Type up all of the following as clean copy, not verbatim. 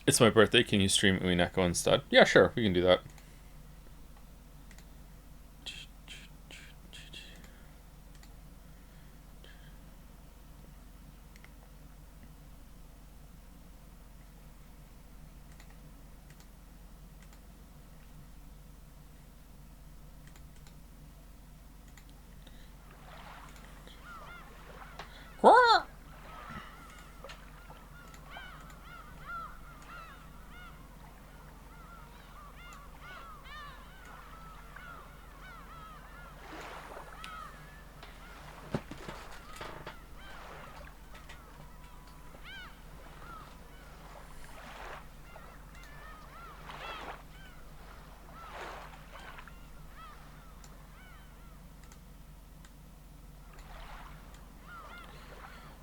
It's my birthday. Can you stream Uineko instead? Yeah, sure. We can do that.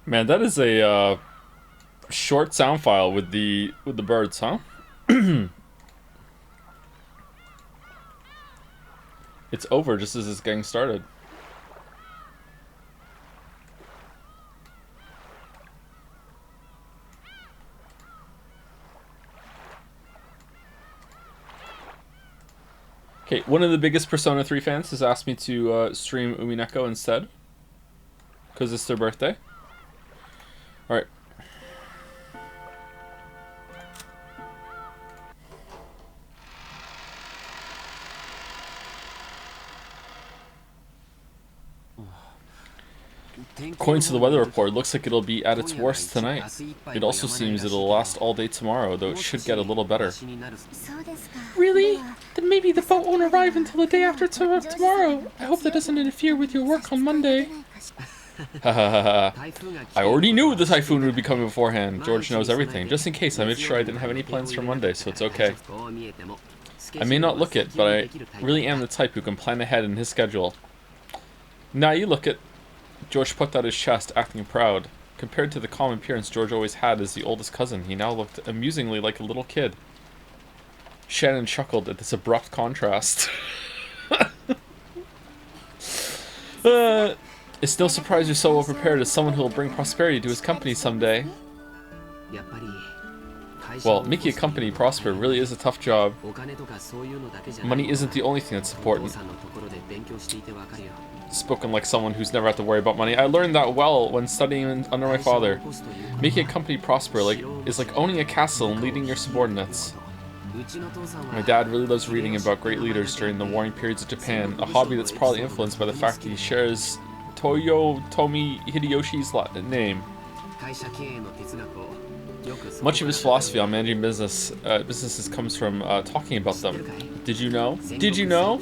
Man, that is a short sound file with the birds, huh? It's over just as it's getting started. Okay, one of the biggest Persona 3 fans has asked me to stream Umineko instead. Because it's their birthday. Alright. According to the weather report, it looks like it'll be at its worst tonight. It also seems it'll last all day tomorrow, though it should get a little better. Really? Then maybe the boat won't arrive until the day after tomorrow. I hope that doesn't interfere with your work on Monday. I already knew the typhoon would be coming beforehand. George knows everything. Just in case, I made sure I didn't have any plans for Monday, so it's okay. I may not look it, but I really am the type who can plan ahead in his schedule. Now you look it. George put out his chest, acting proud. Compared to the calm appearance George always had as the oldest cousin, he now looked amusingly like a little kid. Shannon chuckled at this abrupt contrast. It's no surprise you're so well prepared as someone who will bring prosperity to his company someday. Well, making a company prosper really is a tough job. Money isn't the only thing that's important. Spoken like someone who's never had to worry about money. I learned that well when studying under my father. Making a company prosper is like owning a castle and leading your subordinates. My dad really loves reading about great leaders during the warring periods of Japan, a hobby that's probably influenced by the fact that he shares Toyotomi Hideyoshi's name. Much of his philosophy on managing businesses comes from talking about them. Did you know? Did you know?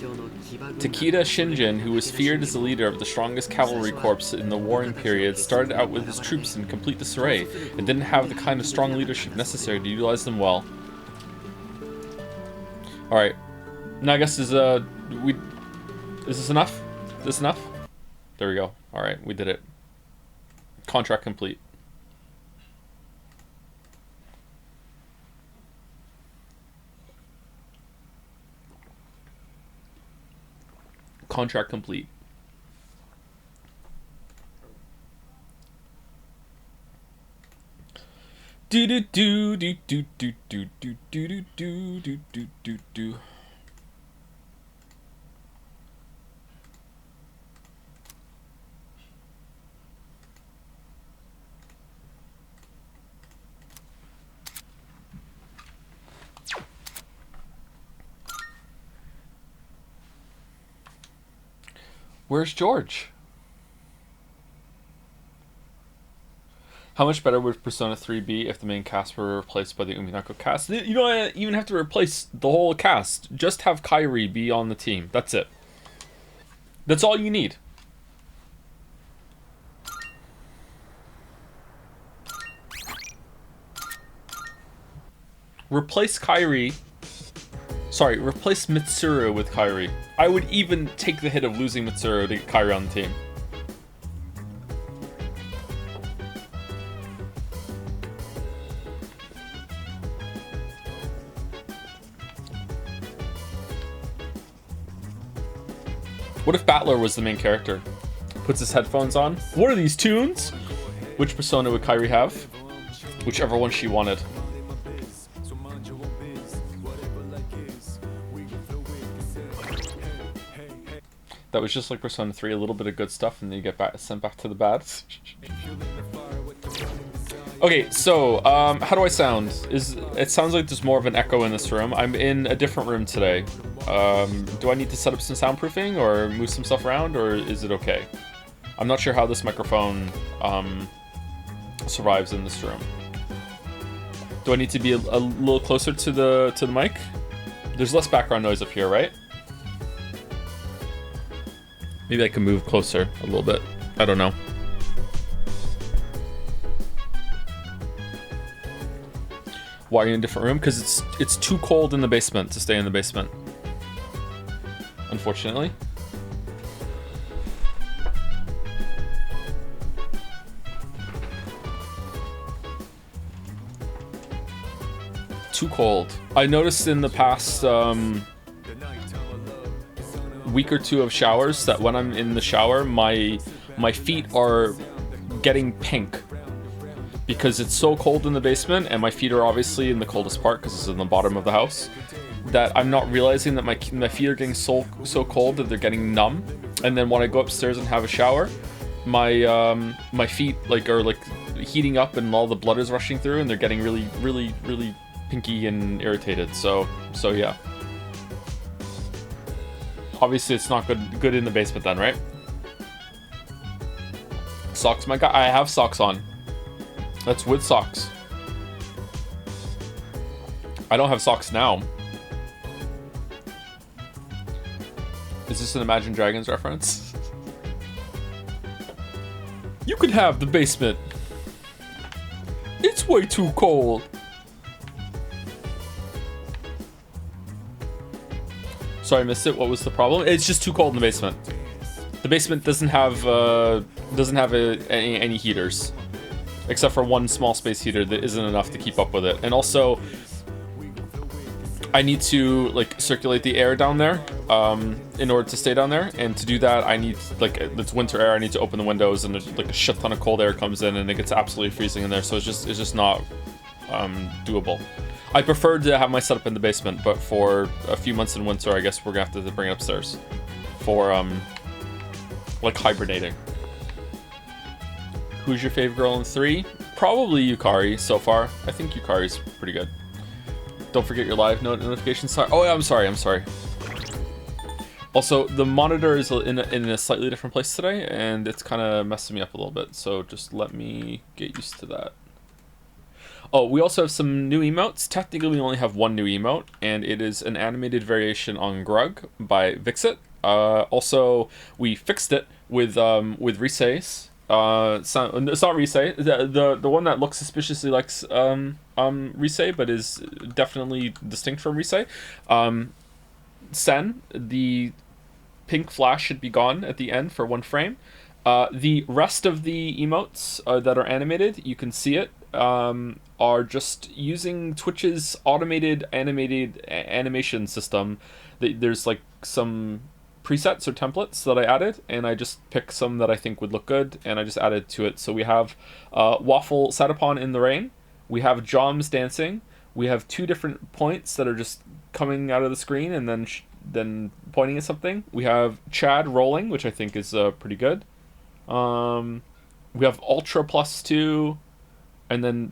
Takeda Shinjin, who was feared as the leader of the strongest cavalry corps in the warring period, started out with his troops in complete disarray and didn't have the kind of strong leadership necessary to utilize them well. Alright. Now I guess is this enough? Is this enough? There we go. Alright, we did it. Contract complete. Contract complete. Do do do do do do do do do do do do do do. Where's George? How much better would Persona 3 be if the main cast were replaced by the Umineko cast? You don't even have to replace the whole cast. Just have Kairi be on the team. That's it. That's all you need. Replace Kairi. Sorry, replace Mitsuru with Kairi. I would even take the hit of losing Mitsuru to get Kairi on the team. What if Battler was the main character? Puts his headphones on. What are these tunes? Which persona would Kairi have? Whichever one she wanted. That was just like Persona 3, a little bit of good stuff, and then you get sent back to the bad. Okay, so how do I sound? It sounds like there's more of an echo in this room. I'm in a different room today. Do I need to set up some soundproofing or move some stuff around, or is it okay? I'm not sure how this microphone survives in this room. Do I need to be a little closer to the mic? There's less background noise up here, right? Maybe I can move closer a little bit. I don't know. Why are you in a different room? Because it's too cold in the basement to stay in the basement. Unfortunately. Too cold. I noticed in the past week or two of showers that when I'm in the shower, my feet are getting pink because it's so cold in the basement, and my feet are obviously in the coldest part because it's in the bottom of the house, that I'm not realizing that my feet are getting so cold that they're getting numb. And then when I go upstairs and have a shower, my feet are heating up and all the blood is rushing through, and they're getting really pinky and irritated. So yeah. Obviously it's not good in the basement then, right? Socks, my guy. I have socks on. That's with socks. I don't have socks now. Is this an Imagine Dragons reference? You could have the basement. It's way too cold. Sorry, I missed it. What was the problem? It's just too cold in the basement. The basement doesn't have any heaters, except for one small space heater that isn't enough to keep up with it. And also, I need to circulate the air down there in order to stay down there. And to do that, I need it's winter air. I need to open the windows, and a shit ton of cold air comes in, and it gets absolutely freezing in there. So it's just not doable. I prefer to have my setup in the basement, but for a few months in winter, I guess we're gonna have to bring it upstairs for hibernating. Who's your favorite girl in 3? Probably Yukari so far. I think Yukari's pretty good. Don't forget your live notifications. Oh yeah, I'm sorry. Also, the monitor is in a slightly different place today, and it's kind of messing me up a little bit. So just let me get used to that. Oh, we also have some new emotes. Technically, we only have one new emote, and it is an animated variation on Grug by Vixit. Also, we fixed it with Risei's. It's not Risei. The one that looks suspiciously like Risei, but is definitely distinct from Risei. Sen, the pink flash should be gone at the end for one frame. The rest of the emotes that are animated, you can see it, are just using Twitch's automated animation system. There's some presets or templates that I added, and I just picked some that I think would look good, and I just added to it. So we have Waffle sat upon in the rain, we have Joms dancing, we have 2 different points that are just coming out of the screen and then pointing at something. We have Chad rolling, which I think is pretty good. We have Ultra +2, and then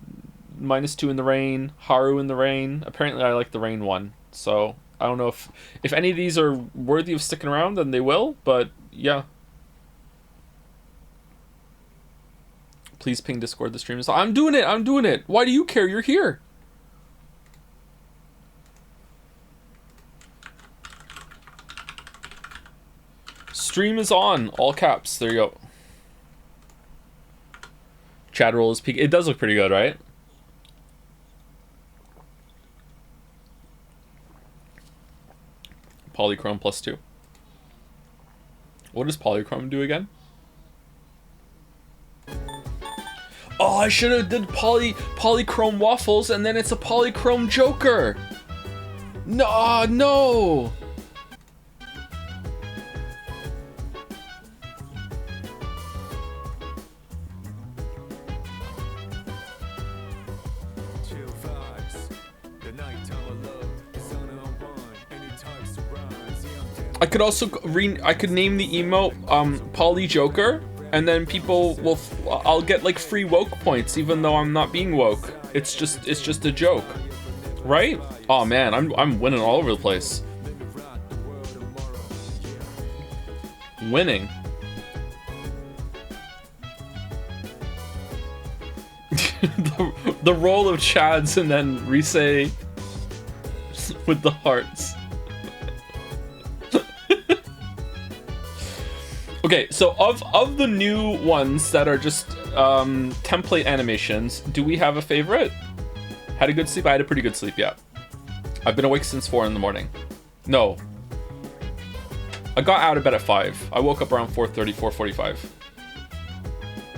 -2 in the rain, Haru in the rain. Apparently I like the rain one, so I don't know if any of these are worthy of sticking around, then they will, but yeah. Please ping Discord, the stream is on. I'm doing it! Why do you care? You're here! Stream is on, all caps, there you go. Chad roll is peak. It does look pretty good, right? Polychrome +2. What does Polychrome do again? Oh, I should have did Polychrome Waffles, and then it's a Polychrome Joker. No. I could also I could name the emote Polly Joker, and then people will I'll get like free woke points even though I'm not being woke. It's just a joke, right? Oh man, I'm winning all over the place. Winning. the roll of Chads and then Risei with the hearts. Okay, so of the new ones that are just template animations, do we have a favorite? Had a good sleep? I had a pretty good sleep, yeah. I've been awake since 4 in the morning. No. I got out of bed at 5. I woke up around 4:30, 4:45.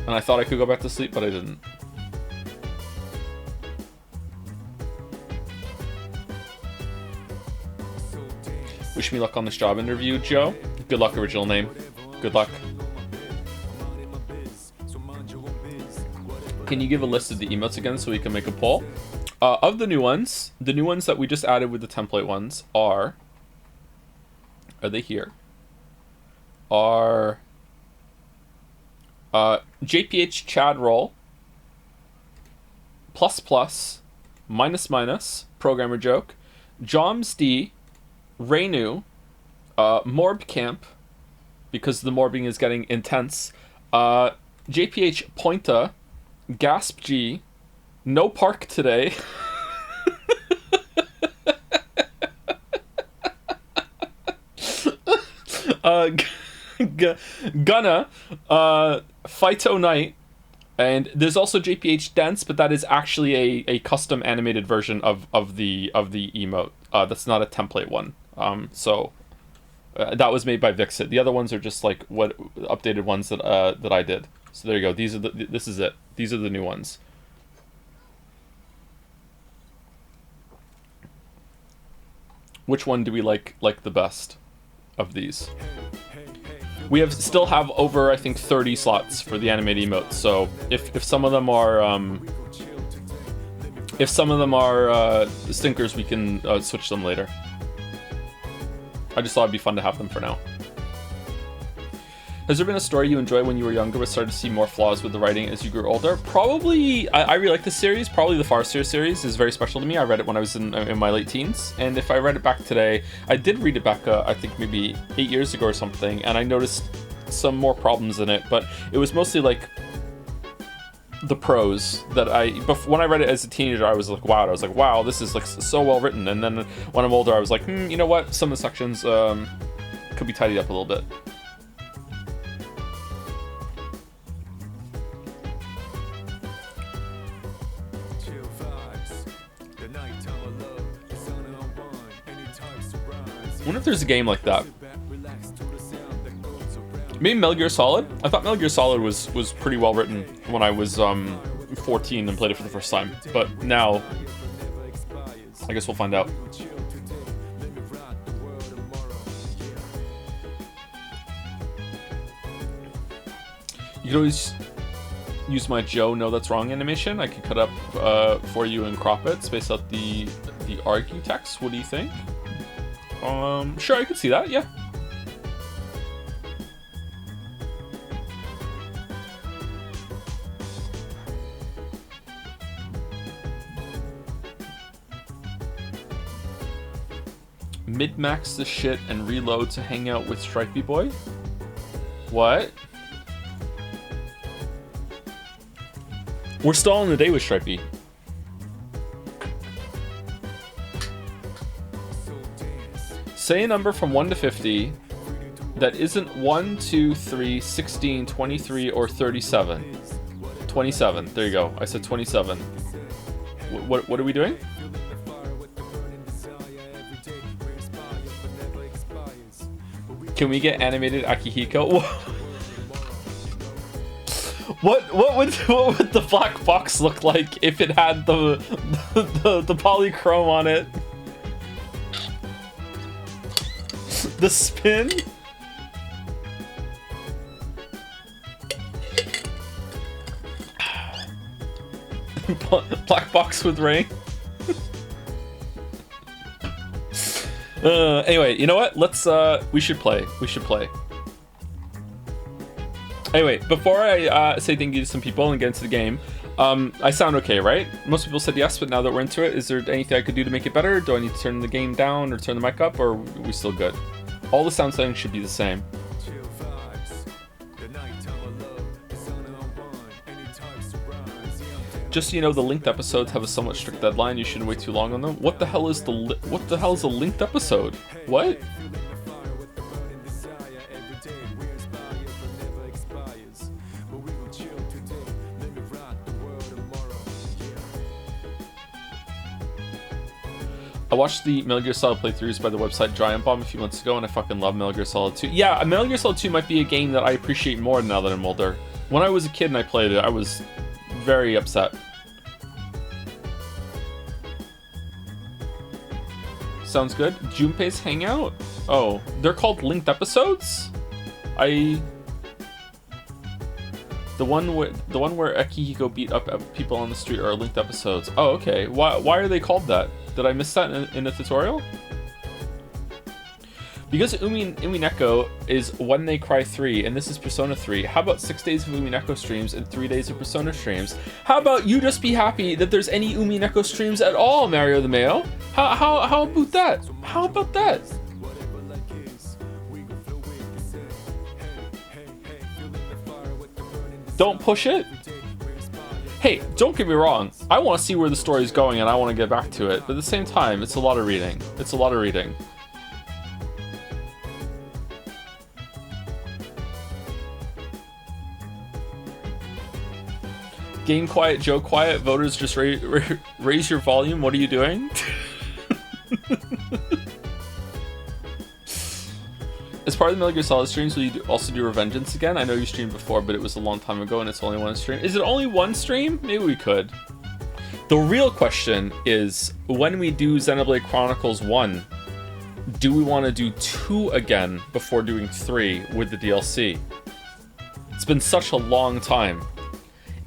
And I thought I could go back to sleep, but I didn't. Wish me luck on this job interview, Joe. Good luck, original name. Good luck. Can you give a list of the emotes again so we can make a poll? Of the new ones that we just added with the template ones are they here? Are JPH Chad Roll, plus plus, minus minus, programmer joke, Joms D, Renu, Morb Camp, because the morbing is getting intense, JPH Pointa, Gasp G, no park today. Gunna, Phyto Knight, and there's also JPH Dense, but that is actually a custom animated version of the emote. That's not a template one. That was made by Vixit. The other ones are just like what updated ones that I did. So there you go. This is it. These are the new ones. Which one do we like the best of these? We still have over, I think, 30 slots for the animated emotes. So if some of them are stinkers, we can switch them later. I just thought it'd be fun to have them for now. Has there been a story you enjoyed when you were younger but started to see more flaws with the writing as you grew older? Probably, I really like this series. Probably the Farseer series is very special to me. I read it when I was in my late teens. And if I read it back today, I did read it back, I think maybe 8 years ago or something. And I noticed some more problems in it. But it was mostly like the prose that when I read it as a teenager, I was like, wow, this is like so well written. And then when I'm older, I was like, you know what? Some of the sections could be tidied up a little bit. I wonder if there's a game like that. Maybe Metal Gear Solid? I thought Metal Gear Solid was pretty well written when I was 14 and played it for the first time. But now, I guess we'll find out. You could always use my Joe No That's Wrong animation. I could cut up for you and crop it, space out the argue text. What do you think? Sure, I could see that, yeah. Mid-max the shit and reload to hang out with Stripey Boy? What? We're still on the day with Stripey. Say a number from 1 to 50 that isn't 1, 2, 3, 16, 23, or 37. 27. There you go. I said 27. What are we doing? Can we get animated Akihiko? What would the black box look like if it had the polychrome on it? The spin? Black box with rain? Anyway, you know what? Let's, we should play. Anyway, before I say thank you to some people and get into the game, I sound okay, right? Most people said yes, but now that we're into it, is there anything I could do to make it better? Do I need to turn the game down or turn the mic up, or are we still good? All the sound settings should be the same. Just so you know, the linked episodes have a somewhat strict deadline. You shouldn't wait too long on them. What the hell is a linked episode? What? I watched the Metal Gear Solid playthroughs by the website Giant Bomb a few months ago, and I fucking love Metal Gear Solid 2. Yeah, Metal Gear Solid 2 might be a game that I appreciate more now that I'm older. When I was a kid and I played it, I was very upset. Sounds good. Junpei's Hangout? Oh, they're called linked episodes? The one where Akihiko beat up people on the street are linked episodes. Oh, okay. Why are they called that? Did I miss that in the tutorial? Because Umineko is When They Cry 3, and this is Persona 3, how about 6 days of Umineko streams and 3 days of Persona streams? How about you just be happy that there's any Umineko streams at all, Mario the Mayo? How about that? How about that? Don't push it. Hey, don't get me wrong. I want to see where the story's going and I want to get back to it. But at the same time, it's a lot of reading. It's a lot of reading. Game quiet, Joe quiet. Voters, just raise your volume. What are you doing? As part of the Metal Gear Solid streams, will you also do Revengeance again? I know you streamed before, but it was a long time ago and it's only one stream. Is it only one stream? Maybe we could. The real question is, when we do Xenoblade Chronicles 1, do we want to do 2 again before doing 3 with the DLC? It's been such a long time.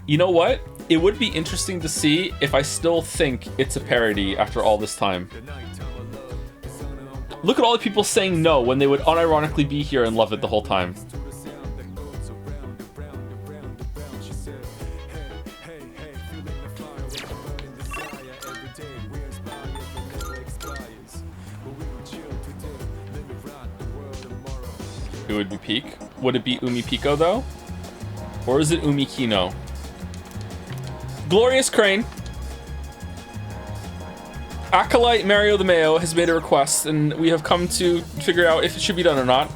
You know what? It would be interesting to see if I still think it's a parody after all this time. Look at all the people saying no when they would unironically be here and love it the whole time. It would be Peak. Would it be Umi Pico though? Or is it Umi Kino? Glorious Crane. Acolyte Mario the Mayo has made a request, and we have come to figure out if it should be done or not.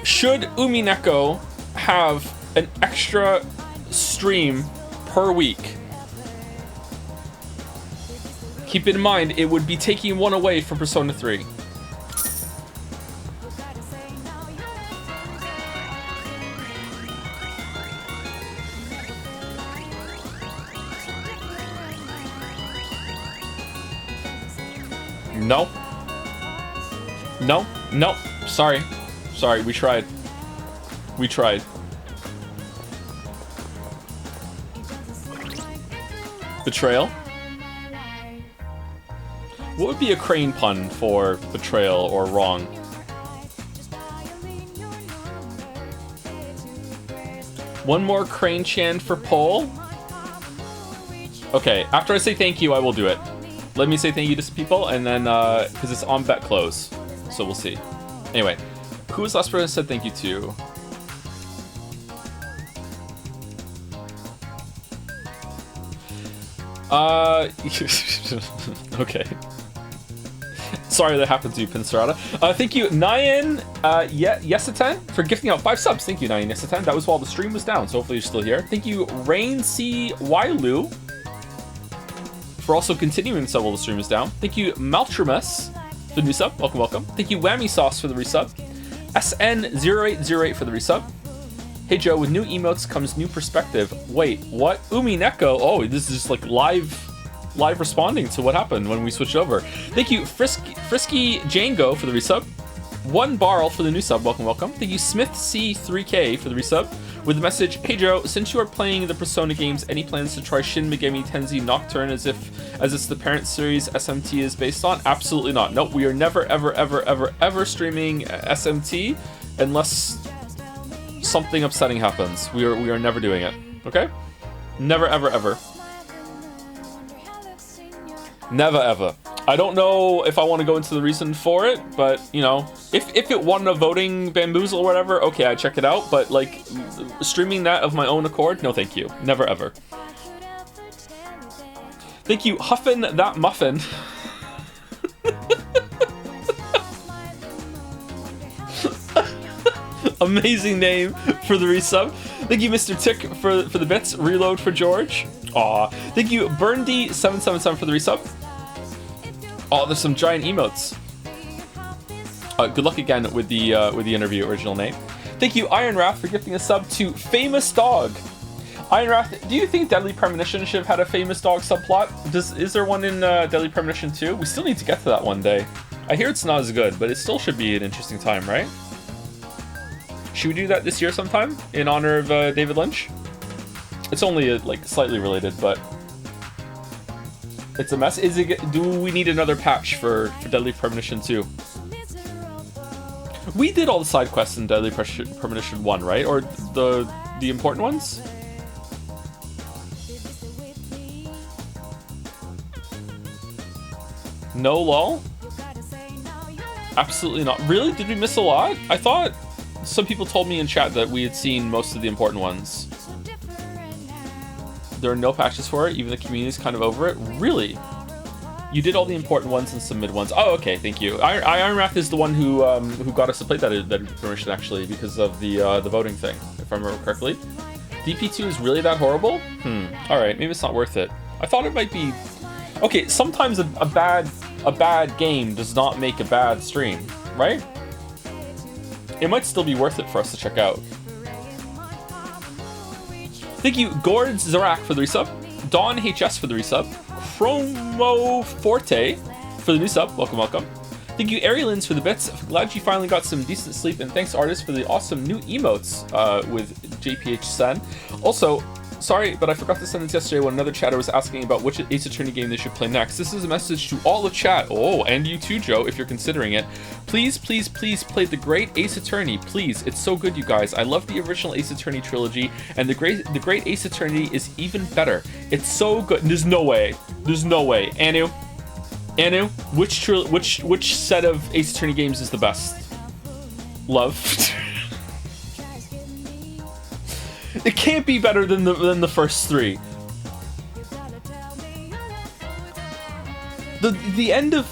Should Umineko have an extra stream per week? Keep in mind, it would be taking one away from Persona 3. No. No. No. Sorry. Sorry, we tried. We tried. Betrayal? What would be a crane pun for betrayal or wrong? One more crane chant for poll? Okay, after I say thank you, I will do it. Let me say thank you to some people, and then, because it's on bet close, so we'll see. Anyway, who was the last person I said thank you to? Okay. Sorry that happened to you, Pincerata. Thank you, Nyan Yesatan, for gifting out 5 subs. Thank you, Nyan Yesatan. That was while the stream was down, so hopefully you're still here. Thank you, Rain C. Wailu, for also continuing sub while the stream is down. Thank you, Maltrimus, for the new sub. Welcome, welcome. Thank you, Whammy Sauce, for the resub. SN0808 for the resub. Hey Joe, with new emotes comes new perspective. Wait, what? Umineko? Oh, this is just like live responding to what happened when we switched over. Thank you, Frisky Django, for the resub. One Barrel for the new sub. Welcome, welcome. Thank you, Smith C3K for the resub. With the message, hey Joe, since you are playing the Persona games, any plans to try Shin Megami Tensei Nocturne as it's the parent series SMT is based on? Absolutely not. Nope, we are never, ever, ever, ever, ever streaming SMT unless something upsetting happens. We are never doing it. Okay? Never, ever, ever. Never, ever. I don't know if I want to go into the reason for it, but, you know, if it won a voting bamboozle or whatever, okay, I check it out, but, like, streaming that of my own accord, no thank you. Never, ever. Thank you, Huffin' That Muffin. Amazing name for the resub. Thank you, Mr. Tick, for the bits. Reload for George. Aw. Thank you, Burndy777 for the resub. Oh, there's some giant emotes. Good luck again with the interview original name. Thank you, Iron Wrath, for gifting a sub to Famous Dog. Iron Wrath, do you think Deadly Premonition should have had a Famous Dog subplot? Is there one in Deadly Premonition 2? We still need to get to that one day. I hear it's not as good, but it still should be an interesting time, right? Should we do that this year sometime in honor of David Lynch? It's only like slightly related, but it's a mess. Do we need another patch for Deadly Premonition 2? We did all the side quests in Deadly Premonition 1, right? Or the important ones? No, lol? Absolutely not. Really? Did we miss a lot? I thought some people told me in chat that we had seen most of the important ones. There are no patches for it, even the community's kind of over it. Really? You did all the important ones and some mid ones. Oh, okay, thank you. Iron Wrath is the one who got us to play that permission, actually, because of the voting thing, if I remember correctly. DP2 is really that horrible? Alright, maybe it's not worth it. I thought it might be... Okay, sometimes a bad game does not make a bad stream, right? It might still be worth it for us to check out. Thank you, Gord Zorak for the resub, Dawn HS for the resub, Chromo Forte for the new sub. Welcome, welcome. Thank you, Arielins, for the bits. Glad you finally got some decent sleep, and thanks, artists, for the awesome new emotes with JPH Sen. Also, sorry, but I forgot to send this yesterday when another chatter was asking about which Ace Attorney game they should play next. This is a message to all of chat. Oh, and you too, Joe, if you're considering it. Please, please, please play the great Ace Attorney. Please, it's so good, you guys. I love the original Ace Attorney trilogy, and the great Ace Attorney is even better. It's so good. There's no way. There's no way. Anu, which set of Ace Attorney games is the best? Love. It can't be better than the first three. The end of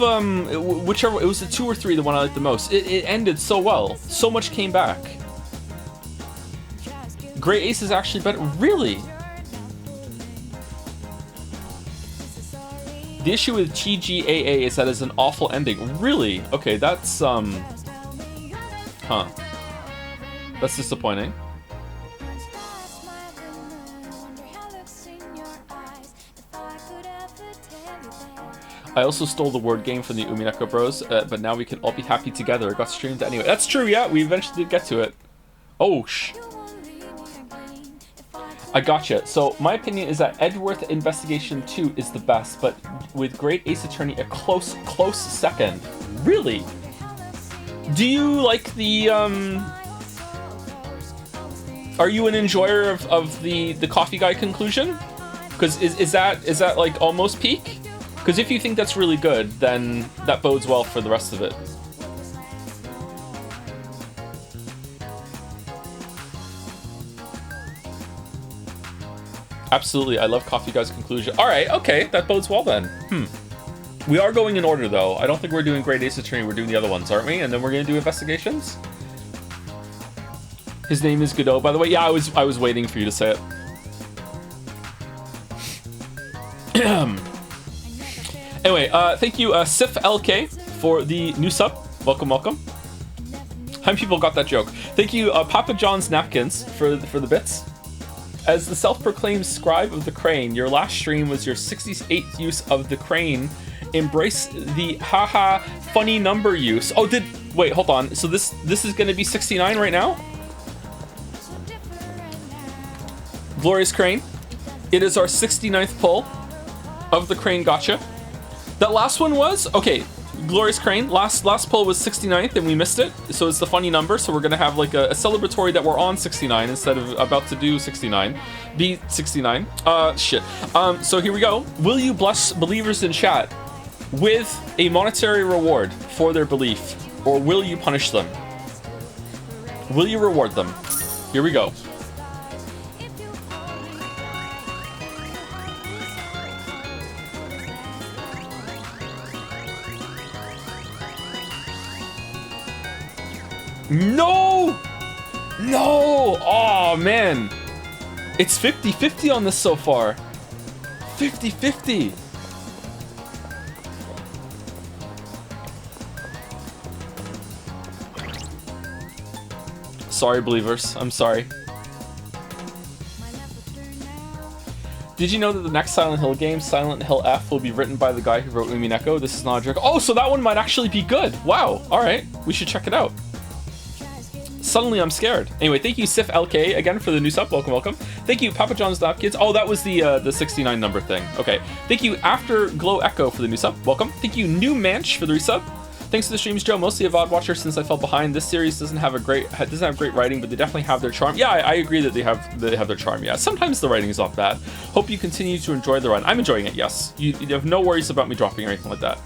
whichever, it was the 2 or 3, the one I liked the most. It ended so well. So much came back. Great Ace is actually better. Really? The issue with TGAA is that it's an awful ending. Really? Okay, that's that's disappointing. I also stole the word game from the Umineko Bros, but now we can all be happy together. It got streamed anyway. That's true, yeah, we eventually did get to it. Oh, I gotcha. So, my opinion is that Edgeworth Investigation 2 is the best, but with Great Ace Attorney a close second. Really? Do you like the, Are you an enjoyer of the Coffee Guy conclusion? Because is that like almost peak? Because if you think that's really good, then that bodes well for the rest of it. Absolutely, I love Coffee Guy's conclusion. Alright, okay, that bodes well then. We are going in order though. I don't think we're doing Great Ace Attorney, we're doing the other ones, aren't we? And then we're gonna do investigations? His name is Godot, by the way. Yeah, I was waiting for you to say it. Anyway, thank you, Sif LK, for the new sub. Welcome, welcome. How many people got that joke? Thank you, Papa John's Napkins, for the bits. As the self-proclaimed scribe of the crane, your last stream was your 68th use of the crane. Embrace the haha funny number use. Oh, Wait, hold on. So this is going to be 69 right now? Glorious Crane. It is our 69th pull of the Crane Gotcha. That last one was? Okay, Glorious Crane. Last pull was 69th and we missed it. So it's the funny number. So we're going to have like a celebratory that we're on 69 instead of about to do 69. Be 69. Shit. So here we go. Will you bless believers in chat with a monetary reward for their belief? Or will you punish them? Will you reward them? Here we go. No! No! Oh, man. It's 50-50 on this so far. 50-50. Sorry, believers. I'm sorry. Did you know that the next Silent Hill game, Silent Hill F, will be written by the guy who wrote Umineko? This is not a joke. Oh, so that one might actually be good. Wow. All right. We should check it out. Suddenly I'm scared. Anyway, thank you Sif LK again for the new sub. Welcome, welcome. Thank you Papa John's Napkins. Oh, that was the 69 number thing. Okay. Thank you Afterglow Echo for the new sub. Welcome. Thank you New Manch for the resub. Thanks to the streams, Joe. Mostly a VOD watcher since I fell behind. This series doesn't have great writing, but they definitely have their charm. Yeah, I agree that they have their charm. Yeah, sometimes the writing is not bad. Hope you continue to enjoy the run. I'm enjoying it. Yes, you have no worries about me dropping or anything like that.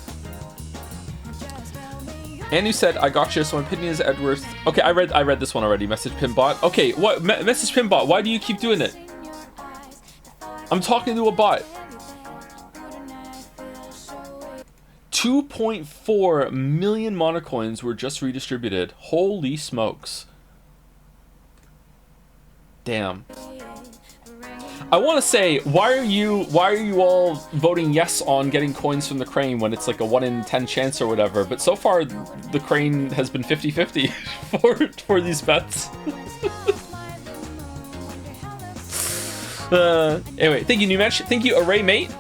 And you said I got you. So my opinion is Edworth. Okay, I read this one already. Message Pimbot. Okay, what message Pimbot? Why do you keep doing it? I'm talking to a bot. 2.4 million monocoins were just redistributed. Holy smokes. Damn. I want to say, why are you all voting yes on getting coins from the Crane when it's like a 1 in 10 chance or whatever? But so far, the Crane has been 50-50 for these bets. Anyway, thank you, New Match. Thank you, Array Mate.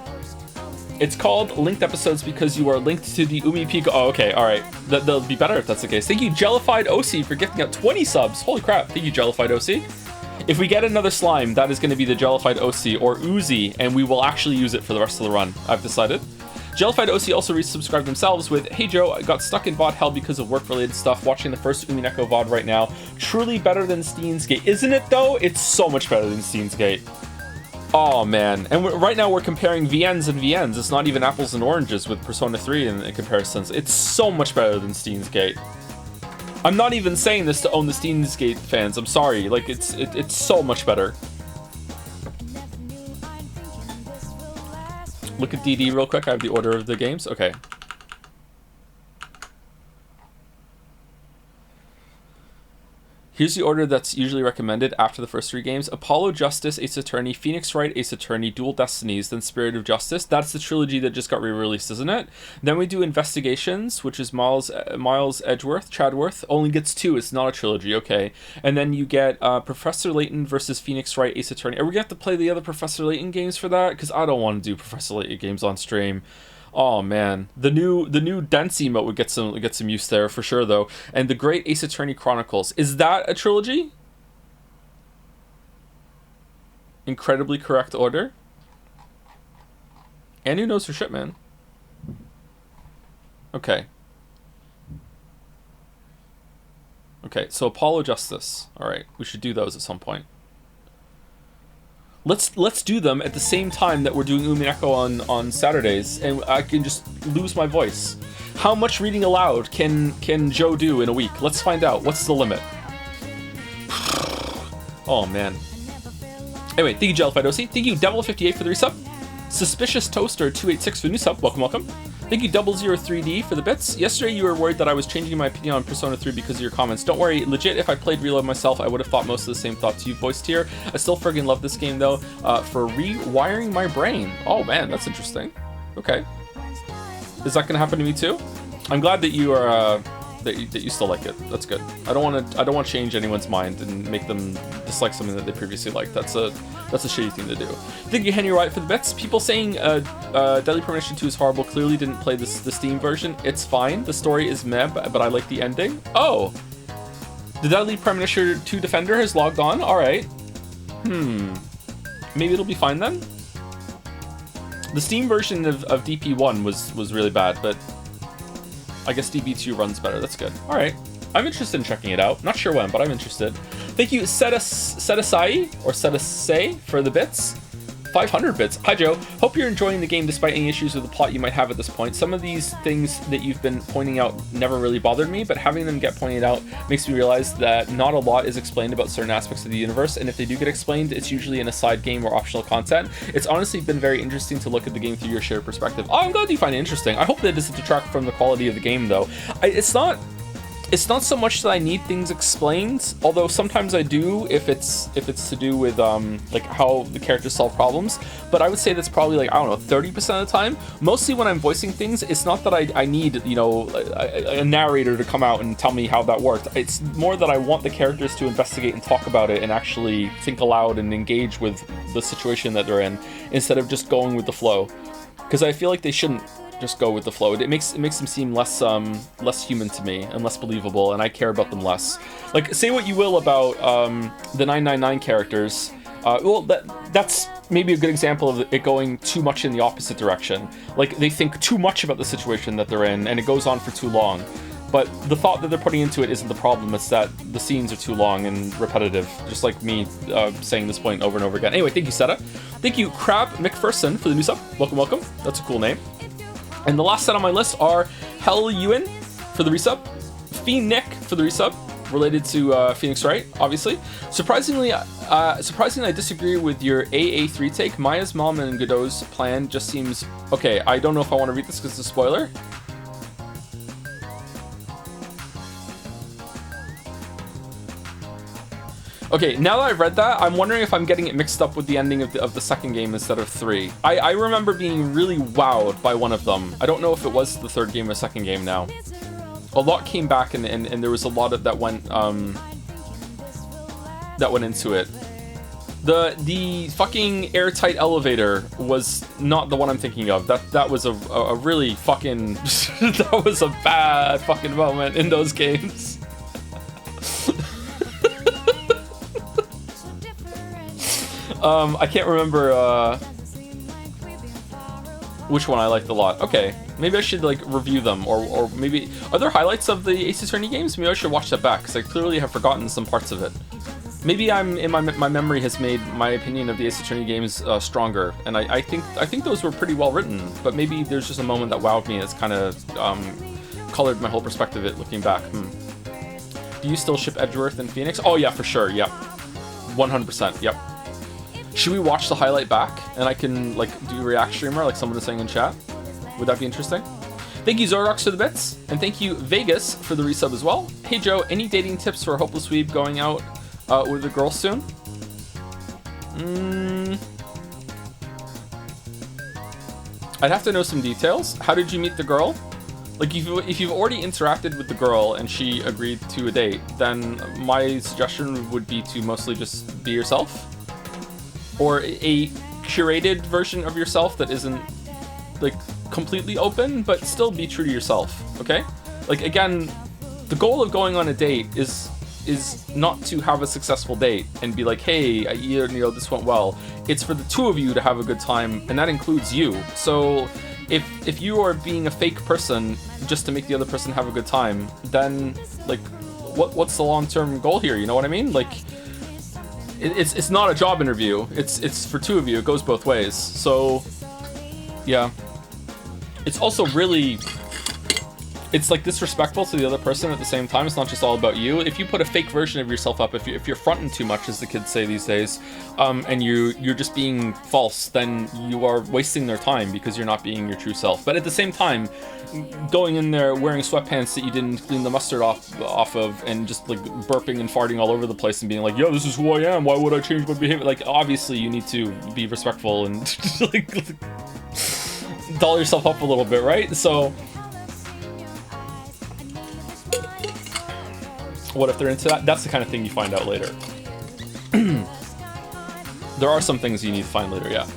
It's called Linked Episodes because you are linked to the Umi Peak. Oh, okay, all right. That'll be better if that's the case. Thank you, Jellified OC, for gifting out 20 subs. Holy crap. Thank you, Jellified OC. If we get another slime, that is going to be the Jellified OC or Uzi, and we will actually use it for the rest of the run, I've decided. Jellified OC also resubscribed themselves with, hey Joe, I got stuck in VOD hell because of work-related stuff, watching the first Umineko VOD right now. Truly better than Steins Gate. Isn't it though? It's so much better than Steins Gate. Oh man, and right now we're comparing VNs and VNs. It's not even apples and oranges with Persona 3 in comparisons. It's so much better than Steins Gate. I'm not even saying this to own the Steins Gate fans. I'm sorry, like it's so much better. Look at DD real quick. I have the order of the games. Okay. Here's the order that's usually recommended after the first 3 games. Apollo Justice, Ace Attorney, Phoenix Wright, Ace Attorney, Dual Destinies, then Spirit of Justice. That's the trilogy that just got re-released, isn't it? Then we do Investigations, which is Miles Edgeworth, Chadworth. Only gets 2, it's not a trilogy, okay. And then you get Professor Layton versus Phoenix Wright, Ace Attorney. Are we going to have to play the other Professor Layton games for that? Because I don't want to do Professor Layton games on stream. Oh man, the new dance emote would get some use there for sure though. And the Great Ace Attorney Chronicles, is that a trilogy? Incredibly correct order. And who knows her shit, man? Okay. Okay, so Apollo Justice. All right, we should do those at some point. Let's do them at the same time that we're doing Umineko on Saturdays, and I can just lose my voice. How much reading aloud can Joe do in a week? Let's find out. What's the limit? Oh man. Anyway, thank you Jellified OC. Thank you Devil58 for the resub. Suspicious Toaster 286 for the new sub. Welcome, welcome. Thank you 003D for the bits. Yesterday you were worried that I was changing my opinion on Persona 3 because of your comments. Don't worry, legit, if I played Reload myself, I would have thought most of the same thoughts you voiced here. I still friggin' love this game though, for rewiring my brain. Oh man, that's interesting. Okay. Is that gonna happen to me too? I'm glad that you are that you still like it. That's good. I don't want to change anyone's mind and make them dislike something that they previously liked. That's a shitty thing to do. Thank you, Henry Wright, for the bits. People saying Deadly Premonition 2 is horrible clearly didn't play the Steam version. It's fine. The story is meh, but I like the ending. Oh, the Deadly Premonition 2 Defender has logged on. All right. Maybe it'll be fine then. The Steam version of DP1 was really bad, but I guess DB2 runs better. That's good. All right. I'm interested in checking it out. Not sure when, but I'm interested. Thank you, Setasai for the bits. 500 bits. Hi, Joe. Hope you're enjoying the game despite any issues with the plot you might have at this point. Some of these things that you've been pointing out never really bothered me, but having them get pointed out makes me realize that not a lot is explained about certain aspects of the universe, and if they do get explained, it's usually in a side game or optional content. It's honestly been very interesting to look at the game through your shared perspective. Oh, I'm glad you find it interesting. I hope that doesn't detract from the quality of the game, though. It's not so much that I need things explained, although sometimes I do if it's to do with like how the characters solve problems, but I would say that's probably like, I don't know, 30% of the time. Mostly when I'm voicing things, it's not that I need, you know, a narrator to come out and tell me how that worked. It's more that I want the characters to investigate and talk about it and actually think aloud and engage with the situation that they're in, instead of just going with the flow. Because I feel like they shouldn't just go with the flow. It makes them seem less human to me and less believable, and I care about them less. Like, say what you will about the 999 characters. Well, that's maybe a good example of it going too much in the opposite direction. Like, they think too much about the situation that they're in, and it goes on for too long. But the thought that they're putting into it isn't the problem. It's that the scenes are too long and repetitive, just like me saying this point over and over again. Anyway, thank you, Seta. Thank you, Crab McPherson, for the new sub. Welcome, welcome. That's a cool name. And the last set on my list are Hell Ewan for the resub, Fiend Nick for the resub, related to Phoenix Wright, obviously. Surprisingly, I disagree with your AA3 take. Maya's mom and Godot's plan just seems... Okay, I don't know if I want to read this because it's a spoiler. Okay, now that I've read that, I'm wondering if I'm getting it mixed up with the ending of the second game instead of 3. I remember being really wowed by one of them. I don't know if it was the third game or second game now. A lot came back and there was a lot of that went into it. The fucking airtight elevator was not the one I'm thinking of. That was a really fucking that was a bad fucking moment in those games. I can't remember which one I liked a lot. Okay, maybe I should like review them, or maybe are there highlights of the Ace Attorney games? Maybe I should watch that back because I clearly have forgotten some parts of it. Maybe my memory has made my opinion of the Ace Attorney games stronger, and I think those were pretty well written. But maybe there's just a moment that wowed me. It's kind of colored my whole perspective of it looking back. Do you still ship Edgeworth and Phoenix? Oh yeah, for sure. Yep, 100%. Yep. Should we watch the highlight back and I can like do a react streamer like someone was saying in chat? Would that be interesting? Thank you, Zorox, for the bits, and thank you, Vegas, for the resub as well. Hey Joe, any dating tips for a hopeless weeb going out with a girl soon? I'd have to know some details. How did you meet the girl? Like, if you've already interacted with the girl and she agreed to a date, then my suggestion would be to mostly just be yourself. Or a curated version of yourself that isn't, like, completely open, but still be true to yourself, okay? Like, again, the goal of going on a date is not to have a successful date and be like, hey, you know, this went well. It's for the two of you to have a good time, and that includes you. So if you are being a fake person just to make the other person have a good time, then, like, what's the long-term goal here? You know what I mean? Like, it's not a job interview. It's for two of you. It goes both ways. So, yeah. It's also really... It's like disrespectful to the other person at the same time. It's not just all about you. If you put a fake version of yourself up, if you're fronting too much, as the kids say these days, and you're just being false, then you are wasting their time because you're not being your true self. But at the same time, going in there wearing sweatpants that you didn't clean the mustard off of, and just like burping and farting all over the place and being like, yo, this is who I am. Why would I change my behavior? Like, obviously you need to be respectful and like doll yourself up a little bit, right? So What if they're into that? That's the kind of thing you find out later. There are some things you need to find later, yeah.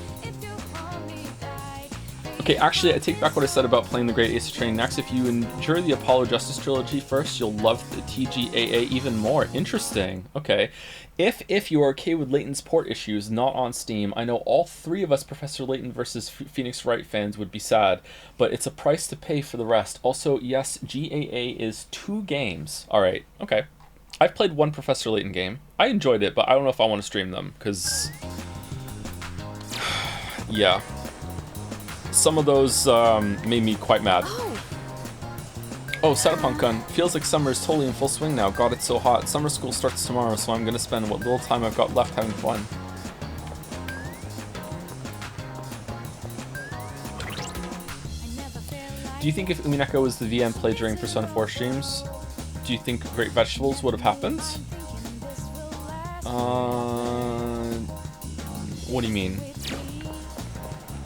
Okay, actually, I take back what I said about playing the Great Ace Attorney next. If you enjoy the Apollo Justice trilogy first, you'll love the TGAA even more. Interesting. Okay. If you're okay with Layton's port issues, not on Steam, I know all three of us Professor Layton versus Phoenix Wright fans would be sad, but it's a price to pay for the rest. Also, yes, GAA is 2 games. Alright, okay. I've played one Professor Layton game. I enjoyed it, but I don't know if I want to stream them, because... yeah. Some of those made me quite mad. Oh, Satapunk-kun. Feels like summer is totally in full swing now. God, it's so hot. Summer school starts tomorrow, so I'm gonna spend what little time I've got left having fun. Do you think if Umineko was the VM played during Persona 4 streams, do you think Great Vegetables would have happened? What do you mean?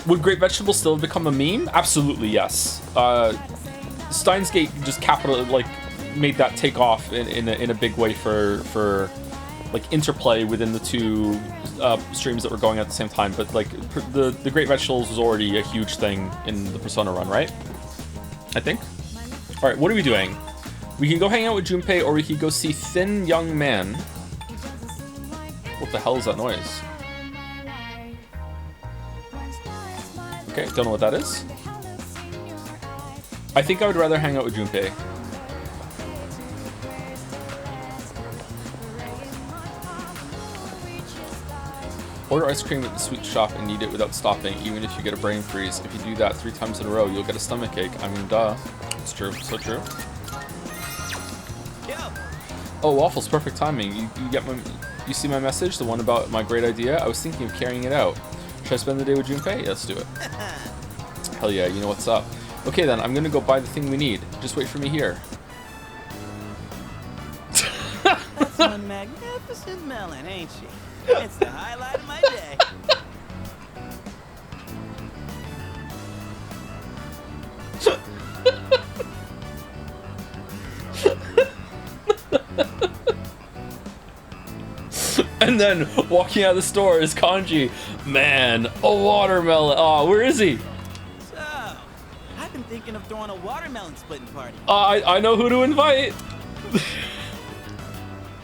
Would Great Vegetables still have become a meme? Absolutely, yes. Steins Gate just made that take off in a big way for like interplay within the two streams that were going at the same time. But like the Great Vegetables was already a huge thing in the Persona run, right? I think. All right, what are we doing? We can go hang out with Junpei, or we could go see Thin Young Man. What the hell is that noise? Okay, don't know what that is. I think I would rather hang out with Junpei. Order ice cream at the sweet shop and eat it without stopping, even if you get a brain freeze. If you do that 3 times in a row, you'll get a stomach ache. I mean, duh. It's true. So true. Oh, waffles, perfect timing. You see my message? The one about my great idea? I was thinking of carrying it out. Should I spend the day with Junpei? Yeah, let's do it. Hell yeah, you know what's up. Okay then, I'm gonna go buy the thing we need. Just wait for me here. That's one magnificent melon, ain't she? It's the highlight of my day. And then walking out of the store is Kanji. Man, a watermelon. Oh, where is he? So, I've been thinking of throwing a watermelon splitting party. I know who to invite.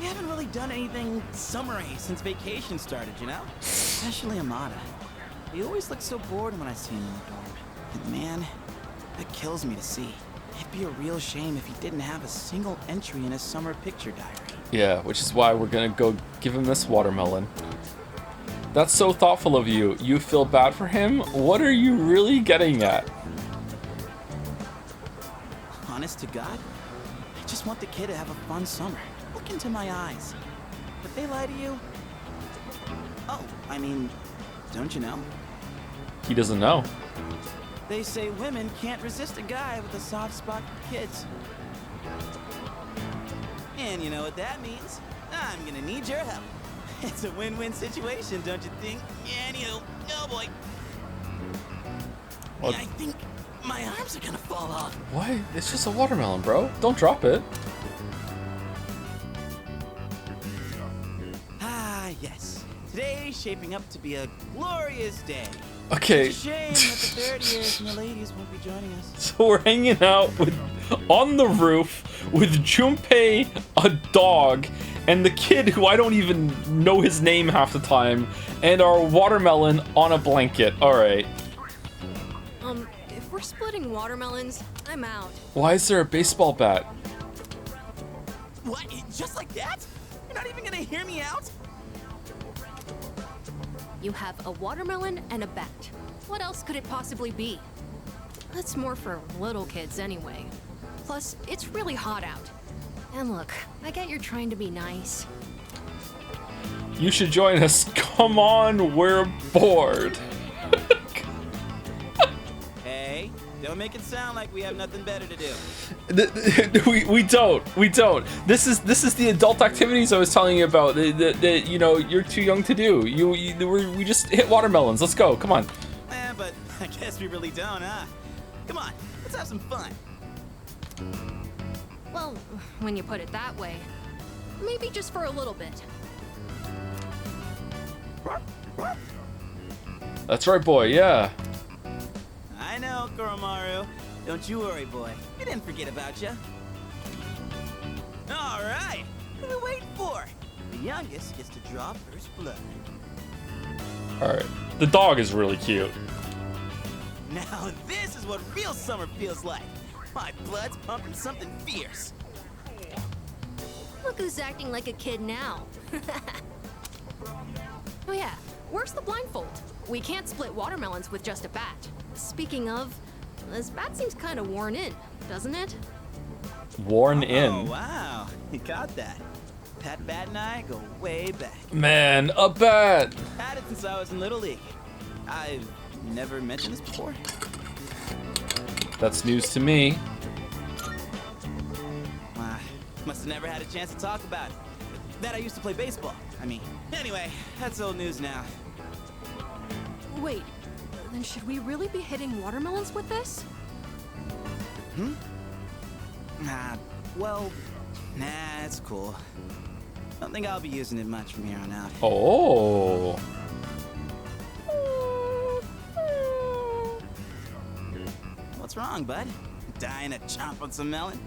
We haven't really done anything summery since vacation started, you know? Especially Amada. He always looks so bored when I see him in the dorm. And man, that kills me to see. It'd be a real shame if he didn't have a single entry in his summer picture diary. Yeah, which is why we're gonna go give him this watermelon. That's so thoughtful of you. You feel bad for him? What are you really getting at? Honest to God, I just want the kid to have a fun summer. Look into my eyes. But they lie to you? Oh, I mean, don't you know? He doesn't know. They say women can't resist a guy with a soft spot for kids. And you know what that means? I'm gonna need your help. It's a win-win situation, don't you think? Yeah, anywho, oh boy. What? I think my arms are gonna fall off. What? It's just a watermelon, bro. Don't drop it. Ah, yes. Today's shaping up to be a glorious day. Okay. It's a shame that the third years and the ladies won't be joining us. So we're hanging out on the roof with Junpei, a dog, and the kid who I don't even know his name half the time, and our watermelon on a blanket. Alright. If we're splitting watermelons, I'm out. Why is there a baseball bat? What? Just like that? You're not even gonna hear me out? You have a watermelon and a bat. What else could it possibly be? That's more for little kids anyway. Plus, it's really hot out. And look, I get you're trying to be nice. You should join us. Come on, we're bored. Hey, don't make it sound like we have nothing better to do. we don't. This is the adult activities I was telling you about. That you know you're too young to do. We just hit watermelons. Let's go. Come on. But I guess we really don't, huh? Come on, let's have some fun. Well, when you put it that way. Maybe just for a little bit. That's right, boy, yeah. I know, Koromaru. Don't you worry, boy. We didn't forget about you. All right. What are we waiting for? The youngest gets to draw first blood. Alright. The dog is really cute. Now this is what real summer feels like. My blood's pumping something fierce. Look who's acting like a kid now. Oh yeah, where's the blindfold? We can't split watermelons with just a bat. Speaking of, this bat seems kind of worn in, doesn't it? Worn in. Oh, wow. You got that. That bat and I go way back. Man, a bat! Had it since I was in Little League. I've never mentioned this before. That's news to me. Must have never had a chance to talk about it. That I used to play baseball. Anyway, that's old news now. Wait, then should we really be hitting watermelons with this? Well, nah, it's cool. Don't think I'll be using it much from here on out. Oh. What's wrong, bud? Dying to chomp on some melon?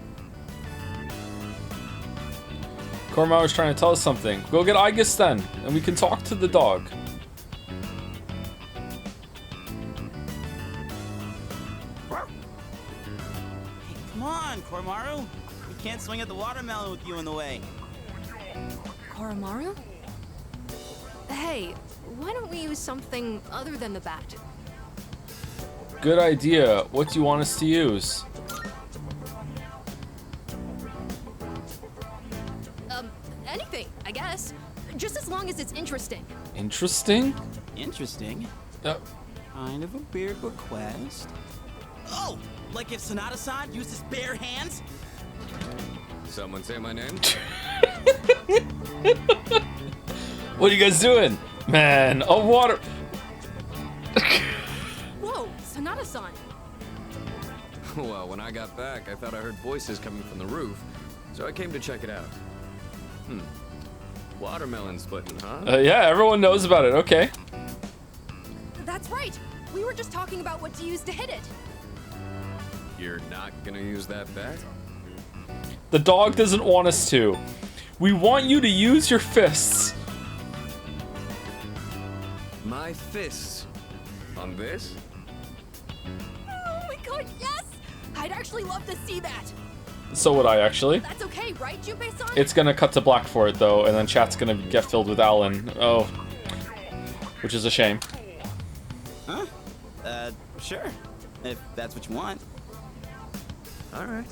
Koromaru was trying to tell us something. Go get Aigis then, and we can talk to the dog. Hey, come on, Koromaru. We can't swing at the watermelon with you in the way. Koromaru? Hey, why don't we use something other than the bat? Good idea. What do you want us to use? Anything, I guess. Just as long as it's interesting. Interesting? Interesting. Kind of a weird request. Oh, like if Sanada-san used his bare hands? Someone say my name? What are you guys doing? Man, a water... Whoa, Sanada-san. Well, when I got back, I thought I heard voices coming from the roof, so I came to check it out. Watermelon splitting, huh? Yeah, everyone knows about it. Okay. That's right. We were just talking about what to use to hit it. You're not gonna use that bat? The dog doesn't want us to. We want you to use your fists. My fists? On this? Oh my god, yes! I'd actually love to see that. So would I, actually. That's okay, right, Junpei-san? It's gonna cut to black for it, though, and then chat's gonna get filled with Alan. Oh. Which is a shame. Huh? Sure. If that's what you want. Alright.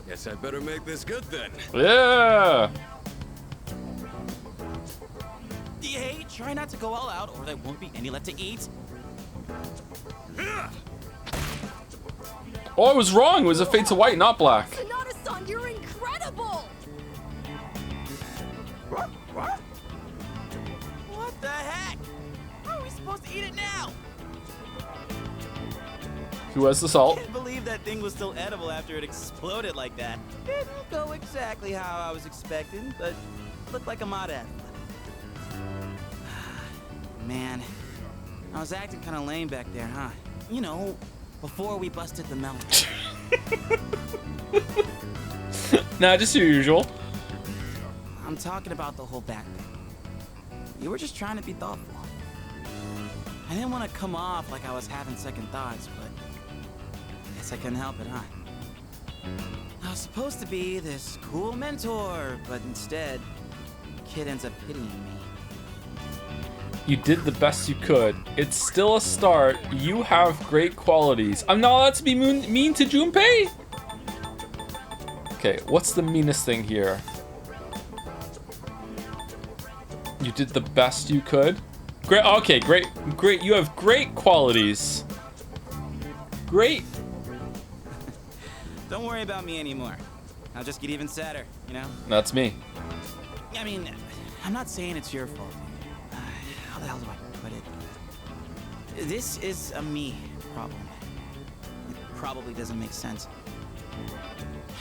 Guess I better make this good then. Yeah! Hey, try not to go all out, or there won't be any left to eat. Oh, I was wrong. It was a fade to white, not black. Sanada-san, you're incredible! What the heck? How are we supposed to eat it now? Who has the salt? I can't believe that thing was still edible after it exploded like that. Didn't go exactly how I was expecting, but looked like a mod ad. Man, I was acting kind of lame back there, huh? You know, before we busted the melon. Nah, just your usual. I'm talking about the whole back thing. You were just trying to be thoughtful. I didn't want to come off like I was having second thoughts, but I guess I couldn't help it, huh? I was supposed to be this cool mentor, but instead, the kid ends up pitying me. You did the best you could. It's still a start. You have great qualities. I'm not allowed to be mean to Junpei? Okay, what's the meanest thing here? You did the best you could? Great, okay, great. You have great qualities. Great. Don't worry about me anymore. I'll just get even sadder, you know? That's me. I mean, I'm not saying it's your fault. How the hell do I put it? This is a me problem. It probably doesn't make sense.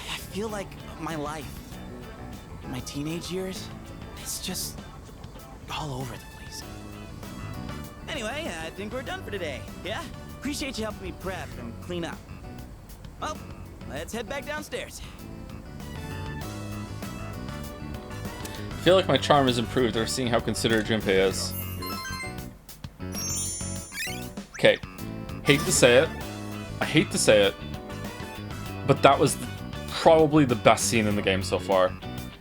I feel like my life, In my teenage years, it's just all over the place. Anyway, I think we're done for today, yeah? Appreciate you helping me prep and clean up. Well, let's head back downstairs. I feel like my charm has improved after seeing how considerate Junpei is. Okay, hate to say it. I hate to say it. But that was probably the best scene in the game so far.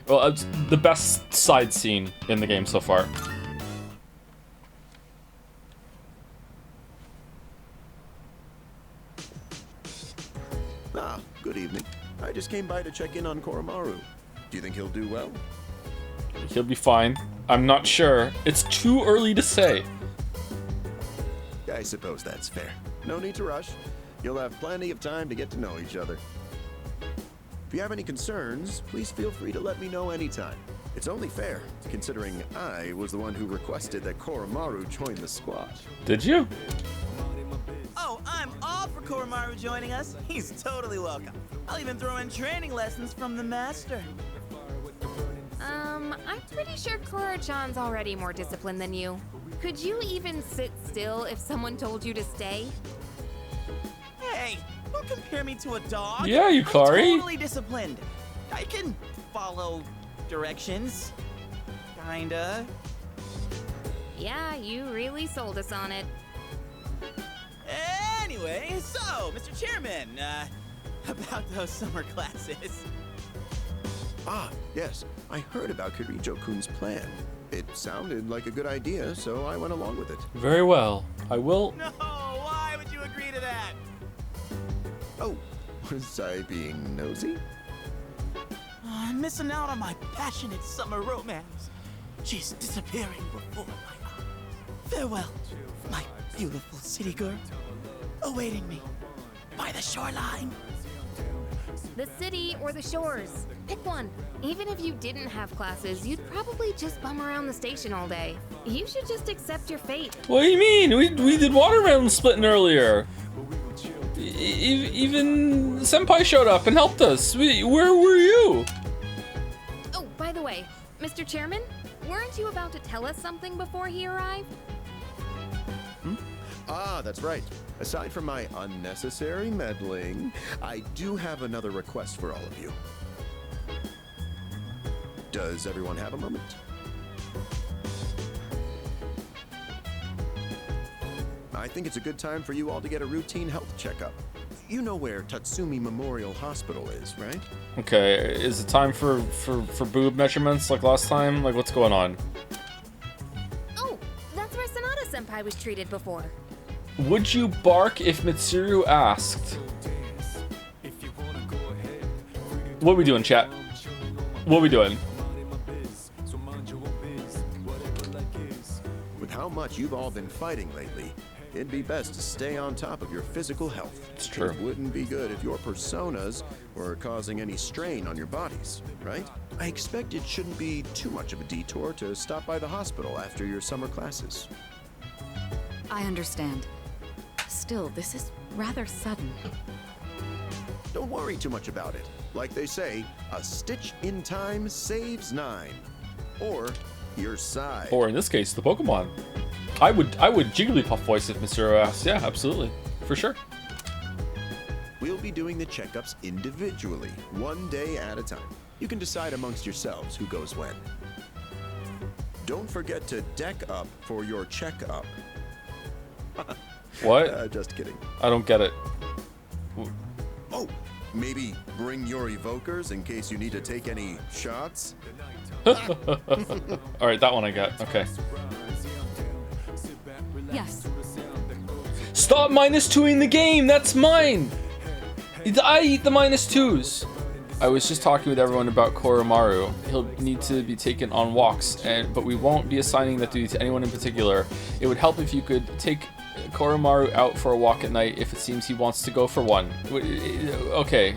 Well, it's the best side scene in the game so far. Ah, good evening. I just came by to check in on Koromaru. Do you think he'll do well? He'll be fine. I'm not sure. It's too early to say. I suppose that's fair. No need to rush. You'll have plenty of time to get to know each other. If you have any concerns, please feel free to let me know anytime. It's only fair, considering I was the one who requested that Koromaru join the squad. Did you? Oh, I'm all for Koromaru joining us. He's totally welcome. I'll even throw in training lessons from the master. I'm pretty sure Koro-chan's already more disciplined than you. Could you even sit still if someone told you to stay? Hey, don't compare me to a dog. Yeah, you Kari. I'm totally disciplined. I can follow directions. Kinda. Yeah, you really sold us on it. Anyway, so, Mr. Chairman, about those summer classes. Ah, yes. I heard about Kirijo-kun's plan. It sounded like a good idea, so I went along with it. Very well. I will. No, why would you agree to that? Oh, was I being nosy? I'm missing out on my passionate summer romance. She's disappearing before my eyes. Farewell, my beautiful city girl, awaiting me by the shoreline. The city or the shores. Pick one. Even if you didn't have classes, you'd probably just bum around the station all day. You should just accept your fate. What do you mean? We did watermelon splitting earlier. Even Senpai showed up and helped us. Where were you? Oh, by the way, Mr. Chairman, weren't you about to tell us something before he arrived? Ah, that's right. Aside from my unnecessary meddling, I do have another request for all of you. Does everyone have a moment? I think it's a good time for you all to get a routine health checkup. You know where Tatsumi Memorial Hospital is, right? Okay, is it time for boob measurements like last time? Like, what's going on? Oh, that's where Sanada-senpai was treated before. Would you bark if Mitsuru asked? What are we doing, chat? What are we doing? With how much you've all been fighting lately, it'd be best to stay on top of your physical health. It's true. It wouldn't be good if your personas were causing any strain on your bodies, right? I expect it shouldn't be too much of a detour to stop by the hospital after your summer classes. I understand. Still, this is rather sudden. Don't worry too much about it. Like they say, a stitch in time saves 9. Or your side. Or in this case, the Pokemon. I would Jigglypuff voice if Mitsuru asked. Yeah, absolutely. For sure. We'll be doing the checkups individually, one day at a time. You can decide amongst yourselves who goes when. Don't forget to deck up for your checkup. What? Just kidding. I don't get it. Oh, maybe bring your evokers in case you need to take any shots. Alright, that one I got. Okay. Yes. Stop -2ing the game! That's mine! I eat the -2s! I was just talking with everyone about Koromaru. He'll need to be taken on walks, but we won't be assigning that duty to anyone in particular. It would help if you could take Koromaru out for a walk at night if it seems he wants to go for one. Okay.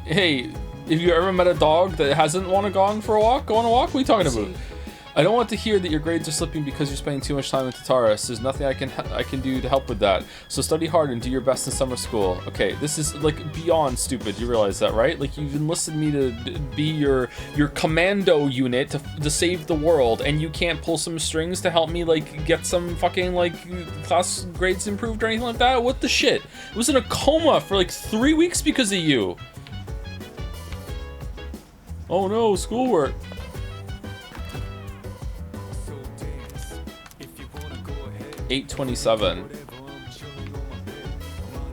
Hey, if you ever met a dog that hasn't want to go on a walk? What are you talking about? I don't want to hear that your grades are slipping because you're spending too much time in Tataris. There's nothing I can do to help with that. So study hard and do your best in summer school. Okay, this is like beyond stupid. You realize that, right? Like you've enlisted me to be your commando unit to save the world, and you can't pull some strings to help me like get some fucking like class grades improved or anything like that. What the shit? I was in a coma for like 3 weeks because of you. Oh no, schoolwork. 8:27.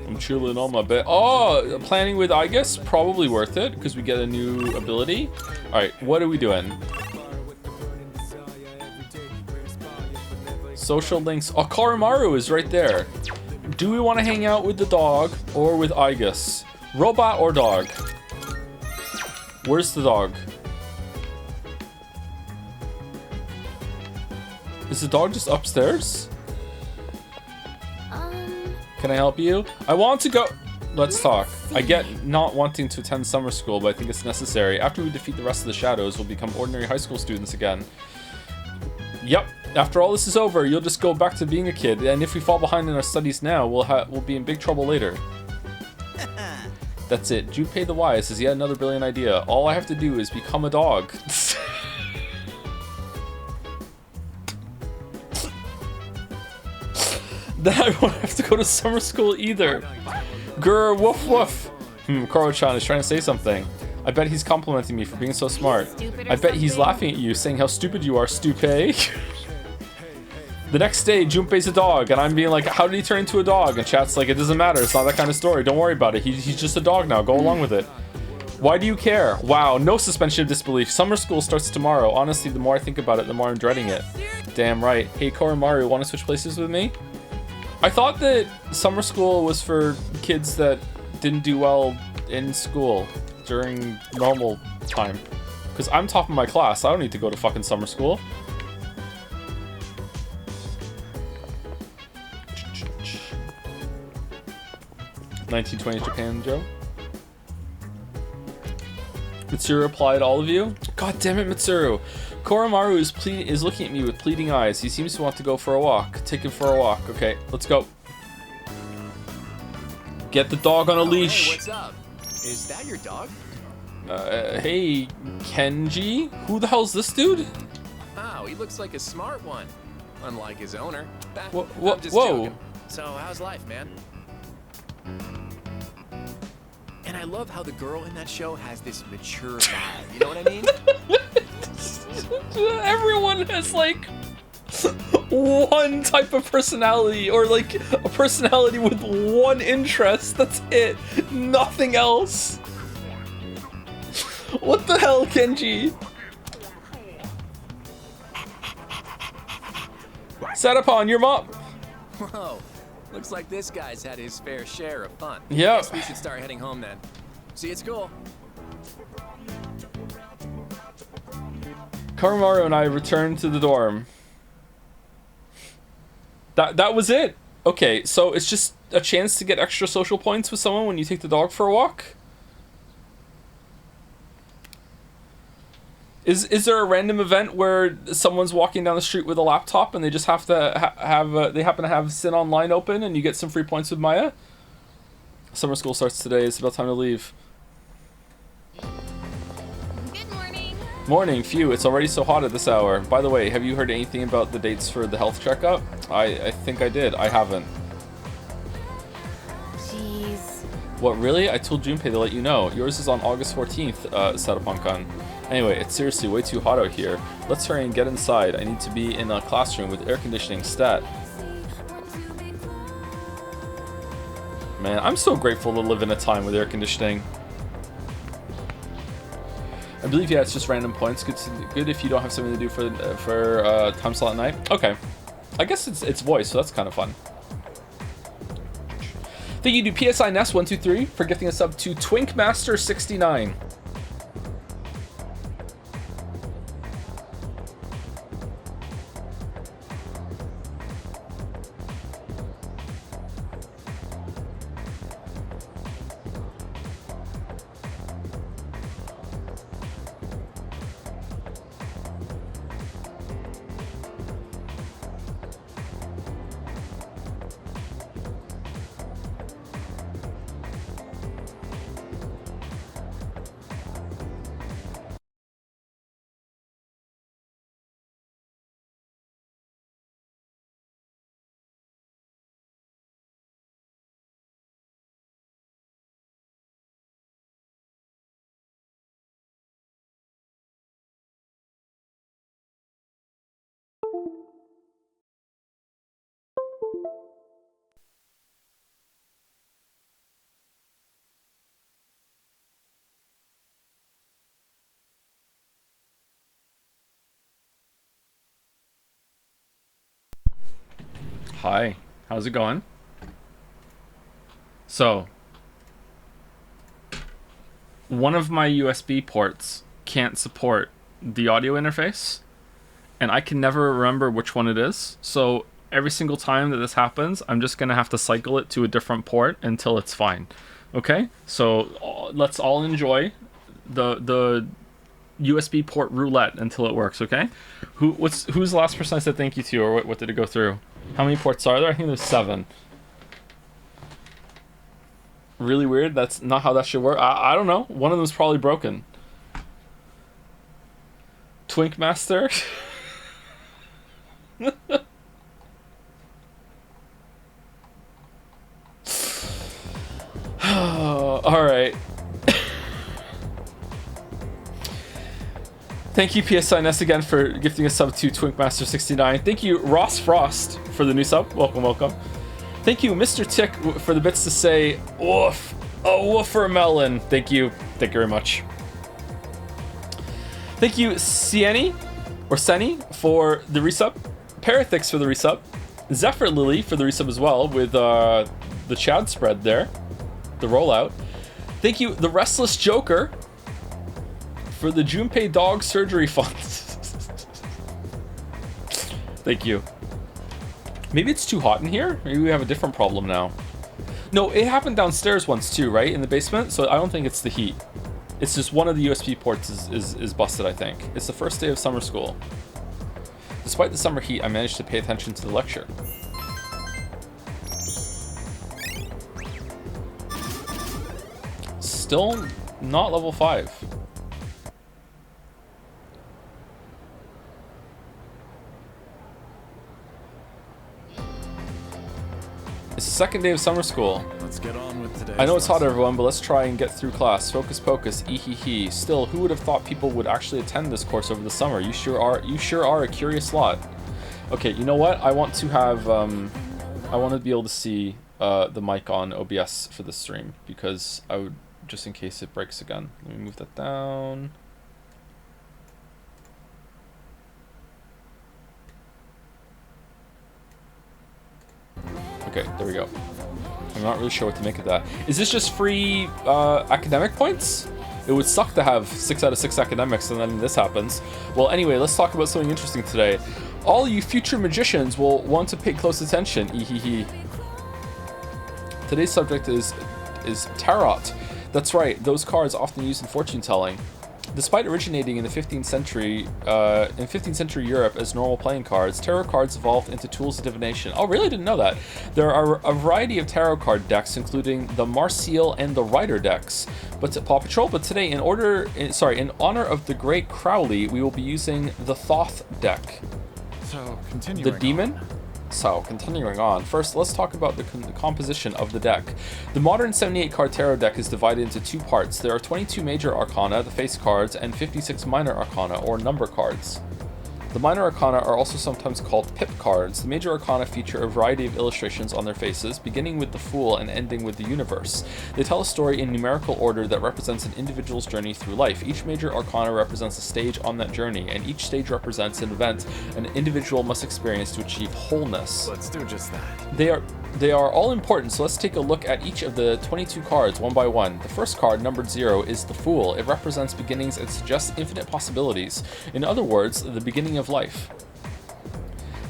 I'm chilling on my bed. Oh, planning with I guess probably worth it because we get a new ability. All right, what are we doing? Social links. Oh, Karimaru is right there. Do we want to hang out with the dog or with Igus? Robot or dog? Where's the dog? Is the dog just upstairs? Can I help you? I want to go. Let's talk. I get not wanting to attend summer school, but I think it's necessary. After we defeat the rest of the shadows, we'll become ordinary high school students again. Yep. After all this is over, you'll just go back to being a kid, and if we fall behind in our studies now, we'll be in big trouble later. That's it. Junpei the Wise has yet another brilliant idea. All I have to do is become a dog. Then I won't have to go to summer school either. Grr, woof woof. Koro-chan is trying to say something. I bet he's complimenting me for being so smart. I bet he's laughing at you, saying how stupid you are, Stupei. The next day, Junpei's a dog, and I'm being like, how did he turn into a dog? And chat's like, it doesn't matter, it's not that kind of story, don't worry about it. He's just a dog now, go along with it. Why do you care? Wow, no suspension of disbelief. Summer school starts tomorrow. Honestly, the more I think about it, the more I'm dreading it. Damn right. Hey, Koromaru, want to switch places with me? I thought that summer school was for kids that didn't do well in school during normal time. Because I'm top of my class. I don't need to go to fucking summer school. (1920s Japan, Joe. Mitsuru replied, all of you? God damn it, Mitsuru. Koromaru is looking at me with pleading eyes. He seems to want to go for a walk. Take him for a walk. Okay, let's go. Get the dog on a leash. Hey, what's up? Is that your dog? Hey, Kenji? Who the hell's this dude? Oh, he looks like a smart one. Unlike his owner. Whoa. I'm just joking. So, how's life, man? And I love how the girl in that show has this mature vibe. You know what I mean? Everyone has like one type of personality, or like a personality with one interest. That's it. Nothing else. What the hell, Kenji? Satapon, your mom. Whoa. Looks like this guy's had his fair share of fun. Yeah. Guess we should start heading home then. See you at school. Koromaru and I returned to the dorm. That was it. Okay, so it's just a chance to get extra social points with someone when you take the dog for a walk? Is there a random event where someone's walking down the street with a laptop and they just have to they happen to have Sin Online open and you get some free points with Maya? Summer school starts today. It's about time to leave. Good morning. Morning. Phew, it's already so hot at this hour. By the way, have you heard anything about the dates for the health checkup? I think I did. I haven't. Jeez. What, really? I told Junpei to let you know. Yours is on August 14th, Satapon-kun. Anyway, it's seriously way too hot out here. Let's hurry and get inside. I need to be in a classroom with air conditioning stat. Man, I'm so grateful to live in a time with air conditioning. I believe, yeah, it's just random points. Good if you don't have something to do for time slot at night. Okay. I guess it's voice, so that's kind of fun. Thank you to PSI Nest123 for gifting us up to Twinkmaster69. Hi. How's it going? So, one of my USB ports can't support the audio interface, and I can never remember which one it is. So every single time that this happens, I'm just gonna have to cycle it to a different port until it's fine. Okay? So let's all enjoy the USB port roulette until it works. Okay? Who's the last person I said thank you to, or what did it go through? How many ports are there? I think there's 7. Really weird. That's not how that should work. I don't know. One of them's probably broken. Twink Master. All right. Thank you, PSINS, again for gifting a sub to Twinkmaster69. Thank you, Ross Frost, for the new sub. Welcome, welcome. Thank you, Mr. Tick, for the bits to say woof. A woofer melon. Thank you. Thank you very much. Thank you, Sieni, or Seni, for the resub. Parathix for the resub. Zephyr Lily for the resub as well, with the Chad spread there. The rollout. Thank you, the Restless Joker, for the Junpei Dog Surgery Fund. Thank you. Maybe it's too hot in here? Maybe we have a different problem now. No, it happened downstairs once too, right? In the basement? So I don't think it's the heat. It's just one of the USB ports is busted, I think. It's the first day of summer school. Despite the summer heat, I managed to pay attention to the lecture. Still not level 5. It's the second day of summer school. Let's get on with today. I know it's hot, everyone, but let's try and get through class. Focus pocus, ehehe. Still, who would have thought people would actually attend this course over the summer? You sure are a curious lot. Okay, you know what? I want to have I want to be able to see the mic on OBS for this stream, because I would, just in case it breaks again. Let me move that down. Okay, there we go. I'm not really sure what to make of that. Is this just free academic points? It would suck to have 6 out of 6 academics and then this happens. Well, anyway, let's talk about something interesting today. All you future magicians will want to pay close attention. Ehehe. Today's subject is tarot. That's right, those cards often used in fortune telling. Despite originating in the 15th century Europe as normal playing cards, tarot cards evolved into tools of divination. Oh, really? Didn't know that. There are a variety of tarot card decks, including the Marseille and the Rider decks. But Paw Patrol. But today, in honor of the great Crowley, we will be using the Thoth deck. So, continuing the demon. So, continuing on. First, let's talk about the composition of the deck. The modern 78-card tarot deck is divided into 2 parts. There are 22 major arcana, the face cards, and 56 minor arcana, or number cards. The minor arcana are also sometimes called pip cards. The major arcana feature a variety of illustrations on their faces, beginning with the Fool and ending with the Universe. They tell a story in numerical order that represents an individual's journey through life. Each major arcana represents a stage on that journey, and each stage represents an event an individual must experience to achieve wholeness. Let's do just that. They are all important, so let's take a look at each of the 22 cards one by one. The first card, numbered 0, is the Fool. It represents beginnings and suggests infinite possibilities. In other words, the beginning of life.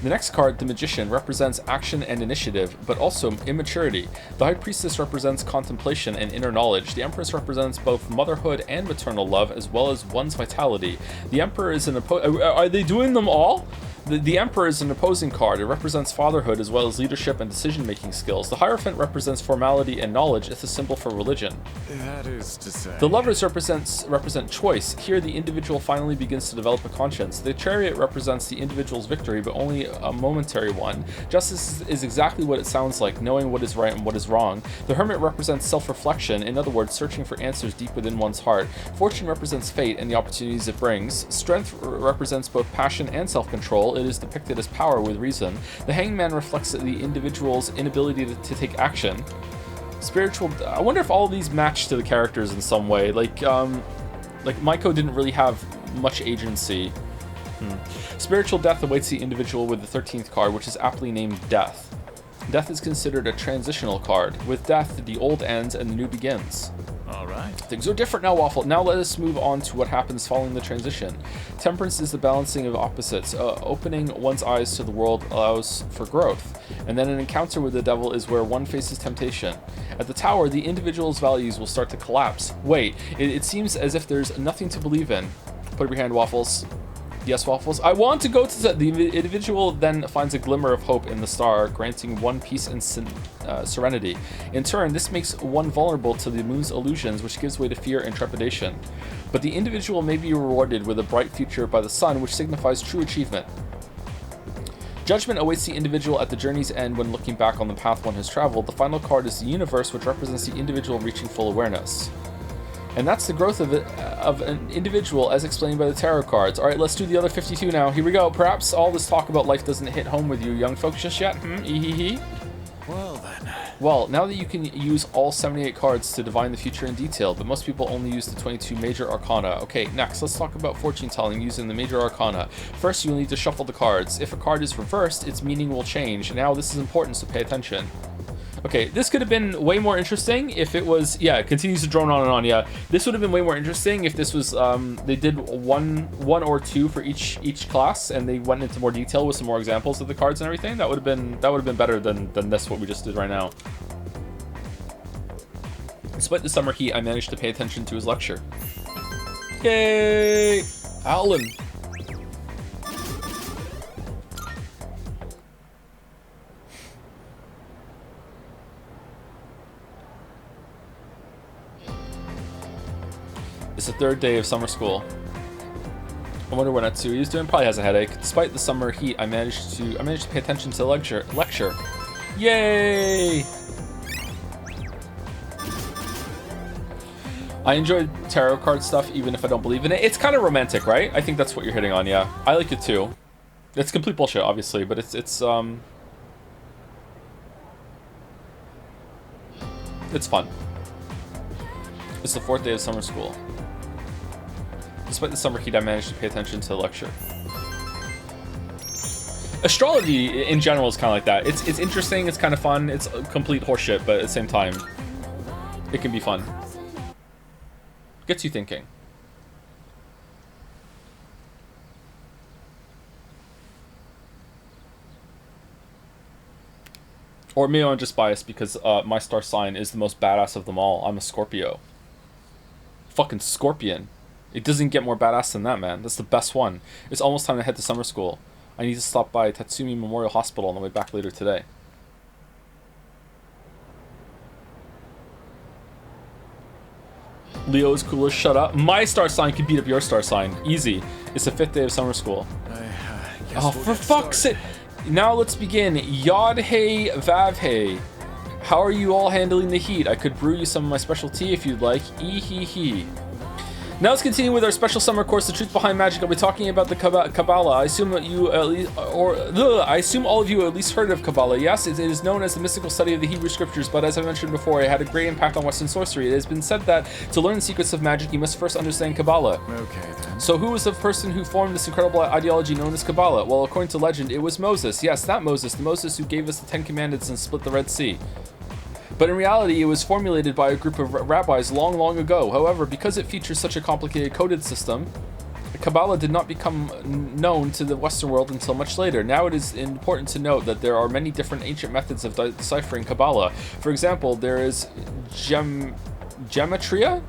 The next card, the Magician, represents action and initiative, but also immaturity. The High Priestess represents contemplation and inner knowledge. The Empress represents both motherhood and maternal love, as well as one's vitality. The Emperor is an Are they doing them all? The Emperor is an opposing card. It represents fatherhood as well as leadership and decision-making skills. The Hierophant represents formality and knowledge. It's a symbol for religion. That is to say... The Lovers represent choice. Here, the individual finally begins to develop a conscience. The Chariot represents the individual's victory, but only a momentary one. Justice is exactly what it sounds like, knowing what is right and what is wrong. The Hermit represents self-reflection, in other words, searching for answers deep within one's heart. Fortune represents fate and the opportunities it brings. Strength represents both passion and self-control. It is depicted as power with reason. The Hangman reflects the individual's inability to take action. Spiritual... I wonder if all of these match to the characters in some way. Like Maiko didn't really have much agency. Spiritual death awaits the individual with the 13th card, which is aptly named Death. Death is considered a transitional card. With death, the old ends and the new begins. All right. Things are different now, Waffle. Now let us move on to what happens following the transition. Temperance is the balancing of opposites. Opening one's eyes to the world allows for growth. And then an encounter with the devil is where one faces temptation. At the tower, the individual's values will start to collapse. Wait, it seems as if there's nothing to believe in. Put up your hand, Waffles. Yes, Waffles. I want to go to the individual then finds a glimmer of hope in the star, granting one peace and serenity. In turn, this makes one vulnerable to the moon's illusions, which gives way to fear and trepidation. But the individual may be rewarded with a bright future by the sun, which signifies true achievement. Judgment awaits the individual at the journey's end when looking back on the path one has traveled. The final card is the universe, which represents the individual reaching full awareness. And that's the growth of an individual as explained by the tarot cards. All right, let's do the other 52 now. Here we go. Perhaps all this talk about life doesn't hit home with you young folks just yet. Well then. Well, now that you can use all 78 cards to divine the future in detail, but most people only use the 22 major arcana. Okay, next, let's talk about fortune telling using the major arcana. First, you'll need to shuffle the cards. If a card is reversed, its meaning will change. Now, this is important, so pay attention. Okay, this could have been way more interesting if it was, yeah, it continues to drone on and on, yeah. This would have been way more interesting if this was, they did one or two for each class, and they went into more detail with some more examples of the cards and everything. That would have been better than this, what we just did right now. Despite the summer heat, I managed to pay attention to his lecture. Yay! Alan! It's the third day of summer school. I wonder what Natsui's doing. Probably has a headache. Despite the summer heat, I managed to pay attention to the lecture. Yay! I enjoy tarot card stuff even if I don't believe in it. It's kind of romantic, right? I think that's what you're hitting on, yeah. I like it too. It's complete bullshit, obviously, but it's fun. It's the fourth day of summer school. Despite the summer heat, I managed to pay attention to the lecture. Astrology in general is kind of like that. It's interesting, it's kind of fun, it's complete horseshit, but at the same time, it can be fun. Gets you thinking. Or maybe I'm just biased because my star sign is the most badass of them all. I'm a Scorpio. Fucking Scorpion. It doesn't get more badass than that, man. That's the best one. It's almost time to head to summer school. I need to stop by Tatsumi Memorial Hospital on the way back later today. Leo is cool as shut up. My star sign can beat up your star sign. Easy. It's the 5th day of summer school. Oh, for fuck's sake. Now let's begin. Yod hey, Vav hey. How are you all handling the heat? I could brew you some of my special tea if you'd like. Ee-hee-hee. Now let's continue with our special summer course, The Truth Behind Magic. I'll be talking about the Kabbalah. I assume that you at least, I assume all of you at least heard of Kabbalah. Yes, it is known as the mystical study of the Hebrew scriptures, but as I mentioned before, it had a great impact on Western sorcery. It has been said that to learn the secrets of magic, you must first understand Kabbalah. Okay, then. So who was the person who formed this incredible ideology known as Kabbalah? Well, according to legend, it was Moses. Yes, that Moses, the Moses who gave us the 10 Commandments and split the Red Sea. But in reality, it was formulated by a group of rabbis long, long ago. However, because it features such a complicated coded system, Kabbalah did not become known to the Western world until much later. Now it is important to note that there are many different ancient methods of deciphering Kabbalah. For example, there is gematria,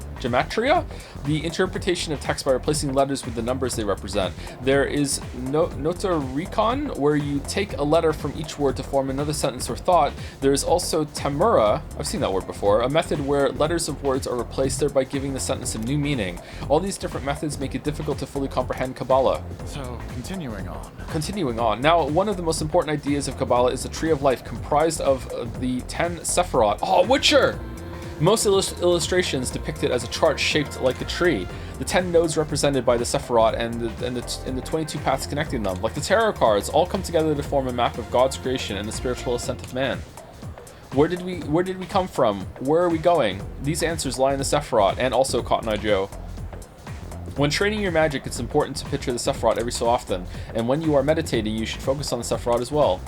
the interpretation of text by replacing letters with the numbers they represent. There is notarikon, where you take a letter from each word to form another sentence or thought. There is also tamura, I've seen that word before, a method where letters of words are replaced, thereby giving the sentence a new meaning. All these different methods make it difficult to fully comprehend Kabbalah. So, continuing on. Now, one of the most important ideas of Kabbalah is the Tree of Life, comprised of the 10 Sephiroth. Oh, Witcher! Most illustrations depict it as a chart shaped like a tree. The 10 nodes represented by the Sephiroth and the 22 paths connecting them, like the tarot cards, all come together to form a map of God's creation and the spiritual ascent of man. Where did we come from? Where are we going? These answers lie in the Sephiroth and also Cotton Eye Joe. When training your magic, it's important to picture the Sephiroth every so often, and when you are meditating, you should focus on the Sephiroth as well.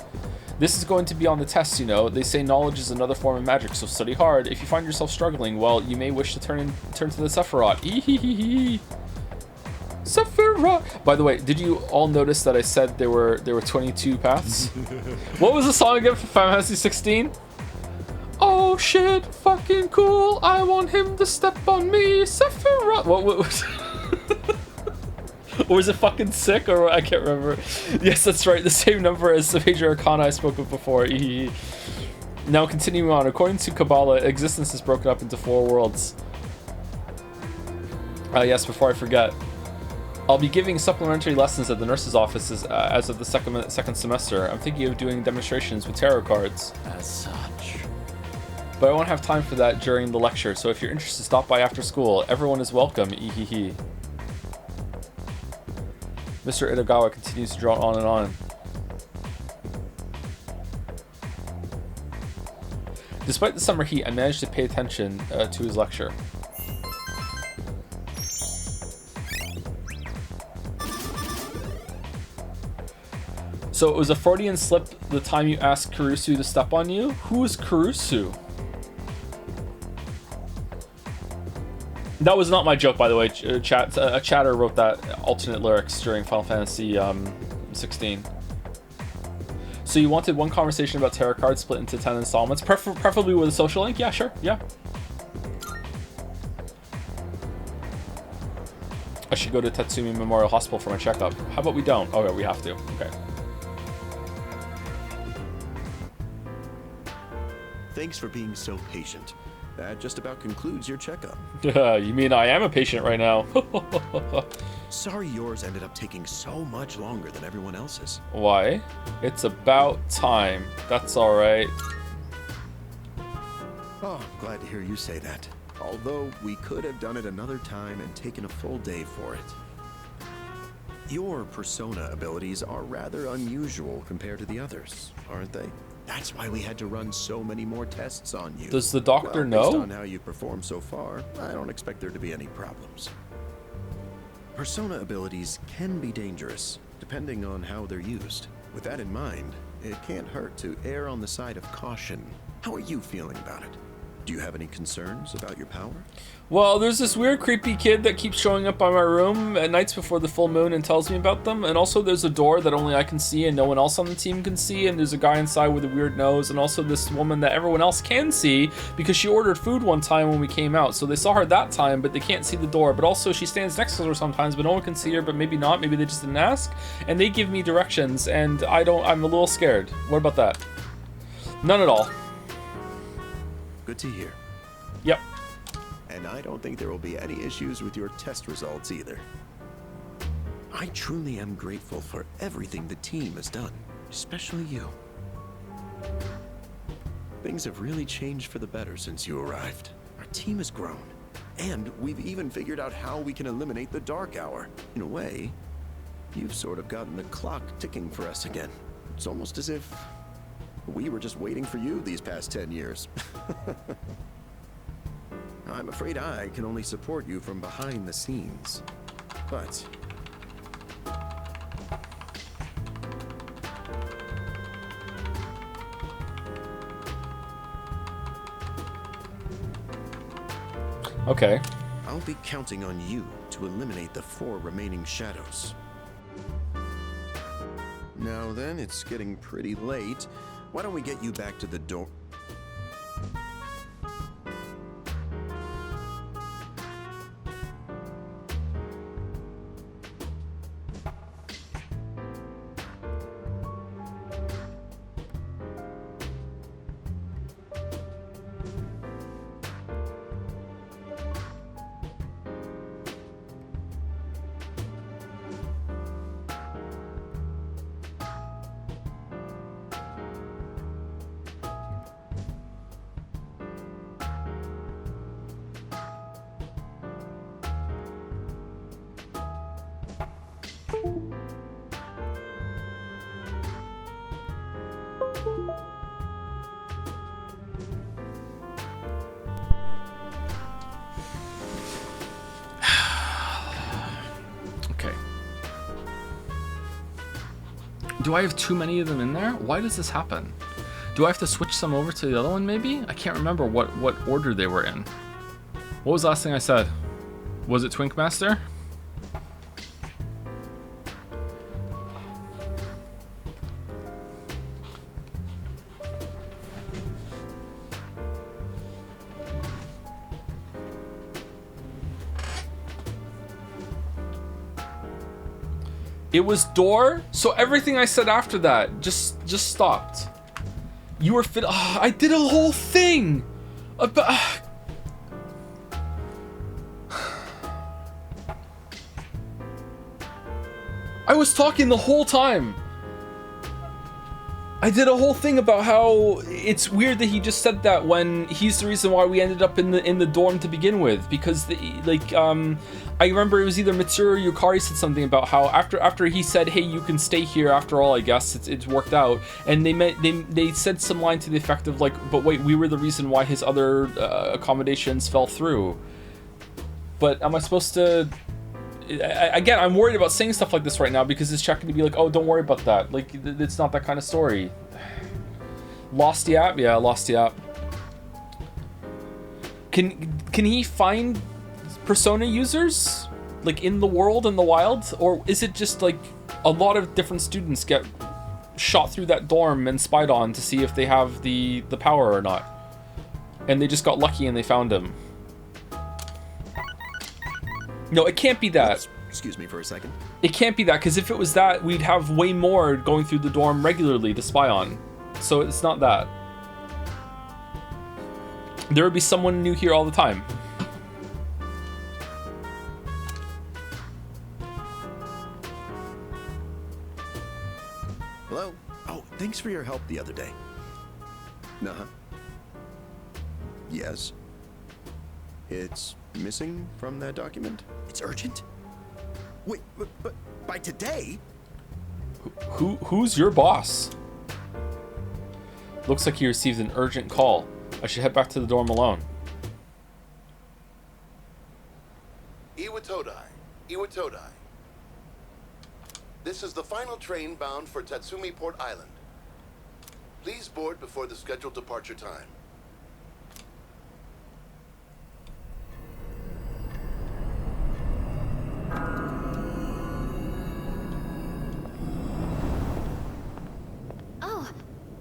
This is going to be on the test, you know. They say knowledge is another form of magic, so study hard. If you find yourself struggling, well, you may wish to turn to the Sephiroth. Ehehehe. Sephiroth. By the way, did you all notice that I said there were 22 paths? What was the song again for Final Fantasy 16? Oh shit, fucking cool. I want him to step on me, Sephiroth. What was or was it fucking sick, or I can't remember. Yes, that's right, the same number as the major arcana I spoke of before. Now continuing on, according to Kabbalah, existence is broken up into 4 worlds. Yes, before I forget, I'll be giving supplementary lessons at the nurse's offices as of the second semester. I'm thinking of doing demonstrations with tarot cards. As such. But I won't have time for that during the lecture, so if you're interested, stop by after school. Everyone is welcome, ehehe. Mr. Itagawa continues to draw on and on. Despite the summer heat, I managed to pay attention to his lecture. So it was a Freudian slip the time you asked Kurusu to step on you? Who is Kurusu? That was not my joke, by the way. A chatter wrote that alternate lyrics during Final Fantasy 16. So you wanted one conversation about tarot cards split into 10 installments, preferably with a social link? Yeah, sure, yeah. I should go to Tatsumi Memorial Hospital for my checkup. How about we don't? Okay, we have to. Okay. Thanks for being so patient. That just about concludes your checkup. You mean I am a patient right now? Sorry yours ended up taking so much longer than everyone else's. Why? It's about time. That's alright. Oh, glad to hear you say that. Although we could have done it another time and taken a full day for it. Your persona abilities are rather unusual compared to the others, aren't they? That's why we had to run so many more tests on you. Does the doctor Based know? on how you performed so far, I don't expect there to be any problems. Persona abilities can be dangerous, depending on how they're used. With that in mind, it can't hurt to err on the side of caution. How are you feeling about it? Do you have any concerns about your power? Well, there's this weird creepy kid that keeps showing up by my room at nights before the full moon and tells me about them. And also there's a door that only I can see and no one else on the team can see. And there's a guy inside with a weird nose. And also this woman that everyone else can see because she ordered food one time when we came out. So they saw her that time, but they can't see the door. But also she stands next to her sometimes, but no one can see her, but maybe not. Maybe they just didn't ask. And they give me directions and I'm a little scared. What about that? None at all. Good to hear. Yep. And I don't think there will be any issues with your test results either. I truly am grateful for everything the team has done, especially you. Things have really changed for the better since you arrived. Our team has grown, and we've even figured out how we can eliminate the dark hour. In a way, you've sort of gotten the clock ticking for us again. It's almost as if we were just waiting for you these past 10 years. I'm afraid I can only support you from behind the scenes. But Okay. I'll be counting on you to eliminate the 4 remaining shadows. Now then, it's getting pretty late. Why don't we get you back to the door? Do I have too many of them in there? Why does this happen? Do I have to switch some over to the other one maybe? I can't remember what order they were in. What was the last thing I said? Was it Twink Master? It was door, so everything I said after that just stopped. You were fit. Oh, I did a whole thing about. I was talking the whole time. I did a whole thing about how it's weird that he just said that when he's the reason why we ended up in the dorm to begin with, because I remember it was either Mitsuru or Yukari said something about how after he said, hey, you can stay here after all, I guess it's worked out, and they said some line to the effect of like, but wait, we were the reason why his other accommodations fell through. But am I supposed to? Again, I'm worried about saying stuff like this right now because it's checking to be like, oh, don't worry about that. Like, it's not that kind of story. Lost the app? Yeah, lost the app. Can he find Persona users? Like, in the world, in the wild? Or is it just, like, a lot of different students get shot through that dorm and spied on to see if they have the power or not? And they just got lucky and they found him. No, it can't be that. Excuse me for a second. It can't be that, because if it was that, we'd have way more going through the dorm regularly to spy on. So it's not that. There would be someone new here all the time. Hello? Oh, thanks for your help the other day. Uh-huh. Yes. It's missing from that document? It's urgent? Wait, but by today? Who's your boss? Looks like he received an urgent call. I should head back to the dorm alone. Iwatodai. This is the final train bound for Tatsumi Port Island. Please board before the scheduled departure time. Oh,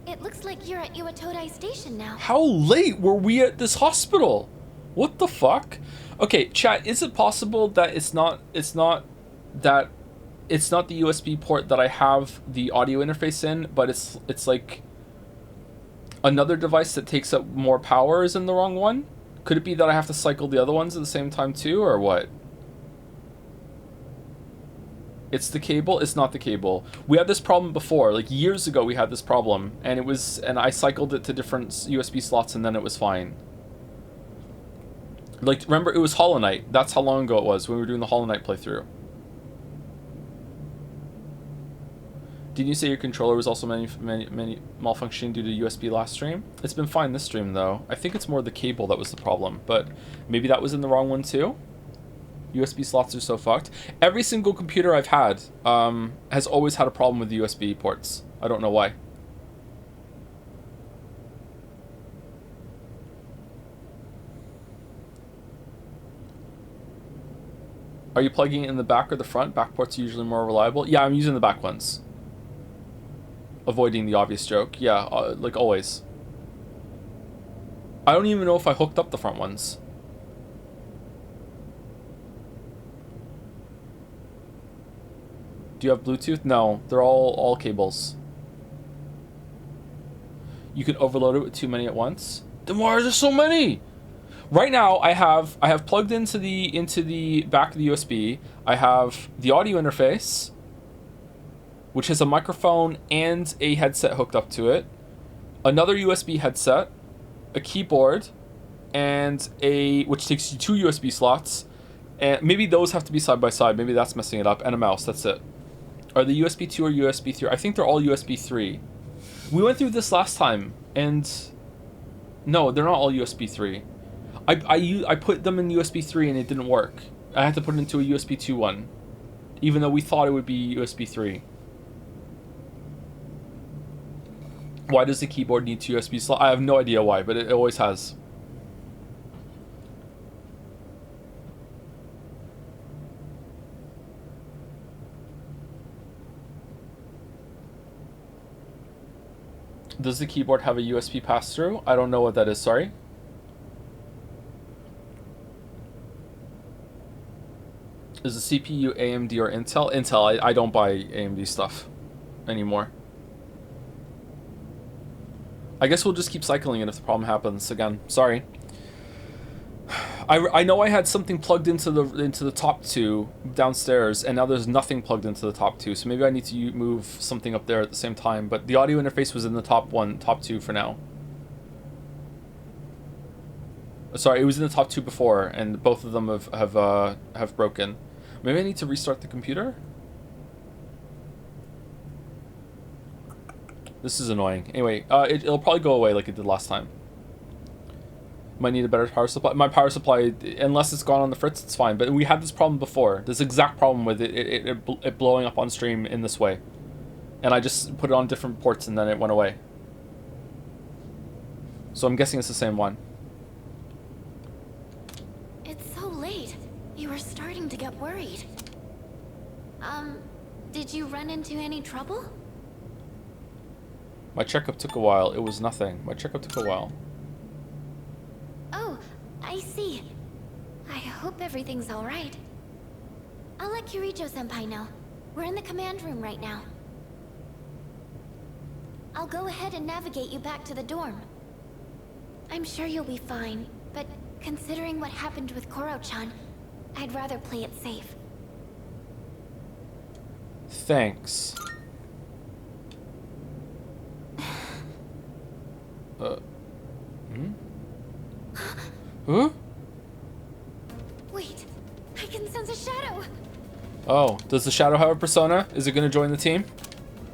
it looks like you're at Iwatodai Station now. How late were we at this hospital? What the fuck? Okay, chat, is it possible that it's not the USB port that I have the audio interface in, but it's like another device that takes up more power is in the wrong one? Could it be that I have to cycle the other ones at the same time too, or what? It's the cable? It's not the cable. We had this problem before, like years ago we had this problem, and I cycled it to different USB slots and then it was fine. Like, remember, it was Hollow Knight. That's how long ago it was when we were doing the Hollow Knight playthrough. Didn't you say your controller was also many malfunctioning due to USB last stream? It's been fine this stream, though. I think it's more the cable that was the problem, but maybe that was in the wrong one, too? USB slots are so fucked. Every single computer I've had has always had a problem with the USB ports. I don't know why. Are you plugging it in the back or the front? Back ports are usually more reliable. Yeah, I'm using the back ones. Avoiding the obvious joke. Yeah, like always. I don't even know if I hooked up the front ones. Do you have Bluetooth? No, they're all cables. You can overload it with too many at once. Then why are there so many? Right now, I have plugged into the back of the USB. I have the audio interface, which has a microphone and a headset hooked up to it, another USB headset, a keyboard, and which takes you 2 USB slots, and maybe those have to be side by side. Maybe that's messing it up, and a mouse. That's it. Are they USB 2 or USB 3? I think they're all USB 3. We went through this last time, and no, they're not all USB 3. I put them in USB 3 and it didn't work. I had to put it into a USB 2 one, even though we thought it would be USB 3. Why does the keyboard need 2 USB slots? I have no idea why, but it always has. Does the keyboard have a USB pass-through? I don't know what that is, sorry. Is the CPU AMD or Intel? Intel, I don't buy AMD stuff anymore. I guess we'll just keep cycling it if the problem happens again. Sorry. I know I had something plugged into the top 2 downstairs, and now there's nothing plugged into the top 2. So maybe I need to move something up there at the same time. But the audio interface was in the top 2 for now. Sorry, it was in the top 2 before, and both of them have broken. Maybe I need to restart the computer. This is annoying. Anyway, it'll probably go away like it did last time. Might need a better power supply. My power supply, unless it's gone on the fritz, it's fine. But we had this problem before. This exact problem with it blowing up on stream in this way. And I just put it on different ports and then it went away. So I'm guessing it's the same one. It's so late. You were starting to get worried. Did you run into any trouble? My checkup took a while. It was nothing. My checkup took a while. Oh, I see. I hope everything's all right. I'll let Kirijo-senpai know. We're in the command room right now. I'll go ahead and navigate you back to the dorm. I'm sure you'll be fine, but considering what happened with Koro-chan, I'd rather play it safe. Thanks. Huh? Wait, I can sense a shadow. Oh, does the shadow have a persona? Is it gonna join the team?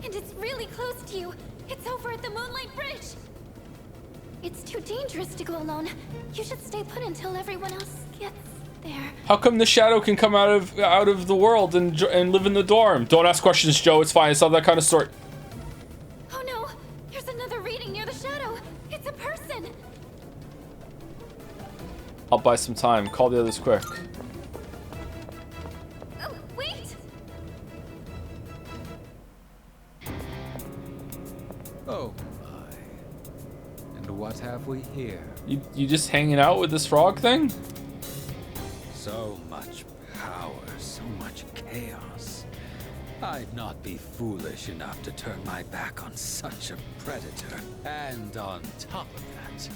And it's really close to you. It's over at the Moonlight Bridge. It's too dangerous to go alone. You should stay put until everyone else gets there. How come the shadow can come out of the world and live in the dorm? Don't ask questions, Joe. It's fine. It's not that kind of story. Oh no! There's another reading near the shadow. It's a person. I'll buy some time. Call the others quick. Oh, wait! Oh my. And what have we here? You just hanging out with this frog thing? So much power, so much chaos. I'd not be foolish enough to turn my back on such a predator. And on top of that,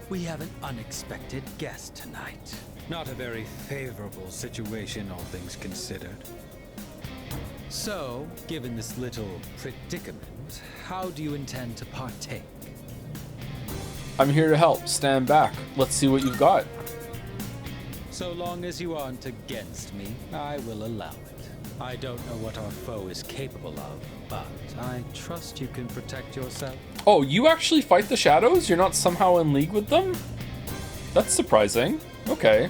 we have an unexpected guest tonight. Not a very favorable situation, all things considered. So, given this little predicament, how do you intend to partake? I'm here to help. Stand back. Let's see what you've got. So long as you aren't against me, I will allow it. I don't know what our foe is capable of, but I trust you can protect yourself. Oh, you actually fight the shadows? You're not somehow in league with them? That's surprising. Okay.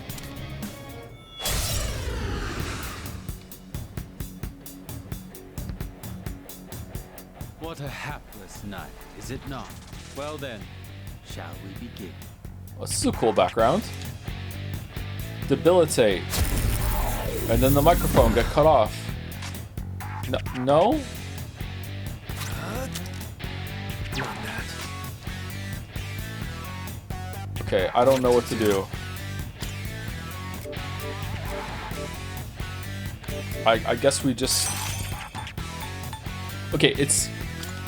What a hapless night, is it not? Well then, shall we begin? Well, this is a cool background. Debilitate. And then the microphone get cut off. No? Okay, I don't know what to do. I guess we just... Okay, it's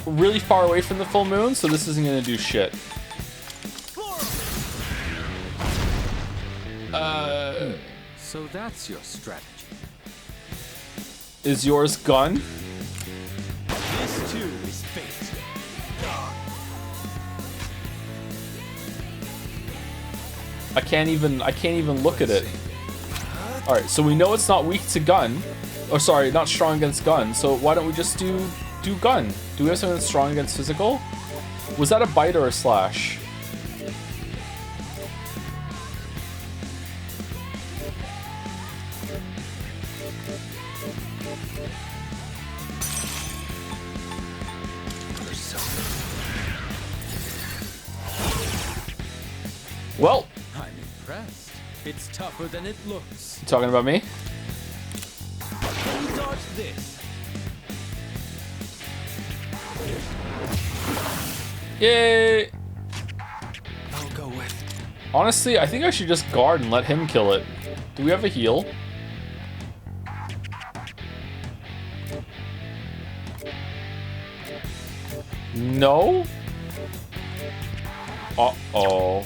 really far away from the full moon, so this isn't gonna do shit. So that's your strategy. Is yours gun? This too is fate. I can't even look at it. Alright, so we know it's not weak to gun. Or sorry, not strong against gun. So why don't we just do gun? Do we have something that's strong against physical? Was that a bite or a slash? Well, I'm impressed. It's tougher than it looks. you talking about me? Can you dodge this? Yay! I'll go with. Honestly, I think I should just guard and let him kill it. Do we have a heal? No? Uh-oh.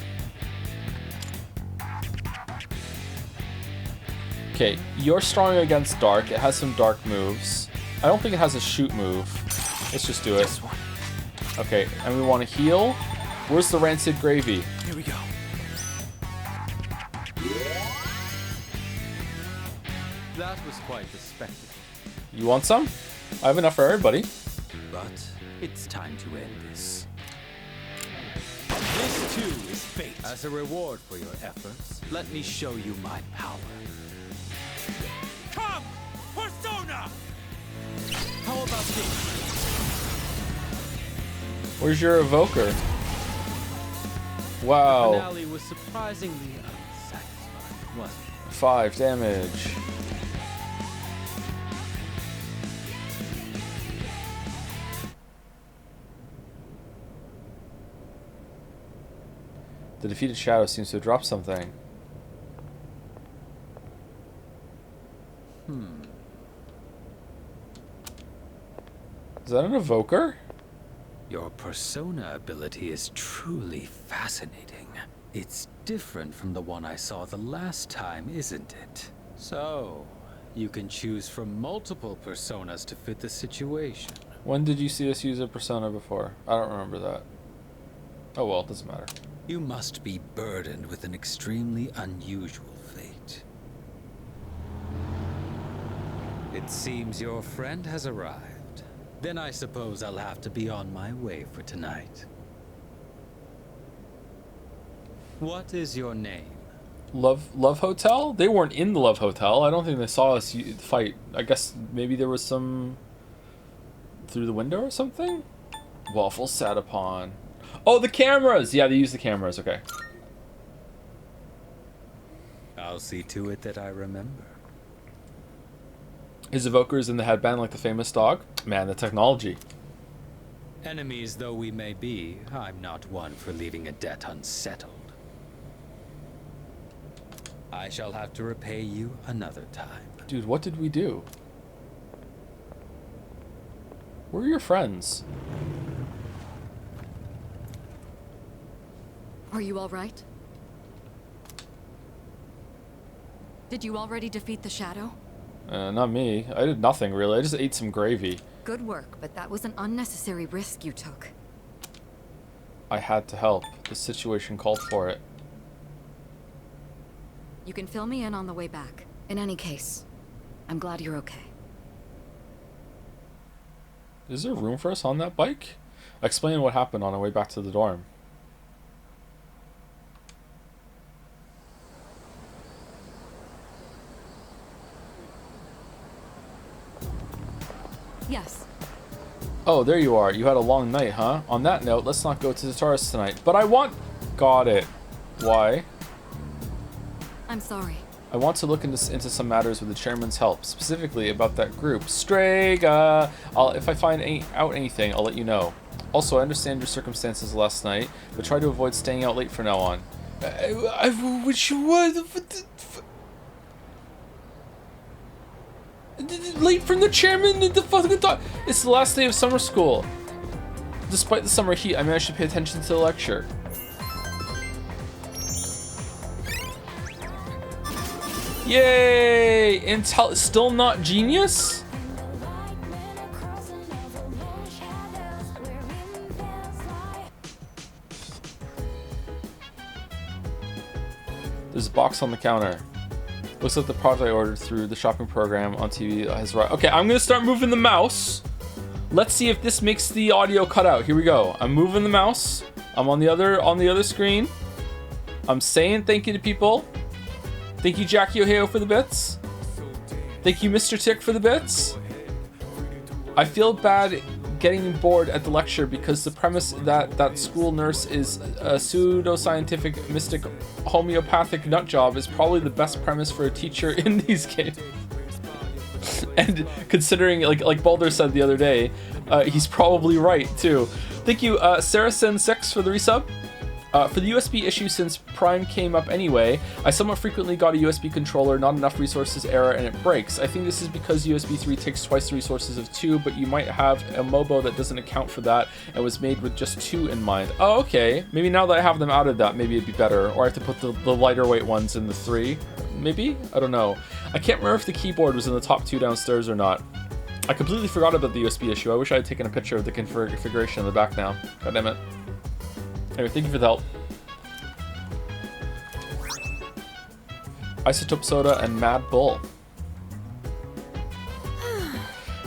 Okay, you're strong against dark. It has some dark moves. I don't think it has a shoot move. Let's just do it. Okay, and we want to heal. Where's the rancid gravy? Here we go. That was quite the spectacle. You want some? I have enough for everybody. But it's time to end this. This too is fate. As a reward for your efforts, let me show you my power. Come, Persona! How about this? Where's your evoker? The Wow. finale was surprisingly unsatisfying, wasn't it? 5 damage. The defeated shadow seems to have dropped something. Is that an evoker? Your persona ability is truly fascinating. It's different from the one I saw the last time, isn't it? So, you can choose from multiple personas to fit the situation. When did you see us use a persona before? I don't remember that. Oh well, it doesn't matter. You must be burdened with an extremely unusual fate. It seems your friend has arrived. Then I suppose I'll have to be on my way for tonight. What is your name? Love Hotel? They weren't in the Love Hotel. I don't think they saw us fight. I guess maybe there was some through the window or something? Waffle sat upon. Oh, the cameras! Yeah, they use the cameras. Okay. I'll see to it that I remember. His evoker is in the headband like the famous dog. Man, the technology. Enemies though we may be, I'm not one for leaving a debt unsettled. I shall have to repay you another time. Dude, what did we do? Where are your friends? Are you all right? Did you already defeat the shadow? Not me. I did nothing really. I just ate some gravy. Good work, but that was an unnecessary risk you took. I had to help. The situation called for it. You can fill me in on the way back. In any case, I'm glad you're okay. Is there room for us on that bike? Explain what happened on our way back to the dorm. Yes. Oh, there you are. You had a long night, huh? On that note, let's not go to the Taurus tonight. But I want... Got it. Why? I'm sorry. I want to look into some matters with the chairman's help, specifically about that group. Strega! If I find out anything, I'll let you know. Also, I understand your circumstances last night, but try to avoid staying out late from now on. I wish you would... Late from the chairman, the fucking thought. It's the last day of summer school. Despite the summer heat, I managed to pay attention to the lecture. Yay! Intel still not genius? There's a box on the counter. Looks like the product I ordered through the shopping program on TV has arrived. Okay, I'm gonna start moving the mouse. Let's see if this makes the audio cut out. Here we go. I'm moving the mouse. I'm on the other screen. I'm saying thank you to people. Thank you, Jackie O'Heo, for the bits. Thank you, Mr. Tick, for the bits. I feel bad getting bored at the lecture because the premise that school nurse is a pseudoscientific, mystic, homeopathic nutjob is probably the best premise for a teacher in these games. And considering, like Baldur said the other day, he's probably right too. Thank you, Saracen6 for the resub. For the USB issue, since Prime came up anyway, I somewhat frequently got a USB controller, not enough resources error, and it breaks. I think this is because USB 3 takes twice the resources of 2, but you might have a MOBO that doesn't account for that and was made with just 2 in mind. Oh, okay. Maybe now that I have them out of that, maybe it'd be better. Or I have to put the lighter weight ones in the 3. Maybe? I don't know. I can't remember if the keyboard was in the top 2 downstairs or not. I completely forgot about the USB issue. I wish I had taken a picture of the configuration in the back now. God damn it. Anyway, thank you for the help. Isotope Soda and Mad Bull.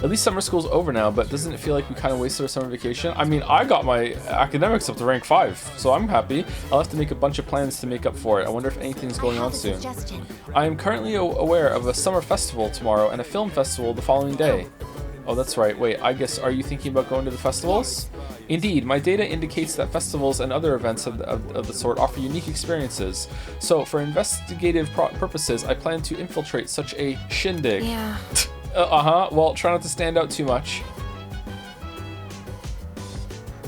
At least summer school's over now, but doesn't it feel like we kind of wasted our summer vacation? I mean, I got my academics up to rank 5, so I'm happy. I'll have to make a bunch of plans to make up for it. I wonder if anything's going on soon. I am currently aware of a summer festival tomorrow and a film festival the following day. Oh, that's right. Wait, I guess, are you thinking about going to the festivals? Indeed, my data indicates that festivals and other events of the sort offer unique experiences. So, for investigative purposes, I plan to infiltrate such a shindig. Yeah. Well, try not to stand out too much.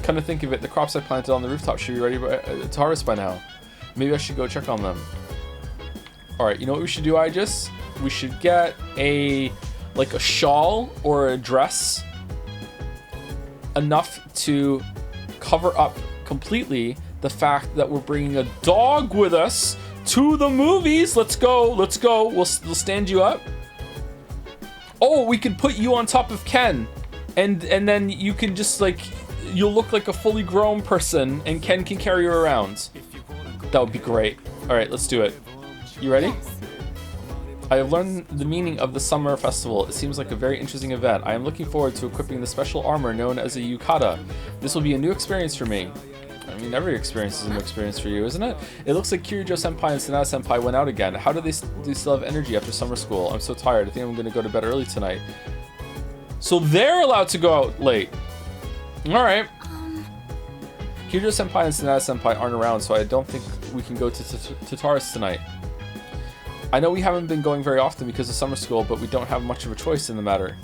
Come to think of it, the crops I planted on the rooftop should be ready to harvest by now. Maybe I should go check on them. Alright, you know what we should do, Aegis? We should get a shawl or a dress enough to cover up completely the fact that we're bringing a dog with us to the movies. Let's go. We'll stand you up. Oh, we can put you on top of Ken, and then you can just you'll look like a fully grown person, and Ken can carry you around. That would be great. All right, let's do it. You ready? Yes. I have learned the meaning of the summer festival. It seems like a very interesting event. I am looking forward to equipping the special armor known as a yukata. This will be a new experience for me. I mean, every experience is a new experience for you, isn't it? It looks like Kirijo-senpai and Sanada-senpai went out again. How do they still have energy after summer school? I'm so tired. I think I'm going to go to bed early tonight. So they're allowed to go out late. All right. Kirijo-senpai and Sanada-senpai aren't around, so I don't think we can go to Tataris tonight. I know we haven't been going very often because of summer school, but we don't have much of a choice in the matter.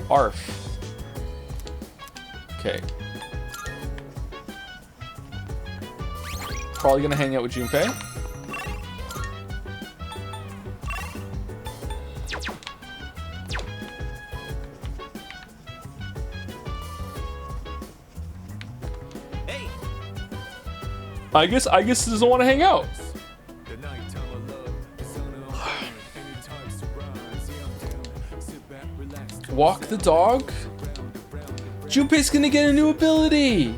Arf. Okay. Probably gonna hang out with Junpei. Hey. I guess he doesn't want to hang out. Walk the dog? Junpei's gonna get a new ability!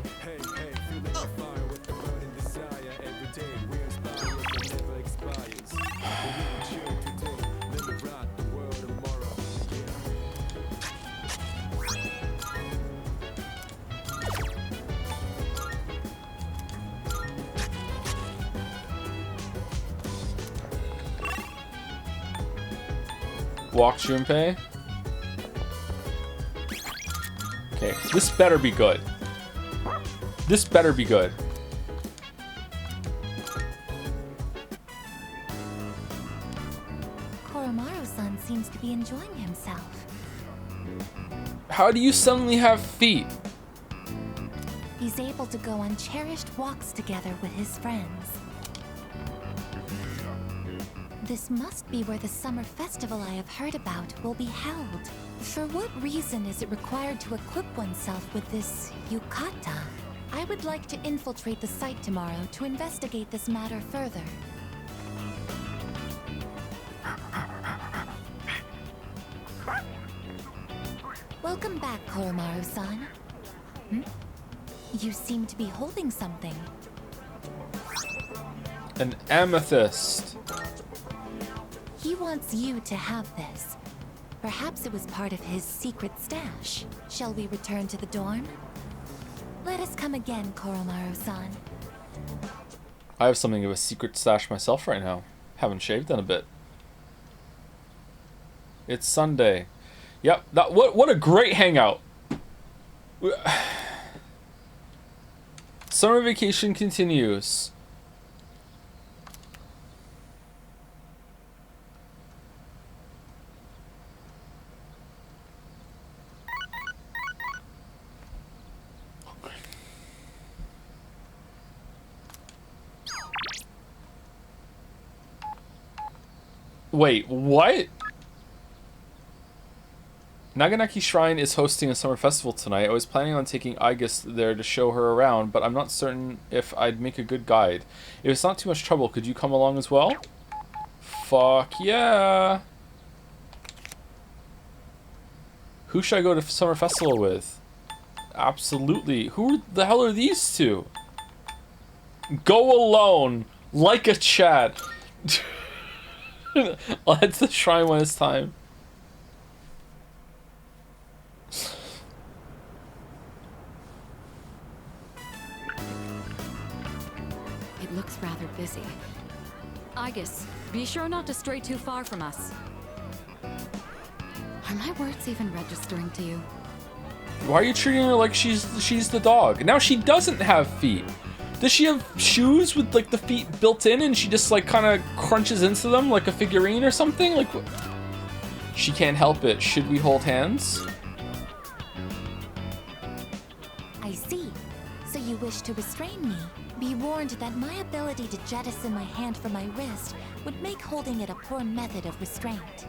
Walk Junpei. Okay, this better be good. This better be good. Koromaru-san seems to be enjoying himself. How do you suddenly have feet? He's able to go on cherished walks together with his friends. This must be where the summer festival I have heard about will be held. For what reason is it required to equip oneself with this yukata? I would like to infiltrate the site tomorrow to investigate this matter further. Welcome back, Koromaru-san. You seem to be holding something. An amethyst. He wants you to have this. Perhaps it was part of his secret stash. Shall we return to the dorm? Let us come again, Koromaru-san. I have something of a secret stash myself right now. Haven't shaved in a bit. It's Sunday. Yep. What a great hangout. Summer vacation continues. Wait, what? Naganaki Shrine is hosting a summer festival tonight. I was planning on taking Aigis there to show her around, but I'm not certain if I'd make a good guide. If it's not too much trouble, could you come along as well? Fuck yeah! Who should I go to summer festival with? Absolutely. Who the hell are these two? Go alone, like a Chad. I'll head to the shrine when it's time. It looks rather busy. Aigis, be sure not to stray too far from us. Are my words even registering to you? Why are you treating her like she's the dog? Now she doesn't have feet. Does she have shoes with like the feet built in and she just like kind of crunches into them like a figurine or something? Like, she can't help it. Should we hold hands? I see. So you wish to restrain me. Be warned that my ability to jettison my hand from my wrist would make holding it a poor method of restraint.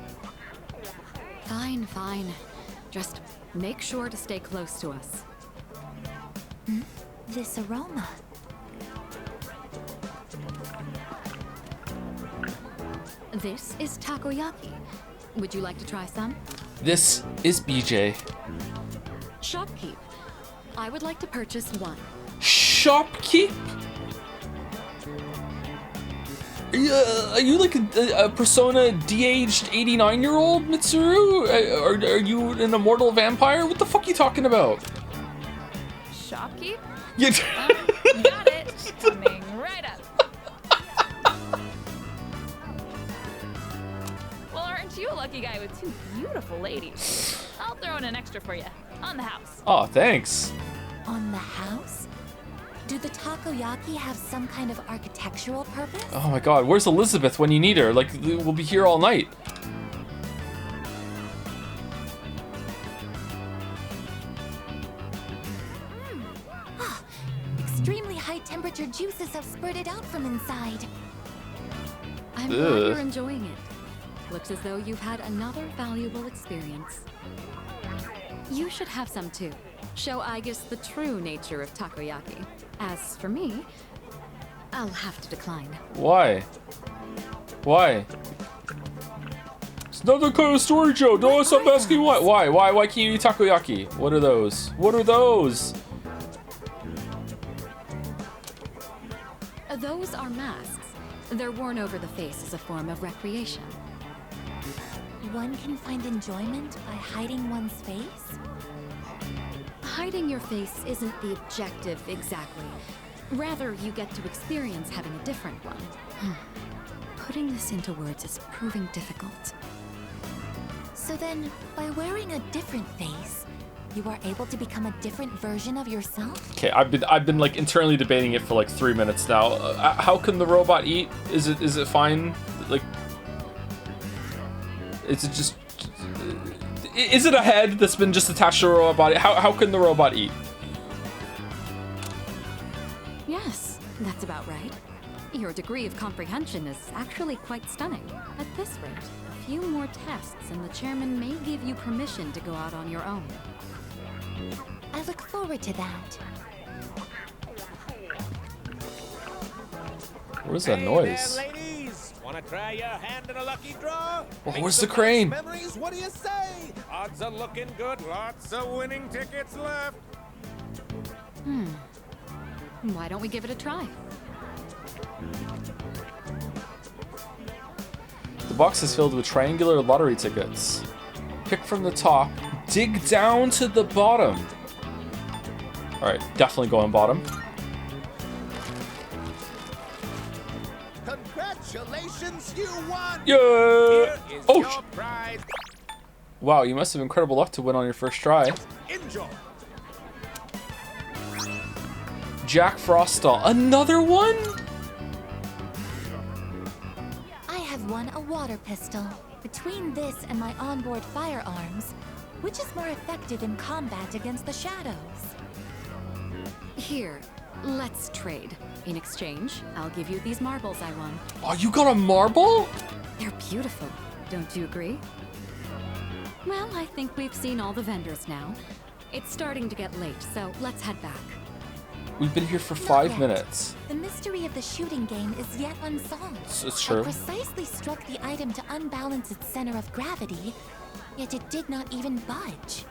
Fine, fine. Just make sure to stay close to us. This aroma. This is takoyaki. Would you like to try some? This is BJ. Shopkeep. I would like to purchase one. Shopkeep? Are you like a Persona de-aged 89-year-old, Mitsuru? Are you an immortal vampire? What the fuck are you talking about? Shopkeep? Yeah. Got it. Coming right up. Well, aren't you a lucky guy with two beautiful ladies? I'll throw in an extra for you. On the house. Oh, thanks. On the house? Do the takoyaki have some kind of architectural purpose? Oh my god, where's Elizabeth when you need her? Like, we'll be here all night. Extremely high temperature juices have spurted out from inside. I'm glad you're enjoying it. Looks as though you've had another valuable experience. You should have some too. Show Aigis the true nature of takoyaki. As for me, I'll have to decline. Why? Why? It's not that kind of story, Joe. Don't stop asking why. Why can't you eat takoyaki? What are those? What are those? Those are masks. They're worn over the face as a form of recreation. One can find enjoyment by hiding one's face? Hiding your face isn't the objective exactly. Rather, you get to experience having a different one. Putting this into words is proving difficult. So then, by wearing a different face, you are able to become a different version of yourself? Okay, I've been like internally debating it for like 3 minutes now. How can the robot eat? Is it fine? Like, is it just? Is it a head that's been just attached to a robot body? How can the robot eat? Yes, that's about right. Your degree of comprehension is actually quite stunning. At this rate, a few more tests and the chairman may give you permission to go out on your own. I look forward to that. What is that noise? Hey there, ladies. Wanna try your hand in a lucky draw? Oh, where's the crane? Memories, what do you say? Odds are looking good. Lots of winning tickets left. Why don't we give it a try? The box is filled with triangular lottery tickets. Pick from the top, dig down to the bottom. Alright, definitely going bottom. Congratulations, you won! Yeah! Here is Oh! your prize. Wow, you must have incredible luck to win on your first try. Enjoy. Jack Frostall. Another one? I have won a water pistol. Between this and my onboard firearms, which is more effective in combat against the shadows? Here, let's trade. In exchange, I'll give you these marbles I won. Oh, you got a marble? They're beautiful. Don't you agree? Well, I think we've seen all the vendors now. It's starting to get late, so let's head back. We've been here for Not 5 yet. minutes. The mystery of the shooting game is yet unsolved. It's true. I precisely struck the item to unbalance its center of gravity, yet it did not even budge.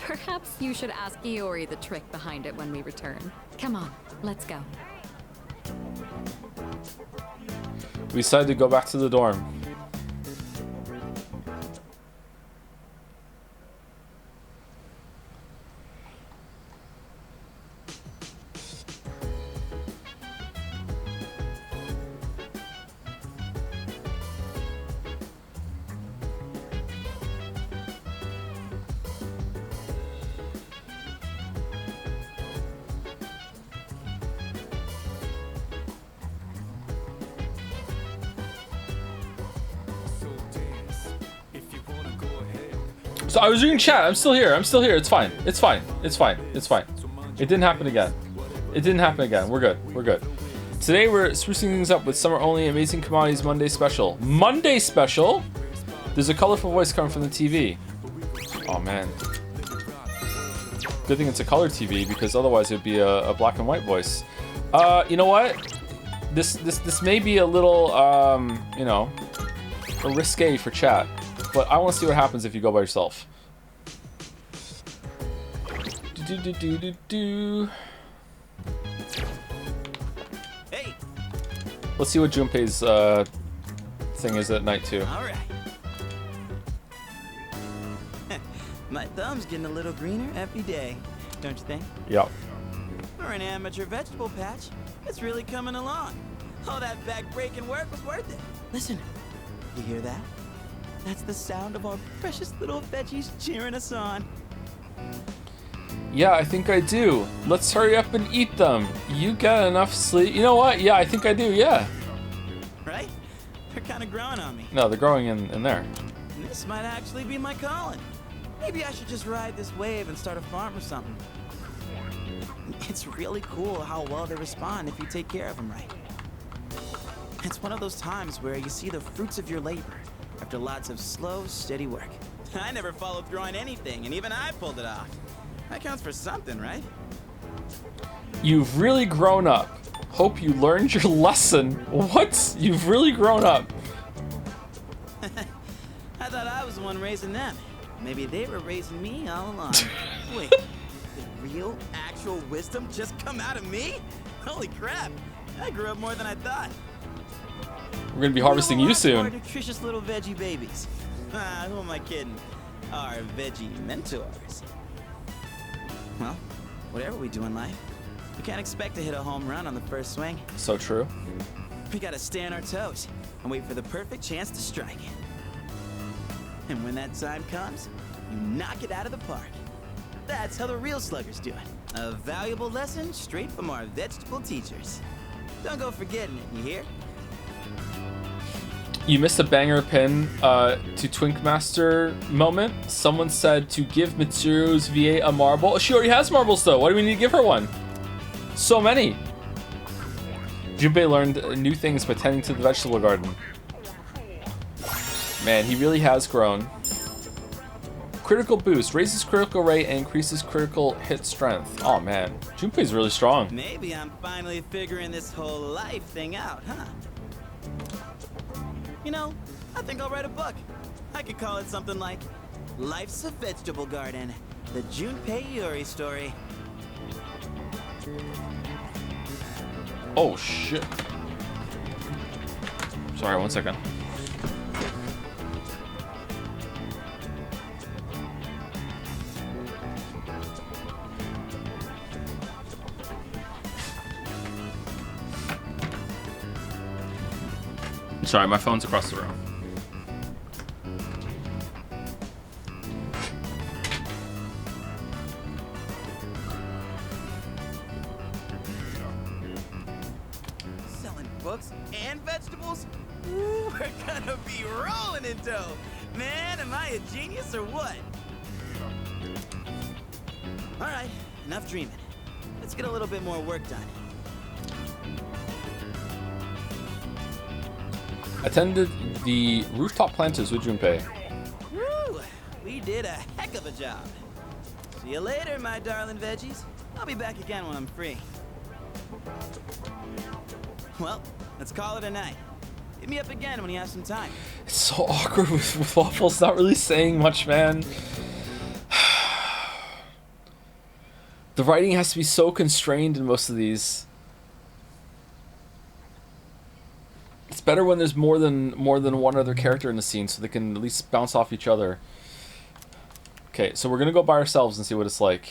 Perhaps you should ask Iori the trick behind it when we return. Come on, let's go. We decided to go back to the dorm. So I was reading chat. I'm still here. I'm still here. It's fine. It's fine. It's fine. It's fine. It didn't happen again. It didn't happen again. We're good. We're good. Today we're sprucing things up with summer only Amazing Commodities Monday special. Monday special? There's a colorful voice coming from the TV. Oh man. Good thing it's a color TV because otherwise it would be a black and white voice. You know what? This may be a little you know, risque for chat. But I want to see what happens if you go by yourself. Hey. Let's see what Junpei's thing is at night too. All right. My thumb's getting a little greener every day, don't you think? Yep. For an amateur vegetable patch, it's really coming along. All that back-breaking work was worth it. Listen, you hear that? That's the sound of our precious little veggies cheering us on. Yeah, I think I do. Let's hurry up and eat them. You get enough sleep. You know what? Yeah, I think I do, yeah. Right? They're kind of growing on me. No, they're growing in there. This might actually be my calling. Maybe I should just ride this wave and start a farm or something. It's really cool how well they respond if you take care of them right. It's one of those times where you see the fruits of your labor after lots of slow, steady work. I never followed through on anything, and even I pulled it off. That counts for something, right? You've really grown up. Hope you learned your lesson. What? You've really grown up. I thought I was the one raising them. Maybe they were raising me all along. Wait, did real, actual wisdom just come out of me? Holy crap! I grew up more than I thought. We're gonna be harvesting you soon. More nutritious little veggie babies. Who am I kidding? Our veggie mentors. Well, whatever we do in life, we can't expect to hit a home run on the first swing. So true. We gotta stay on our toes and wait for the perfect chance to strike. And when that time comes, you knock it out of the park. That's how the real sluggers do it. A valuable lesson straight from our vegetable teachers. Don't go forgetting it, you hear? You missed a banger pin to Twinkmaster moment. Someone said to give Mitsuru's VA a marble. She already has marbles though. Why do we need to give her one? So many. Junpei learned new things by tending to the vegetable garden. Man, he really has grown. Critical boost. Raises critical rate and increases critical hit strength. Oh man, Junpei's really strong. Maybe I'm finally figuring this whole life thing out, huh? You know, I think I'll write a book. I could call it something like Life's a Vegetable Garden, the Junpei Iori story. Oh shit. Sorry, 1 second. Sorry, my phone's across the room. books and vegetables? Ooh, we're gonna be rolling in dough. Man, am I a genius or what? All right, enough dreaming. Let's get a little bit more work done. Attended the rooftop planters with Junpei. Woo! We did a heck of a job. See you later, my darling veggies. I'll be back again when I'm free. Well, let's call it a night. Hit me up again when you have some time. It's so awkward with Waffles not really saying much, man. The writing has to be so constrained in most of these. It's better when there's more than one other character in the scene, so they can at least bounce off each other. Okay, so we're gonna go by ourselves and see what it's like.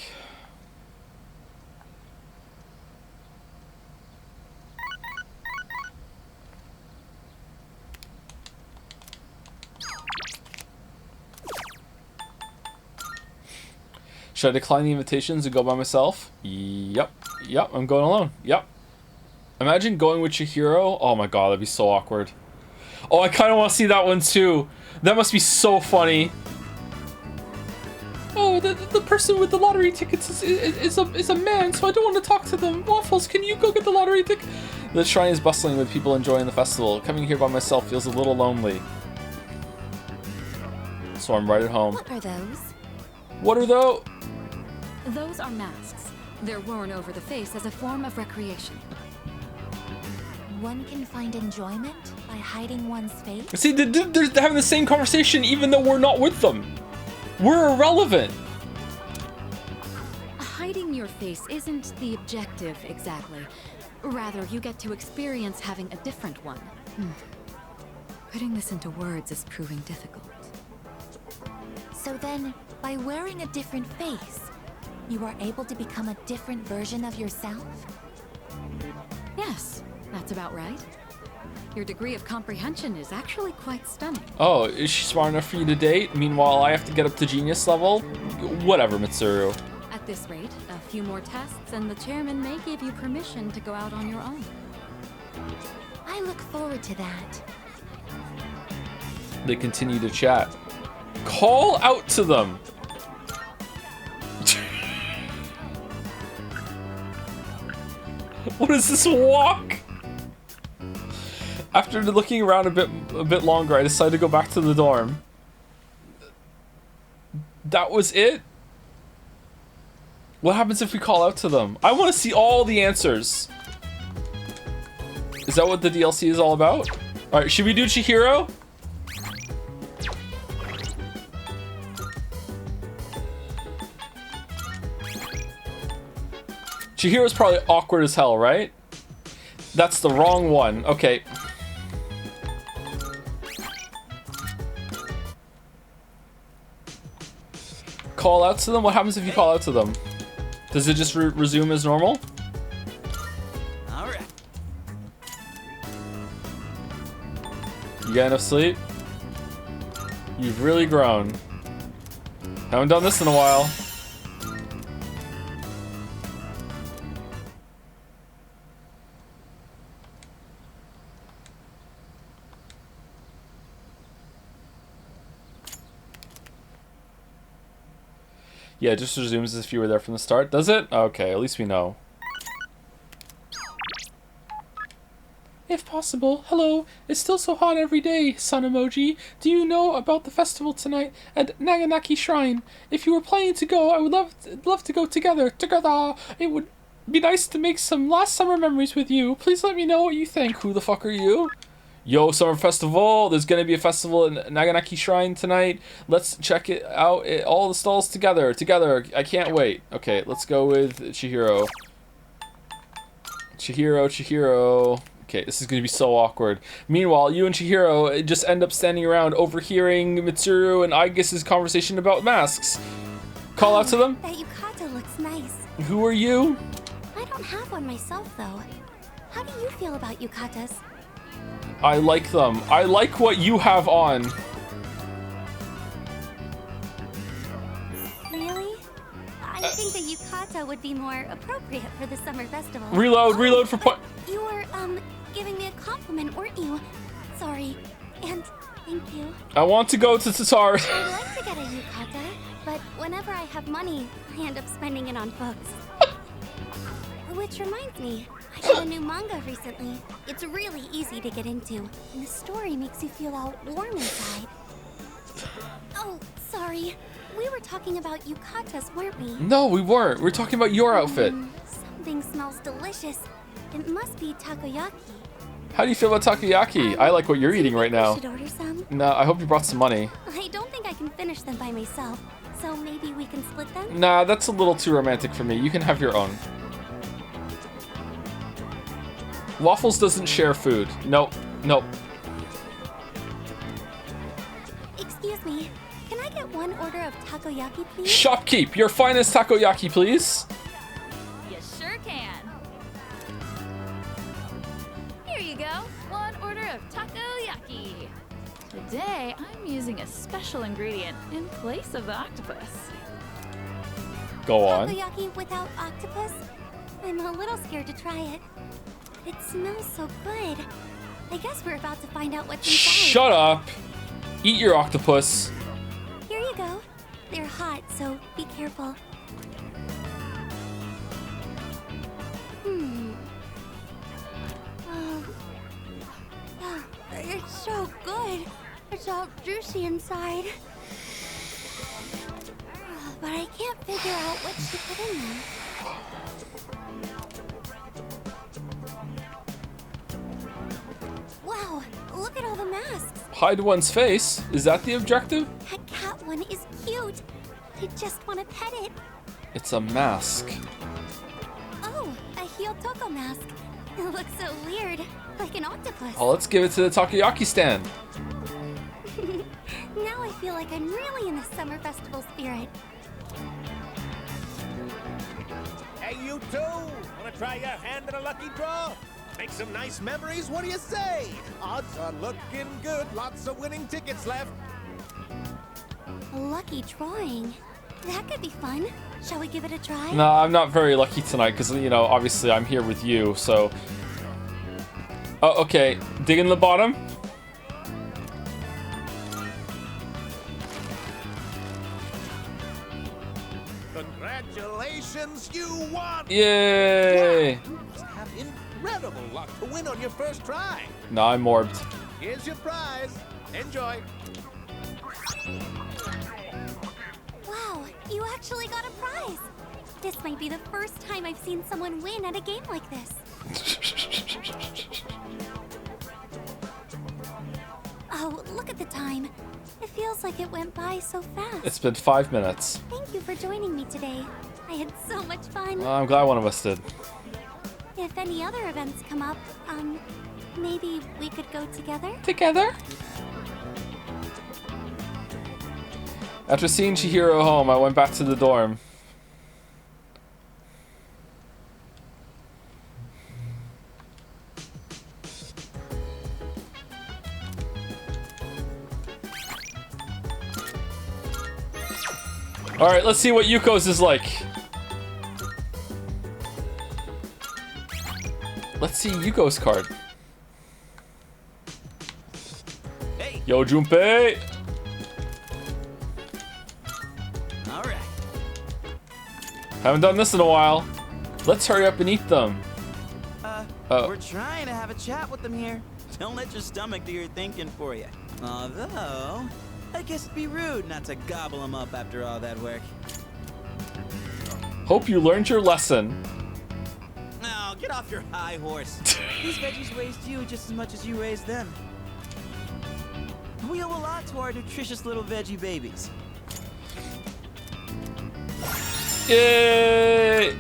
Should I decline the invitations and go by myself? Yep, I'm going alone. Yep. Imagine going with Chihiro. Oh my god, that'd be so awkward. Oh, I kind of want to see that one too. That must be so funny. Oh, the person with the lottery tickets is a man, so I don't want to talk to them. Waffles, can you go get the lottery ticket? The shrine is bustling with people enjoying the festival. Coming here by myself feels a little lonely. So I'm right at home. What are those? What are those? Those are masks. They're worn over the face as a form of recreation. One can find enjoyment by hiding one's face? See, they're having the same conversation even though we're not with them. We're irrelevant. Hiding your face isn't the objective exactly. Rather, you get to experience having a different one. Putting this into words is proving difficult. So then, by wearing a different face, you are able to become a different version of yourself? Yes, that's about right. Your degree of comprehension is actually quite stunning. Oh, is she smart enough for you to date? Meanwhile, I have to get up to genius level? Whatever, Mitsuru. At this rate, a few more tests and the chairman may give you permission to go out on your own. I look forward to that. They continue to chat. Call out to them! What is this walk? After looking around a bit longer, I decided to go back to the dorm. That was it? What happens if we call out to them? I want to see all the answers. Is that what the DLC is all about? Alright, should we do Chihiro? Chihiro's probably awkward as hell, right? That's the wrong one. Okay. Call out to them? What happens if you call out to them? Does it just resume as normal? Alright. You got enough sleep? You've really grown. Haven't done this in a while. Yeah, it just resumes as if you were there from the start. Does it? Okay, at least we know. If possible, hello. It's still so hot every day, sun emoji. Do you know about the festival tonight at Naganaki Shrine? If you were planning to go, I would love to go together. Together! It would be nice to make some last summer memories with you. Please let me know what you think. Who the fuck are you? Yo, summer festival. There's gonna be a festival in Naganaki Shrine tonight. Let's check it out. All the stalls together. I can't wait. Okay, let's go with Chihiro. Chihiro. Okay, this is gonna be so awkward. Meanwhile, you and Chihiro just end up standing around overhearing Mitsuru and Aigis' conversation about masks. Call out to them. That yukata looks nice. Who are you? I don't have one myself, though. How do you feel about yukatas? I like them. I like what you have on. Really? I think the would be more appropriate for the summer festival. Reload for point. You were, giving me a compliment, weren't you? Sorry. And thank you. I want to go to Tatar. I'd like to get a yukata, but whenever I have money, I end up spending it on books. Which reminds me, I got a new manga recently. It's really easy to get into, and the story makes you feel all warm inside. Oh, sorry. We were talking about yukatas, weren't we? No, we weren't. We were talking about your outfit. Something smells delicious. It must be takoyaki. How do you feel about takoyaki? I like what you're eating right now. Should order some? No, I hope you brought some money. I don't think I can finish them by myself, so maybe we can split them? Nah, that's a little too romantic for me. You can have your own. Waffles doesn't share food. Nope. Nope. Excuse me. Can I get one order of takoyaki, please? Shopkeep, your finest takoyaki, please. You sure can. Here you go. One order of takoyaki. Today, I'm using a special ingredient in place of the octopus. Go on. Takoyaki without octopus? I'm a little scared to try it. It smells so good. I guess we're about to find out what's inside. Shut up. Eat your octopus. Here you go. They're hot, so be careful. It's so good. It's all juicy inside. But I can't figure out what she put in them. Wow, look at all the masks. Hide one's face. Is that the objective? That cat one is cute. I just want to pet it. It's a mask. Oh, a Hyotoko mask. It looks so weird, like an octopus. Oh, let's give it to the takoyaki stand. Now I feel like I'm really in the summer festival spirit. Hey, you two! Wanna try your hand at a lucky draw? Make some nice memories, what do you say? Odds are looking good, lots of winning tickets left. A lucky drawing. That could be fun. Shall we give it a try? No, I'm not very lucky tonight because, you know, obviously I'm here with you, so... Oh, okay. Dig in the bottom. Congratulations, you won! Yay! Wow, you must have incredible luck to win on your first try. No, I'm morbed. Here's your prize. Enjoy. Wow, you actually got a prize. This might be the first time I've seen someone win at a game like this. Oh, look at the time. It feels like it went by so fast. It's been 5 minutes. Thank you for joining me today. I had so much fun. I'm glad one of us did. If any other events come up, maybe we could go together? Together? After seeing Chihiro home, I went back to the dorm. Alright, let's see what Yuko's is like. Let's see Yuko's card. Hey. Yo, Junpei! Alright. Haven't done this in a while. Let's hurry up and eat them. We're trying to have a chat with them here. Don't let your stomach do your thinking for you. Although, I guess it'd be rude not to gobble them up after all that work. Hope you learned your lesson. Now, get off your high horse. These veggies raised you just as much as you raised them. We owe a lot to our nutritious little veggie babies. Yay!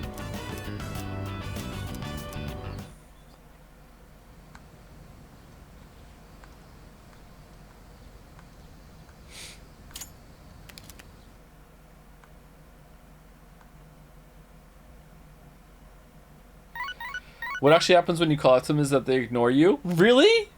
What actually happens when you call out to them is that they ignore you? Really?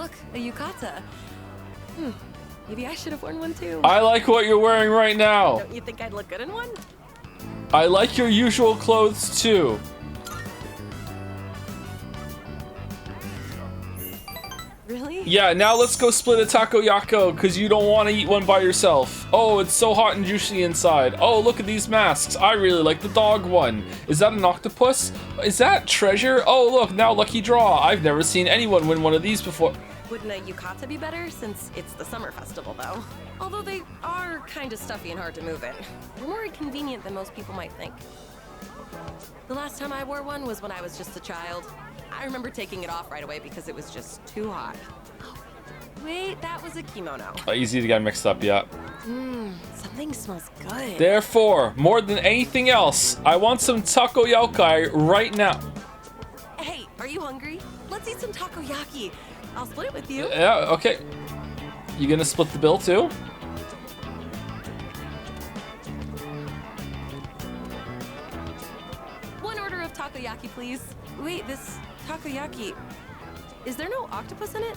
look, a yukata. Maybe I should have worn one too. I like what you're wearing right now. Don't you think I'd look good in one? I like your usual clothes too. Really? Yeah, now let's go split a takoyaki because you don't want to eat one by yourself. Oh, it's so hot and juicy inside. Oh, look at these masks. I really like the dog one. Is that an octopus? Is that treasure? Oh, look, now lucky draw. I've never seen anyone win one of these before. Wouldn't a yukata be better since it's the summer festival though? Although they are kind of stuffy and hard to move in. They're more inconvenient than most people might think. The last time I wore one was when I was just a child. I remember taking it off right away because it was just too hot. Oh, wait, that was a kimono. Easy to get mixed up, yeah. Something smells good. Therefore, more than anything else, I want some takoyaki right now. Hey, are you hungry? Let's eat some takoyaki. I'll split it with you. Yeah, okay. You gonna split the bill too? One order of takoyaki, please. Wait, this takoyaki, is there no octopus in it?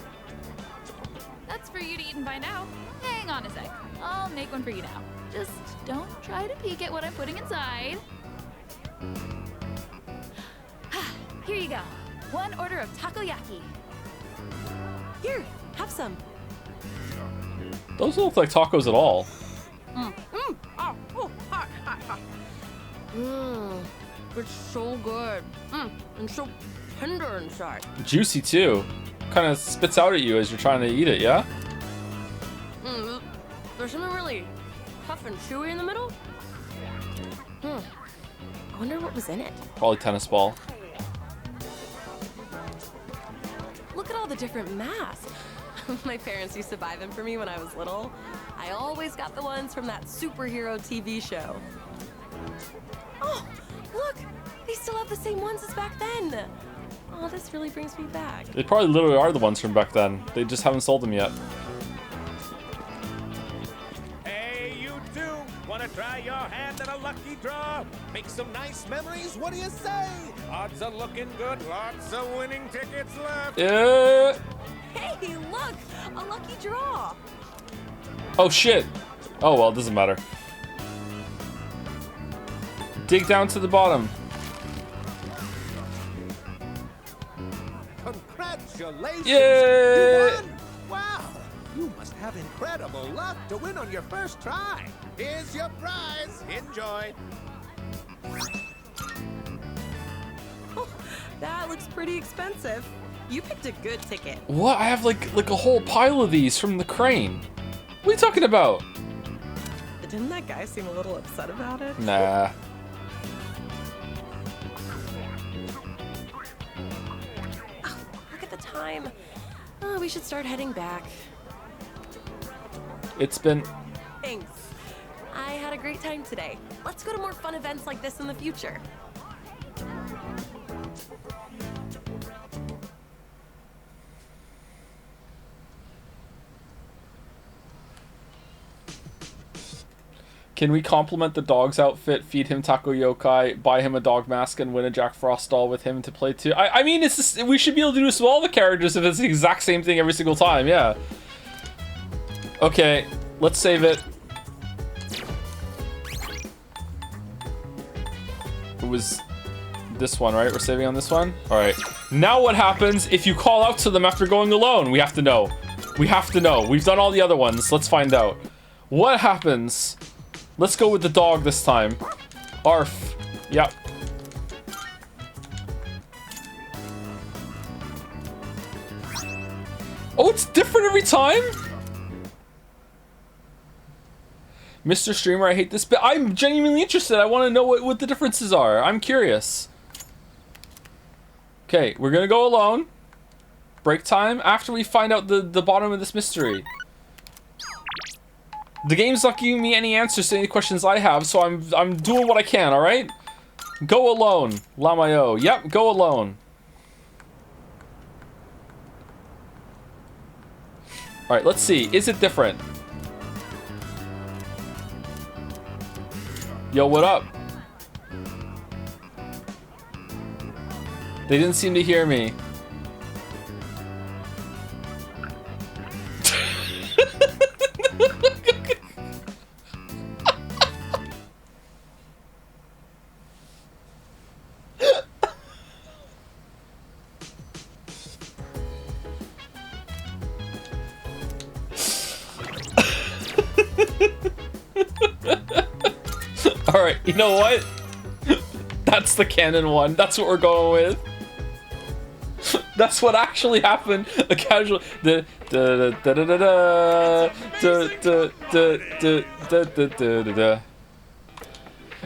That's for you to eat and find out. Hang on a sec. I'll make one for you now. Just don't try to peek at what I'm putting inside. Here you go. One order of takoyaki. Here, have some. Those don't look like tacos at all. It's so good. And so tender inside. Juicy too. Kind of spits out at you as you're trying to eat it, yeah? There's something really tough and chewy in the middle. I wonder what was in it. Probably tennis ball. Look at all the different masks. My parents used to buy them for me when I was little. I always got the ones from that superhero TV show. Oh, look! They still have the same ones as back then. Oh, this really brings me back. They probably literally are the ones from back then. They just haven't sold them yet. Hey, you two! Wanna try your hand at a lucky draw? Make some nice memories? What do you say? Odds are looking good. Lots of winning tickets left. Yeah. Hey, look! A lucky draw! Oh shit. Oh well, it doesn't matter. Dig down to the bottom. Congratulations! Yay! You won! Wow! You must have incredible luck to win on your first try. Here's your prize. Enjoy. Oh, that looks pretty expensive. You picked a good ticket. What? I have like a whole pile of these from the crane. What are you talking about? Didn't that guy seem a little upset about it? Nah. Oh, look at the time. Oh, we should start heading back. It's been... Thanks. I had a great time today. Let's go to more fun events like this in the future. Can we compliment the dog's outfit, feed him taco yokai, buy him a dog mask, and win a Jack Frost doll with him to play too? I mean, it's just, we should be able to do this with all the characters if it's the exact same thing every single time, yeah. Okay, let's save it. It was this one, right? We're saving on this one? Alright. Now what happens if you call out to them after going alone? We have to know. We have to know. We've done all the other ones. Let's find out. What happens? Let's go with the dog this time. Arf. Yep. Oh, it's different every time? Mr. Streamer, I hate this bit. I'm genuinely interested. I want to know what the differences are. I'm curious. Okay, we're gonna go alone. Break time after we find out the bottom of this mystery. The game's not giving me any answers to any questions I have, so I'm doing what I can, alright? Go alone. Lamayo. Yep, go alone. Alright, let's see. Is it different? Yo, what up? They didn't seem to hear me. Alright, you know what? That's the canon one. That's what we're going with. That's what actually happened. The casual.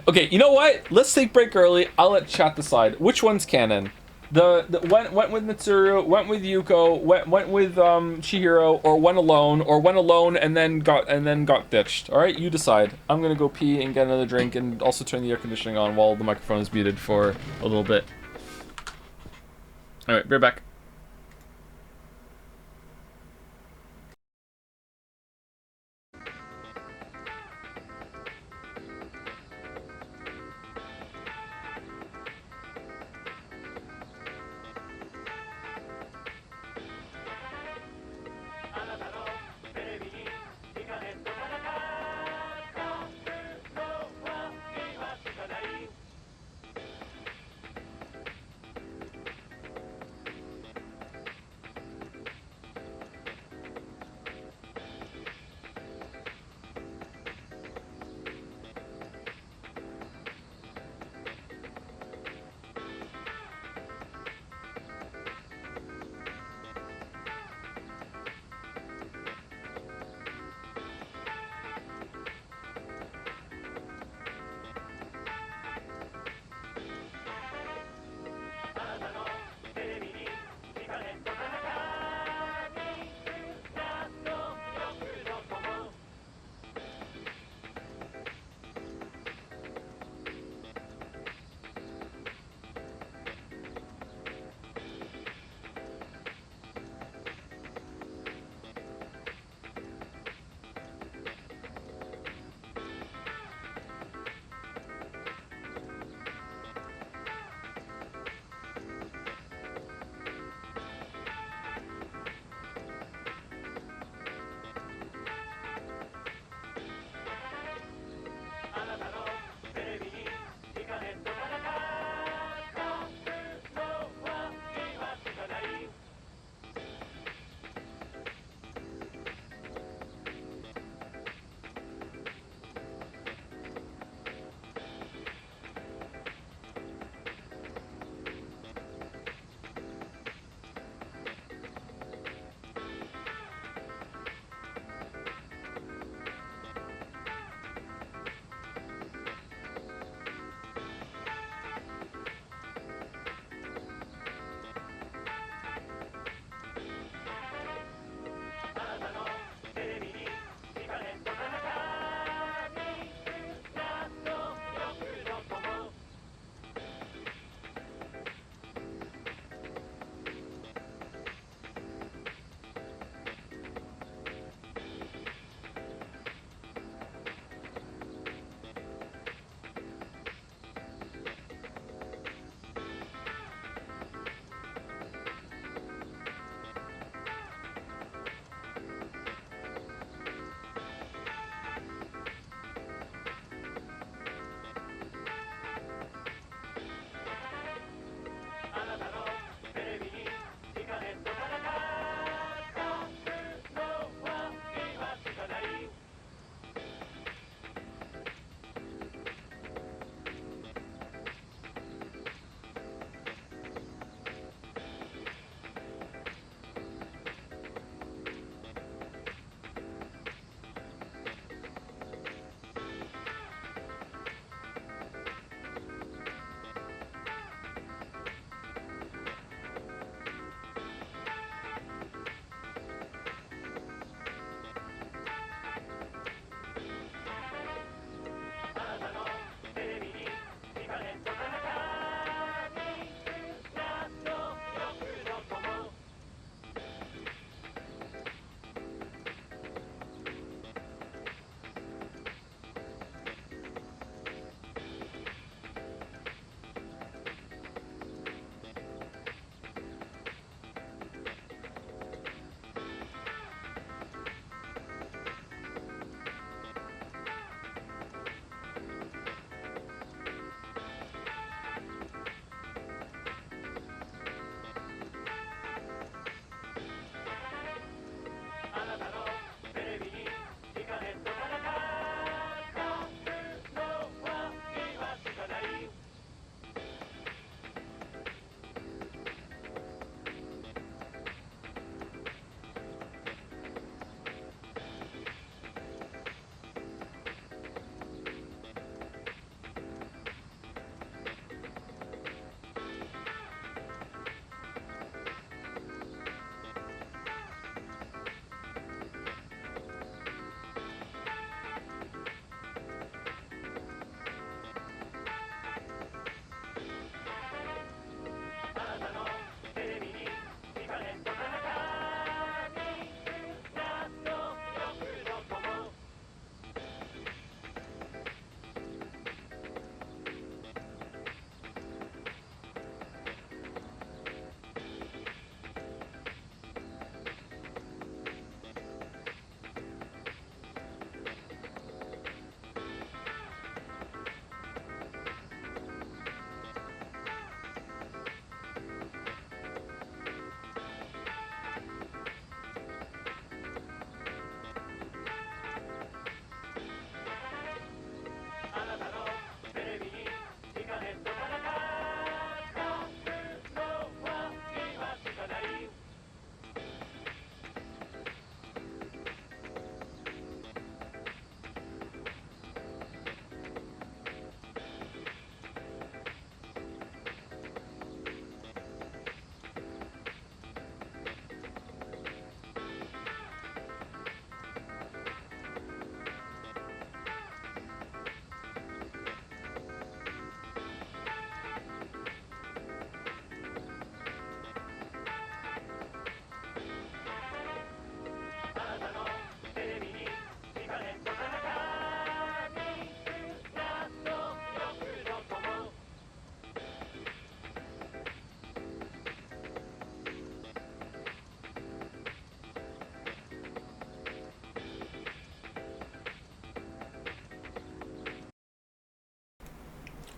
Okay, you know what? Let's take break early. I'll let chat decide. Which one's canon? The went with Mitsuru, went with Yuko, went with Chihiro, or went alone and then got ditched. All right, you decide. I'm gonna go pee and get another drink and also turn the air conditioning on while the microphone is muted for a little bit. All right, be right back.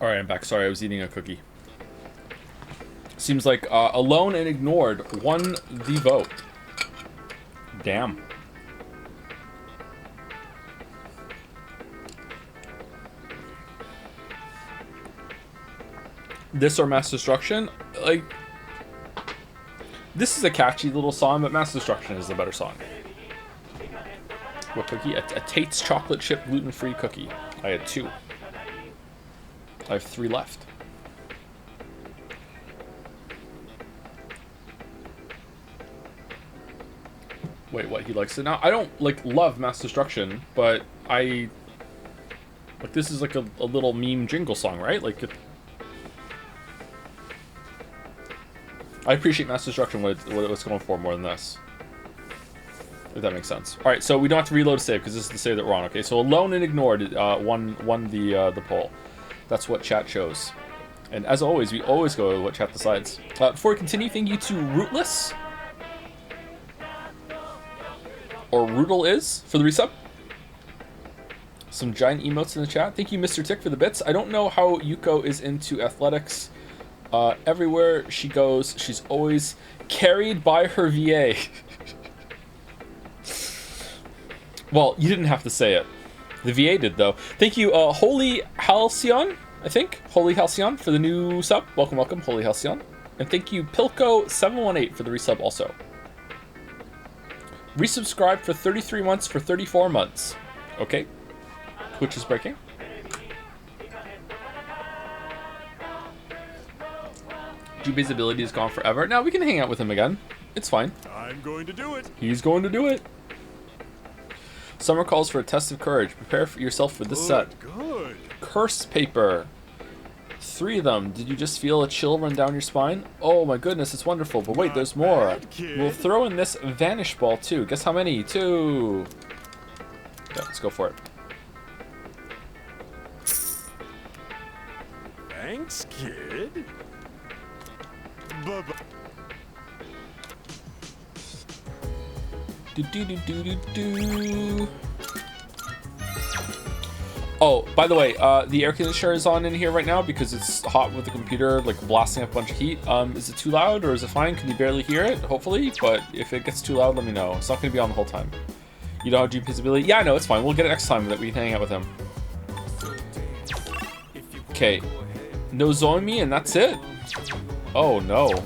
Alright, I'm back. Sorry, I was eating a cookie. Seems like alone and ignored won the vote. Damn. This or Mass Destruction? Like, this is a catchy little song, but Mass Destruction is the better song. What cookie? A Tate's chocolate chip gluten-free cookie. I had 2. I have 3 left. Wait, what? He likes it now? I don't, like, love Mass Destruction, but I... Like, this is like a little meme jingle song, right? Like, I appreciate Mass Destruction, what it was going for more than this. If that makes sense. Alright, so we don't have to reload a save, because this is the save that we're on. Okay, so Alone and Ignored won the poll. That's what chat shows. And as always, we always go with what chat decides. Before we continue, thank you to Rootless. Or Rootle is, for the resub. Some giant emotes in the chat. Thank you, Mr. Tick, for the bits. I don't know how Yuko is into athletics. Everywhere she goes, she's always carried by her VA. Well, you didn't have to say it. The VA did, though. Thank you, Holy Halcyon, I think. Holy Halcyon for the new sub. Welcome, welcome, Holy Halcyon. And thank you, Pilco718 for the resub also. Resubscribe for 33 months for 34 months. Okay. Twitch is breaking. Jube's ability is gone forever. Now we can hang out with him again. It's fine. I'm going to do it. He's going to do it. Summer calls for a test of courage. Prepare for yourself for this set. Good. Curse paper. 3 of them. Did you just feel a chill run down your spine? Oh my goodness, it's wonderful. But wait, there's more. We'll throw in this vanish ball too. Guess how many? 2. Yeah, let's go for it. Thanks, kid. Bye-bye. Do. Oh, by the way, the air conditioner is on in here right now because it's hot with the computer, like blasting up a bunch of heat. Is it too loud or is it fine? Can you barely hear it? Hopefully, but if it gets too loud, let me know. It's not going to be on the whole time. You know how GP's ability? Yeah, no, it's fine. We'll get it next time that we can hang out with him. Okay. Nozomi and that's it? Oh, no.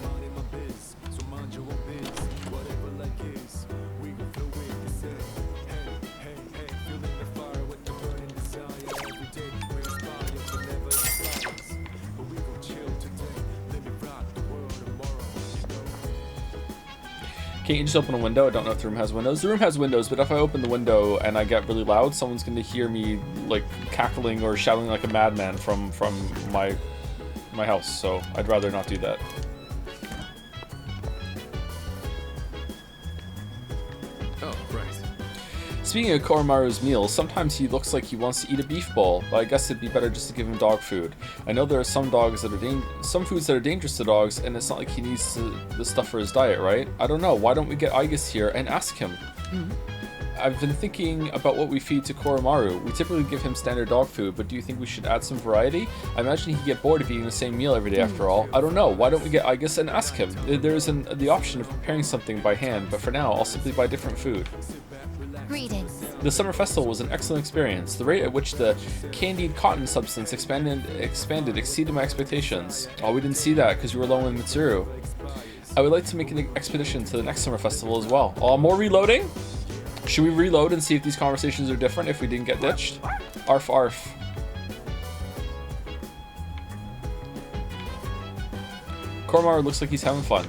Can't you just open a window? I don't know if the room has windows. The room has windows, but if I open the window and I get really loud, someone's going to hear me like cackling or shouting like a madman from my house. So I'd rather not do that. Oh, right. Speaking of Koromaru's meals, sometimes he looks like he wants to eat a beef bowl, but I guess it'd be better just to give him dog food. I know there are some dogs that are some foods that are dangerous to dogs, and it's not like he needs this stuff for his diet, right? I don't know. Why don't we get Aigis here and ask him? I've been thinking about what we feed to Koromaru. We typically give him standard dog food, but do you think we should add some variety? I imagine he'd get bored of eating the same meal every day after all. I don't know. Why don't we get Aigis and ask him? There's the option of preparing something by hand, but for now, I'll simply buy different food. Greetings. The summer festival was an excellent experience. The rate at which the candied cotton substance expanded exceeded my expectations. Oh, we didn't see that because you were alone with Mitsuru. I would like to make an expedition to the next summer festival as well. Oh, more reloading? Should we reload and see if these conversations are different if we didn't get ditched? Arf arf. Koromaru looks like he's having fun.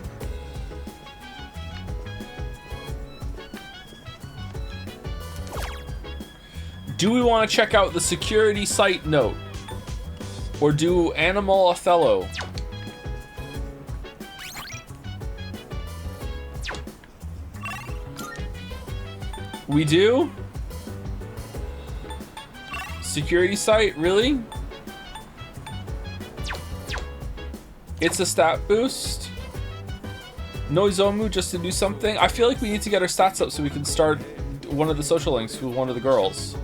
Do we want to check out the security site note? Or do Animal Othello? We do? Security site? Really? It's a stat boost? Noizomu just to do something? I feel like we need to get our stats up so we can start one of the social links with one of the girls.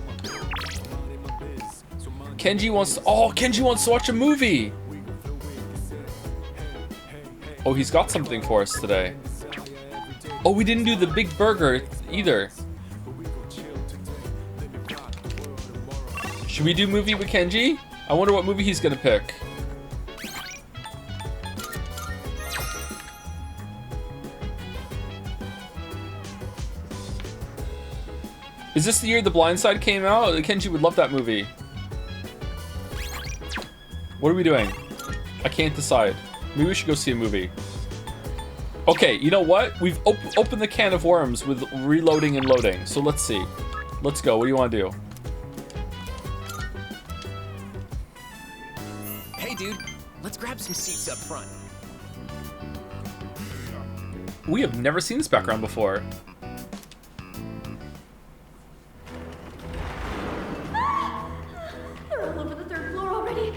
Kenji wants to watch a movie. Oh, he's got something for us today. Oh, we didn't do the big burger either. Should we do movie with Kenji? I wonder what movie he's gonna pick. Is this the year The Blind Side came out? Kenji would love that movie. What are we doing? I can't decide. Maybe we should go see a movie. Okay, you know what? We've opened the can of worms with reloading and loading. So let's see. Let's go. What do you want to do? Hey, dude. Let's grab some seats up front. We have never seen this background before. They're all over the 3rd floor already.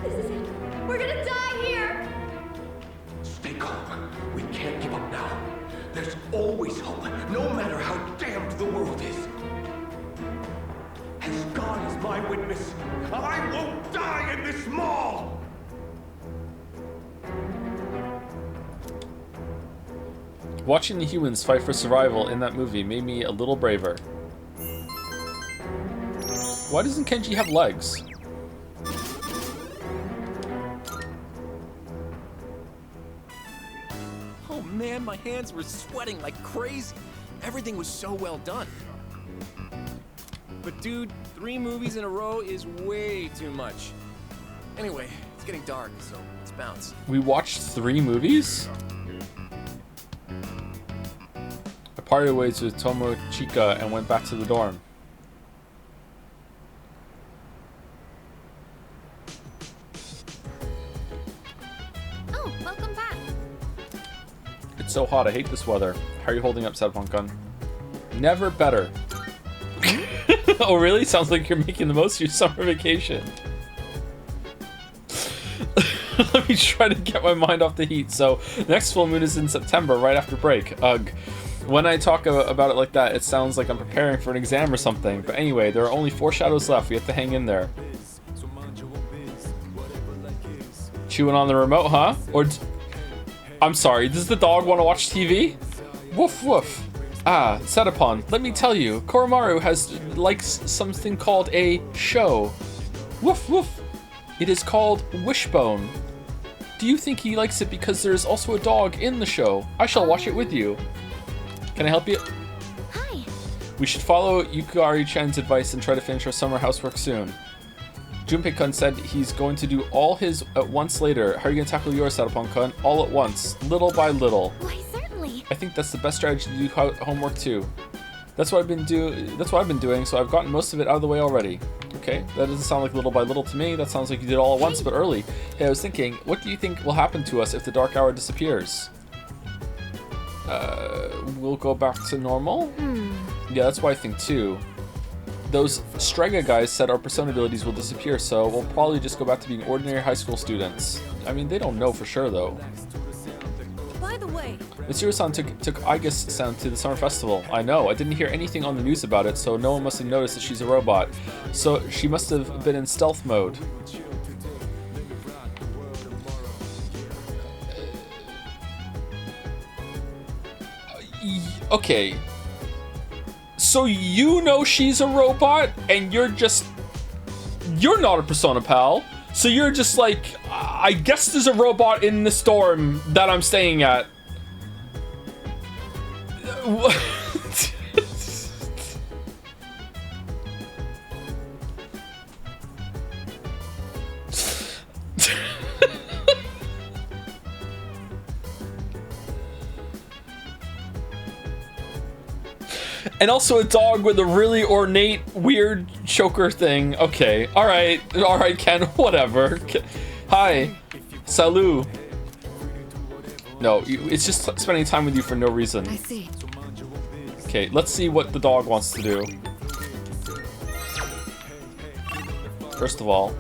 This is it. We're gonna die here. Stay calm. We can't give up now. There's always hope, no matter how damned the world is. As God is my witness, I won't die in this mall! Watching the humans fight for survival in that movie made me a little braver. Why doesn't Kenji have legs? Oh man, my hands were sweating like crazy. Everything was so well done. But dude, 3 movies in a row is way too much. Anyway, it's getting dark, so let's bounce. We watched 3 movies? I parted ways with Tomochika and went back to the dorm. Oh, welcome back. It's so hot, I hate this weather. How are you holding up, Sadpunk? Never better. Oh really? Sounds like you're making the most of your summer vacation. Let me try to get my mind off the heat. So, next full moon is in September, right after break. Ugh. When I talk about it like that, it sounds like I'm preparing for an exam or something. But anyway, there are only 4 shadows left. We have to hang in there. Chewing on the remote, huh? Or... I'm sorry, does the dog want to watch TV? Woof woof. Ah, Setupon, let me tell you, Koromaru likes something called a show. Woof woof. It is called Wishbone. Do you think he likes it because there's also a dog in the show? I shall watch it with you. Can I help you? Hi. We should follow Yukari-chan's advice and try to finish our summer housework soon. Junpei-kun said he's going to do all his at once later. How are you going to tackle yours, Satapon-kun? All at once, little by little. Why, certainly. I think that's the best strategy to do homework too. That's what I've been doing, so I've gotten most of it out of the way already. Okay, that doesn't sound like little by little to me. That sounds like you did all at once, but early. Hey, I was thinking, what do you think will happen to us if the dark hour disappears? We'll go back to normal? Yeah, that's what I think too. Those Strega guys said our persona abilities will disappear, so we'll probably just go back to being ordinary high school students. I mean, they don't know for sure though. By the way, Mitsuru-san took Aigis-san to the summer festival. I know, I didn't hear anything on the news about it, so no one must have noticed that she's a robot. So she must have been in stealth mode. Okay. So you know she's a robot, and you're not a Persona pal. So you're just like, I guess there's a robot in the storm that I'm staying at. And also a dog with a really ornate, weird choker thing. Okay, alright, Ken, whatever. Hi, salut. No, it's just spending time with you for no reason. I see. Okay, let's see what the dog wants to do. First of all.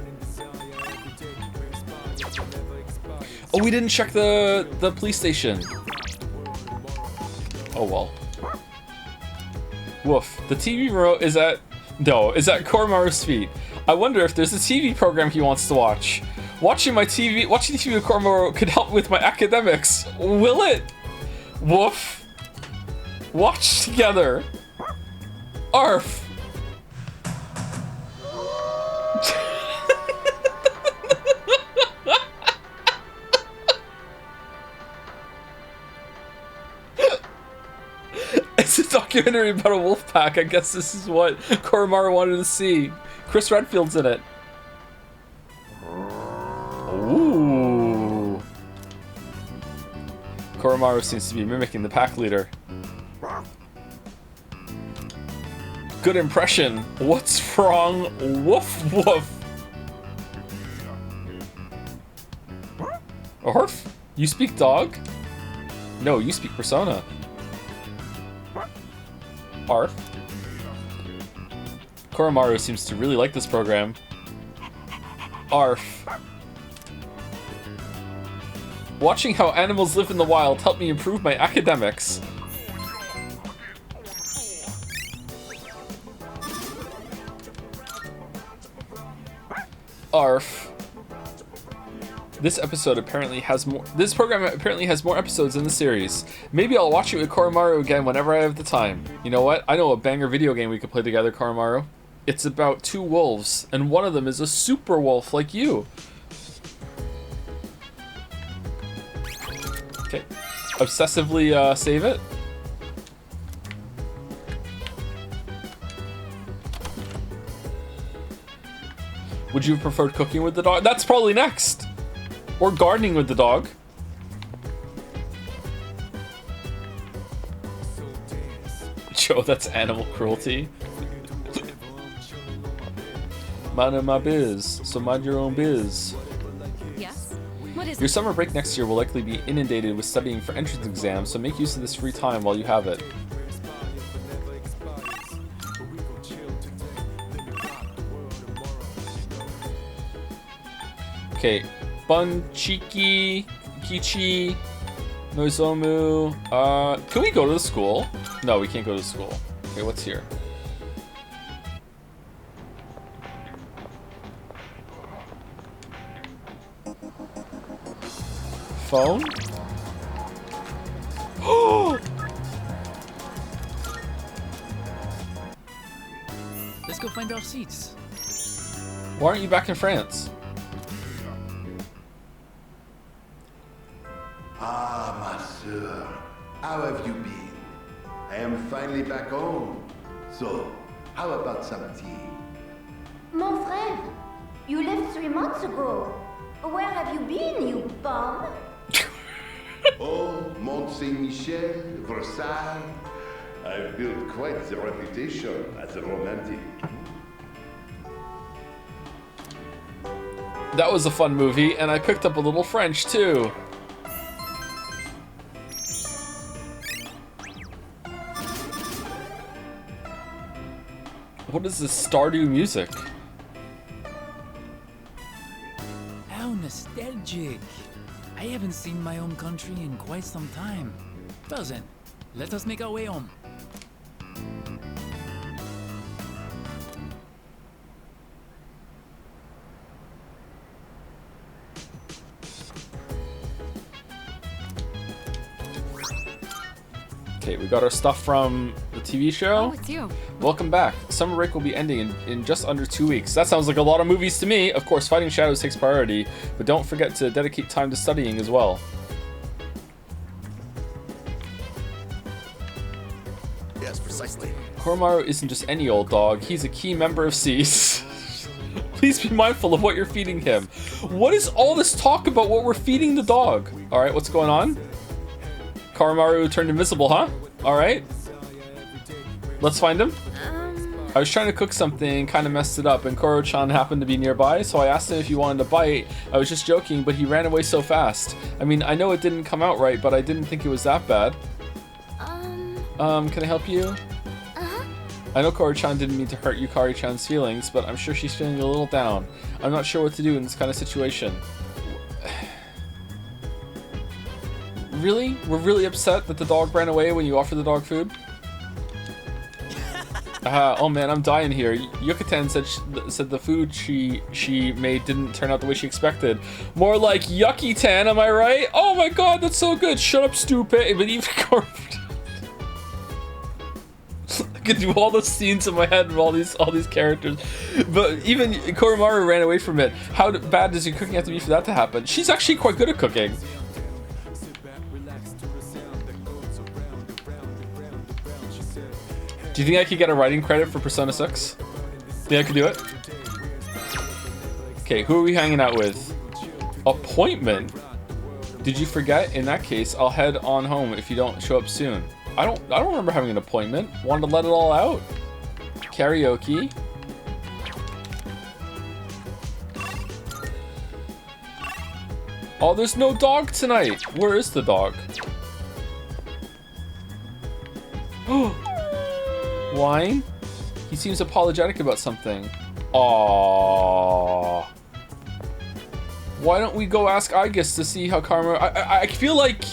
Oh, we didn't check the police station. Oh well. Woof. The TV remote is at Koromaru's feet. I wonder if there's a TV program he wants to watch. Watching TV with Koromaru could help with my academics. Will it? Woof. Watch together. Arf. It's a documentary about a wolf pack. I guess this is what Koromaru wanted to see. Chris Redfield's in it. Ooh. Koromaru seems to be mimicking the pack leader. Good impression. What's wrong? Woof woof. Arf? You speak dog? No, you speak persona. Arf. Koromaru seems to really like this program. Arf. Watching how animals live in the wild helped me improve my academics. Arf. This program apparently has more episodes in the series. Maybe I'll watch it with Koromaru again whenever I have the time. You know what? I know a banger video game we could play together, Koromaru. It's about 2 wolves, and one of them is a super wolf like you. Okay. Obsessively save it. Would you have preferred cooking with the dog? That's probably next. Or gardening with the dog. Joe, that's animal cruelty. Mind my biz, so mind your own biz. Yes? What is Your summer break next year will likely be inundated with studying for entrance exams, so make use of this free time while you have it. Okay, Bunchiki, Kichi, Noizomu. Can we go to the school? No, we can't go to school. Okay, what's here? Phone? Oh! Let's go find our seats. Why aren't you back in France? Ah, ma sœur, how have you been? I am finally back home. So, how about some tea? Mon frère, you left 3 months ago. Where have you been, you bum? Oh, Mont Saint-Michel, Versailles. I've built quite the reputation as a romantic. That was a fun movie, and I picked up a little French too. What is this Stardew music? How nostalgic. I haven't seen my home country in quite some time. Well then, let us make our way home. Okay, we got our stuff from the TV show. Oh, it's you. Welcome back. Summer break will be ending in just under 2 weeks. That sounds like a lot of movies to me. Of course, fighting shadows takes priority, but don't forget to dedicate time to studying as well. Yes, precisely. Koromaru isn't just any old dog. He's a key member of Cease. Please be mindful of what you're feeding him. What is all this talk about what we're feeding the dog? All right, what's going on? Koromaru turned invisible, huh? Alright. Let's find him. I was trying to cook something, kind of messed it up, and Koro-chan happened to be nearby, so I asked him if he wanted to bite. I was just joking, but he ran away so fast. I mean, I know it didn't come out right, but I didn't think it was that bad. Can I help you? I know Koro-chan didn't mean to hurt Yukari-chan's feelings, but I'm sure she's feeling a little down. I'm not sure what to do in this kind of situation. Really? We're really upset that the dog ran away when you offered the dog food? Oh man, I'm dying here. Yucatan said the food she made didn't turn out the way she expected. More like Yucky Tan, am I right? Oh my god, that's so good. Shut up, stupid. But even I could do all the scenes in my head of all these characters, but even Koromaru ran away from it. How bad does your cooking have to be for that to happen? She's actually quite good at cooking. Do you think I could get a writing credit for Persona 6? Think I could do it? Okay, who are we hanging out with? Appointment? Did you forget? In that case, I'll head on home if you don't show up soon. I don't remember having an appointment. Wanted to let it all out. Karaoke. Oh, there's no dog tonight. Where is the dog? Wine? He seems apologetic about something. Aww. Why don't we go ask Aigis to see how Karma... I feel like...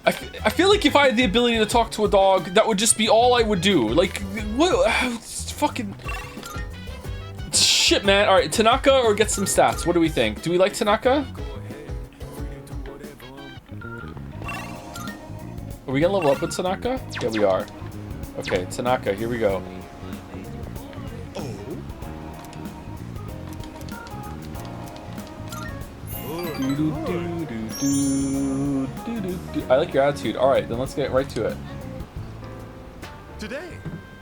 I feel like if I had the ability to talk to a dog, that would just be all I would do. Like, what? Fucking... Shit, man. Alright, Tanaka or get some stats? What do we think? Do we like Tanaka? Are we gonna level up with Tanaka? Yeah, we are. Okay, Tanaka, here we go. I like your attitude. Alright, then let's get right to it. Today,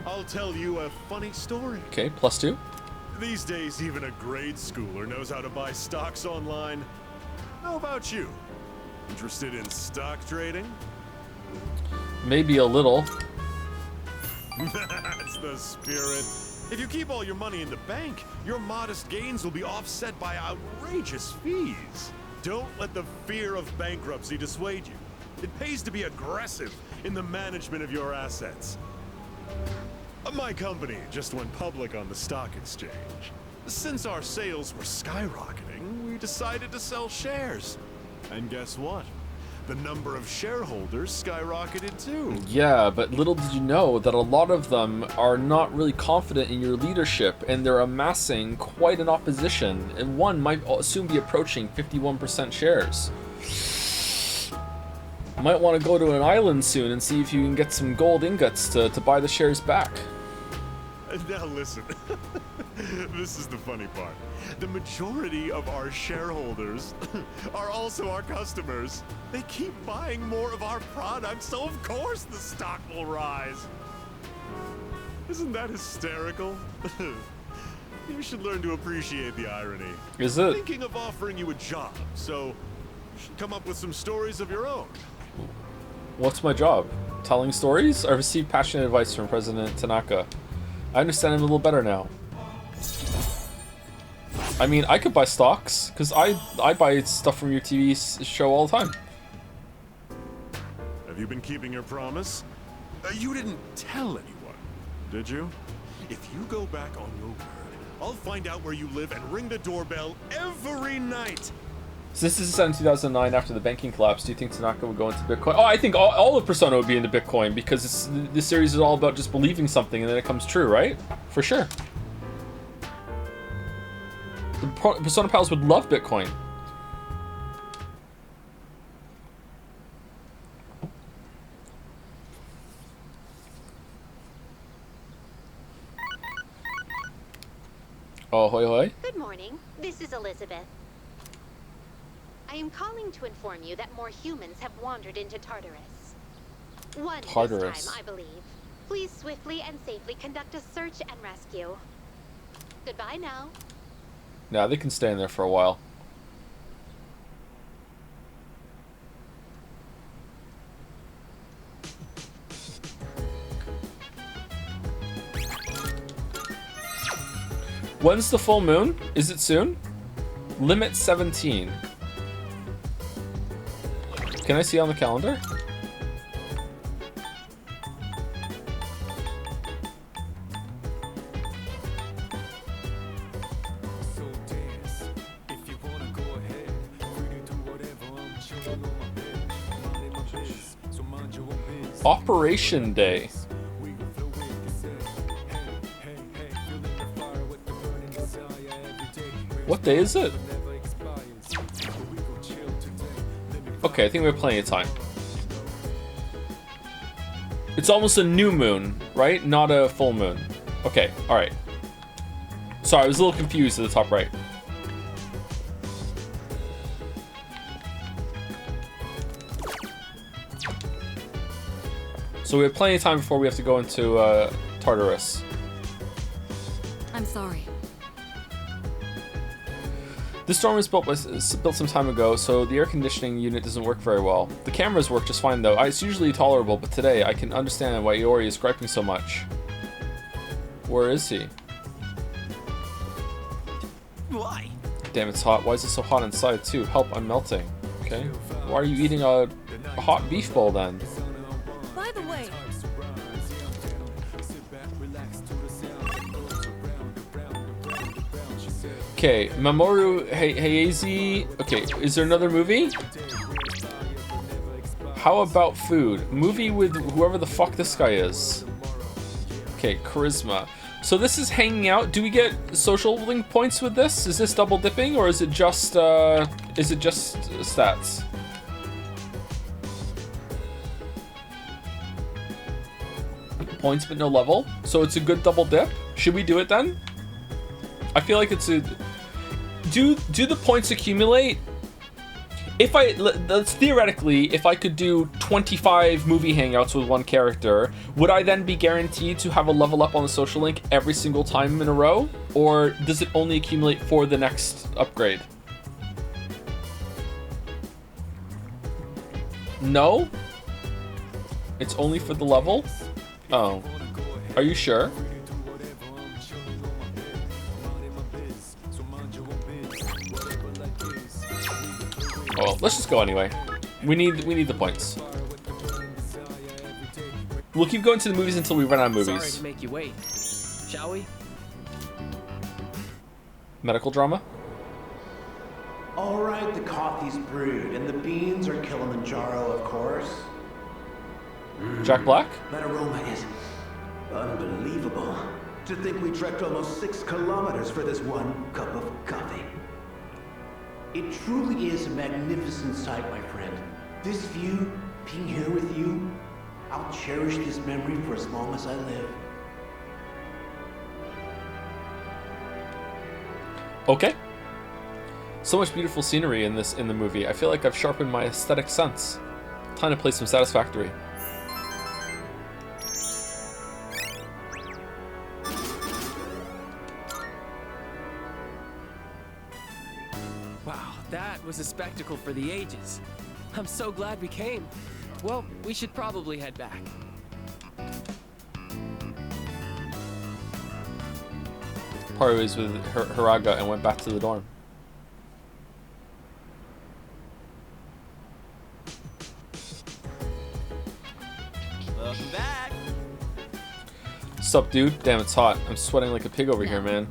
I'll tell you a funny story. Okay, +2. These days, even a grade schooler knows how to buy stocks online. How about you? Interested in stock trading? Maybe a little. That's the spirit. If you keep all your money in the bank, your modest gains will be offset by outrageous fees. Don't let the fear of bankruptcy dissuade you. It pays to be aggressive in the management of your assets. My company just went public on the stock exchange. Since our sales were skyrocketing, we decided to sell shares. And guess what? The number of shareholders skyrocketed too. Yeah, but little did you know that a lot of them are not really confident in your leadership, and they're amassing quite an opposition, and one might soon be approaching 51% shares. Might want to go to an island soon and see if you can get some gold ingots to buy the shares back. Now listen, this is the funny part. The majority of our shareholders are also our customers. They keep buying more of our products, so of course the stock will rise. Isn't that hysterical? You should learn to appreciate the irony. Is it? Thinking of offering you a job, so come up with some stories of your own. What's my job? Telling stories? I received passionate advice from President Tanaka. I understand him a little better now. I mean, I could buy stocks, because I buy stuff from your TV show all the time. Have you been keeping your promise? You didn't tell anyone, did you? If you go back on your word, I'll find out where you live and ring the doorbell every night. So this is set in 2009 after the banking collapse. Do you think Tanaka would go into Bitcoin? Oh, I think all of Persona would be into Bitcoin, because this series is all about just believing something and then it comes true, right? For sure. The Persona pals would love Bitcoin. Oh, hoi hoi. Good morning. This is Elizabeth. I am calling to inform you that more humans have wandered into Tartarus. One this time, I believe. Please swiftly and safely conduct a search and rescue. Goodbye now. Nah, they can stay in there for a while. When's the full moon? Is it soon? Limit 17. Can I see on the calendar? Operation Day. What day is it? Okay, I think we have plenty of time. It's almost a new moon, right? Not a full moon. Okay, alright. Sorry, I was a little confused at the top right. So we have plenty of time before we have to go into Tartarus. I'm sorry. This dorm was built some time ago, so the air conditioning unit doesn't work very well. The cameras work just fine though. It's usually tolerable, but today I can understand why Iori is griping so much. Where is he? Why? Damn, it's hot. Why is it so hot inside too? Help, I'm melting. Okay. Why are you eating a hot beef bowl then? By the way, Okay, Mamoru Hayase. Okay, is there another movie? How about food? Movie with whoever the fuck this guy is. Okay, charisma. So this is hanging out. Do we get social link points with this? Is this double dipping or is it just stats? Points but no level. So it's a good double dip. Should we do it then? I feel like it's a... Do the points accumulate? If that's theoretically, if I could do 25 movie hangouts with one character, would I then be guaranteed to have a level up on the social link every single time in a row? Or does it only accumulate for the next upgrade? No? It's only for the level? Oh. Are you sure? Well, let's just go anyway. We need the points. We'll keep going to the movies until we run out of movies. Sorry to make you wait. Shall we? Medical drama? All right, the coffee's brewed, and the beans are Kilimanjaro, of course. Jack Black? That aroma is unbelievable. To think we trekked almost 6 kilometers for this one cup of coffee. It truly is a magnificent sight, my friend. This view, being here with you, I'll cherish this memory for as long as I live. Okay. So much beautiful scenery in the movie. I feel like I've sharpened my aesthetic sense. Time to play some Satisfactory. Wow, that was a spectacle for the ages. I'm so glad we came. Well, we should probably head back. Parted ways with Hiraga and went back to the dorm. Welcome back. Sup, dude? Damn, it's hot. I'm sweating like a pig over here, man.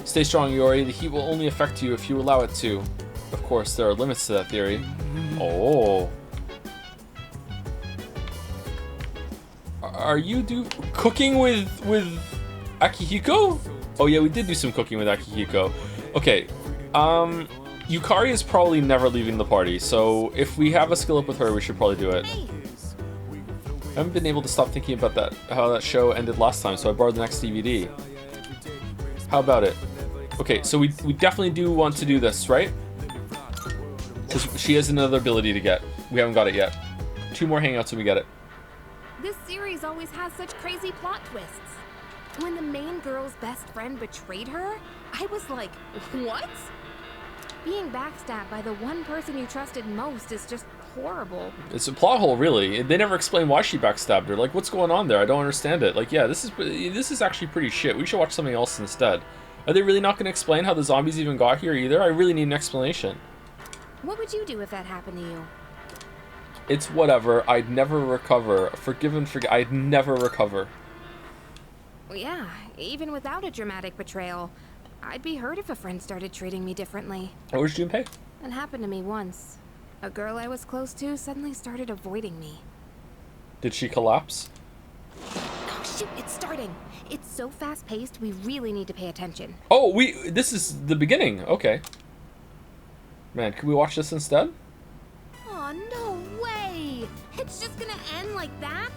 Stay strong, Iori. The heat will only affect you if you allow it to. Of course, there are limits to that theory. Oh. Are you cooking with Akihiko? Oh yeah, we did do some cooking with Akihiko. Okay. Yukari is probably never leaving the party, so if we have a skill up with her, we should probably do it. I haven't been able to stop thinking about how that show ended last time, so I borrowed the next DVD. How about it? Okay, so we definitely do want to do this, right? Because she has another ability to get. We haven't got it yet. 2 more hangouts and we get it. This series always has such crazy plot twists. When the main girl's best friend betrayed her, I was like, what? Being backstabbed by the one person you trusted most is just horrible. It's a plot hole, really. They never explain why she backstabbed her. Like, what's going on there? I don't understand it. Like, yeah, this is actually pretty shit. We should watch something else instead. Are they really not going to explain how the zombies even got here either? I really need an explanation. What would you do if that happened to you? It's whatever. I'd never recover. Forgive and forget. I'd never recover. Yeah, even without a dramatic betrayal, I'd be hurt if a friend started treating me differently. Where's Junpei? It happened to me once. A girl I was close to suddenly started avoiding me. Did she collapse? Oh, Shoot, it's starting. It's so fast-paced, we really need to pay attention. Oh, this is the beginning. Okay. Man, can we watch this instead? Oh, no way! It's just gonna end like that?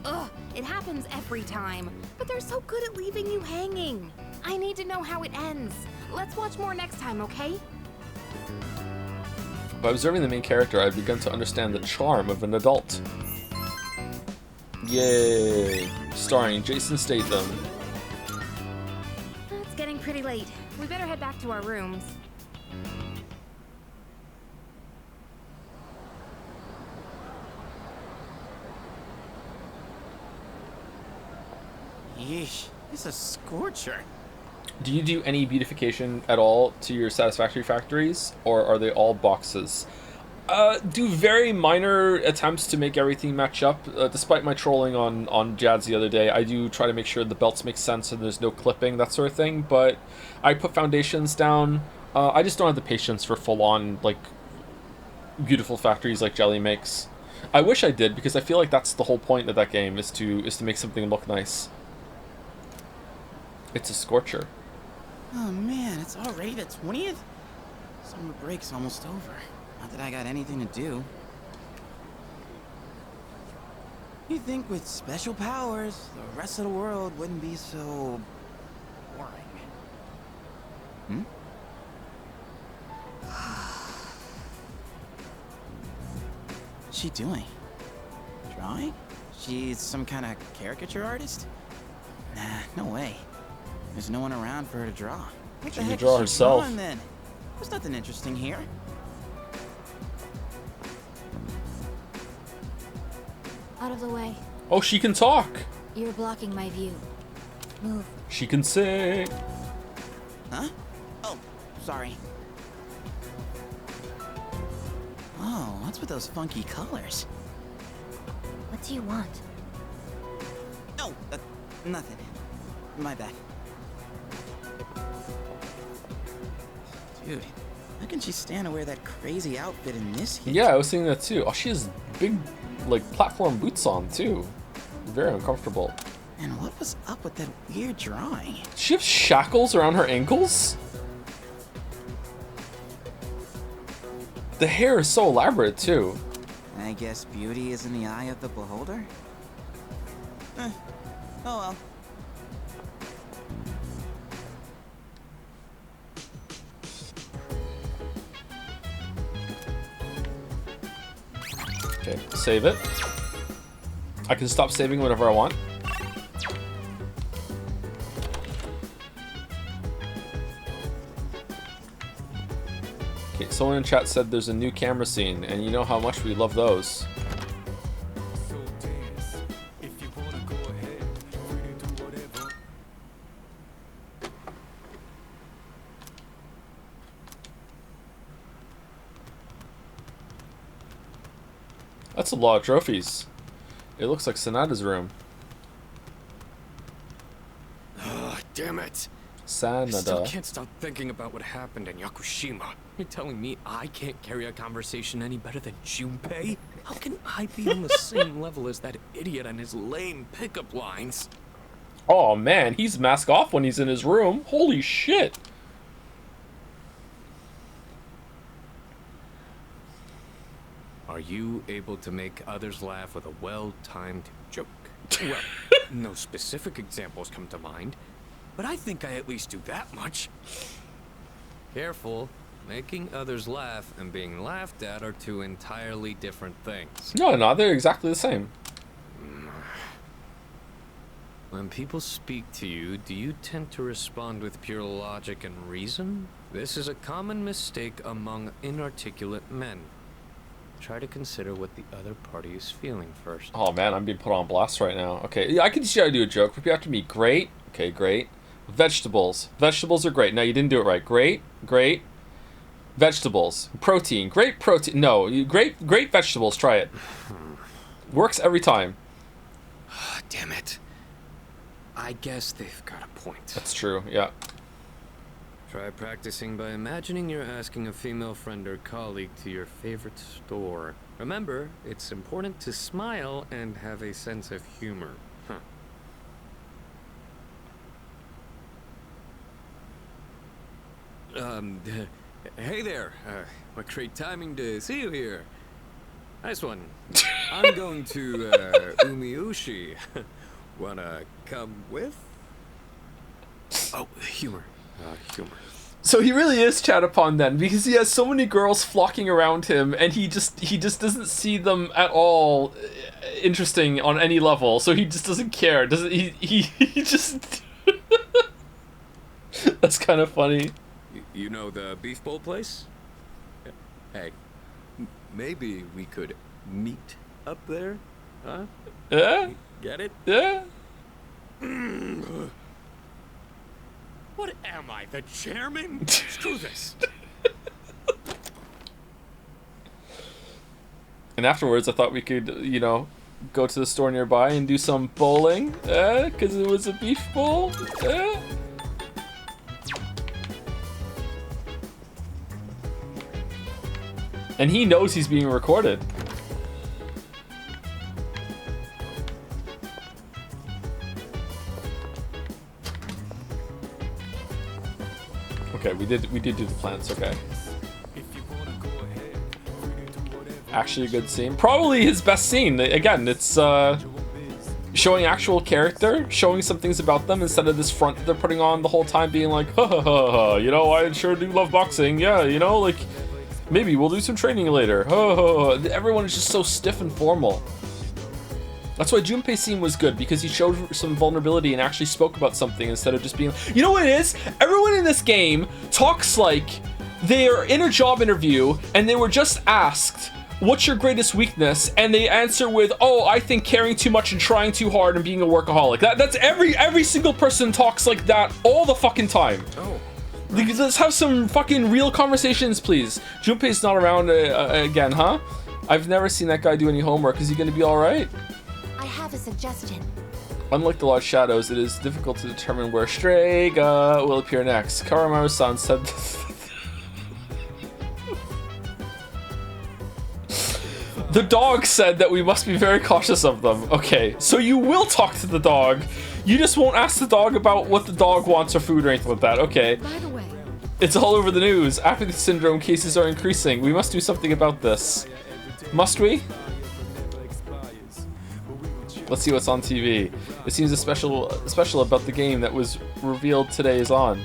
Ugh, it happens every time. But they're so good at leaving you hanging. I need to know how it ends. Let's watch more next time, okay? By observing the main character, I've begun to understand the charm of an adult. Yay! Starring Jason Statham. It's getting pretty late. We better head back to our rooms. Yeesh, it's a scorcher. Do you do any beautification at all to your Satisfactory factories, or are they all boxes? Do very minor attempts to make everything match up. Despite my trolling on Jads the other day, I do try to make sure the belts make sense and there's no clipping, that sort of thing. But I put foundations down. I just don't have the patience for full-on, like, beautiful factories like Jelly makes. I wish I did, because I feel like that's the whole point of that game, is to make something look nice. It's a scorcher. Oh man, it's already the 20th? Summer break's almost over. Not that I got anything to do. You'd think with special powers, the rest of the world wouldn't be so boring. Hmm? What's she doing? Drawing? She's some kind of caricature artist? Nah, no way. There's no one around for her to draw. What She the can heck draw is she herself. drawing then? There's nothing interesting here. Out of the way. Oh, she can talk! You're blocking my view. Move. She can sing! Huh? Oh, sorry. Oh, what's with those funky colors? What do you want? No, nothing. My bad. Dude, how can she stand to wear that crazy outfit in this heat? Yeah, I was thinking that too. Oh, she has big, like, platform boots on too. Very uncomfortable. And what was up with that weird drawing? Does she have shackles around her ankles? The hair is so elaborate too. I guess beauty is in the eye of the beholder? Oh well. Okay, save it. I can stop saving whenever I want. Okay, someone in chat said there's a new camera scene, and you know how much we love those. That's a lot of trophies. It looks like Sanada's room. Damn it. Sanada. I still can't stop thinking about what happened in Yakushima. You're telling me I can't carry a conversation any better than Junpei? How can I be on the same level as that idiot and his lame pickup lines? Oh man, he's mask off when he's in his room. Holy shit. Are you able to make others laugh with a well-timed joke? Well, no specific examples come to mind, but I think I at least do that much. Careful. Making others laugh and being laughed at are two entirely different things. No, they're exactly the same. When people speak to you, do you tend to respond with pure logic and reason? This is a common mistake among inarticulate men. Try to consider what the other party is feeling first. Oh man, I'm being put on blast right now. Okay, yeah, I can see how to do a joke. Repeat after me. Great. Okay, great. Vegetables. Vegetables are great. No, you didn't do it right. Great. Great. Vegetables. Protein. Great protein. No, great vegetables. Try it. Works every time. Damn it. I guess they've got a point. That's true, yeah. Try practicing by imagining you're asking a female friend or colleague to your favorite store. Remember, it's important to smile and have a sense of humor. Huh. Hey there. What great timing to see you here. Nice one. I'm going to Umiushi. Wanna come with? Oh, humor. Humor. So he really is Chatapon then, because he has so many girls flocking around him, and he just doesn't see them at all interesting on any level. So he just doesn't care. Doesn't he just That's kind of funny. You know the beef bowl place? Hey, maybe we could meet up there, huh? Yeah? Get it? Yeah? What am I, the chairman? Screw this. And afterwards, I thought we could, you know, go to the store nearby and do some bowling, because it was a beef bowl, And he knows he's being recorded. Okay, we did do the plants, okay. Actually a good scene. Probably his best scene. Again, it's showing actual character, showing some things about them instead of this front that they're putting on the whole time being like, ha ha ha ha, you know, I sure do love boxing, yeah, you know, like, maybe we'll do some training later. Ha ha ha. Everyone is just so stiff and formal. That's why Junpei's scene was good, because he showed some vulnerability and actually spoke about something instead of just being, you know what it is? Everyone in this game talks like they're in a job interview and they were just asked, what's your greatest weakness? And they answer with, oh, I think caring too much and trying too hard and being a workaholic. That's every single person talks like that all the fucking time. Oh. Let's have some fucking real conversations, please. Junpei's not around again, huh? I've never seen that guy do any homework. Is he gonna be alright? I have a suggestion. Unlike the Large Shadows, it is difficult to determine where Strega will appear next. Karamaru-san said the dog said that we must be very cautious of them. Okay, so you will talk to the dog. You just won't ask the dog about what the dog wants or food or anything like that. Okay. By the way, it's all over the news. Apathy syndrome cases are increasing. We must do something about this. Must we? Let's see what's on TV. It seems a special about the game that was revealed today is on.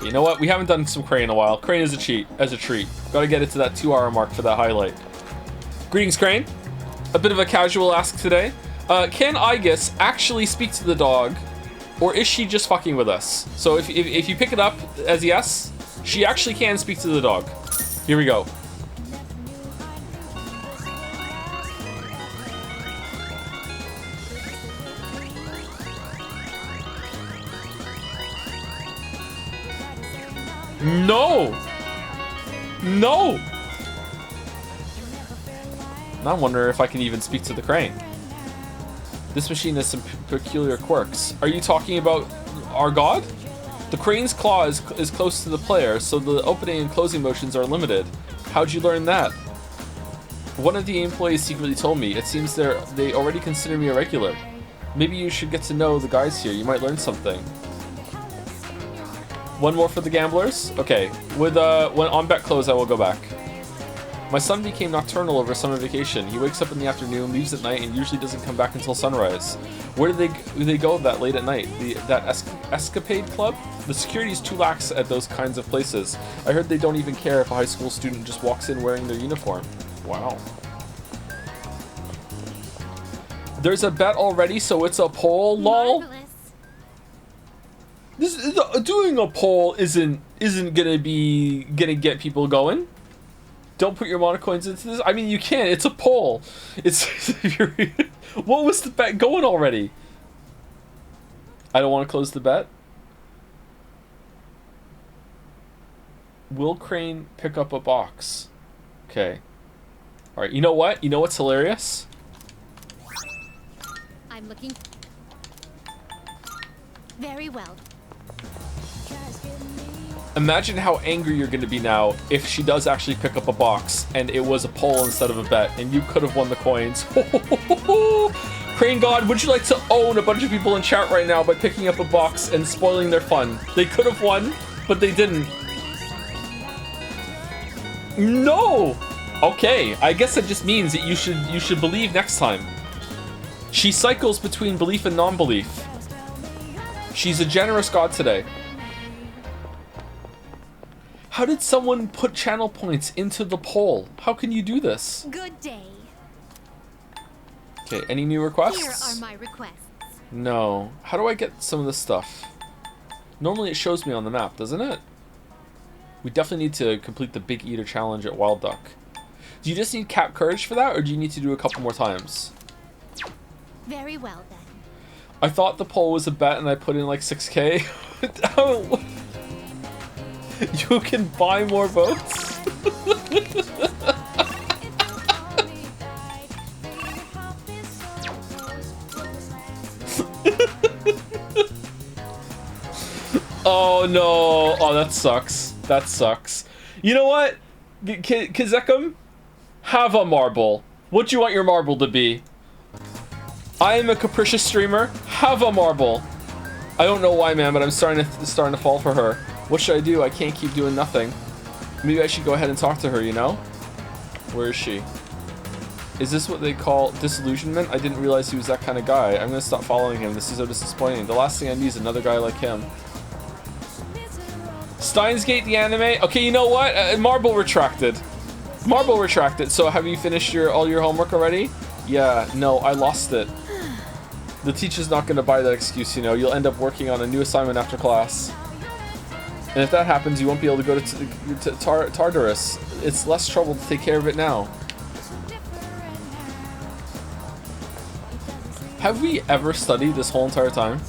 You know what? We haven't done some Crane in a while. Crane is a treat. Gotta get it to that 2-hour mark for that highlight. Greetings, Crane. A bit of a casual ask today. Can Aigis actually speak to the dog, or is she just fucking with us? So if you pick it up as yes, she actually can speak to the dog. Here we go. No! No! Now I'm wondering if I can even speak to the crane. This machine has some peculiar quirks. Are you talking about our god? The crane's claw is close to the player, so the opening and closing motions are limited. How'd you learn that? One of the employees secretly told me. It seems they already consider me a regular. Maybe you should get to know the guys here. You might learn something. One more for the gamblers? Okay. When on bet close, I will go back. My son became nocturnal over summer vacation. He wakes up in the afternoon, leaves at night, and usually doesn't come back until sunrise. Where do they go that late at night? That escapade club? The security is too lax at those kinds of places. I heard they don't even care if a high school student just walks in wearing their uniform. Wow. There's a bet already, so it's a poll, lol. Doing a poll isn't gonna get people going. Don't put your monocoins into this. I mean, you can. It's a poll. It's what was the bet going already? I don't want to close the bet. Will Crane pick up a box? Okay. All right. You know what? You know what's hilarious? I'm looking. Very well. Imagine how angry you're going to be now if she does actually pick up a box and it was a poll instead of a bet and you could have won the coins. Crane God, would you like to own a bunch of people in chat right now by picking up a box and spoiling their fun? They could have won, but they didn't. No! Okay, I guess that just means that you should believe next time. She cycles between belief and non-belief. She's a generous god today. How did someone put channel points into the poll? How can you do this? Good day. Okay, any new requests? Here are my requests. No. How do I get some of this stuff? Normally it shows me on the map, doesn't it? We definitely need to complete the Big Eater challenge at Wild Duck. Do you just need Cap Courage for that, or do you need to do a couple more times? Very well then. I thought the poll was a bet and I put in like 6k. You can buy more votes? Oh no! Oh, that sucks. That sucks. You know what? Kazekum, have a marble. What do you want your marble to be? I am a capricious streamer. Have a marble. I don't know why, man, but I'm starting to fall for her. What should I do? I can't keep doing nothing. Maybe I should go ahead and talk to her, you know? Where is she? Is this what they call disillusionment? I didn't realize he was that kind of guy. I'm gonna stop following him. This is so disappointing. The last thing I need is another guy like him. Steins Gate, the anime? Okay, you know what? Marble retracted. Marble retracted. So have you finished all your homework already? Yeah, no, I lost it. The teacher's not gonna buy that excuse, you know. You'll end up working on a new assignment after class. And if that happens, you won't be able to go to Tartarus. It's less trouble to take care of it now. Have we ever studied this whole entire time?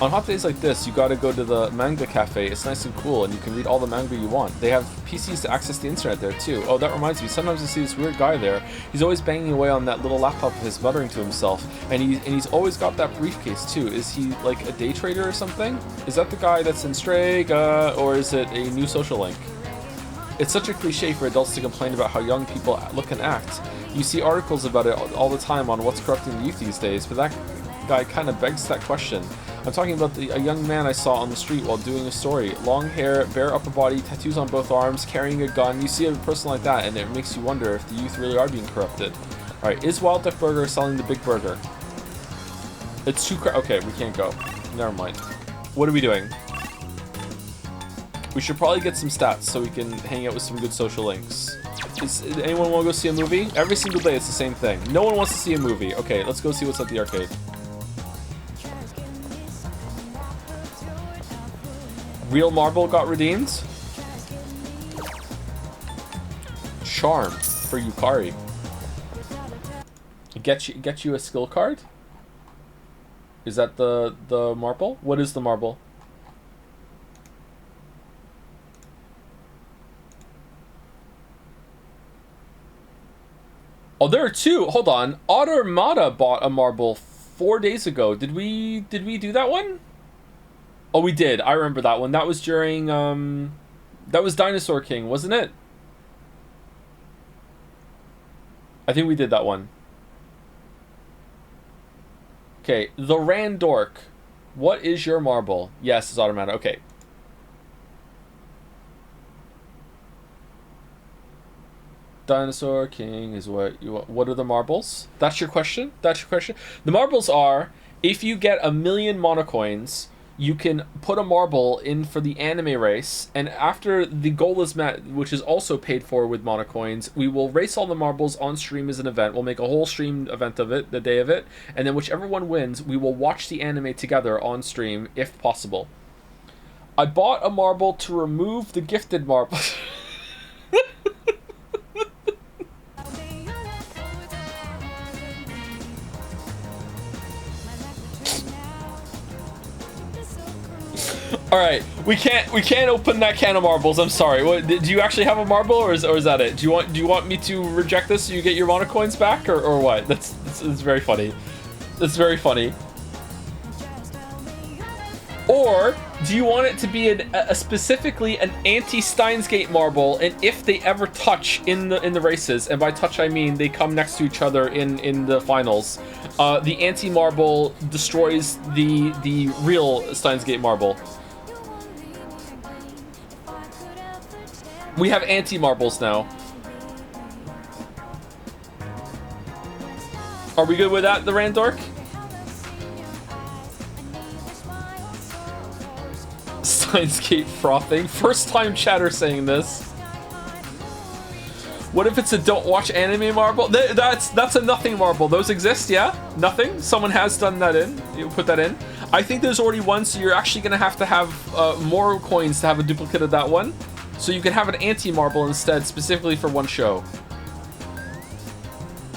On hot days like this, you gotta go to the manga cafe. It's nice and cool, and you can read all the manga you want. They have PCs to access the internet there, too. Oh, that reminds me. Sometimes I see this weird guy there. He's always banging away on that little laptop of his, muttering to himself. And he's always got that briefcase, too. Is he, like, a day trader or something? Is that the guy that's in Strega, or is it a new social link? It's such a cliche for adults to complain about how young people look and act. You see articles about it all the time on what's corrupting the youth these days, but that guy kind of begs that question. I'm talking about a young man I saw on the street while doing a story. Long hair, bare upper body, tattoos on both arms, carrying a gun. You see a person like that and it makes you wonder if the youth really are being corrupted. Alright, is Wild Duck Burger selling the big burger? It's too okay, we can't go. Never mind. What are we doing? We should probably get some stats so we can hang out with some good social links. Does anyone want to go see a movie? Every single day it's the same thing. No one wants to see a movie. Okay, let's go see what's at the arcade. Real marble got redeemed. Charm for Yukari. Get you a skill card? Is that the marble? What is the marble? Oh, there are two. Hold on. Automata bought a marble 4 days ago. Did we do that one? Oh, we did. I remember that one. That was during, that was Dinosaur King, wasn't it? I think we did that one. Okay, the Randork. What is your marble? Yes, it's Automata. Okay. Dinosaur King is what you want. What are the marbles? That's your question? That's your question? The marbles are, if you get 1,000,000 monocoins, you can put a marble in for the anime race, and after the goal is met, which is also paid for with monocoins, we will race all the marbles on stream as an event. We'll make a whole stream event of it, the day of it, and then whichever one wins, we will watch the anime together on stream, if possible. I bought a marble to remove the gifted marble. All right, we can't open that can of marbles. I'm sorry. What, do you actually have a marble, or is that it? Do you want me to reject this so you get your monocoins back, or what? That's very funny. That's very funny. Or Do you want it to be specifically an anti-Steins Gate marble, and if they ever touch in the races, and by touch I mean they come next to each other in the finals, the anti-marble destroys the real Steins Gate marble. We have anti-marbles now. Are we good with that, the Randork? Steins Gate frothing. First time chatter saying this. What if it's a don't watch anime marble? That's a nothing marble. Those exist, yeah? Nothing? Someone has done that in. You put that in. I think there's already one, so you're actually going to have more coins to have a duplicate of that one. So you can have an anti-marble instead, specifically for one show.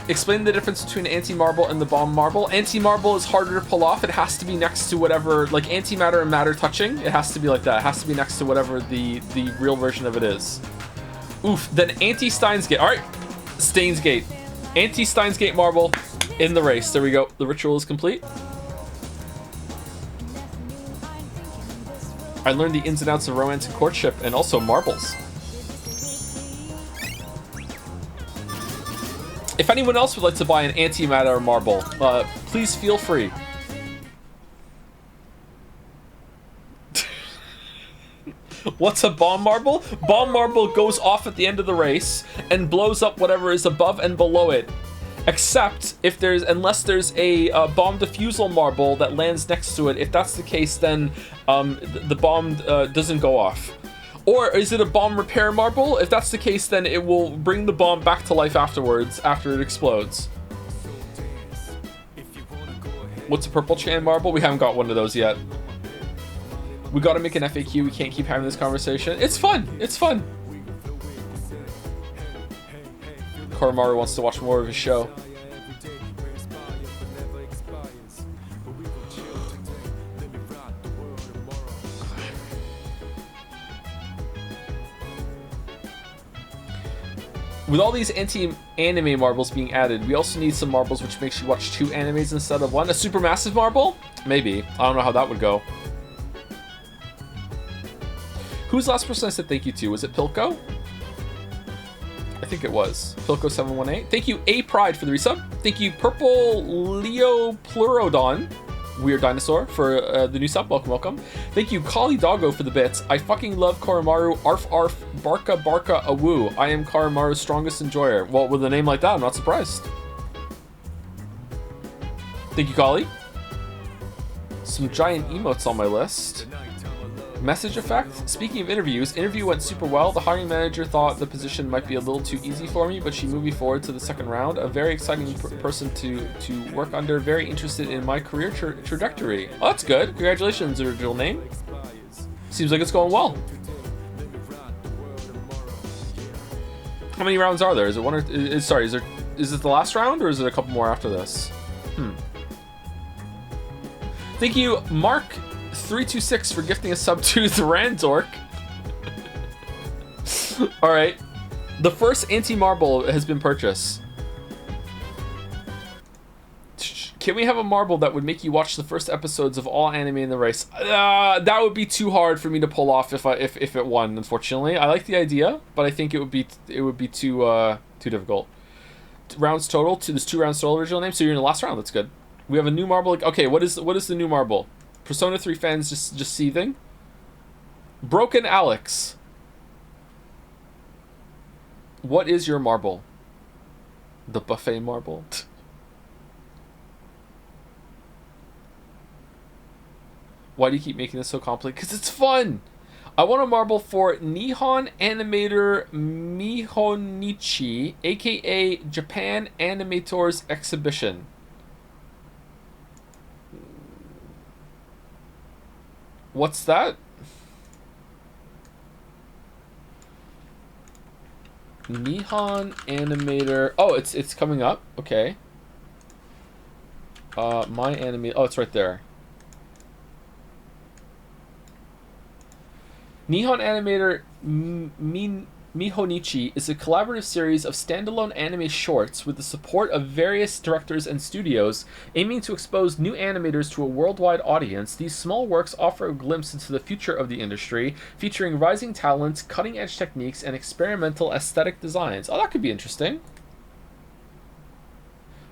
Explain the difference between anti-marble and the bomb marble. Anti-marble is harder to pull off. It has to be next to whatever, like antimatter and matter touching. It has to be like that. It has to be next to whatever the real version of it is. Oof. Then anti-Steins Gate. All right. Steins Gate. Anti-Steins Gate marble in the race. There we go. The ritual is complete. I learned the ins and outs of romance and courtship, and also marbles. If anyone else would like to buy an antimatter marble, please feel free. What's a bomb marble? Bomb marble goes off at the end of the race and blows up whatever is above and below it. Except if unless there's a bomb defusal marble that lands next to it. If that's the case, then the bomb doesn't go off. Or is it a bomb repair marble? If that's the case, then it will bring the bomb back to life afterwards, after it explodes. What's a purple chain marble? We haven't got one of those yet. We gotta make an FAQ. We can't keep having this conversation. It's fun. It's fun. Koromaru wants to watch more of his show. With all these anti-anime marbles being added, we also need some marbles which makes you watch 2 animes instead of 1. A supermassive marble? Maybe. I don't know how that would go. Who's the last person I said thank you to? Was it Pilko? I think it was. Pilko718. Thank you, A Pride, for the resub. Thank you, Purple Leo Pleurodon, Weird Dinosaur, for the new sub. Welcome, welcome. Thank you, Kali Doggo, for the bits. I fucking love Koromaru. Arf arf, barka barka awoo. I am Koromaru's strongest enjoyer. Well, with a name like that, I'm not surprised. Thank you, Kali. Some giant emotes on my list. Message effect. Speaking of interviews, interview went super well. The hiring manager thought the position might be a little too easy for me, but she moved me forward to the second round. A very exciting person to work under. Very interested in my career trajectory. Oh, that's good. Congratulations, original name. Seems like it's going well. How many rounds are there? Is it one or sorry? Is it the last round or is it a couple more after this? Thank you, Mark326, for gifting a sub to the Randork. Alright. The first anti-marble has been purchased. Can we have a marble that would make you watch the first episodes of all anime in the race? That would be too hard for me to pull off if it won, unfortunately. I like the idea, but I think it would be too difficult. Rounds total. There's 2 rounds total, original name, so you're in the last round. That's good. We have a new marble. Okay, what is the new marble? Persona 3 fans just seething. Broken Alex. What is your marble? The buffet marble? Why do you keep making this so complicated? Because it's fun! I want a marble for Nihon Animator Mihonichi, aka Japan Animators Exhibition. What's that? Nihon Animator. Oh, it's coming up. Okay. My anime. Oh, it's right there. Nihon Animator Mihonichi is a collaborative series of standalone anime shorts with the support of various directors and studios, aiming to expose new animators to a worldwide audience. These small works offer a glimpse into the future of the industry, featuring rising talents, cutting-edge techniques, and experimental aesthetic designs. Oh, that could be interesting.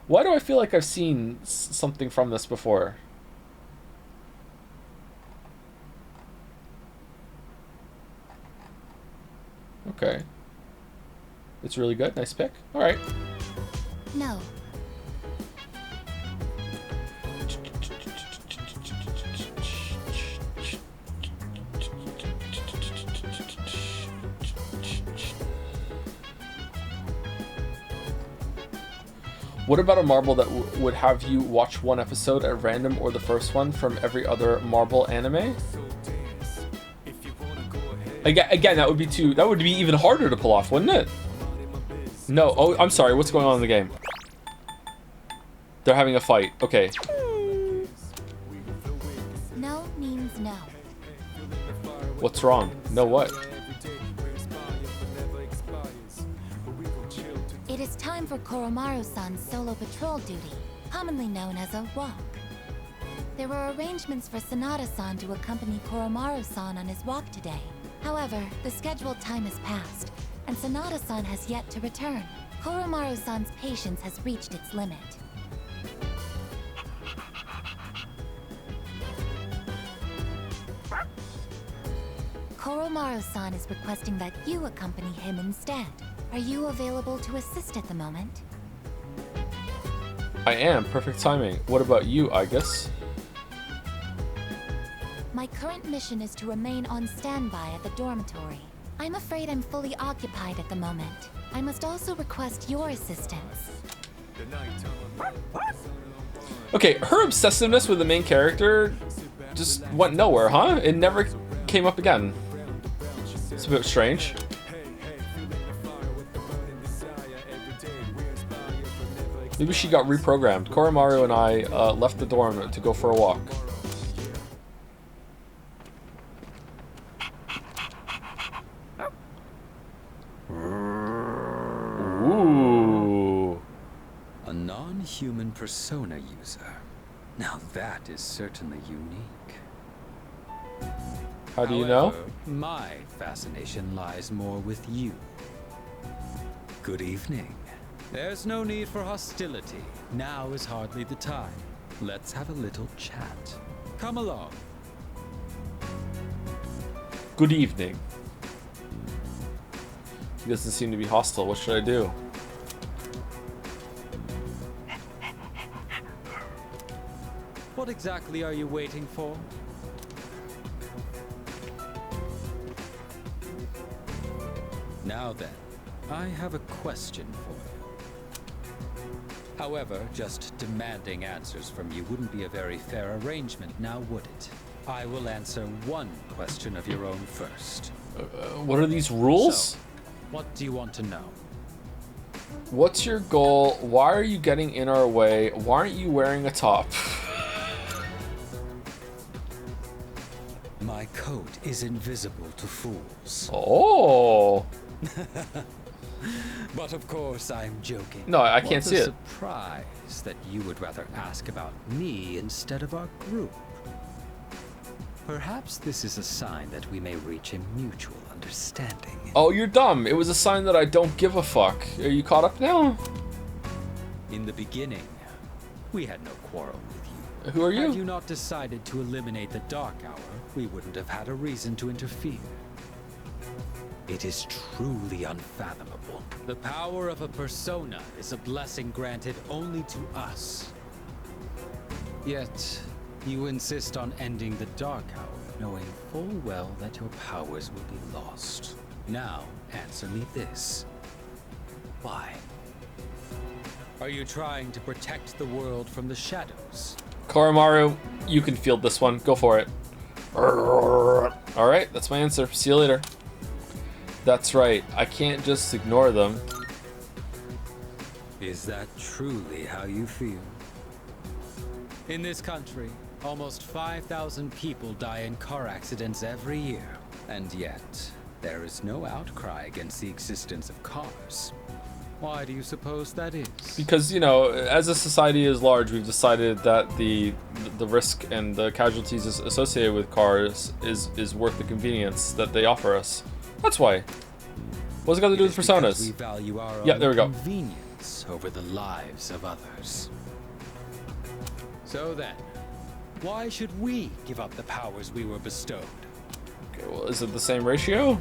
Why do I feel like I've seen something from this before? Okay. It's really good. Nice pick. All right. No. What about a Marvel that would have you watch one episode at random or the first one from every other Marvel anime? Again, that would be even harder to pull off, wouldn't it? No. Oh, I'm sorry. What's going on in the game? They're having a fight. Okay. No means no. What's wrong? No what? It is time for Koromaru-san's solo patrol duty, commonly known as a walk. There were arrangements for Sanada-san to accompany Koromaru-san on his walk today. However, the scheduled time has passed, and Sanada-san has yet to return. Koromaru-san's patience has reached its limit. Koromaru-san is requesting that you accompany him instead. Are you available to assist at the moment? I am. Perfect timing. What about you, Igus? My current mission is to remain on standby at the dormitory. I'm afraid I'm fully occupied at the moment. I must also request your assistance. Okay, her obsessiveness with the main character just went nowhere, huh? It never came up again. It's a bit strange. Maybe she got reprogrammed. Koromaru and I left the dorm to go for a walk. Ooh. A non-human persona user. Now that is certainly unique. How do you know? However, my fascination lies more with you. Good evening. There's no need for hostility. Now is hardly the time. Let's have a little chat. Come along. Good evening. He doesn't seem to be hostile. What should I do? What exactly are you waiting for? Now then, I have a question for you. However, just demanding answers from you wouldn't be a very fair arrangement, now would it? I will answer one question of your own first. What are these rules? So, what do you want to know? What's your goal? Why are you getting in our way? Why aren't you wearing a top? My coat is invisible to fools. Oh. But of course, I'm joking. No, I can't see it. Surprise that you would rather ask about me instead of our group. Perhaps this is a sign that we may reach a mutual understanding. Oh, you're dumb. It was a sign that I don't give a fuck. Are you caught up now? In the beginning, we had no quarrel with you. Who are you? Had you not decided to eliminate the Dark Hour, we wouldn't have had a reason to interfere. It is truly unfathomable. The power of a persona is a blessing granted only to us. Yet, you insist on ending the Dark Hour, knowing full well that your powers will be lost. Now, answer me this. Why? Are you trying to protect the world from the shadows? Koromaru, you can field this one. Go for it. Alright, that's my answer. See you later. That's right. I can't just ignore them. Is that truly how you feel? In this country, almost 5,000 people die in car accidents every year. And yet, there is no outcry against the existence of cars. Why do you suppose that is? Because, you know, as a society as large, we've decided that the risk and the casualties associated with cars is worth the convenience that they offer us. That's why. What's it got to do with personas? We value our Yeah, own there we go. convenience over the lives of others. So then, why should we give up the powers we were bestowed? Okay, well, is it the same ratio?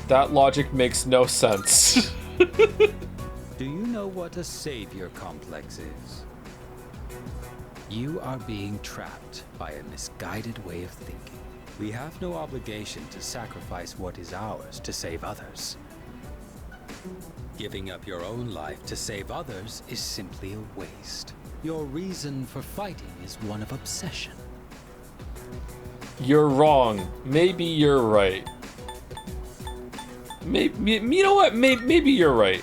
That logic makes no sense. Do you know what a savior complex is? You are being trapped by a misguided way of thinking. We have no obligation to sacrifice what is ours to save others. Giving up your own life to save others is simply a waste. Your reason for fighting is one of obsession. You're wrong. Maybe you're right. Maybe, you know what? Maybe you're right.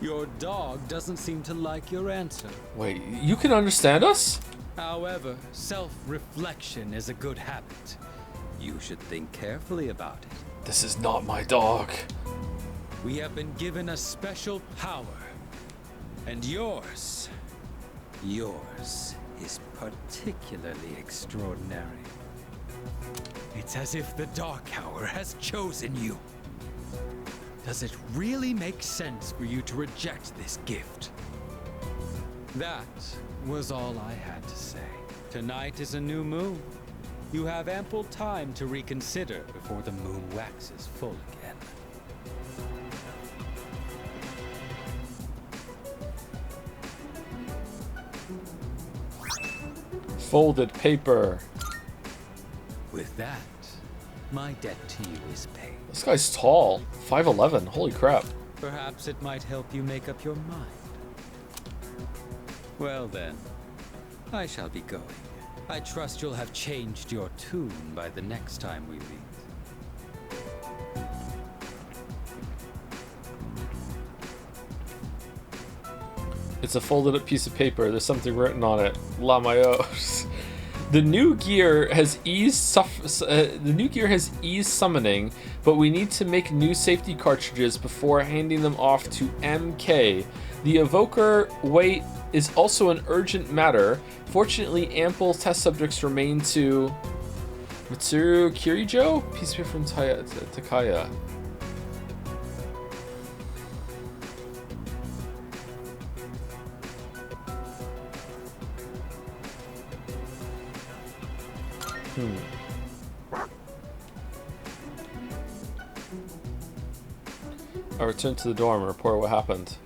Your dog doesn't seem to like your answer. Wait, you can understand us? However, self-reflection is a good habit. You should think carefully about it. This is not my dog. We have been given a special power. And yours is particularly extraordinary. It's as if the Dark Hour has chosen you. Does it really make sense for you to reject this gift? That was all I had to say. Tonight is a new moon. You have ample time to reconsider before the moon waxes full again. Folded paper. With that, my debt to you is paid. This guy's tall. 5'11". Holy crap. Perhaps it might help you make up your mind. Well then, I shall be going. I trust you'll have changed your tune by the next time we meet. It's a folded up piece of paper. There's something written on it. Lamayos. The new gear has eased summoning, but we need to make new safety cartridges before handing them off to MK. The evoker weight is also an urgent matter. Fortunately, ample test subjects remain to Mitsuru Kirijo? Piece of paper from Takaya. I returned to the dorm and report what happened.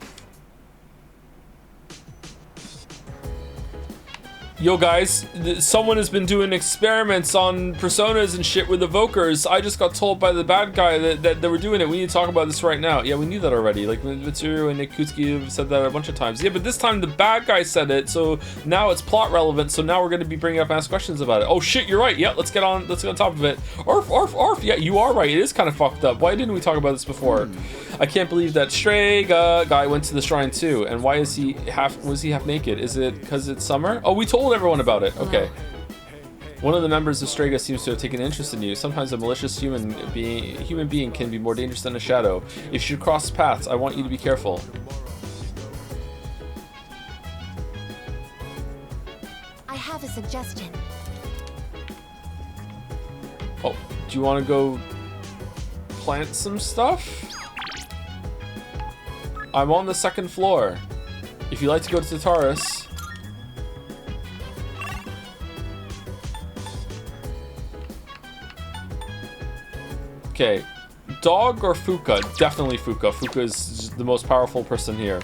Yo guys, someone has been doing experiments on personas and shit with evokers. I just got told by the bad guy that they were doing it. We need to talk about this right now. Yeah, we knew that already. Like, Mitsuru and Nikutsuki have said that a bunch of times. Yeah, but this time the bad guy said it, so now it's plot relevant, so now we're going to be bringing up ask questions about it. Oh shit, you're right. Yeah, let's get on top of it. Arf. Yeah, you are right. It is kind of fucked up. Why didn't we talk about this before? I can't believe that Strega guy went to the shrine too. And why is he was he half naked? Is it because it's summer? Oh, we told everyone about it. Okay. One of the members of Strega seems to have taken an interest in you. Sometimes a malicious human being can be more dangerous than a shadow. If you should cross paths, I want you to be careful. I have a suggestion. Oh, do you want to go plant some stuff? I'm on the second floor. If you'd like to go to Tartarus. Okay, dog or Fuka? Definitely Fuka. Fuka is the most powerful person here.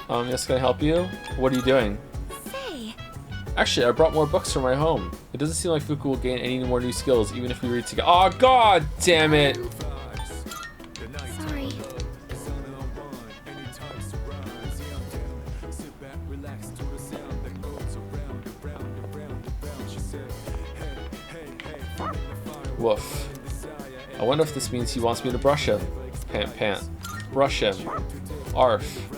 Yes, can I help you? What are you doing? Say. Actually, I brought more books from my home. It doesn't seem like Fuka will gain any more new skills, even if we read together. Oh, god damn it! Sorry. Woof. I wonder if this means he wants me to brush him. Pant. Brush him. Arf.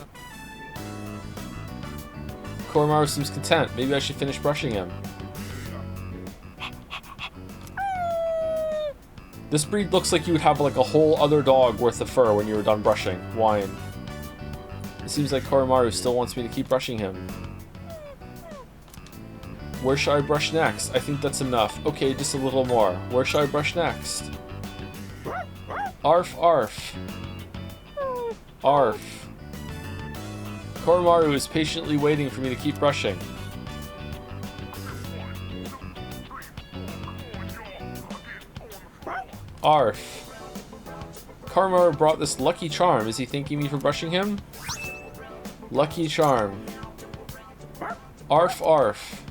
Koromaru seems content. Maybe I should finish brushing him. This breed looks like you would have like a whole other dog worth of fur when you were done brushing. Whine. It seems like Koromaru still wants me to keep brushing him. Where should I brush next? I think that's enough. Okay, just a little more. Where should I brush next? Arf, arf. Arf. Koromaru is patiently waiting for me to keep brushing. Arf. Koromaru brought this lucky charm. Is he thanking me for brushing him? Lucky charm. Arf, arf.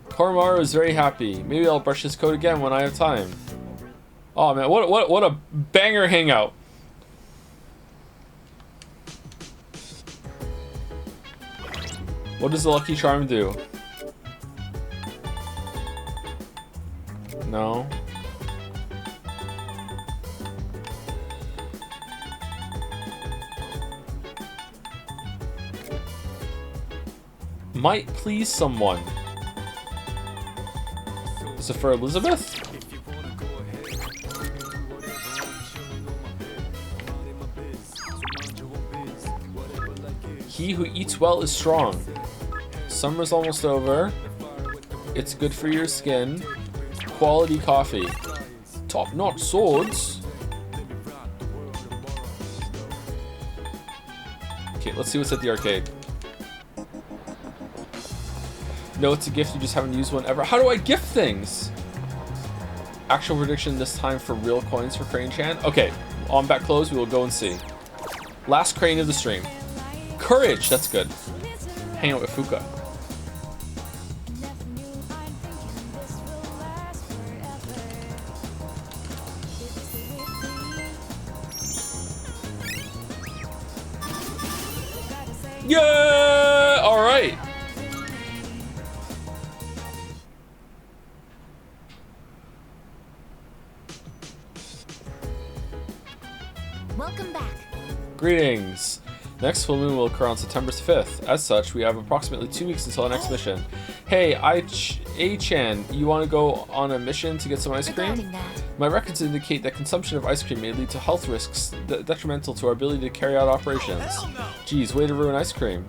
Koromaru is very happy. Maybe I'll brush his coat again when I have time. Oh man, what a banger hangout. What does the lucky charm do? No. Might please someone. Is it for Elizabeth? He who eats well is strong. Summer's almost over. It's good for your skin. Quality coffee. Top-notch swords. Okay, let's see what's at the arcade. No, it's a gift, you just haven't used one ever. How do I gift things? Actual prediction this time for real coins for Crane-chan. Okay, on back close, we will go and see. Last crane of the stream. Courage, that's good. Hang out with Fuka. Yeah! All right. Welcome back. Greetings. Next full moon will occur on September 5th. As such, we have approximately 2 weeks until our next mission. Hey, A-chan, you want to go on a mission to get some ice cream? My records indicate that consumption of ice cream may lead to health risks detrimental to our ability to carry out operations. Geez, way to ruin ice cream.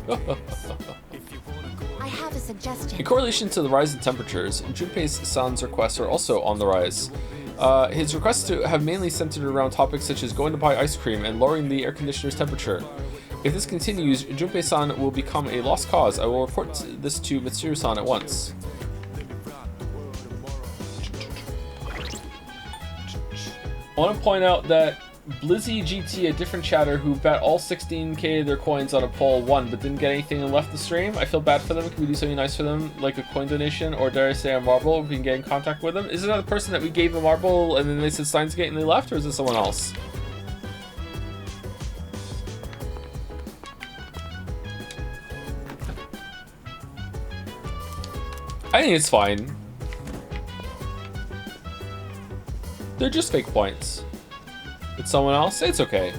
I have a suggestion. In correlation to the rise in temperatures, Junpei-san's requests are also on the rise. His requests have mainly centered around topics such as going to buy ice cream and lowering the air conditioner's temperature. If this continues, Junpei-san will become a lost cause. I will report this to Mitsuru-san at once. I want to point out that Blizzy GT, a different chatter who bet all 16k of their coins on a poll, won but didn't get anything and left the stream. I feel bad for them. Can we do something nice for them, like a coin donation, or dare I say a marble, if we can get in contact with them? Is it not the person that we gave a marble and then they said Steins Gate and they left, or is it someone else? I think it's fine. They're just fake points. It's someone else? It's okay.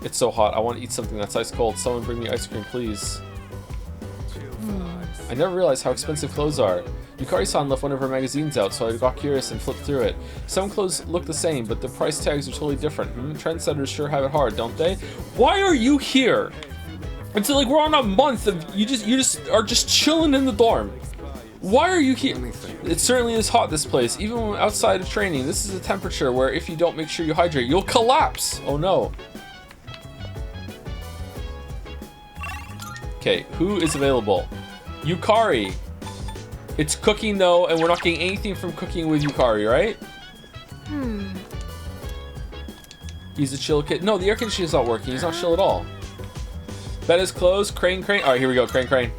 It's so hot. I want to eat something that's ice cold. Someone bring me ice cream, please. I never realized how expensive clothes are. Yukari-san left one of her magazines out, so I got curious and flipped through it. Some clothes look the same, but the price tags are totally different. Trendsetters sure have it hard, don't they? Why are you here? It's like we're on a month of you just are just chilling in the dorm. Why are you here? It certainly is hot, this place, even when outside of training. This is a temperature where if you don't make sure you hydrate, you'll collapse. Oh no. Okay, who is available? Yukari. It's cooking though, and we're not getting anything from cooking with Yukari, right? He's a chill kid. No, the air conditioning's not working. He's not chill at all. Bed is closed. Crane. All right, here we go. Crane.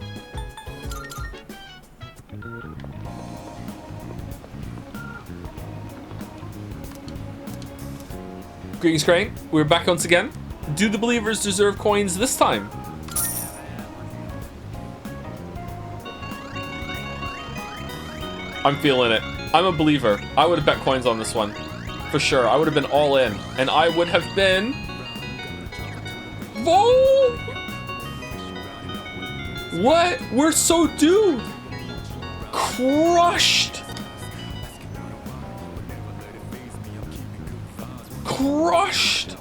Greetings, Crane. We're back once again. Do the believers deserve coins this time? I'm feeling it. I'm a believer. I would have bet coins on this one. For sure. I would have been all in. And I would have been... Oh! What? We're so doomed! Crushed! Crushed!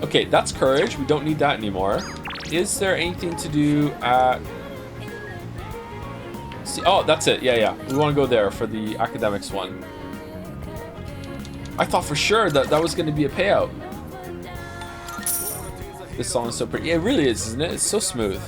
Okay, that's courage. We don't need that anymore. Is there anything to do at... See, oh, that's it. Yeah. We want to go there for the academics one. I thought for sure that was going to be a payout. This song is so pretty. Yeah, it really is, isn't it? It's so smooth.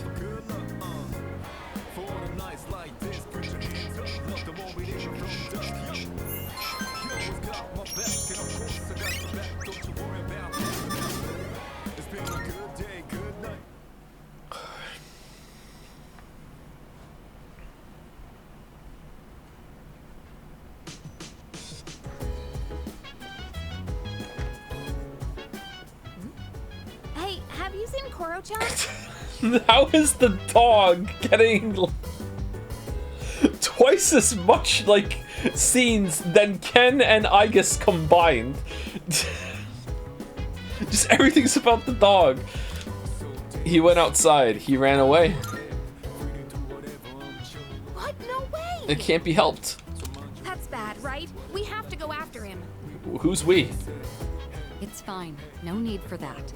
How is the dog getting twice as much like scenes than Ken and Aigis combined? Just everything's about the dog. He went outside. He ran away. What? No way! It can't be helped. That's bad, right? We have to go after him. Who's we? It's fine. No need for that.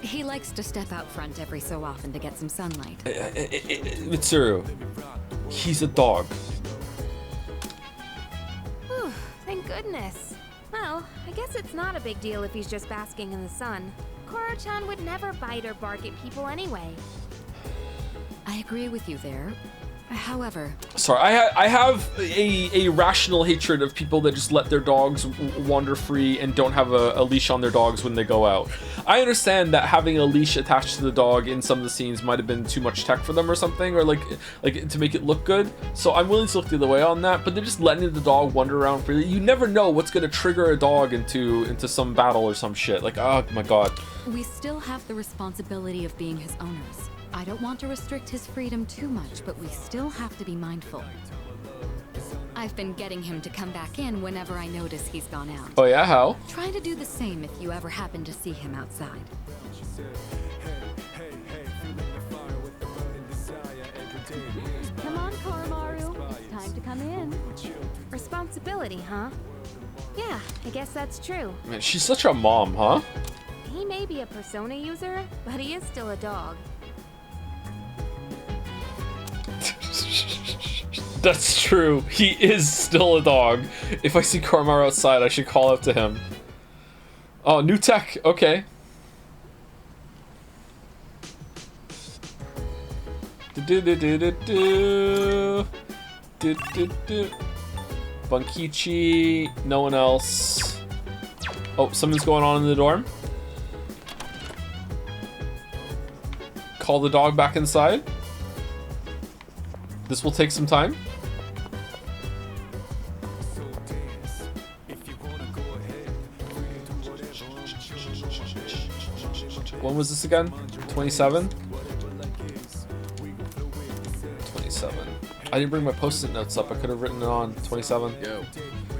He likes to step out front every so often to get some sunlight. Mitsuru, he's a dog. Whew, thank goodness. Well, I guess it's not a big deal if he's just basking in the sun. Koro-chan would never bite or bark at people anyway. I agree with you there. However... Sorry, I have a rational hatred of people that just let their dogs wander free and don't have a leash on their dogs when they go out. I understand that having a leash attached to the dog in some of the scenes might have been too much tech for them or something, or like to make it look good. So I'm willing to look the other way on that, but they're just letting the dog wander around freely. You never know what's going to trigger a dog into some battle or some shit. Like, oh my god. We still have the responsibility of being his owners. I don't want to restrict his freedom too much, but we still have to be mindful. I've been getting him to come back in whenever I notice he's gone out. Oh yeah, how? Try to do the same if you ever happen to see him outside. Come on, Koromaru. It's time to come in. Responsibility, huh? Yeah, I guess that's true. Man, she's such a mom, huh? He may be a persona user, but he is still a dog. That's true. He is still a dog. If I see Koromaru outside, I should call out to him. Oh, new tech. Okay. Bunkichi. No one else. Oh, something's going on in the dorm. Call the dog back inside. This will take some time. When was this again? 27? 27. I didn't bring my post-it notes up. I could have written it on 27.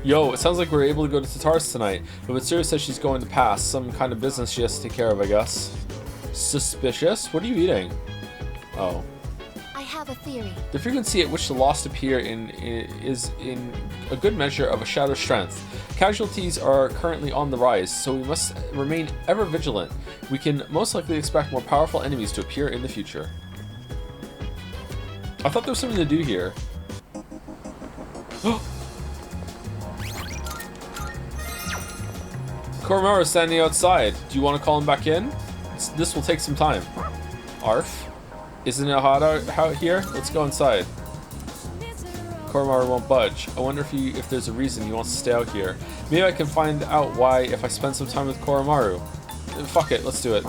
Yo, it sounds like we're able to go to Tatars tonight. But Mitsuru says she's going to pass. Some kind of business she has to take care of, I guess. Suspicious? What are you eating? Oh. I have a theory. The frequency at which the lost appear is in a good measure of a shadow's strength. Casualties are currently on the rise, so we must remain ever vigilant. We can most likely expect more powerful enemies to appear in the future. I thought there was something to do here. Koromaru is standing outside. Do you want to call him back in? This will take some time. Arf. Isn't it hot out here? Let's go inside. Koromaru won't budge. I wonder if there's a reason he wants to stay out here. Maybe I can find out why if I spend some time with Koromaru. Fuck it, let's do it.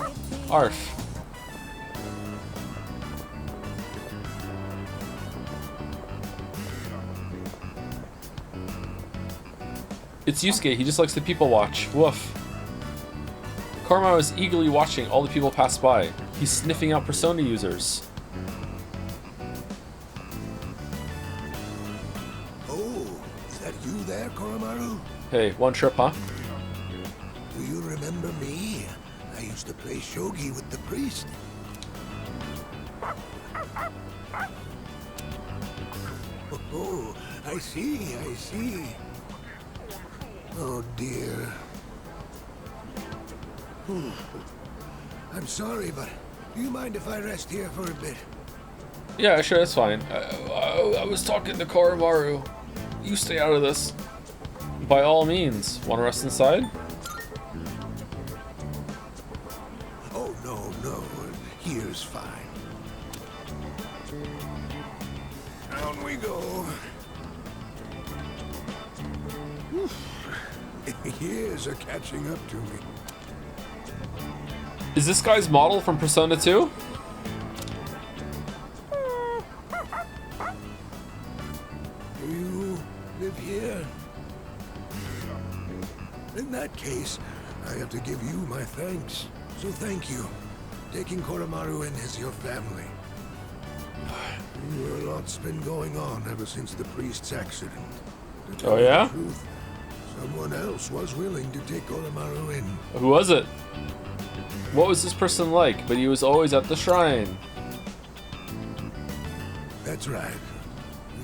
Arf. It's Yusuke, he just likes to people watch. Woof. Koromaru is eagerly watching all the people pass by. He's sniffing out persona users. Oh, is that you there, Koromaru? Hey, one trip, huh? Do you remember me? I used to play shogi with the priest. Oh, I see, I see. Oh, dear. I'm sorry, but do you mind if I rest here for a bit? Yeah, sure, that's fine. I was talking to Koromaru. You stay out of this. By all means. Want to rest inside? Oh, no. Here's fine. Down we go. Years are catching up to me. Is this guy's model from Persona 2? Do you live here? In that case, I have to give you my thanks. So thank you. Taking Koromaru in as your family. A lot's been going on ever since the priest's accident. To tell you the truth, someone else was willing to take Koromaru in. Who was it? What was this person like? But he was always at the shrine. That's right.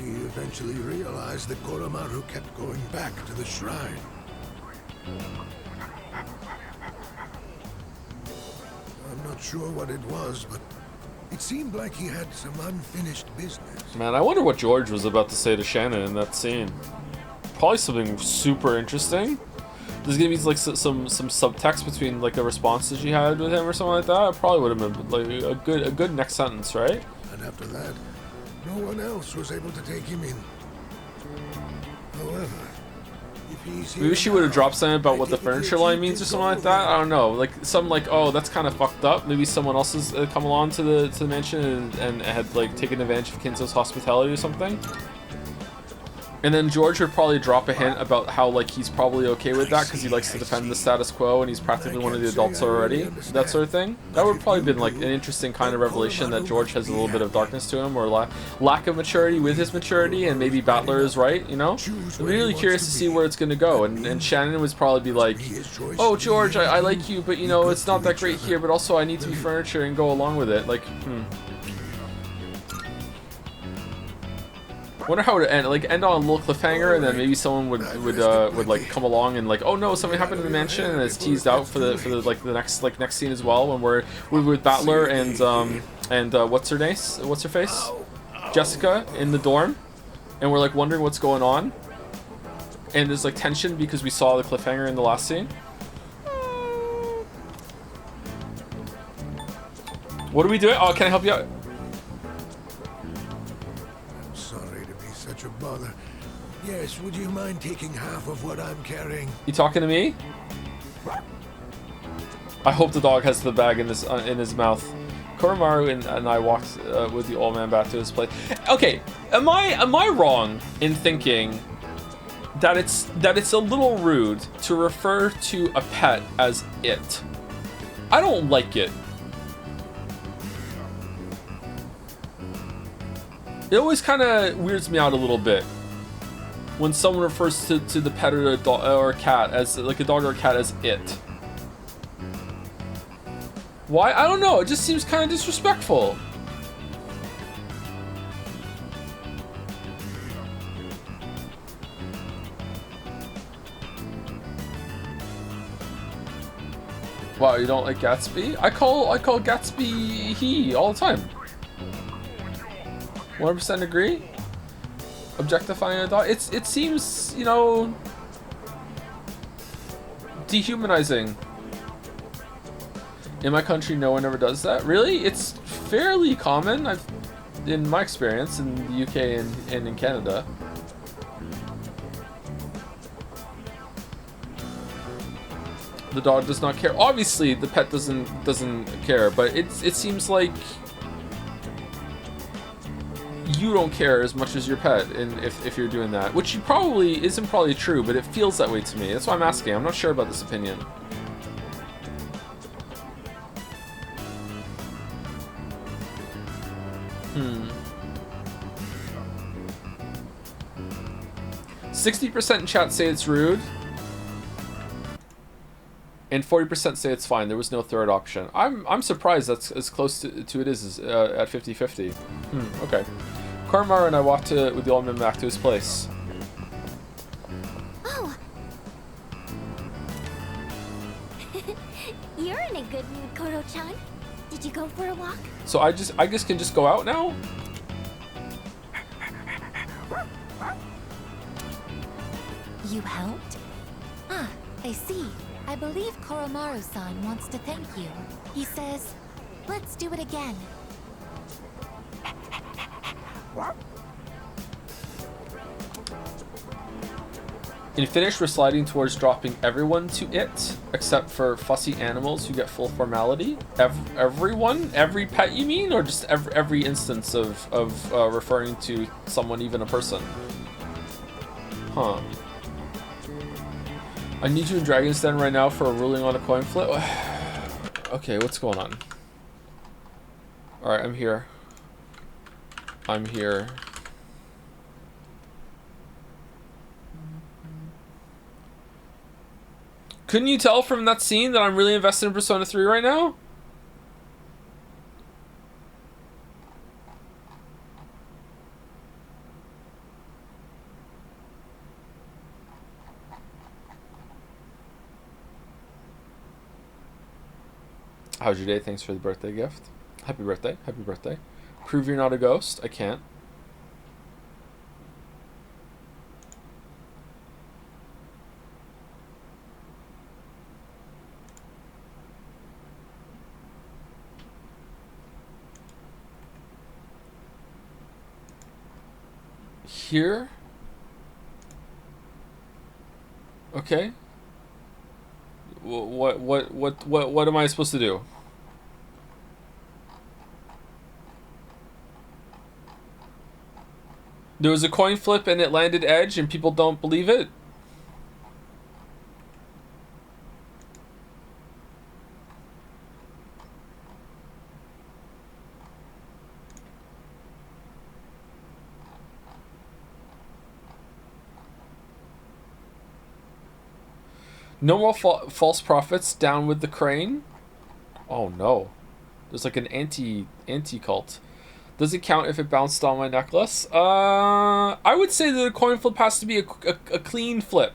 We eventually realized that Koromaru kept going back to the shrine. I'm not sure what it was, but it seemed like he had some unfinished business. Man, I wonder what George was about to say to Shannon in that scene. Probably something super interesting. There's gonna be like some subtext between like the responses she had with him or something like that. It probably would have been like a good next sentence, right? And after that, no one else was able to take him in. However, if he's here maybe she would have dropped something about what the furniture line means or something like that. I don't know. Like something like, oh, that's kind of fucked up. Maybe someone else has come along to the mansion and had like taken advantage of Kinzo's hospitality or something. And then George would probably drop a hint about how like he's probably okay with that because he likes to defend the status quo and he's practically one of the adults already, that sort of thing. That would probably been like an interesting kind of revelation that George has a little bit of darkness to him or lack of maturity with his maturity, and maybe Battler is right, you know? I'm really curious to see where it's going to go, and Shannon would probably be like, oh George, I like you, but you know, it's not that great here, but also I need to be furniture and go along with it. Like, wonder how it would end. Like end on a little cliffhanger, and then maybe someone would like come along and like, oh no, something happened in the mansion, and it's teased out for the next scene as well when we're with Battler and what's her face, Jessica in the dorm, and we're like wondering what's going on, and there's like tension because we saw the cliffhanger in the last scene. What are we doing? Oh, can I help you out? Such a bother. Yes, would you mind taking half of what I'm carrying? You talking to me? I hope the dog has the bag in his mouth. Koromaru and I walked with the old man back to his place. Okay, am I wrong in thinking that it's a little rude to refer to a pet as it? I don't like it. It always kind of weirds me out a little bit when someone refers to the pet or a cat as like a dog or a cat as it. Why? I don't know. It just seems kind of disrespectful. Wow, you don't like Gatsby? I call Gatsby he all the time. 100% agree. Objectifying a dog. It seems, you know, dehumanizing. In my country, no one ever does that. Really? It's fairly common. In my experience in the UK and in Canada. The dog does not care. Obviously, the pet doesn't care, but it seems like you don't care as much as your pet, and if you're doing that, which you probably isn't probably true, but it feels that way to me. That's why I'm asking. I'm not sure about this opinion. 60% in chat say it's rude. And 40% say it's fine. There was no third option. I'm surprised that's as close to it is at 50-50. Okay. Koromaru and I walked with the old man back to his place. Oh. You're in a good mood, Koro-chan. Did you go for a walk? So I guess can just go out now? You helped? Ah, I see. I believe Koromaru-san wants to thank you. He says, let's do it again. In Finnish, we're sliding towards dropping everyone to it, except for fussy animals who get full formality. Everyone? Every pet, you mean? Or just every instance of referring to someone, even a person? Huh. I need you in Dragon's Den right now for a ruling on a coin flip. Okay, what's going on? Alright, I'm here. I'm here. Couldn't you tell from that scene that I'm really invested in Persona 3 right now? How's your day? Thanks for the birthday gift. Happy birthday. Happy birthday. Prove you're not a ghost. I can't. Here? Okay. What am I supposed to do? There was a coin flip and it landed edge and people don't believe it? No more false prophets. Down with the crane. Oh no. There's like an anti-cult. Does it count if it bounced on my necklace? I would say that a coin flip has to be a clean flip.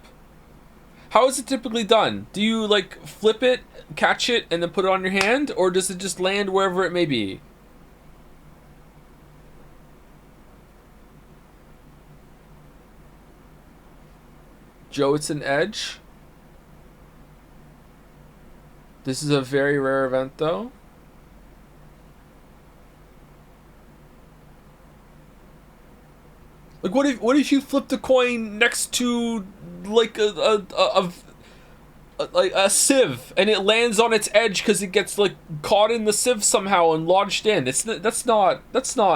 How is it typically done? Do you like flip it, catch it, and then put it on your hand? Or does it just land wherever it may be? Joe, it's an edge. This is a very rare event, though. Like, what if you flipped a coin next to like a sieve and it lands on its edge because it gets like caught in the sieve somehow and lodged in? That's not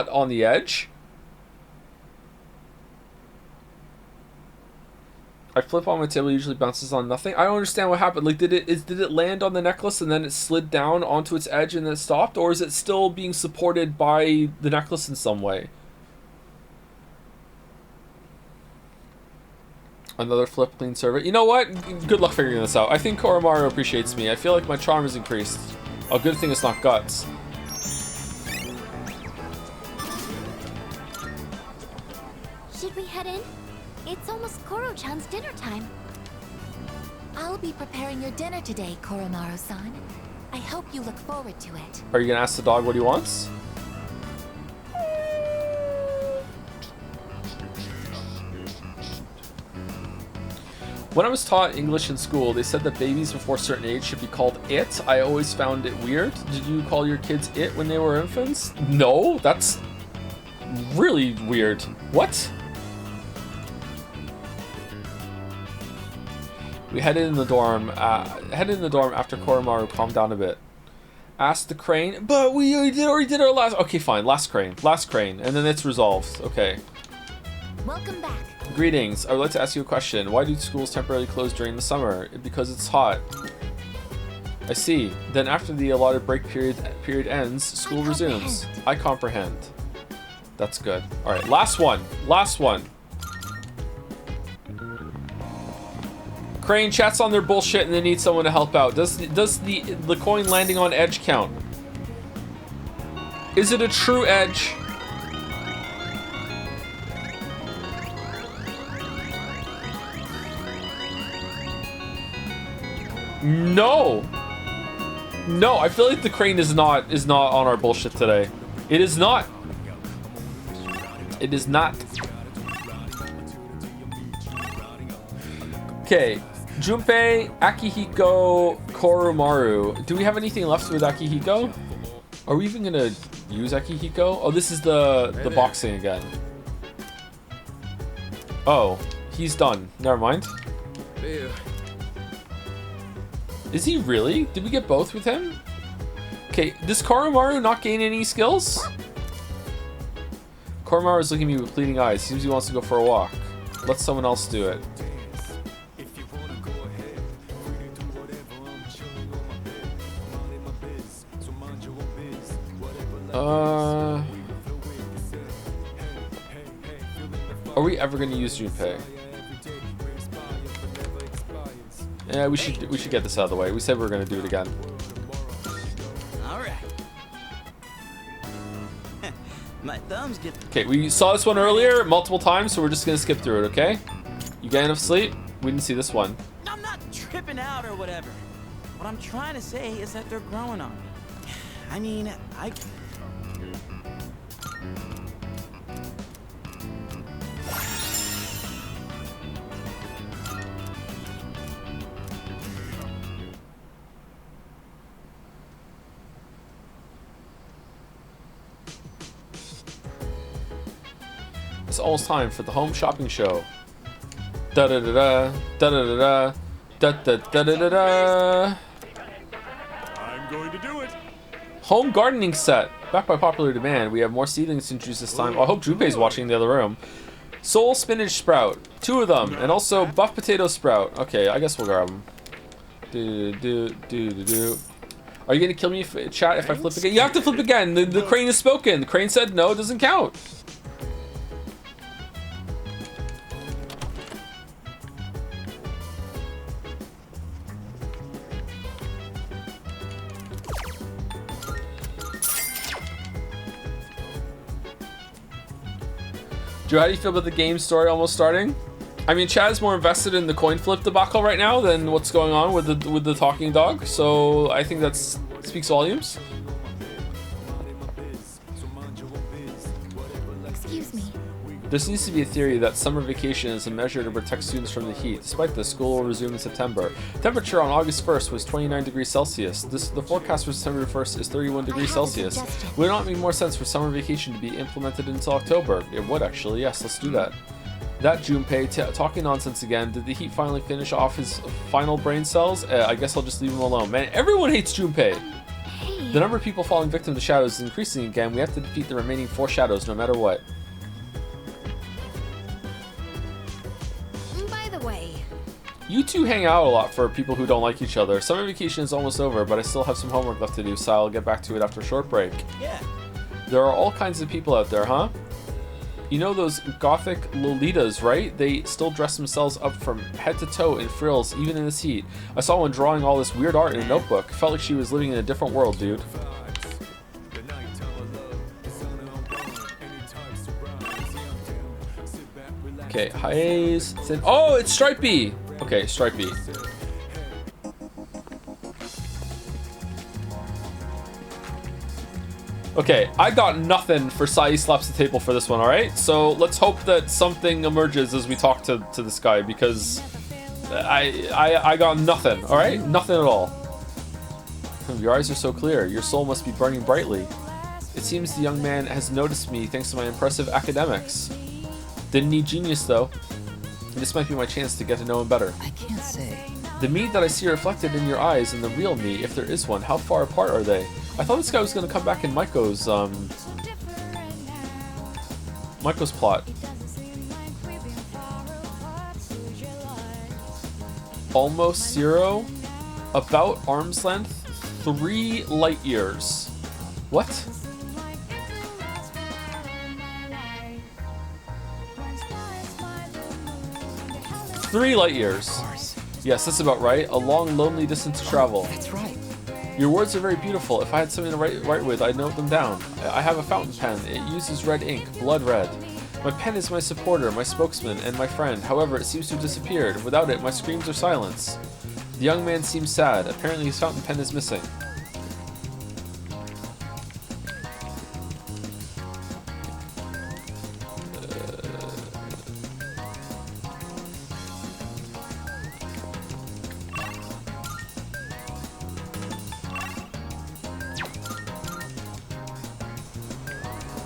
on the edge. I flip on my table, usually bounces on nothing. I don't understand what happened. Like, did it land on the necklace and then it slid down onto its edge and then it stopped, or is it still being supported by the necklace in some way? Another flip clean server. You know what? Good luck figuring this out. I think Koromaru appreciates me. I feel like my charm is increased. A good thing it's not guts. Should we head in? It's almost Koro-chan's dinner time. I'll be preparing your dinner today, Koromaru-san. I hope you look forward to it. Are you gonna ask the dog what he wants? When I was taught English in school, they said that babies before a certain age should be called it. I always found it weird. Did you call your kids it when they were infants? No, that's really weird. What? We headed in the dorm after Koromaru calmed down a bit. Asked the crane, but we already did our last. Okay, fine. Last crane, and then it's resolved. Okay. Welcome back. Greetings. I would like to ask you a question. Why do schools temporarily close during the summer? Because it's hot. I see. Then after the allotted break period ends, school resumes. I comprehend. That's good. All right, last one. Crane, chat's on their bullshit and they need someone to help out. Does the coin landing on edge count? Is it a true edge? No. No, I feel like the crane is not on our bullshit today. It is not. It is not. Okay, Junpei, Akihiko, Koromaru. Do we have anything left with Akihiko? Are we even gonna use Akihiko? Oh, this is the boxing again. Oh, he's done. Never mind. Is he really? Did we get both with him? Okay, does Koromaru not gain any skills? Koromaru is looking at me with pleading eyes. Seems he wants to go for a walk. Let someone else do it. Are we ever going to use Junpei? Yeah, we should get this out of the way. We said we were going to do it again. All right. My thumbs get. Okay, we saw this one earlier multiple times, so we're just going to skip through it, okay? You get enough sleep? We didn't see this one. I'm not tripping out or whatever. What I'm trying to say is that they're growing on me. I mean, It's almost time for the home shopping show. Da da da da da da da da da da da da. I'm going to do it. Home gardening set. Back by popular demand, we have more seedlings to introduce this time. Oh, I hope Junpei's watching in the other room. Soul spinach sprout. 2 of them. And also buff potato sprout. Okay, I guess we'll grab them. Are you going to kill me, chat, if I flip again? You have to flip again. The crane has spoken. The crane said no, it doesn't count. Joe, how do you feel about the game story almost starting? I mean, Chad's more invested in the coin flip debacle right now than what's going on with the talking dog, so I think that speaks volumes. Excuse me. There seems to be a theory that summer vacation is a measure to protect students from the heat. Despite this, school will resume in September. Temperature on August 1st was 29 degrees Celsius. The forecast for September 1st is 31 degrees Celsius. Would it not make more sense for summer vacation to be implemented until October? It would actually, yes, let's do that. That Junpei, talking nonsense again. Did the heat finally finish off his final brain cells? I guess I'll just leave him alone. Man, everyone hates Junpei! Hey. The number of people falling victim to shadows is increasing again. We have to defeat the remaining 4 shadows no matter what. You two hang out a lot for people who don't like each other. Summer vacation is almost over, but I still have some homework left to do, so I'll get back to it after a short break. Yeah. There are all kinds of people out there, huh? You know those gothic Lolitas, right? They still dress themselves up from head to toe in frills, even in this heat. I saw one drawing all this weird art in a notebook. Felt like she was living in a different world, dude. Okay, highs. Oh, it's Stripey! Okay, Stripey. Okay, I got nothing for Sai slaps the table for this one, alright? So let's hope that something emerges as we talk to this guy, because I got nothing, alright? Nothing at all. Your eyes are so clear. Your soul must be burning brightly. It seems the young man has noticed me thanks to my impressive academics. Didn't need genius, though. This might be my chance to get to know him better. I can't say. The me that I see reflected in your eyes and the real me, if there is one, how far apart are they? I thought this guy was going to come back in Maiko's plot. Almost 0. About arm's length. 3 light years. What? Three light years. Yes, that's about right. A long, lonely distance to travel. That's right. Your words are very beautiful. If I had something to write with, I'd note them down. I have a fountain pen. It uses red ink, blood red. My pen is my supporter, my spokesman, and my friend. However, it seems to have disappeared. Without it, my screams are silence. The young man seems sad. Apparently his fountain pen is missing.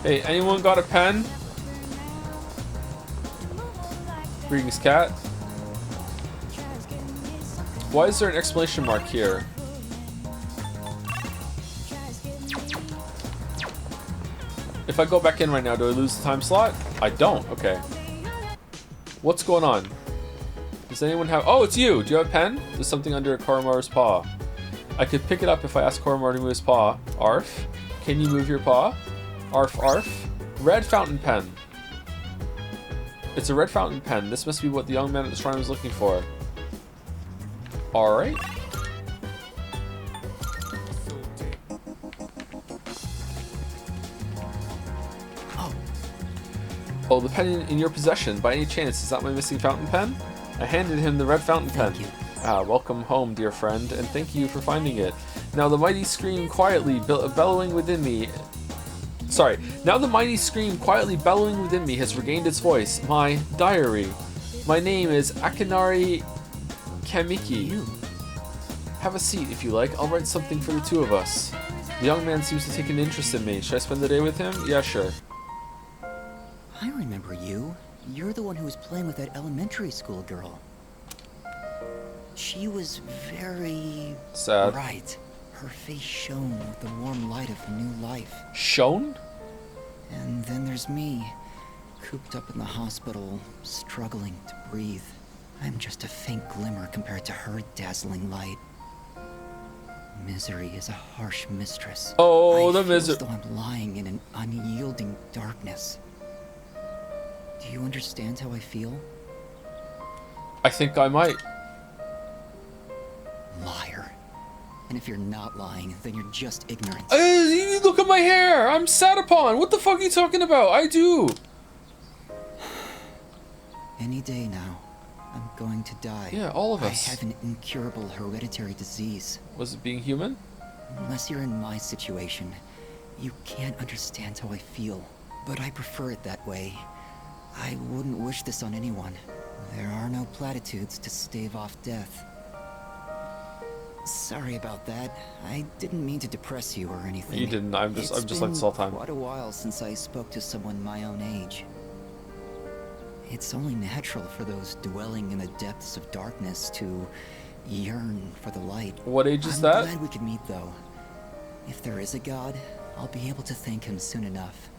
Hey, anyone got a pen? Greetings, cat. Why is there an exclamation mark here? If I go back in right now, do I lose the time slot? I don't. Okay. What's going on? Does anyone have... Oh, it's you! Do you have a pen? There's something under Koromaru's paw. I could pick it up if I ask Koromaru to move his paw. Arf? Can you move your paw? Arf, arf. Red fountain pen. It's a red fountain pen. This must be what the young man at the shrine was looking for. Alright. Oh, the pen in your possession. By any chance, is that my missing fountain pen? I handed him the red fountain pen. Ah, welcome home, dear friend, and thank you for finding it. Now the mighty scream quietly bellowing within me... Sorry. Now the mighty scream quietly bellowing within me has regained its voice. My diary. My name is Akinari Kamiki. Have a seat if you like. I'll write something for the two of us. The young man seems to take an interest in me. Should I spend the day with him? Yeah, sure. I remember you. You're the one who was playing with that elementary school girl. She was very... sad. Bright. Her face shone with the warm light of new life. Shone? And then there's me, cooped up in the hospital, struggling to breathe. I'm just a faint glimmer compared to her dazzling light. Misery is a harsh mistress. Oh, the misery. I feel as though I'm lying in an unyielding darkness. Do you understand how I feel? I think I might. Liar. And if you're not lying, then you're just ignorant. Look at my hair! I'm sat upon! What the fuck are you talking about? I do! Any day now, I'm going to die. Yeah, all of us. I have an incurable hereditary disease. Was it being human? Unless you're in my situation, you can't understand how I feel. But I prefer it that way. I wouldn't wish this on anyone. There are no platitudes to stave off death. Sorry about that. I didn't mean to depress you or anything. You didn't. I'm just like this all the time. It's been quite a while since I spoke to someone my own age. It's only natural for those dwelling in the depths of darkness to yearn for the light. What age is that? I'm glad we could meet, though. If there is a god, I'll be able to thank him soon enough.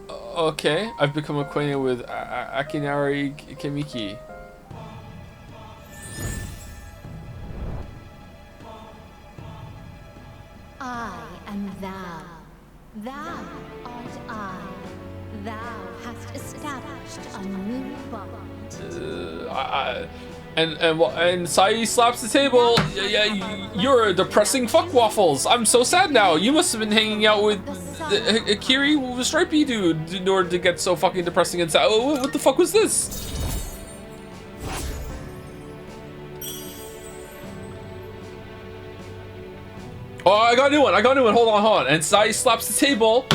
Okay, I've become acquainted with Akinari Kamiki. I am thou. Thou art I. Thou hast established a new bond. And Sai slaps the table. Yeah, you're a depressing fuck waffles. I'm so sad now. You must have been hanging out with Akiri, with a stripey dude, in order to get so fucking depressing and sad. Oh, what the fuck was this? Oh, I got a new one. Hold on. And Sai slaps the table,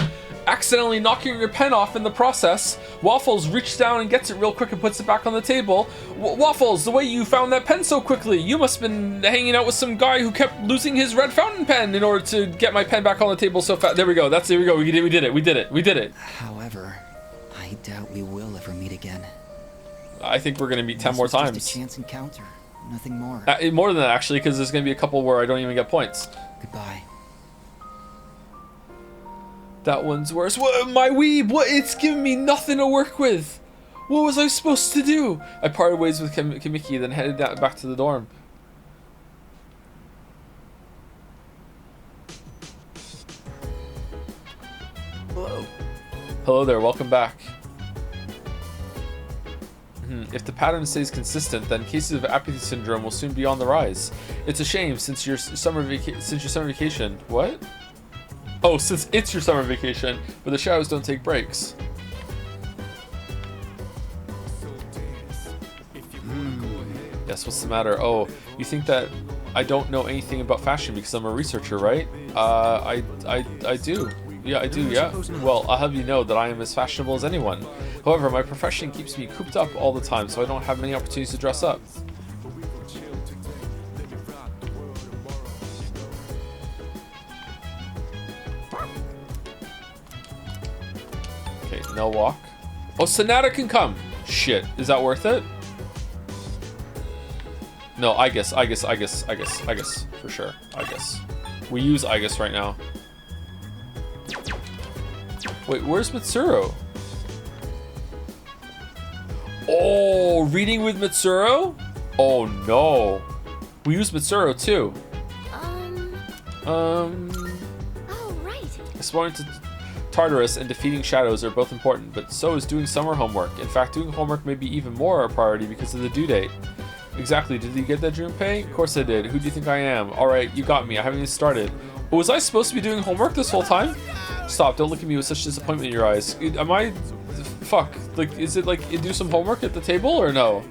accidentally knocking your pen off in the process. Waffles reaches down and gets it real quick and puts it back on the table. Waffles, the way you found that pen so quickly, you must have been hanging out with some guy who kept losing his red fountain pen in order to get my pen back on the table so fast. There we go. We did it. However, I doubt we will ever meet again. I think we're gonna meet 10 more times. Just a chance encounter, nothing more. More than that, actually, because there's gonna be a couple where I don't even get points. Goodbye. That one's worse. What, my weeb? What? It's giving me nothing to work with. What was I supposed to do? I parted ways with Kamiki, then headed back to the dorm. Hello. Hello there. Welcome back. If the pattern stays consistent, then cases of apathy syndrome will soon be on the rise. It's a shame since your summer vacation. What? Oh, since it's your summer vacation, but the shadows don't take breaks. Yes, what's the matter? Oh, you think that I don't know anything about fashion because I'm a researcher, right? I do. Yeah, I do, yeah. Well, I'll have you know that I am as fashionable as anyone. However, my profession keeps me cooped up all the time, so I don't have many opportunities to dress up. Okay, no walk. Oh, Sonata can come! Shit, is that worth it? No, I guess, for sure, I guess. We use I guess right now. Wait, where's Mitsuru? Oh, reading with Mitsuru? Oh no. We use Mitsuru too. Oh, right. Exploring to Tartarus and defeating shadows are both important, but so is doing summer homework. In fact, doing homework may be even more a priority because of the due date. Exactly, did you get that Junpei? Of course I did. Who do you think I am? Alright, you got me. I haven't even started. But was I supposed to be doing homework this whole time? Stop, don't look at me with such disappointment in your eyes. Am I... Fuck. Like, is it like you do some homework at the table or no?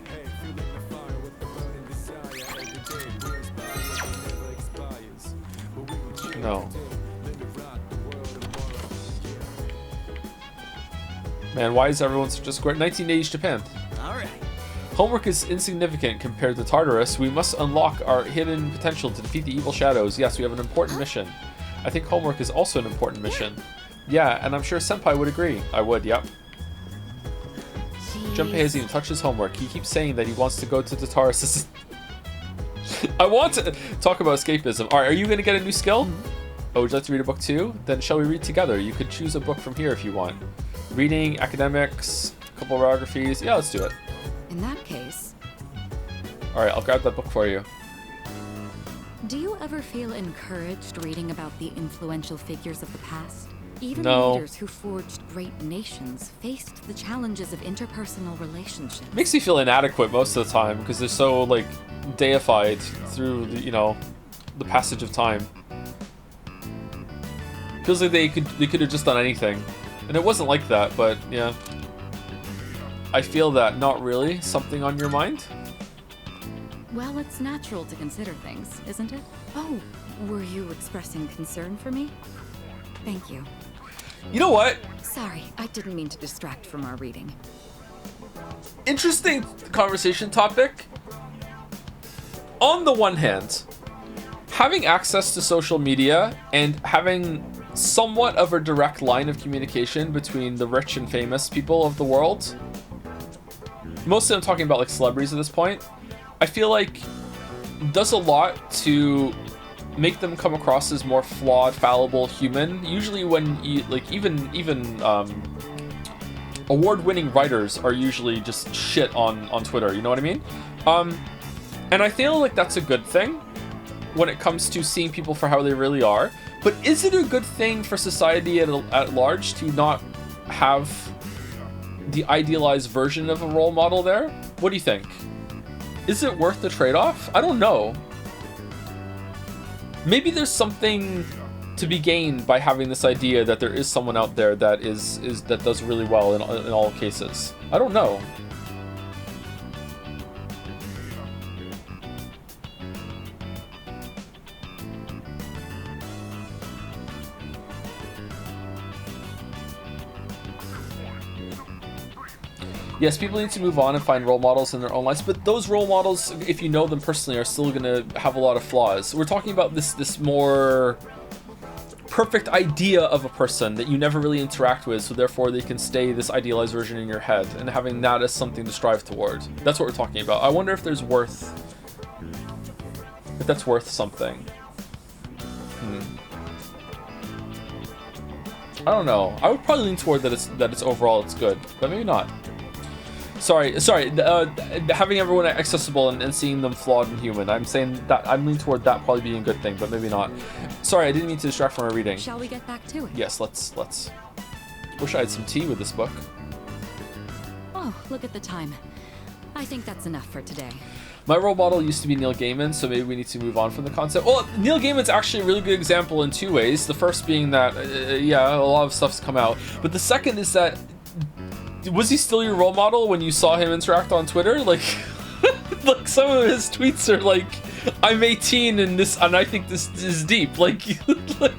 No. Man, why is everyone such a square? 1980s Japan. Alright. Homework is insignificant compared to Tartarus. We must unlock our hidden potential to defeat the evil shadows. Yes, we have an important mission. I think homework is also an important mission. Yeah, and I'm sure Senpai would agree. I would, yep. Junpei hasn't even touched his homework. He keeps saying that he wants to go to Tartarus. I want to talk about escapism. Alright, are you going to get a new skill? Oh, would you like to read a book too? Then shall we read together? You could choose a book from here if you want. Reading, academics, a couple of biographies. Yeah, let's do it. In that case... Alright, I'll grab that book for you. Do you ever feel encouraged reading about the influential figures of the past? Even No. leaders who forged great nations faced the challenges of interpersonal relationships. Makes me feel inadequate most of the time because they're so, like, deified through, the, you know, the passage of time. Feels like they could have just done anything. And it wasn't like that, but, yeah. I feel that. Not really. Something on your mind? Well, it's natural to consider things, isn't it? Oh, were you expressing concern for me? Thank you. You know what? Sorry, I didn't mean to distract from our reading. Interesting conversation topic. On the one hand, having access to social media and having somewhat of a direct line of communication between the rich and famous people of the world, mostly I'm talking about like celebrities at this point, I feel like does a lot to make them come across as more flawed, fallible human. Usually when you, like, even award-winning writers are usually just shit on Twitter, you know what I mean? And I feel like that's a good thing when it comes to seeing people for how they really are. But is it a good thing for society at large to not have the idealized version of a role model there? What do you think? Is it worth the trade-off? I don't know. Maybe there's something to be gained by having this idea that there is someone out there that that does really well in all cases. I don't know. Yes, people need to move on and find role models in their own lives, but those role models, if you know them personally, are still going to have a lot of flaws. We're talking about this more perfect idea of a person that you never really interact with, so therefore they can stay this idealized version in your head, and having that as something to strive toward. That's what we're talking about. I wonder if that's worth something. I don't know. I would probably lean toward that it's overall it's good, but maybe not. Sorry. Having everyone accessible and seeing them flawed and human. I'm saying that I'm leaning toward that probably being a good thing, but maybe not. Sorry, I didn't mean to distract from our reading. Shall we get back to it? Yes, let's. Wish I had some tea with this book. Oh, look at the time. I think that's enough for today. My role model used to be Neil Gaiman, so maybe we need to move on from the concept. Well, Neil Gaiman's actually a really good example in two ways. The first being that, yeah, a lot of stuff's come out. But the second is that, was he still your role model when you saw him interact on Twitter? Like, like some of his tweets are like, I'm 18 and I think this is deep. Like, like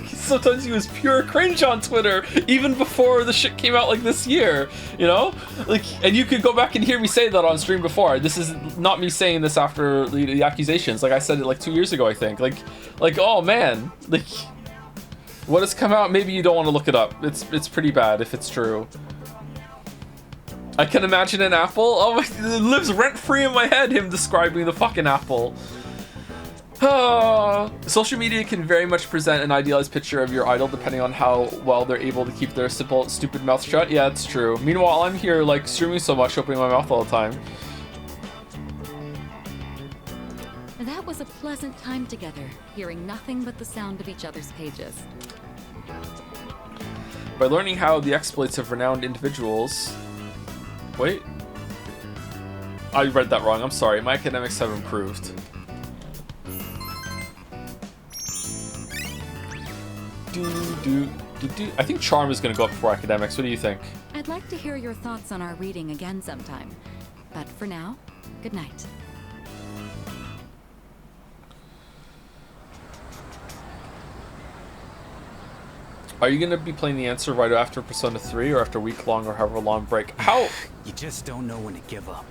sometimes he was pure cringe on Twitter even before the shit came out like this year, you know? Like, and you could go back and hear me say that on stream before. This is not me saying this after the accusations. Like I said it like 2 years ago, I think. Like oh man, like what has come out? Maybe you don't want to look it up. It's pretty bad if it's true. I can imagine an apple. Oh, it lives rent-free in my head, him describing the fucking apple. Social media can very much present an idealized picture of your idol depending on how well they're able to keep their simple, stupid mouth shut. Yeah, it's true. Meanwhile, I'm here like streaming so much, opening my mouth all the time. That was a pleasant time together, hearing nothing but the sound of each other's pages. By learning how the exploits of renowned individuals... Wait. I read that wrong. I'm sorry. My academics have improved. I think charm is going to go up before academics. What do you think? I'd like to hear your thoughts on our reading again sometime. But for now, good night. Are you going to be playing the answer right after Persona 3 or after a week-long or however long break? How... You just don't know when to give up.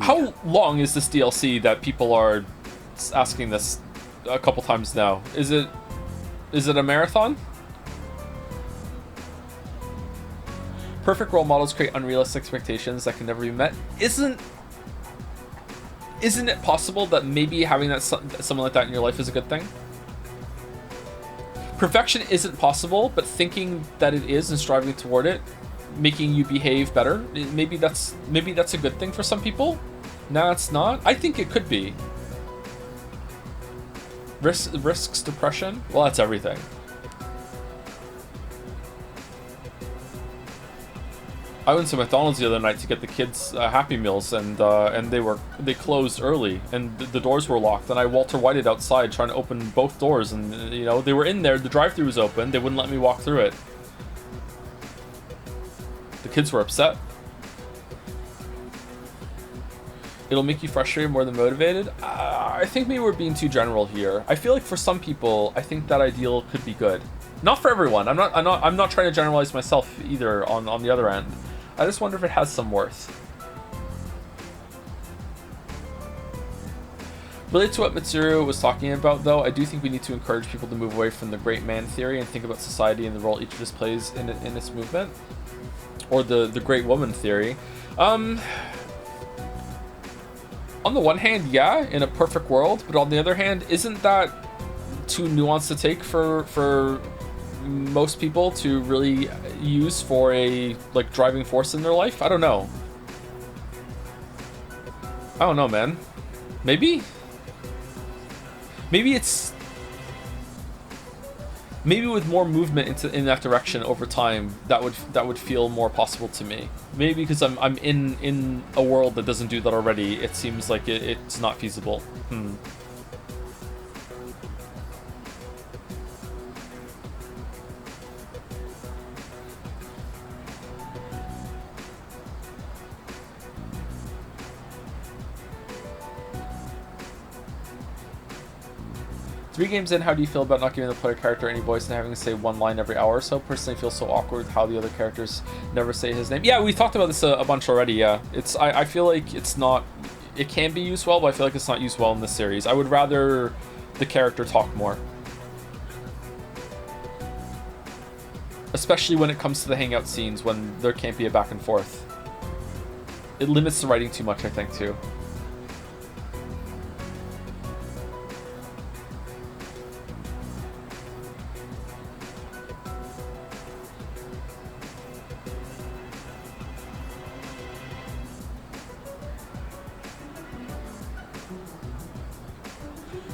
How long is this DLC that people are asking this a couple times now? Is it a marathon? Perfect role models create unrealistic expectations that can never be met. Isn't it possible that maybe having that someone like that in your life is a good thing? Perfection isn't possible, but thinking that it is and striving toward it, making you behave better, maybe that's a good thing for some people. No, it's not. I think it could be. Risks depression? Well, that's everything. I went to McDonald's the other night to get the kids Happy Meals, and they closed early, and the doors were locked, and I Walter Whited outside trying to open both doors, and you know they were in there. The drive-thru was open. They wouldn't let me walk through it. The kids were upset. It'll make you frustrated more than motivated. I think maybe we're being too general here. I feel like for some people, I think that ideal could be good. Not for everyone. I'm not trying to generalize myself either. On the other end, I just wonder if it has some worth. Related to what Mitsuru was talking about, though, I do think we need to encourage people to move away from the great man theory and think about society and the role each of us plays in its movement, or the great woman theory. On the one hand, yeah, in a perfect world, but on the other hand, isn't that too nuanced to take for most people to really use for a driving force in their life? I don't know. I don't know, man. Maybe with more movement in that direction over time, that would feel more possible to me. Maybe because I'm in a world that doesn't do that already, it seems like it's not feasible. Three games in, how do you feel about not giving the player character any voice and having to say one line every hour or so? Personally, I feel so awkward how the other characters never say his name. Yeah, we've talked about this a bunch already, yeah. I feel like it's not... It can be used well, but I feel like it's not used well in this series. I would rather the character talk more. Especially when it comes to the hangout scenes, when there can't be a back and forth. It limits the writing too much, I think, too.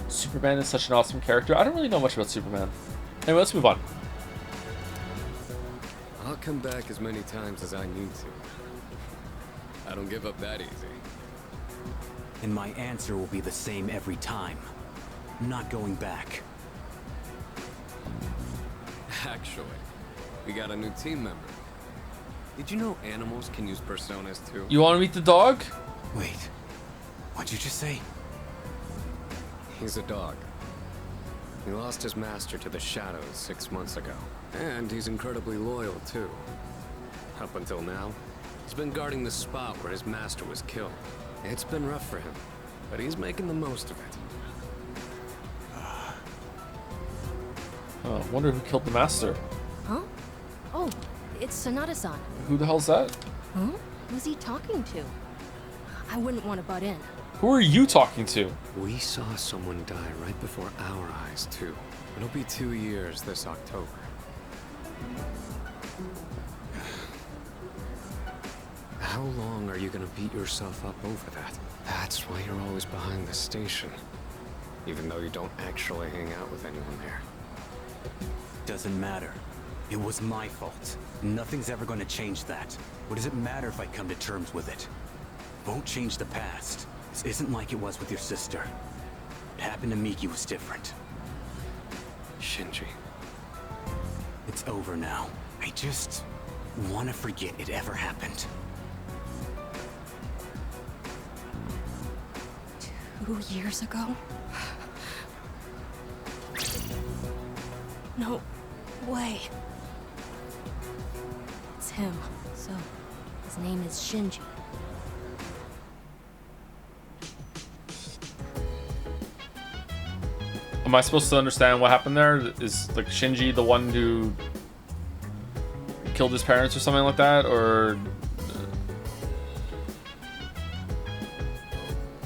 Superman is such an awesome character. I don't really know much about Superman. Anyway, let's move on. I'll come back as many times as I need to. I don't give up that easy. And my answer will be the same every time. I'm not going back. Actually, we got a new team member. Did you know animals can use personas too? You want to meet the dog? Wait, what'd you just say? He's a dog. He lost his master to the shadows 6 months ago. And he's incredibly loyal too. Up until now, he's been guarding the spot where his master was killed. It's been rough for him, but he's making the most of it. Oh, wonder who killed the master. Huh? Oh, it's Sonata-san. Who the hell's that? Huh? Who's he talking to? I wouldn't want to butt in. Who are you talking to? We saw someone die right before our eyes, too. It'll be 2 years this October. How long are you gonna beat yourself up over that? That's why you're always behind the station. Even though you don't actually hang out with anyone there. Doesn't matter. It was my fault. Nothing's ever going to change that. What does it matter if I come to terms with it? Won't change the past. This isn't like it was with your sister. What happened to Miki was different. Shinji. It's over now. I just want to forget it ever happened. 2 years ago? No way. It's him. So, his name is Shinji. Am I supposed to understand what happened there? Is like Shinji the one who killed his parents or something like that, or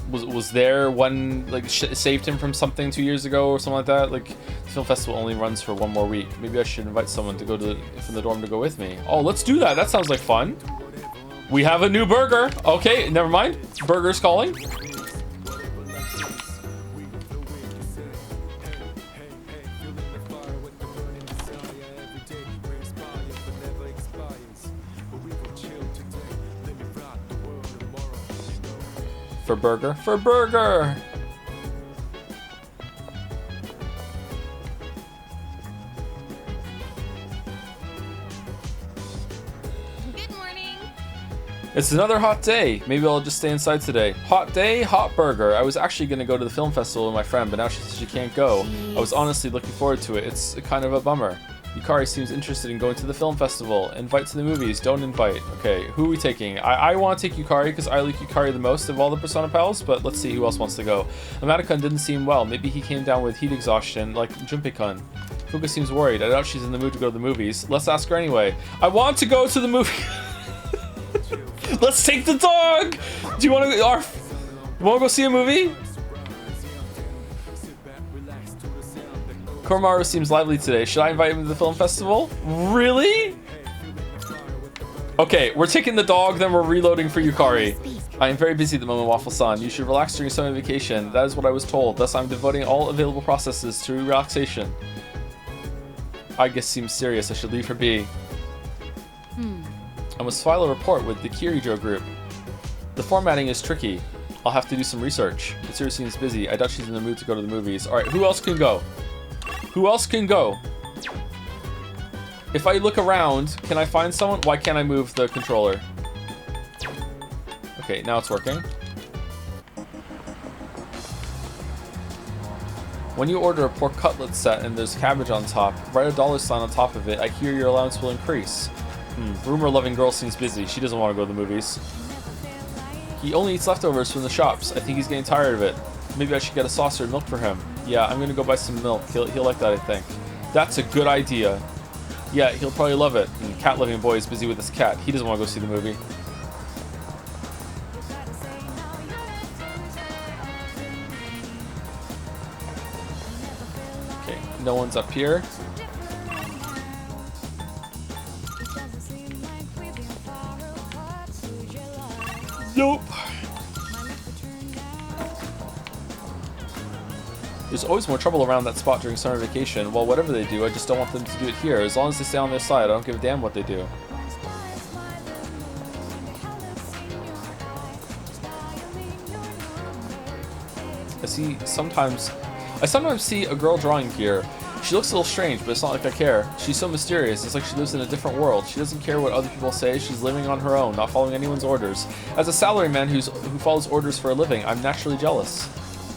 was there one like saved him from something 2 years ago or something like that? Like the film festival only runs for 1 more week. Maybe I should invite someone to go to from the dorm to go with me. Oh, let's do that. That sounds like fun. We have a new burger. Okay, never mind. Burger's calling. For burger. For burger! Good morning. It's another hot day. Maybe I'll just stay inside today. Hot day, hot burger. I was actually going to go to the film festival with my friend, but now she says she can't go. I was honestly looking forward to it. It's kind of a bummer. Yukari seems interested in going to the film festival. Invite to the movies, don't invite. Okay, who are we taking? I want to take Yukari because I like Yukari the most of all the Persona pals, but let's see who else wants to go. Amada-kun didn't seem well. Maybe he came down with heat exhaustion like Junpei-kun. Fuka seems worried. I doubt she's in the mood to go to the movies. Let's ask her anyway. I want to go to the movie. Let's take the dog! Do you want to go see a movie? Koromaru seems lively today. Should I invite him to the film festival? Really? Okay, we're taking the dog, then we're reloading for Yukari. I am very busy at the moment, Waffle-san. You should relax during summer vacation. That is what I was told. Thus, I'm devoting all available processes to relaxation. I guess seems serious. I should leave her be. I must file a report with the Kirijo group. The formatting is tricky. I'll have to do some research. Mitsuru seems busy. I doubt she's in the mood to go to the movies. Alright, who else can go? Who else can go? If I look around, can I find someone? Why can't I move the controller? Okay, now it's working. When you order a pork cutlet set and there's cabbage on top, write a $sign on top of it. I hear your allowance will increase. Rumor-loving girl seems busy. She doesn't want to go to the movies. He only eats leftovers from the shops. I think he's getting tired of it. Maybe I should get a saucer of milk for him. Yeah, I'm gonna go buy some milk. He'll like that, I think. That's a good idea. Yeah, he'll probably love it. Cat-loving boy is busy with his cat. He doesn't want to go see the movie. Okay, no one's up here. Nope. There's always more trouble around that spot during summer vacation. Well, whatever they do, I just don't want them to do it here. As long as they stay on their side, I don't give a damn what they do. I sometimes see a girl drawing here. She looks a little strange, but it's not like I care. She's so mysterious. It's like she lives in a different world. She doesn't care what other people say. She's living on her own, not following anyone's orders. As a salaryman who follows orders for a living, I'm naturally jealous.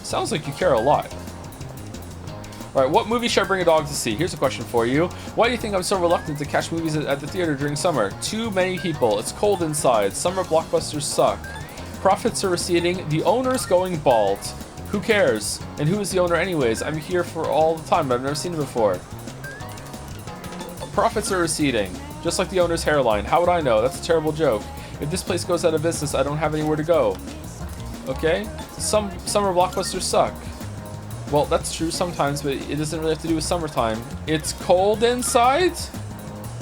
Sounds like you care a lot. Alright, what movie should I bring a dog to see? Here's a question for you. Why do you think I'm so reluctant to catch movies at the theater during summer? Too many people. It's cold inside. Summer blockbusters suck. Profits are receding. The owner's going bald. Who cares? And who is the owner anyways? I'm here for all the time, but I've never seen it before. Profits are receding. Just like the owner's hairline. How would I know? That's a terrible joke. If this place goes out of business, I don't have anywhere to go. Okay? Some summer blockbusters suck. Well, that's true sometimes, but it doesn't really have to do with summertime. It's cold inside?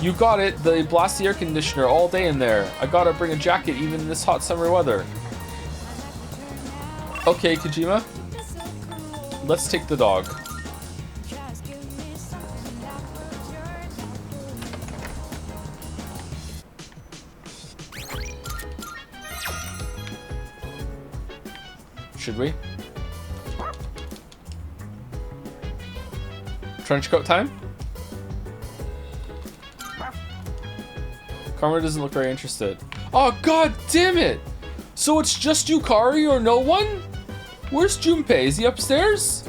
You got it. They blast the air conditioner all day in there. I gotta bring a jacket even in this hot summer weather. Okay, Kojima. Let's take the dog. Should we? Trench coat time? Karma doesn't look very interested. Oh, god damn it! So it's just Yukari or no one? Where's Junpei? Is he upstairs?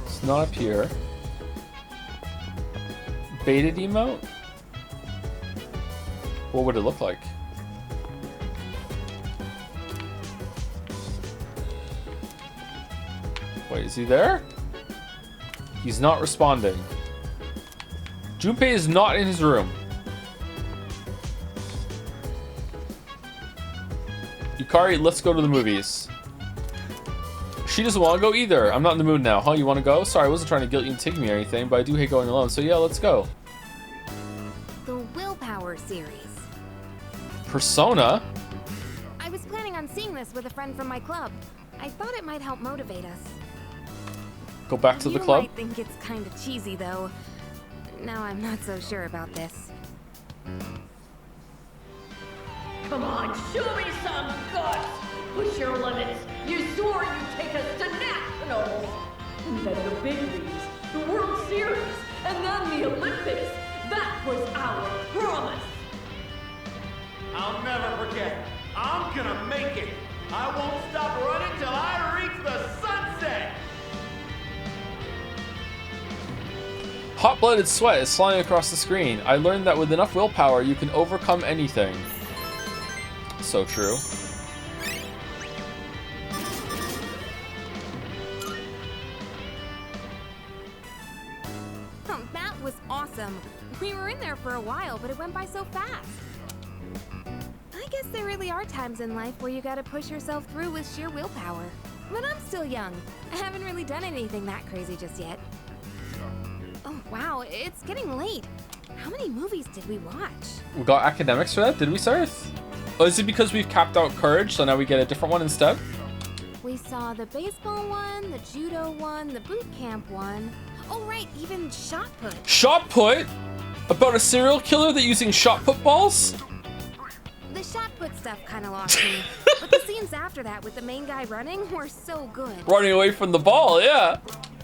It's not up here. Baited emote? What would it look like? Wait, is he there? He's not responding. Junpei is not in his room. Yukari, let's go to the movies. She doesn't want to go either. I'm not in the mood now. Huh, you want to go? Sorry, I wasn't trying to guilt you and take me or anything, but I do hate going alone. So yeah, let's go. The Willpower series. Persona? I was planning on seeing this with a friend from my club. I thought it might help motivate us. Go back to the club? You might think it's kind of cheesy, though. Now I'm not so sure about this. Come on, show me some guts! Push your limits! You swore you'd take us to nationals! And then the big leagues, the World Series, and then the Olympics! That was our promise! I'll never forget. I'm gonna make it. I won't stop running till I reach the sunset! Hot-blooded sweat is flying across the screen. I learned that with enough willpower, you can overcome anything. So true. That was awesome. We were in there for a while, but it went by so fast. I guess there really are times in life where you gotta push yourself through with sheer willpower. But I'm still young. I haven't really done anything that crazy just yet. Oh, wow, it's getting late. How many movies did we watch? We got academics for that? Did we, Sarth? Oh, is it because we've capped out Courage, so now we get a different one instead? We saw the baseball one, the judo one, the boot camp one. Oh, right, even shot put. Shot put? About a serial killer that using shot put balls? The shot put stuff kind of lost me. But the scenes after that with the main guy running were so good. Running away from the ball, yeah.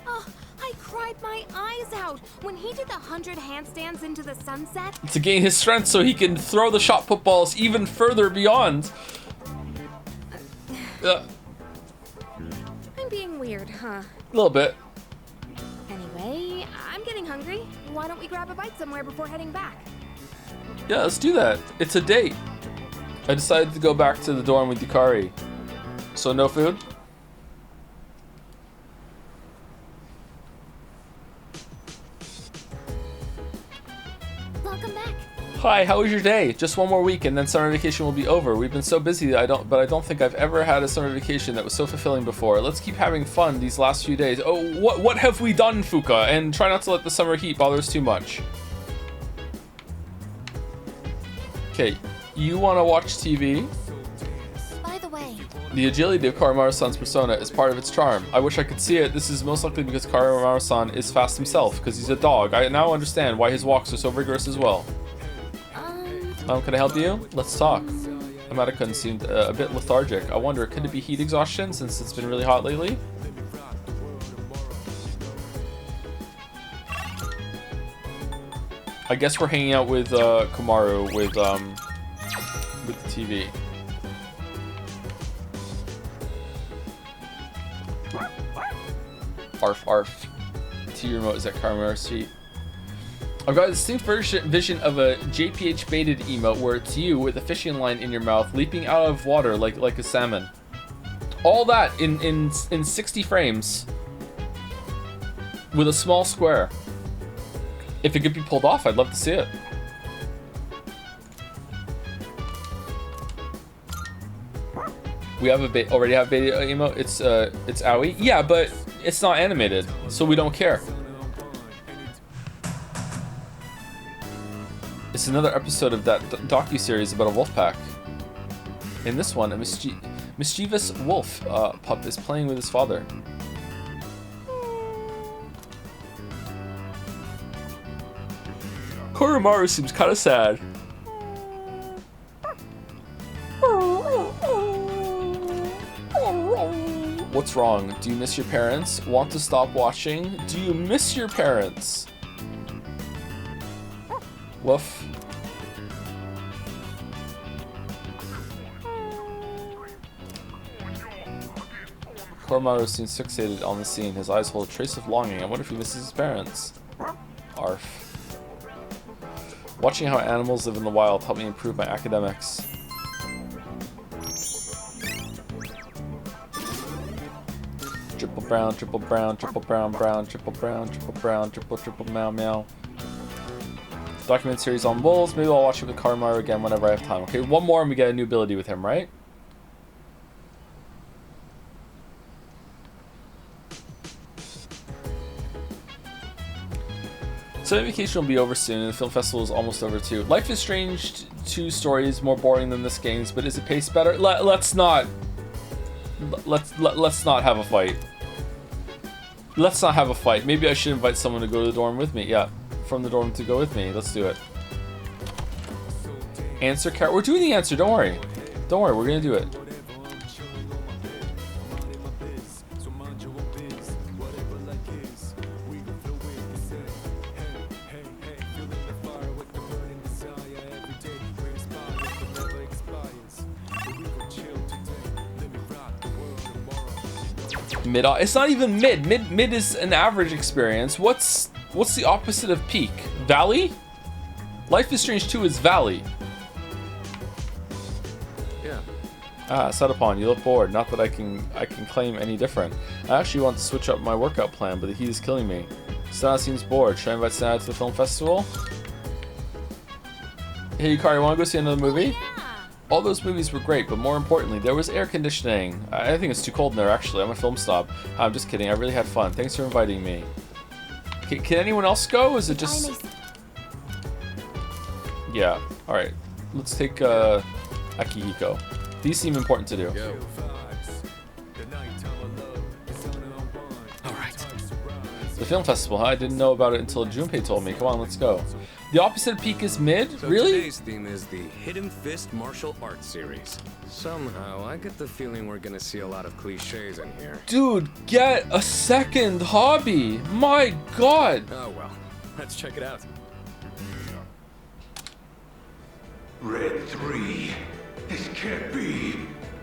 Oh, I cried my eyes out when he did the 100 handstands into the sunset. To gain his strength so he can throw the shot put balls even further beyond. I'm being weird, huh? A little bit. Anyway, I'm getting hungry. Why don't we grab a bite somewhere before heading back? Yeah, let's do that. It's a date. I decided to go back to the dorm with Yukari. So no food? Welcome back. Hi, how was your day? Just one more week and then summer vacation will be over. We've been so busy that I don't think I've ever had a summer vacation that was so fulfilling before. Let's keep having fun these last few days. Oh, what have we done, Fuka? And try not to let the summer heat bother us too much. Okay, you want to watch TV? The agility of Karimaru-san's persona is part of its charm. I wish I could see it. This is most likely because Karimaru-san is fast himself, because he's a dog. I now understand why his walks are so vigorous as well. Can I help you? Let's talk. Amada-kun seemed a bit lethargic. I wonder, could it be heat exhaustion since it's been really hot lately? I guess we're hanging out with Komaru with the TV. Arf arf. TV remote is at Karimaru's feet. I've got a distinct vision of a JPH baited emote where it's you with a fishing line in your mouth leaping out of water like a salmon. All that in 60 frames with a small square. If it could be pulled off, I'd love to see it. We have already have beta emote. It's Aoi. Yeah, but it's not animated, so we don't care. It's another episode of that docu-series about a wolf pack. In this one, a mischievous wolf pup is playing with his father. Korimaru seems kind of sad. What's wrong? Do you miss your parents? Want to stop watching? Do you miss your parents? Woof. Korimaru seems fixated on the scene. His eyes hold a trace of longing. I wonder if he misses his parents. Arf. Watching how animals live in the wild helped me improve my academics. Triple brown, triple brown, triple brown, brown, triple brown, triple meow meow. Document series on wolves. Maybe I'll watch it with Karimaru again whenever I have time. Okay, one more and we get a new ability with him, right? Summer vacation will be over soon, and the film festival is almost over too. Life is Strange 2 story is more boring than this game's, but is it paced better? Let's not have a fight. Let's not have a fight. Maybe I should invite someone to go to the dorm with me. Yeah, from the dorm to go with me. Let's do it. Answer we're doing the answer. Don't worry. Don't worry. We're gonna do it. Mid, it's not even mid. Mid is an average experience. What's the opposite of peak? Valley? Life is Strange 2 is Valley. Yeah. Ah, set upon. You look bored. Not that I can claim any different. I actually want to switch up my workout plan, but the heat is killing me. Sana seems bored. Should I invite Sana to the film festival? Hey Yukari, wanna go see another movie? All those movies were great, but more importantly, there was air conditioning. I think it's too cold in there, actually. I'm a film snob. I'm just kidding. I really had fun. Thanks for inviting me. Can anyone else go? Is it just... Yeah. Alright. Let's take Akihiko. These seem important to do. Alright. The film festival, huh? I didn't know about it until Junpei told me. Come on, let's go. The opposite peak is mid? So really? Today's theme is the Hidden Fist Martial Arts series. Somehow, I get the feeling we're gonna see a lot of cliches in here. Dude, get a second hobby. My god. Oh well, let's check it out. Red 3. This can't be.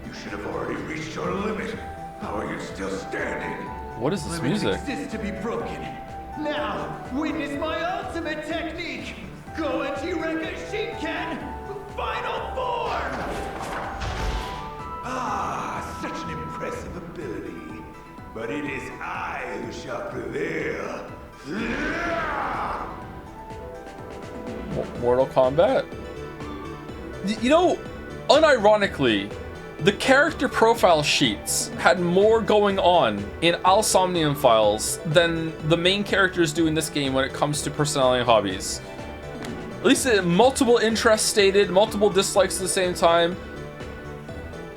You should have already reached your limit. How are you still standing? What is this Limits music? exist to be broken. Now, witness my ultimate technique! Goenji Rekka Shinken! Final form! Ah, such an impressive ability. But it is I who shall prevail. Mortal Kombat? You know, unironically, the character profile sheets had more going on in Al Somnium Files than the main characters do in this game when it comes to personality and hobbies. At least multiple interests stated, multiple dislikes at the same time.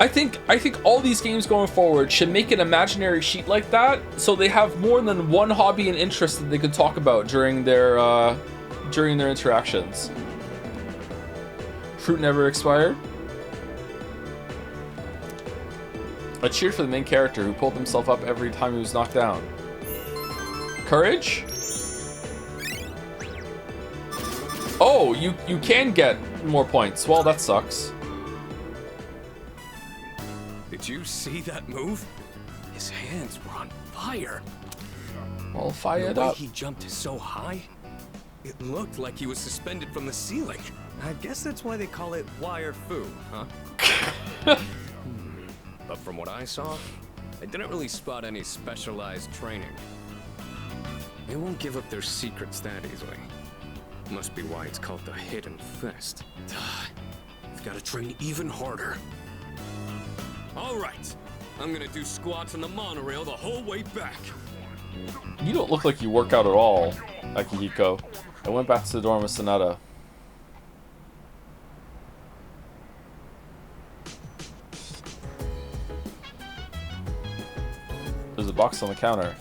I think all these games going forward should make an imaginary sheet like that, so they have more than one hobby and interest that they can talk about during their interactions. Fruit never expired. I cheered for the main character who pulled himself up every time he was knocked down. Courage? Oh, you can get more points. Well, that sucks. Did you see that move? His hands were on fire. Well, fire it The way up. he jumped so high, it looked like he was suspended from the ceiling. I guess that's why they call it wire fu, huh? But from what I saw, I didn't really spot any specialized training. They won't give up their secrets that easily. Must be why it's called the Hidden Fist. I've got to train even harder. All right, I'm gonna do squats on the monorail the whole way back. You don't look like you work out at all, Akihiko. I went back to the dorm with Sonata. There's a box on the counter.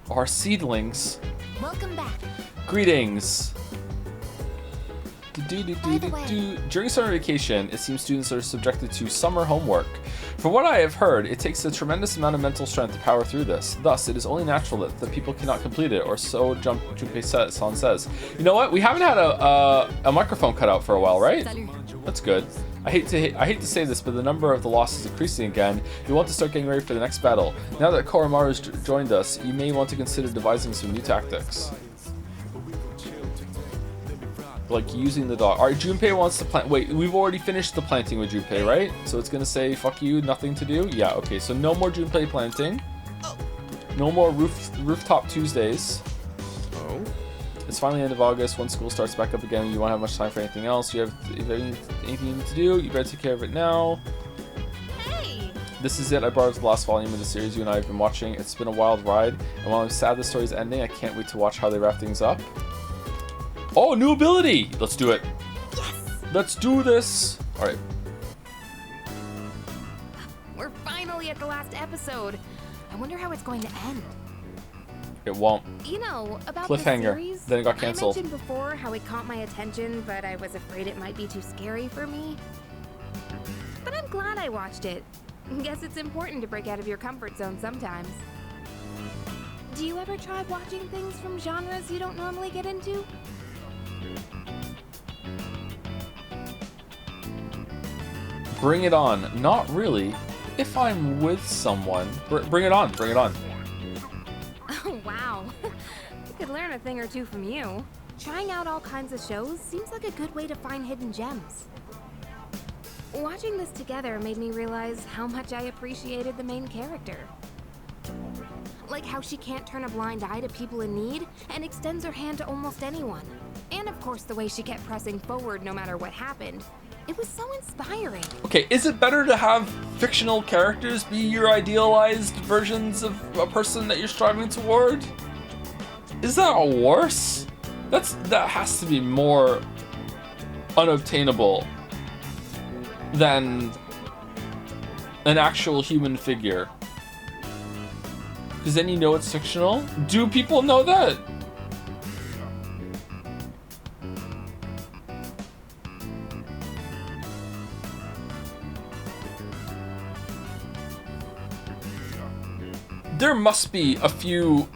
Our seedlings. Welcome back. Greetings. During summer vacation, it seems students are subjected to summer homework. From what I have heard, it takes a tremendous amount of mental strength to power through this. Thus, it is only natural that the people cannot complete it, or so Junpei-san says. You know what? We haven't had a microphone cut out for a while, right? That's good. I hate to say this, but the number of the losses is increasing again. You want to start getting ready for the next battle. Now that Koromaru's joined us, you may want to consider devising some new tactics. Like using the dog. Alright, Junpei wants to plant. Wait, we've already finished the planting with Junpei, right? So it's gonna say, fuck you, nothing to do? Yeah, okay, so no more Junpei planting. No more rooftop Tuesdays. Oh? It's finally the end of August. When school starts back up again, you won't have much time for anything else. If you have anything you need to do, you better take care of it now. Hey! This is it. I brought up the last volume of the series you and I have been watching. It's been a wild ride, and while I'm sad the story's ending, I can't wait to watch how they wrap things up. Oh, new ability! Let's do it. Yes! Let's do this! Alright. We're finally at the last episode. I wonder how it's going to end. It won't. You know, about Cliffhanger. the series, Then it got canceled. I mentioned before how it caught my attention, but I was afraid it might be too scary for me. But I'm glad I watched it. Guess it's important to break out of your comfort zone sometimes. Do you ever try watching things from genres you don't normally get into? Bring it on. Not really. If I'm with someone. Bring it on. Bring it on. Oh, wow. I could learn a thing or two from you. Trying out all kinds of shows seems like a good way to find hidden gems. Watching this together made me realize how much I appreciated the main character. Like how she can't turn a blind eye to people in need and extends her hand to almost anyone. And of course the way she kept pressing forward no matter what happened. It was so inspiring. Okay, is it better to have fictional characters be your idealized versions of a person that you're striving toward? Is that worse? That has to be more unobtainable than an actual human figure. Because then you know it's fictional. Do people know that? There must be a few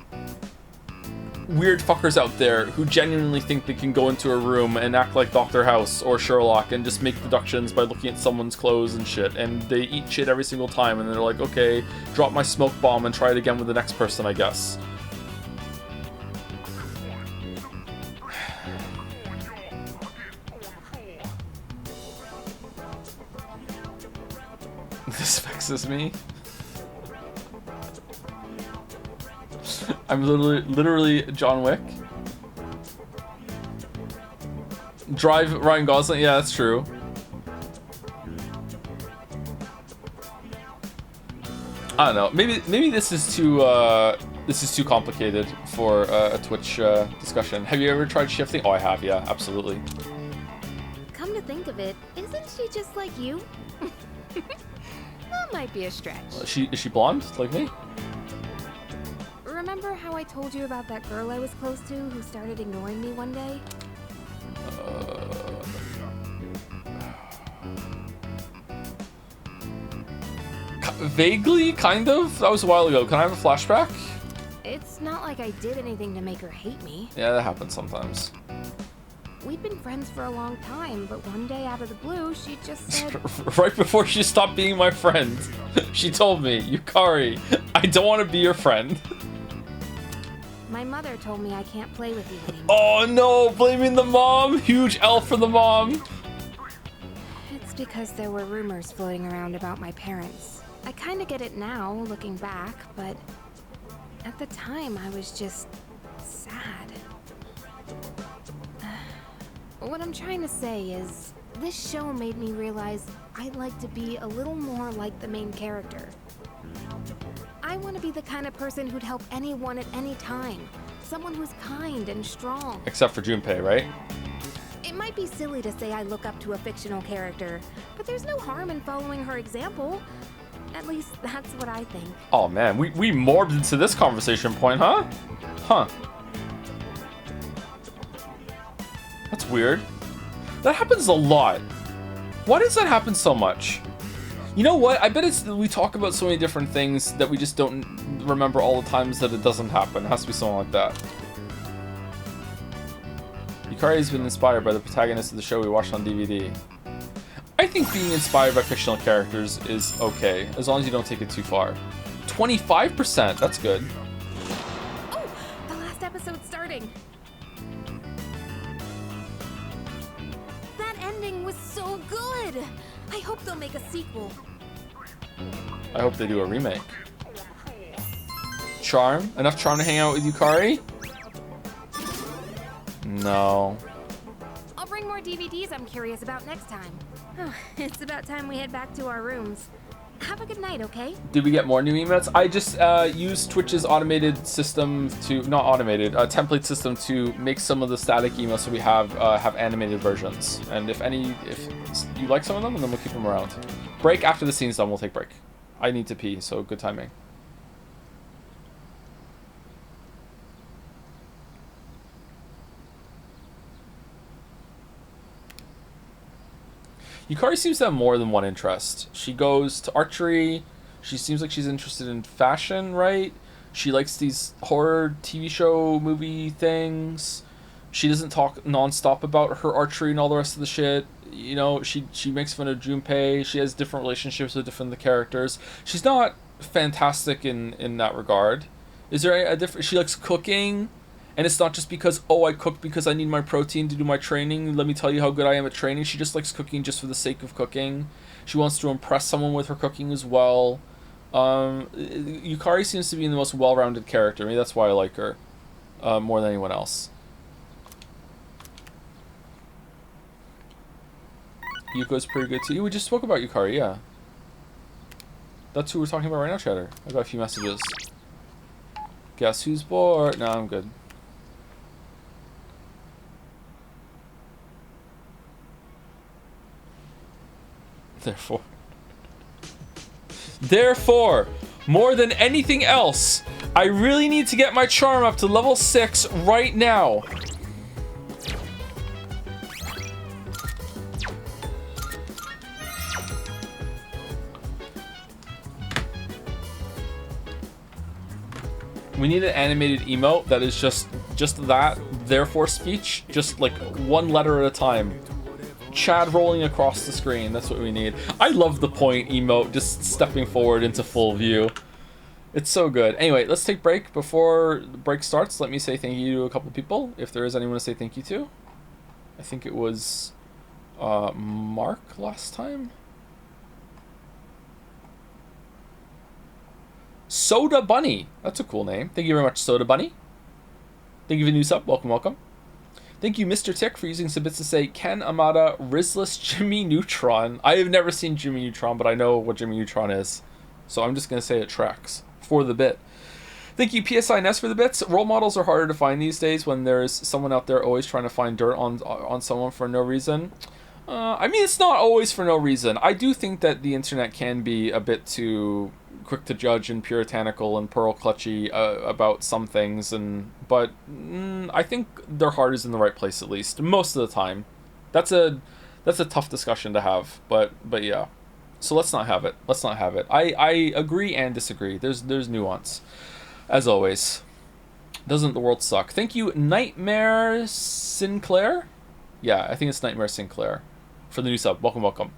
weird fuckers out there who genuinely think they can go into a room and act like Dr. House or Sherlock and just make deductions by looking at someone's clothes and shit, and they eat shit every single time, and they're like, okay, drop my smoke bomb and try it again with the next person, I guess. This vexes me. I'm literally John Wick. Drive Ryan Gosling. Yeah, that's true. I don't know. Maybe this is too complicated for a Twitch discussion. Have you ever tried shifting? Oh, I have. Yeah, absolutely. Come to think of it, isn't she just like you? That might be a stretch. Is she blonde like me? Remember how I told you about that girl I was close to who started ignoring me one day? Vaguely, kind of. That was a while ago. Can I have a flashback? It's not like I did anything to make her hate me. Yeah, that happens sometimes. We'd been friends for a long time, but one day out of the blue, she just said... Right before she stopped being my friend, she told me, Yukari, I don't want to be your friend. My mother told me I can't play with you anymore. Oh no, blaming the mom. Huge L for the mom. It's because there were rumors floating around about my parents. I kind of get it now, looking back, but at the time I was just sad. What I'm trying to say is, this show made me realize I'd like to be a little more like the main character. I want to be the kind of person who'd help anyone at any time. Someone who's kind and strong. Except for Junpei, right? It might be silly to say I look up to a fictional character, but there's no harm in following her example. At least that's what I think. Oh man, we morbed into this conversation point, huh? Huh. That's weird. That happens a lot. Why does that happen so much? You know what? I bet it's we talk about so many different things that we just don't remember all the times that it doesn't happen. It has to be something like that. Yukari has been inspired by the protagonist of the show we watched on DVD. I think being inspired by fictional characters is okay, as long as you don't take it too far. 25%, that's good. Oh, the last episode's starting. That ending was so good. I hope they'll make a sequel. I hope they do a remake. Charm? Enough charm to hang out with Yukari? No. I'll bring more DVDs I'm curious about next time. Oh, it's about time we head back to our rooms. Have a good night, okay? Did we get more new emotes? I just used Twitch's automated system to, not automated, template system to make some of the static emotes so we have animated versions. And if you like some of them, and then we'll keep them around. Break after the scene's done, we'll take break. I need to pee, so good timing. Yukari seems to have more than one interest. She goes to archery. She seems like she's interested in fashion, right? She likes these horror TV show movie things. She doesn't talk nonstop about her archery and all the rest of the shit. You know, she makes fun of Junpei. She has different relationships with different characters. She's not fantastic in that regard. Is there a different... She likes cooking. And it's not just because, oh, I cook because I need my protein to do my training. Let me tell you how good I am at training. She just likes cooking just for the sake of cooking. She wants to impress someone with her cooking as well. Yukari seems to be the most well-rounded character. Maybe that's why I like her more than anyone else. Yuko's pretty good too. We just spoke about Yukari, yeah. That's who we're talking about right now, Chatter. I got a few messages. Guess who's bored? No, I'm good. Therefore, more than anything else, I really need to get my charm up to level 6 right now. We need an animated emote that is just that, therefore speech, just like one letter at a time. Chad rolling across the screen, that's what we need. I love the point emote, just stepping forward into full view. It's so good. Anyway, let's take break. Before the break starts, let me say thank you to a couple people, if there is anyone to say thank you to. I think it was Mark last time. Soda Bunny. That's a cool name. Thank you very much, Soda Bunny. Thank you for the new sub. Welcome, welcome. Thank you, Mr. Tick, for using some bits to say Ken Amada, Rizless Jimmy Neutron. I have never seen Jimmy Neutron, but I know what Jimmy Neutron is. So I'm just going to say it tracks for the bit. Thank you, PSI Ness, for the bits. Role models are harder to find these days when there's someone out there always trying to find dirt on someone for no reason. I mean, it's not always for no reason. I do think that the internet can be a bit too quick to judge and puritanical and pearl clutchy about some things, but I think their heart is in the right place, at least most of the time. That's a tough discussion to have, but yeah. So let's not have it. I agree and disagree. There's nuance, as always. Doesn't the world suck? Thank you, Nightmare Sinclair. Yeah, I think it's Nightmare Sinclair for the new sub. Welcome.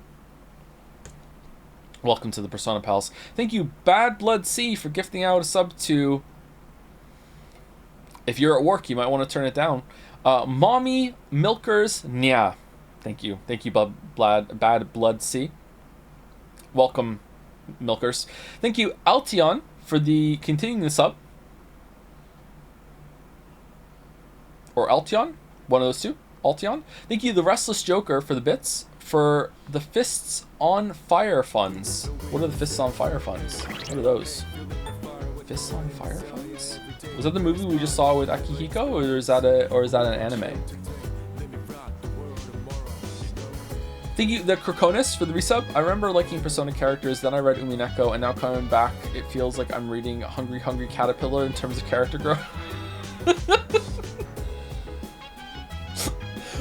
Welcome to the Persona Pals. Thank you, Bad Blood C, for gifting out a sub to... If you're at work, you might want to turn it down. Mommy Milkers Nya. Thank you, Bad Blood C. Welcome, Milkers. Thank you, Altion, for the continuing the sub. Or Altion, one of those two. Altion. Thank you, the Restless Joker, for the bits. For the Fists on Fire funds. What are the Fists on Fire funds? What are those? Fists on Fire funds? Was that the movie we just saw with Akihiko, or is that an anime? Thank you, the Krakonis, for the resub. I remember liking Persona characters, then I read Umineko, and now coming back, it feels like I'm reading Hungry Caterpillar in terms of character growth.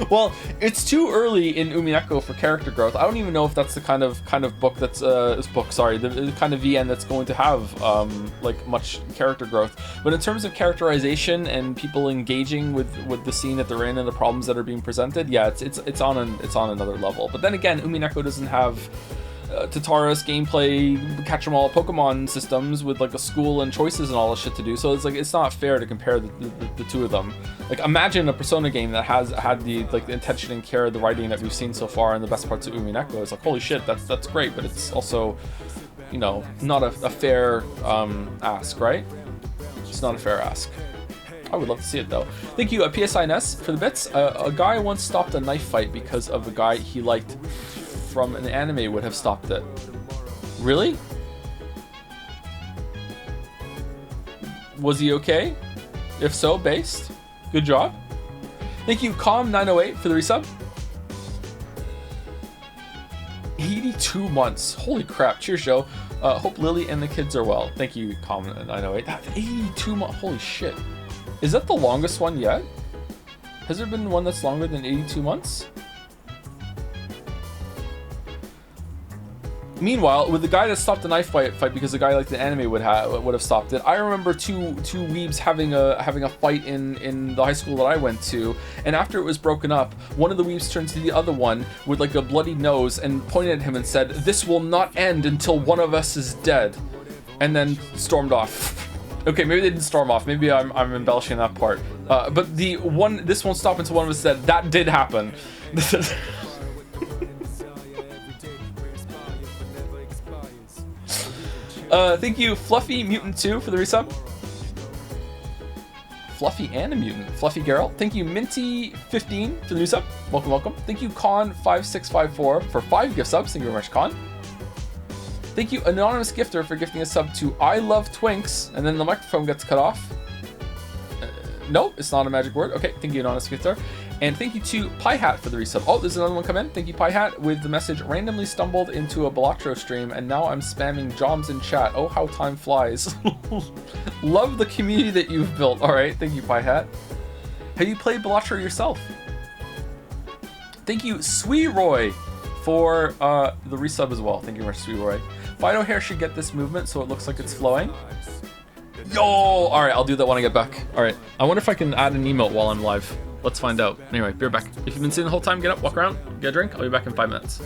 Well, it's too early in Umineko for character growth. I don't even know if that's the kind of book that's the kind of VN that's going to have like much character growth. But in terms of characterization and people engaging with the scene that they're in and the problems that are being presented, yeah, it's on another level. But then again, Umineko doesn't have Tataris gameplay, catch 'em all Pokemon systems with like a school and choices and all this shit to do. So it's not fair to compare the two of them. Like, imagine a Persona game that has had the intention and care of the writing that we've seen so far and the best parts of Umineko. It's like, holy shit, that's great, but it's also, you know, not a fair ask, right? It's not a fair ask. I would love to see it though. Thank you, PSINS, for the bits. A guy once stopped a knife fight because of a guy he liked from an anime would have stopped it. Really? Was he okay? If so, based. Good job. Thank you, Calm908, for the resub. 82 months. Holy crap. Cheers, Joe. Hope Lily and the kids are well. Thank you, Calm908. That's 82 months. Holy shit. Is that the longest one yet? Has there been one that's longer than 82 months? Meanwhile, with the guy that stopped the knife fight because the guy like the anime would have stopped it, I remember two weebs having a fight in the high school that I went to, and after it was broken up, one of the weebs turned to the other one with like a bloody nose and pointed at him and said, "This will not end until one of us is dead," and then stormed off. Okay, maybe they didn't storm off. Maybe I'm embellishing that part. But this won't stop until one of us is dead. That did happen. Thank you, Fluffy Mutant 2, for the resub. Fluffy and a mutant. Fluffy Geralt. Thank you, Minty15, for the new sub. Welcome. Thank you, Con5654, for 5 gift subs. Thank you very much, Con. Thank you, Anonymous Gifter, for gifting a sub to I Love Twinks, and then the microphone gets cut off. No, it's not a magic word. Okay, thank you, Anonymous Gifter. And thank you to Pie Hat for the resub. Oh, there's another one come in. Thank you, Pie Hat, with the message, randomly stumbled into a Balatro stream, and now I'm spamming Joms in chat. Oh, how time flies. Love the community that you've built. All right, thank you, Pie Hat. Have you played Balatro yourself? Thank you, Sweeroy, for the resub as well. Thank you very much, Sweeroy. Fido Hair should get this movement so it looks like it's flowing. Yo! Alright, I'll do that when I get back. Alright, I wonder if I can add an emote while I'm live. Let's find out. Anyway, be right back. If you've been sitting the whole time, get up, walk around, get a drink. I'll be back in 5 minutes.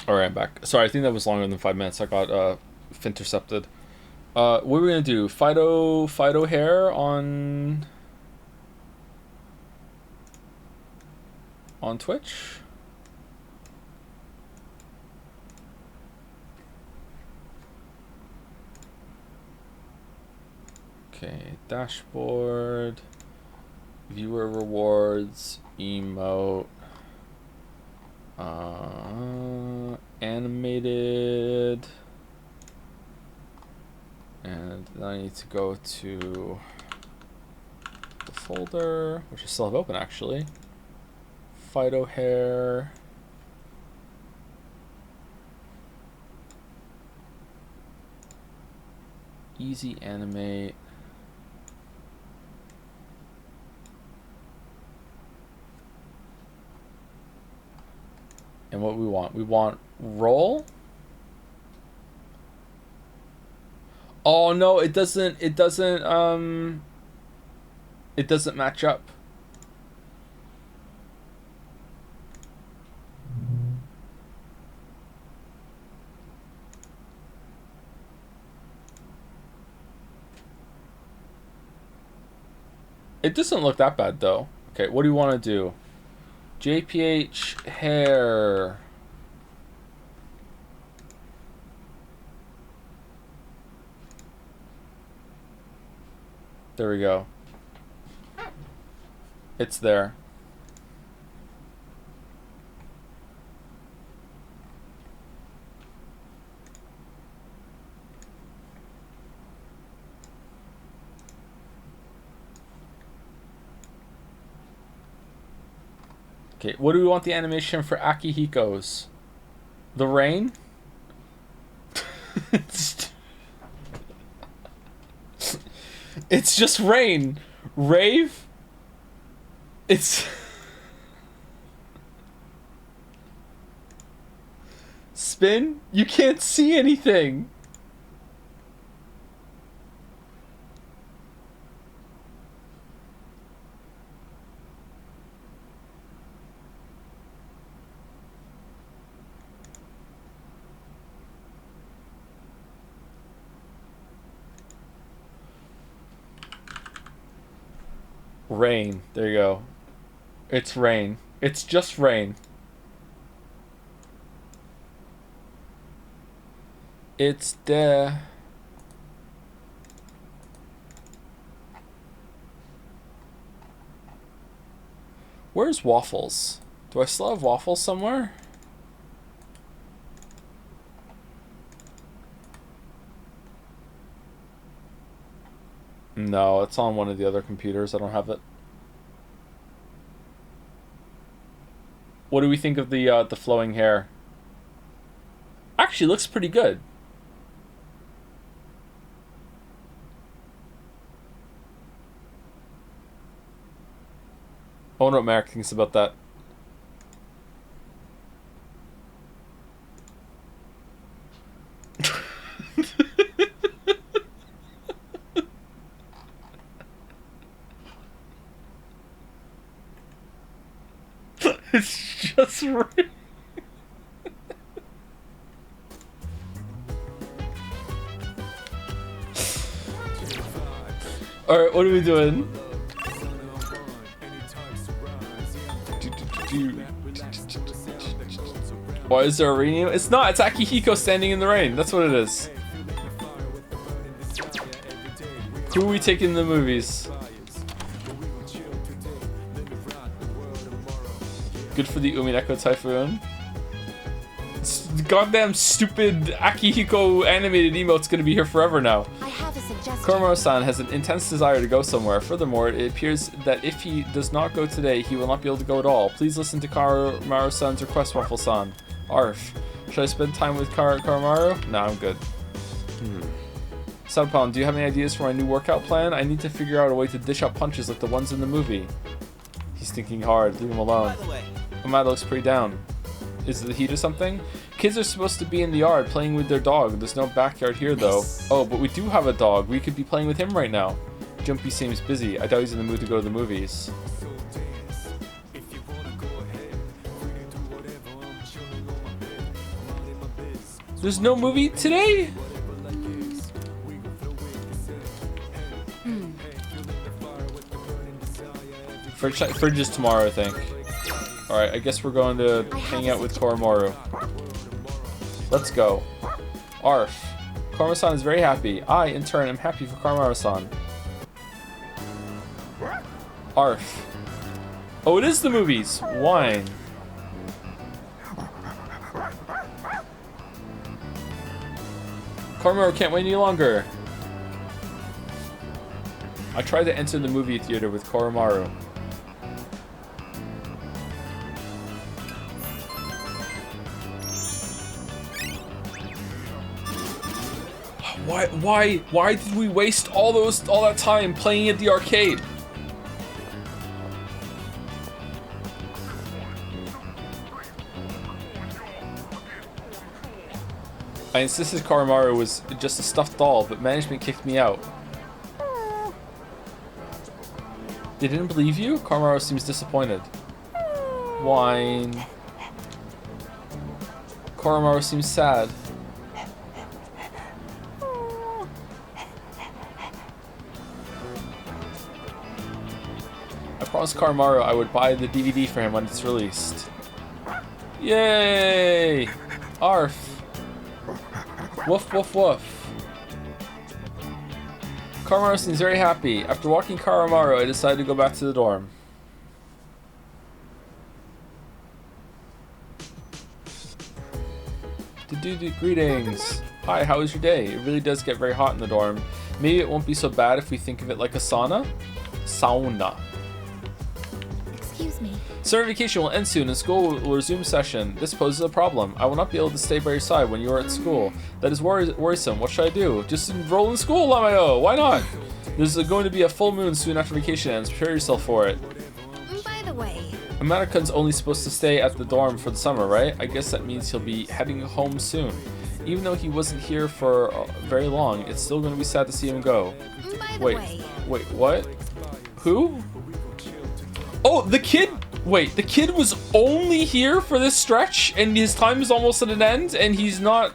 Alright, I'm back. Sorry, I think that was longer than 5 minutes. I got intercepted. What are we gonna do? Fido hair on Twitch? Okay, dashboard, viewer rewards, emote, animated, and then I need to go to the folder, which I still have open actually. Fido hair. Easy animate. And what we want roll. Oh no, it doesn't match up. It doesn't look that bad though. Okay, what do you want to do? JPH hair. There we go. It's there. Okay, what do we want the animation for Akihiko's? The rain? It's just rain. Rave? It's... Spin? You can't see anything. Rain. There you go. It's rain. It's just rain. It's there. Where's Waffles? Do I still have Waffles somewhere? No, it's on one of the other computers. I don't have it. What do we think of the flowing hair? Actually, looks pretty good. I wonder what Marek thinks about that. It's just right. Alright, what are we doing? Why is there a rain? It's not, it's Akihiko standing in the rain. That's what it is. Who are we taking in the movies? Good for the Umineko Typhoon. This goddamn stupid Akihiko animated emote's gonna be here forever now. I have a suggestion. Koromaro-san has an intense desire to go somewhere. Furthermore, it appears that if he does not go today, he will not be able to go at all. Please listen to Koromaro-san's request, Waffle-san. Arf. Should I spend time with Koromaro? No, I'm good. Subpalm, do you have any ideas for my new workout plan? I need to figure out a way to dish out punches like the ones in the movie. He's thinking hard. Leave him alone. By the way, Amada looks pretty down. Is it the heat or something? Kids are supposed to be in the yard playing with their dog. There's no backyard here though. Oh, but we do have a dog. We could be playing with him right now. Jumpy seems busy. I doubt he's in the mood to go to the movies. There's no movie today? Fridge is tomorrow, I think. Alright, I guess we're going to hang out with Koromaru. Let's go. Arf. Koromaru-san is very happy. I, in turn, am happy for Koromaru-san. Arf. Oh, it is the movies. Wine. Koromaru can't wait any longer. I tried to enter the movie theater with Koromaru. Why did we waste all that time playing at the arcade? I insisted Koromaru was just a stuffed doll, but management kicked me out. They didn't believe you? Koromaru seems disappointed. Wine. Koromaru seems sad. I promised Koromaru I would buy the DVD for him when it's released. Yay! Arf. Woof woof woof. Koromaru seems very happy. After walking Koromaru, I decided to go back to the dorm. Greetings. Hi, how was your day? It really does get very hot in the dorm. Maybe it won't be so bad if we think of it like a sauna? Sauna. Excuse me. Summer vacation will end soon and school will resume session. This poses a problem. I will not be able to stay by your side when you are at school. That is worrisome. What should I do? Just enroll in school, Lamayo. Why not? There's going to be a full moon soon after vacation ends. Prepare yourself for it. By the way, Amata-kun's only supposed to stay at the dorm for the summer, right? I guess that means he'll be heading home soon. Even though he wasn't here for very long, it's still going to be sad to see him go. Wait, what? Who? Oh, the kid! Wait, the kid was only here for this stretch and his time is almost at an end and he's not...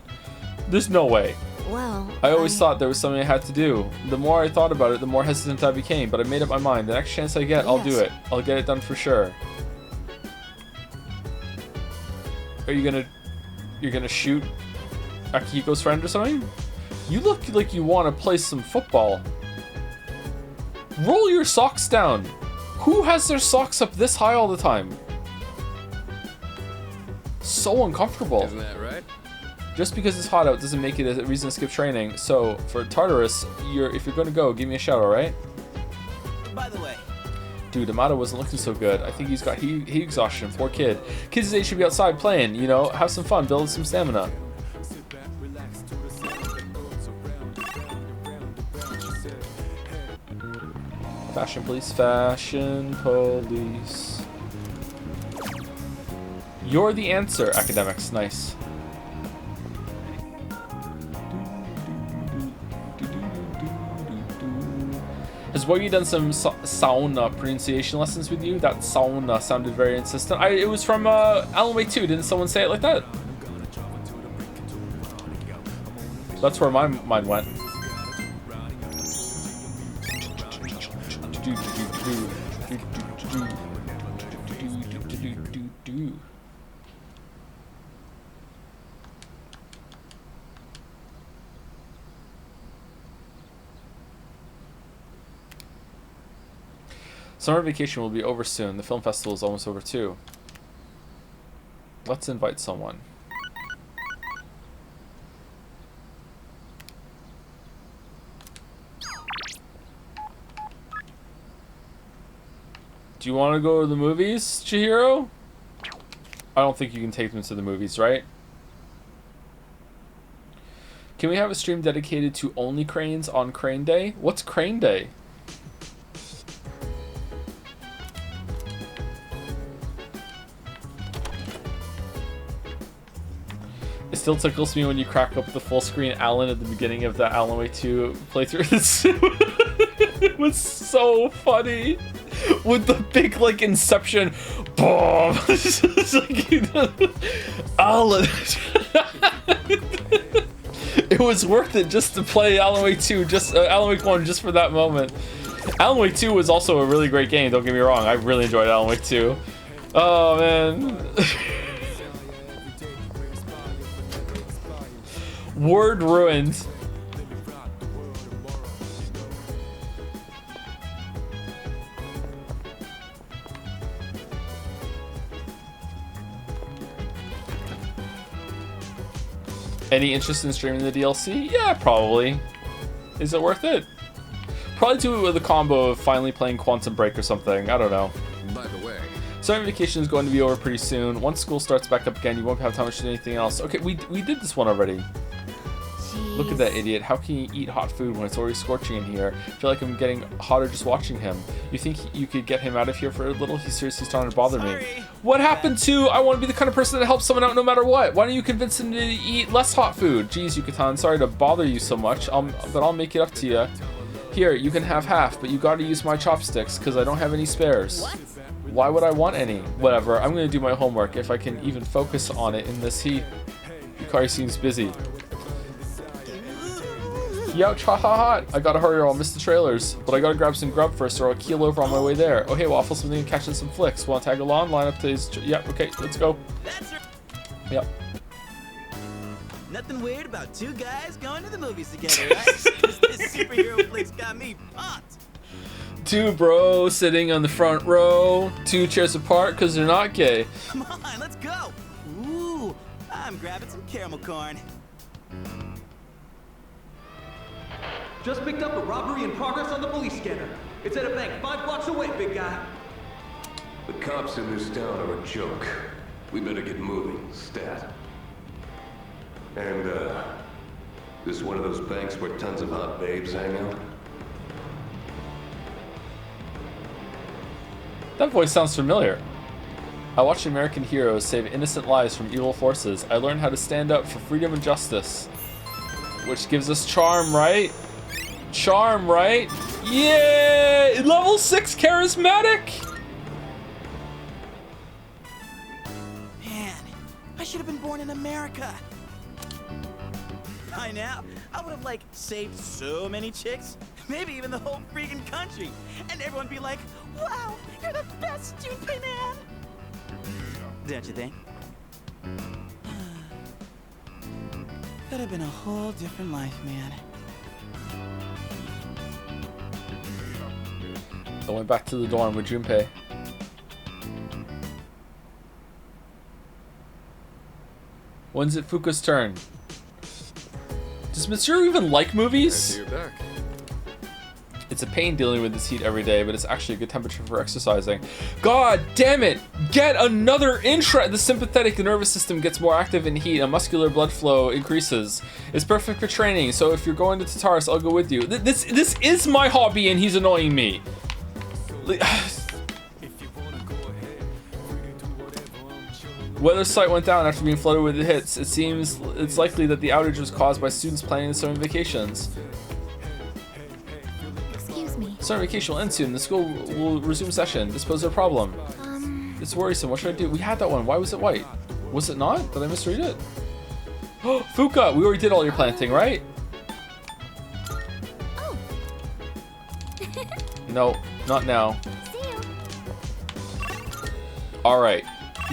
There's no way. Well, I always thought there was something I had to do. The more I thought about it, the more hesitant I became, but I made up my mind. The next chance I get, I'll do it. I'll get it done for sure. Are you gonna... You're gonna shoot Akihiko's friend or something? You look like you want to play some football. Roll your socks down. Who has their socks up this high all the time? So uncomfortable. Isn't that right? Just because it's hot out doesn't make it a reason to skip training. So for Tartarus, if you're gonna go, give me a shout, alright? By the way, dude, Amata wasn't looking so good. I think he's got heat exhaustion. Poor kid. Kids his age should be outside playing, you know, have some fun, build some stamina. Fashion police, fashion police. You're the answer, academics. Nice. Has Wogi done some sauna pronunciation lessons with you? That sauna sounded very insistent. It was from Alan Wake 2. Didn't someone say it like that? That's where my mind went. Summer vacation will be over soon. The film festival is almost over too. Let's invite someone. Do you want to go to the movies, Chihiro? I don't think you can take them to the movies, right? Can we have a stream dedicated to only cranes on Crane Day? What's Crane Day? It still tickles me when you crack up the full screen Alan at the beginning of the Alan Wake 2 playthrough. It was so funny. With the big, like, Inception. Boom! It's like, Alan. It was worth it just to play Alan Wake 2, Alan Wake 1 just for that moment. Alan Wake 2 was also a really great game, don't get me wrong. I really enjoyed Alan Wake 2. Oh, man. Word ruined. Any interest in streaming the DLC? Yeah, probably. Is it worth it? Probably do it with a combo of finally playing Quantum Break or something. I don't know. By the way, summer vacation is going to be over pretty soon. Once school starts back up again, you won't have time to do anything else. Okay, we did this one already. Jeez. Look at that idiot. How can you eat hot food when it's already scorching in here? I feel like I'm getting hotter just watching him. You think you could get him out of here for a little? He's seriously starting to bother me. What happened to I want to be the kind of person that helps someone out no matter what? Why don't you convince him to eat less hot food? Jeez, Yucatan, sorry to bother you so much, but I'll make it up to you. Here, you can have half, but you gotta use my chopsticks because I don't have any spares. What? Why would I want any? Whatever, I'm gonna do my homework if I can even focus on it in this heat. Yukari seems busy. Youch, ha ha ha! I gotta hurry or I'll miss the trailers. But I gotta grab some grub first or I'll keel over on my way there. Oh hey, Waffle, something and catching some flicks. Wanna tag along? Line up to his... Yep, okay, let's go. Yep. Nothing weird about two guys going to the movies together, right? this superhero flick's got me pumped. Two bros sitting on the front row, 2 chairs apart because they're not gay. Come on, let's go. Ooh, I'm grabbing some caramel corn. Just picked up a robbery in progress on the police scanner. It's at a bank 5 blocks away, big guy. The cops in this town are a joke. We better get moving, stat. And, this is one of those banks where tons of hot babes hang out? That voice sounds familiar. I watched American heroes save innocent lives from evil forces. I learned how to stand up for freedom and justice. Which gives us charm, right? Charm, right? Yeah! Level 6 charismatic! Man, I should have been born in America. By now, I would have, like, saved so many chicks. Maybe even the whole freaking country. And everyone be like, wow, you're the best, Junpei man! Don't you think? Could have been a whole different life, man. I went back to the dorm with Junpei. When's it Fuka's turn? Does Mitsuru even like movies? You're back. It's a pain dealing with this heat every day, but it's actually a good temperature for exercising. God damn it! Get another intra! The sympathetic nervous system gets more active in heat and muscular blood flow increases. It's perfect for training, so if you're going to Tartarus, I'll go with you. This is my hobby and he's annoying me. Weather site went down after being flooded with the hits. It seems it's likely that the outage was caused by students planning the summer vacations. Excuse me. Summer vacation will end soon. The school will resume session. This poses a problem. It's worrisome. What should I do? We had that one. Why was it white? Was it not? Did I misread it? Oh, Fuka! We already did all your planting, right? Oh. No, not now. Alright.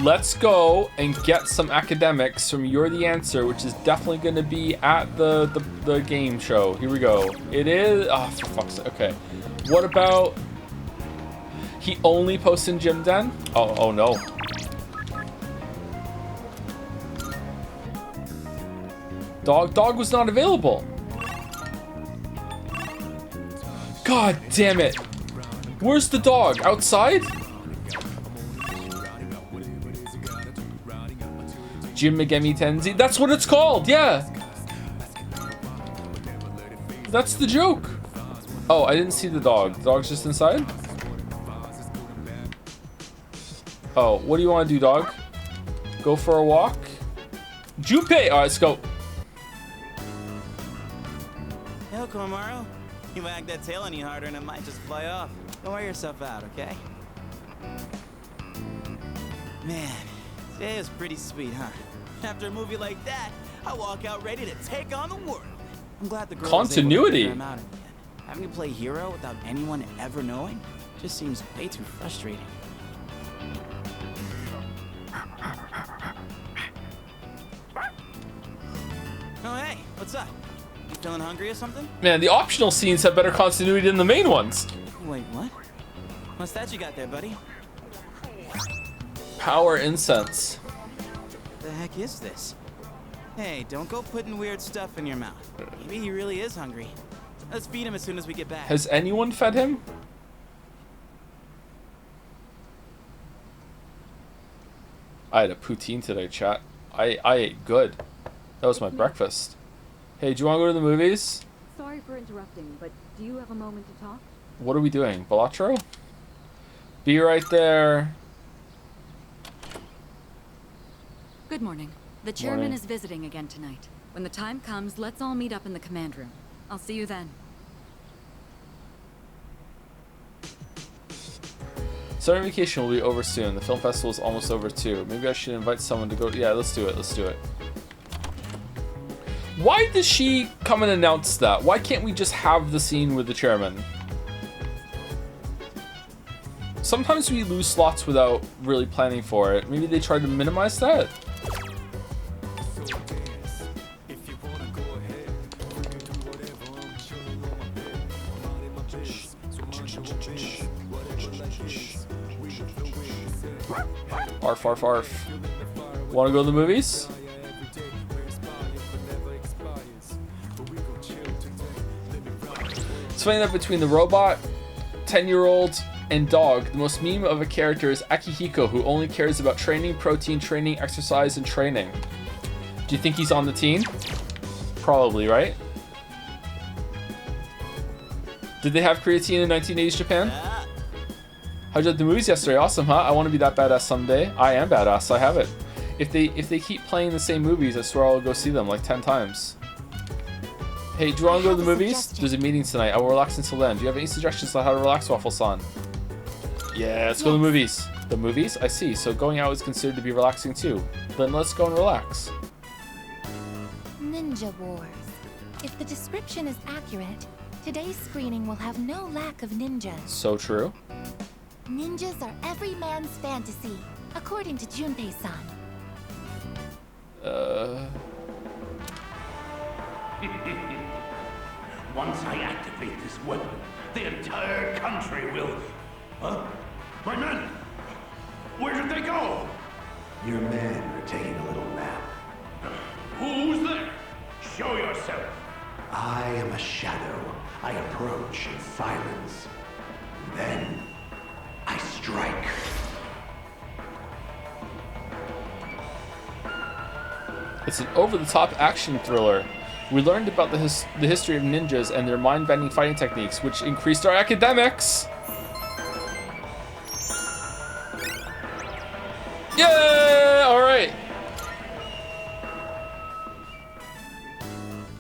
Let's go and get some academics from You're the Answer, which is definitely going to be at the game show. Here we go. It is... Oh, for fuck's sake. Okay. What about... He only posts in Gym Den? Oh no. Dog was not available. God damn it. Where's the dog? Outside? Jim Megami Tenzi. That's what it's called, yeah. That's the joke. Oh, I didn't see the dog. The dog's just inside? Oh, what do you want to do, dog? Go for a walk? Junpei! Alright, let's go. Hey, Komaru. You wag that tail any harder and it might just fly off. Don't wear yourself out, okay? Man, Today is pretty sweet, huh? After a movie like that, I walk out ready to take on the world. I'm glad the girl Continuity. was able to figure him out in the end. Having to play hero without anyone ever knowing just seems way too frustrating. Oh hey, what's up? You feeling hungry or something? Man, the optional scenes have better continuity than the main ones. Wait, what? What's that you got there, buddy? Power incense. The heck is this? Hey, don't go putting weird stuff in your mouth. Maybe he really is hungry. Let's feed him as soon as we get back. Has anyone fed him? I had a poutine today, chat. I ate good. That was my breakfast. Hey, do you want to go to the movies? Sorry for interrupting, but do you have a moment to talk? What are we doing? Balatro? Be right there. Good morning. The chairman is visiting again tonight. When the time comes, let's all meet up in the command room. I'll see you then. Summer vacation will be over soon. The film festival is almost over too. Maybe I should invite someone to go. Yeah, let's do it. Let's do it. Why does she come and announce that? Why can't we just have the scene with the chairman? Sometimes we lose slots without really planning for it. Maybe they try to minimize that. Arf, arf, arf. Want to go to the movies? It's funny that between the robot, 10-year-old, and dog, the most meme of a character is Akihiko, who only cares about training, protein, training, exercise, and training. Do you think he's on the team? Probably, right? Did they have creatine in 1980s Japan? How'd you like the movies yesterday? Awesome, huh? I want to be that badass someday. I am badass. I have it. If they keep playing the same movies, I swear I'll go see them like 10 times. Hey, do you want to go to the movies? There's a meeting tonight. I will relax until then. Do you have any suggestions on how to relax, Waffle-san? Yeah, let's go to the movies. The movies? I see. So going out is considered to be relaxing too. Then let's go and relax. Ninja Wars. If the description is accurate, today's screening will have no lack of ninjas. So true. Ninjas are every man's fantasy, according to Junpei-san. Once I activate this weapon, the entire country will... Huh? My men! Where did they go? Your men are taking a little nap. Who's there? Show yourself. I am a shadow. I approach in silence. Then, I strike. It's an over-the-top action thriller. We learned about the history of ninjas and their mind-bending fighting techniques, which increased our academics. Yeah! All right.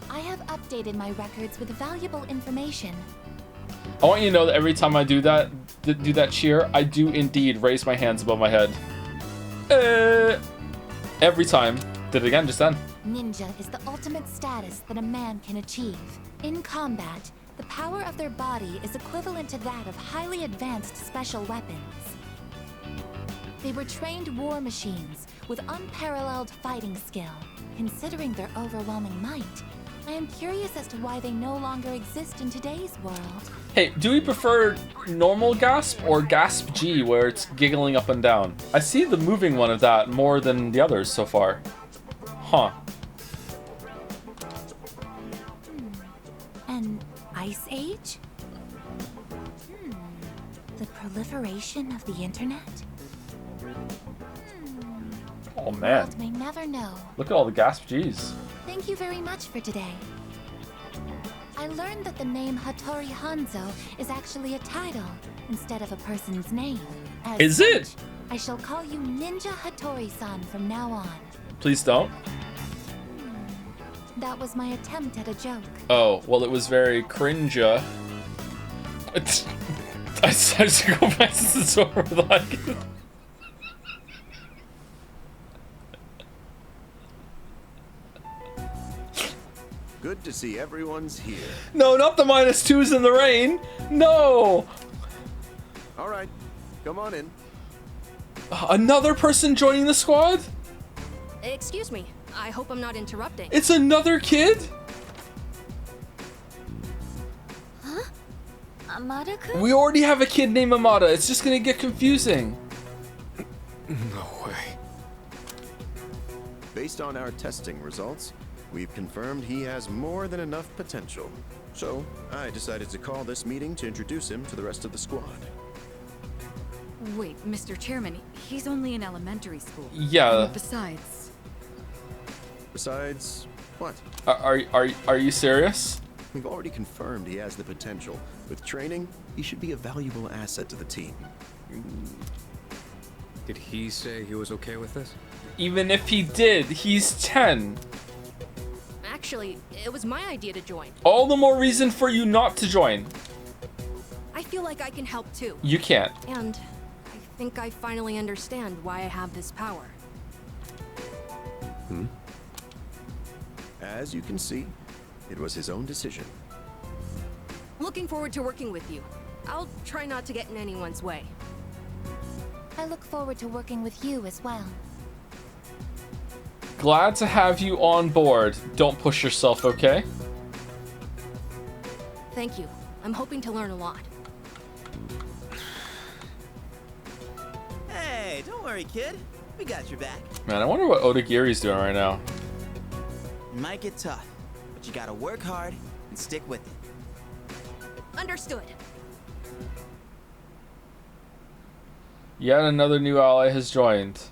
I have updated my records with valuable information. I want you to know that every time I do that cheer, I do indeed raise my hands above my head. Every time. Did it again just then. Ninja is the ultimate status that a man can achieve. In combat, the power of their body is equivalent to that of highly advanced special weapons. They were trained war machines with unparalleled fighting skill. Considering their overwhelming might, I am curious as to why they no longer exist in today's world. Hey, do we prefer normal gasp or gasp G, where it's giggling up and down? I see the moving one of that more than the others so far. Huh. An ice age? The proliferation of the internet? Oh man. World may never know. Look at all the gasp G's. Thank you very much for today. I learned that the name Hattori Hanzo is actually a title instead of a person's name. Is it? I shall call you Ninja Hattori-san from now on. Please don't. That was my attempt at a joke. Oh, well, it was very cringe. I just go back to the store with like... Good to see everyone's here. No, not the -2s in the rain. No. All right, come on in. Another person joining the squad? Excuse me. I hope I'm not interrupting. It's another kid? Huh? Amada-kun? We already have a kid named Amada. It's just gonna get confusing. No way. Based on our testing results, we've confirmed he has more than enough potential. So, I decided to call this meeting to introduce him to the rest of the squad. Wait, Mr. Chairman, he's only in elementary school. Yeah. And besides... Besides, what? Are you serious? We've already confirmed he has the potential. With training, he should be a valuable asset to the team. Did he say he was okay with this? Even if he did, he's 10. Actually, it was my idea to join. All the more reason for you not to join. I feel like I can help too. You can't. And I think I finally understand why I have this power. As you can see, it was his own decision. Looking forward to working with you. I'll try not to get in anyone's way. I look forward to working with you as well. Glad to have you on board. Don't push yourself, okay? Thank you. I'm hoping to learn a lot. Hey, don't worry, kid. We got your back. Man, I wonder what Odagiri's doing right now. It might get tough, but you gotta work hard and stick with it. Understood. Yet another new ally has joined.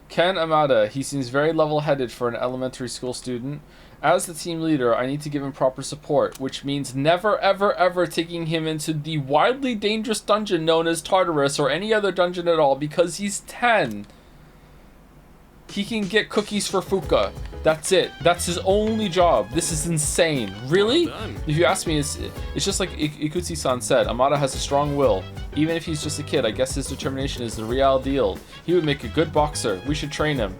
Ken Amada. He seems very level-headed for an elementary school student. As the team leader, I need to give him proper support, which means never, ever, ever taking him into the wildly dangerous dungeon known as Tartarus or any other dungeon at all because he's 10. He can get cookies for Fuka. That's it. That's his only job. This is insane. Really? If you ask me, it's just like Ikutsu-san said. Amada has a strong will. Even if he's just a kid, I guess his determination is the real deal. He would make a good boxer. We should train him.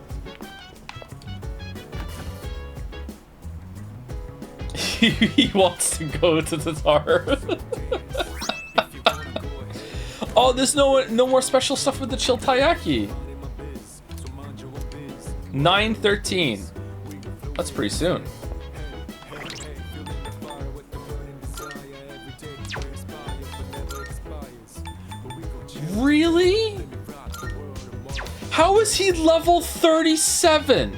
He wants to go to the Tatar. Oh, there's no more special stuff with the Chiltayaki. 9/13. That's pretty soon. Really? How is he level 37?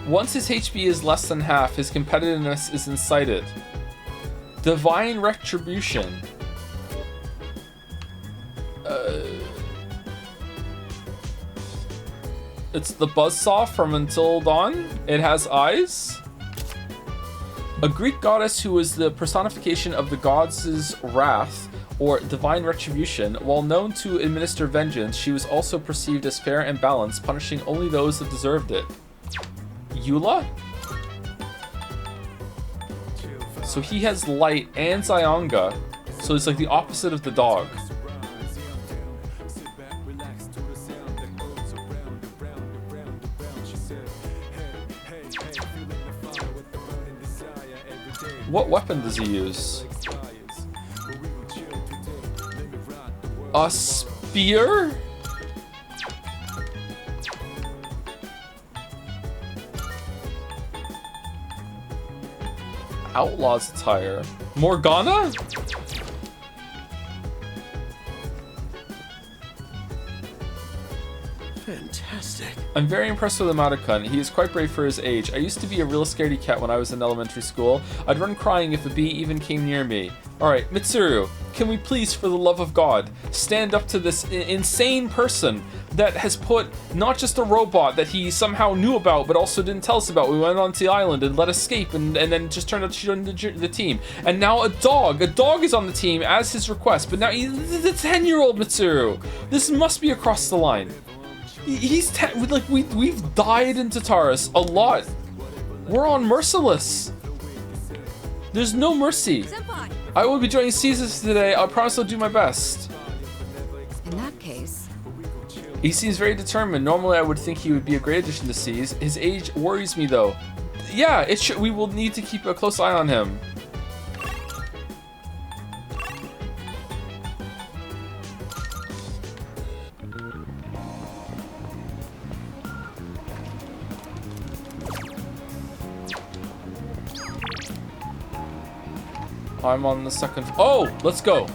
Once his HP is less than half, his competitiveness is incited. Divine Retribution. It's the buzzsaw from Until Dawn. It has eyes. A Greek goddess who is the personification of the gods' wrath or divine retribution. While known to administer vengeance, she was also perceived as fair and balanced, punishing only those that deserved it. Eula? So he has light and Zionga, so it's like the opposite of the dog. What weapon does he use? A spear? Outlaw's attire. Morgana? Fantastic. I'm very impressed with Amada-kun. He is quite brave for his age. I used to be a real scaredy cat when I was in elementary school. I'd run crying if a bee even came near me. Alright, Mitsuru, can we please, for the love of God, stand up to this insane person that has put not just a robot that he somehow knew about but also didn't tell us about. We went onto the island and let escape and then just turned out to join the team. And now a dog is on the team as his request, but now he's the 10-year-old Mitsuru. This must be across the line. He's 10, like we've died in Tartarus a lot. We're on Merciless. There's no mercy. Senpai. I will be joining Caesars today. I promise I'll do my best. In that case, He seems very determined. Normally, I would think he would be a great addition to C's. His age worries me, though. Yeah, it should. We will need to keep a close eye on him. I'm on the second. Oh, let's go.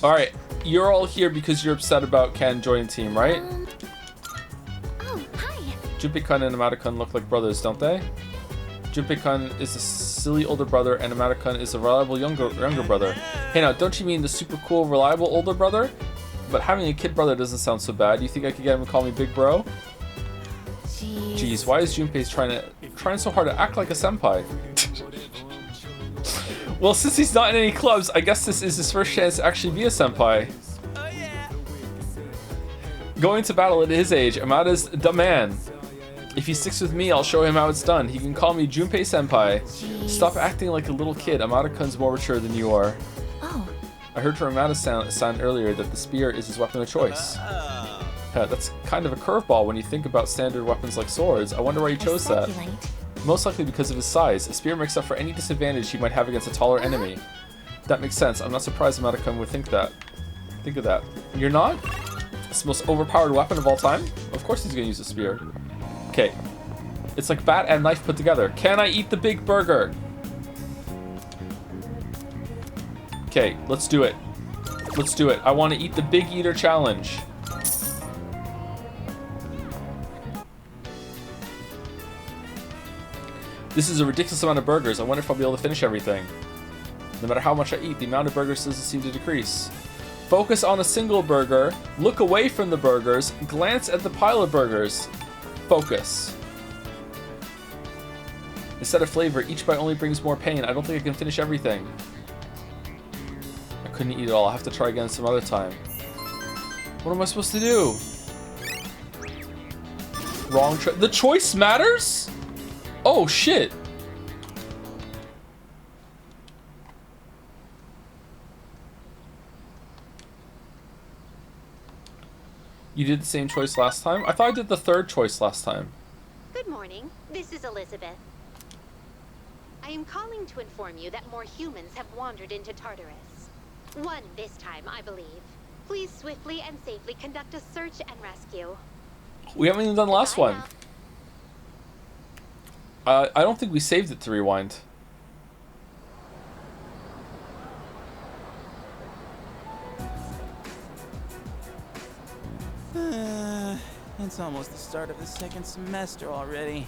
All right, you're all here because you're upset about Ken joining the team, right? Oh, hi. Junpei-kun and Amada-kun look like brothers, don't they? Junpei-kun is a silly older brother, and Amada-kun is a reliable younger brother. Hey, now, don't you mean the super cool, reliable older brother? But having a kid brother doesn't sound so bad. You think I could get him to call me Big Bro? Jeez, why is Junpei trying so hard to act like a senpai? Well, since he's not in any clubs, I guess this is his first chance to actually be a senpai. Going to battle at his age, Amada's the man. If he sticks with me, I'll show him how it's done. He can call me Junpei Senpai. Jeez. Stop acting like a little kid. Amada-kun's more mature than you are. Oh. I heard from Amada-san earlier that the spear is his weapon of choice. That's kind of a curveball when you think about standard weapons like swords. I wonder why he chose that. Most likely because of his size. A spear makes up for any disadvantage he might have against a taller enemy. That makes sense. I'm not surprised Amada-kun would think of that. You're not? It's the most overpowered weapon of all time? Of course he's gonna use a spear. Okay. It's like bat and knife put together. Can I eat the big burger? Okay, let's do it. Let's do it. I want to eat the big eater challenge. This is a ridiculous amount of burgers. I wonder if I'll be able to finish everything. No matter how much I eat, the amount of burgers doesn't seem to decrease. Focus on a single burger. Look away from the burgers. Glance at the pile of burgers. Focus. Instead of flavor, each bite only brings more pain. I don't think I can finish everything. I couldn't eat it all. I'll have to try again some other time. What am I supposed to do? Wrong choice. The choice matters? Oh, shit. You did the same choice last time? I thought I did the third choice last time. Good morning. This is Elizabeth. I am calling to inform you that more humans have wandered into Tartarus. One this time, I believe. Please swiftly and safely conduct a search and rescue. We haven't even done the last one. I don't think we saved it to rewind. It's almost the start of the second semester already.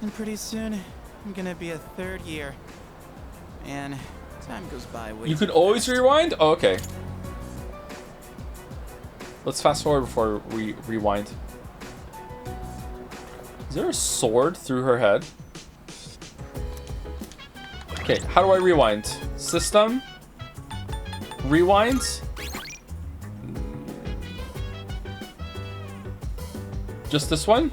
And pretty soon, I'm gonna be a third year. Man, time goes by way. You could always rewind? Oh, okay. Let's fast forward before we rewind. Is there a sword through her head? Okay, how do I rewind? System? Rewind? Just this one?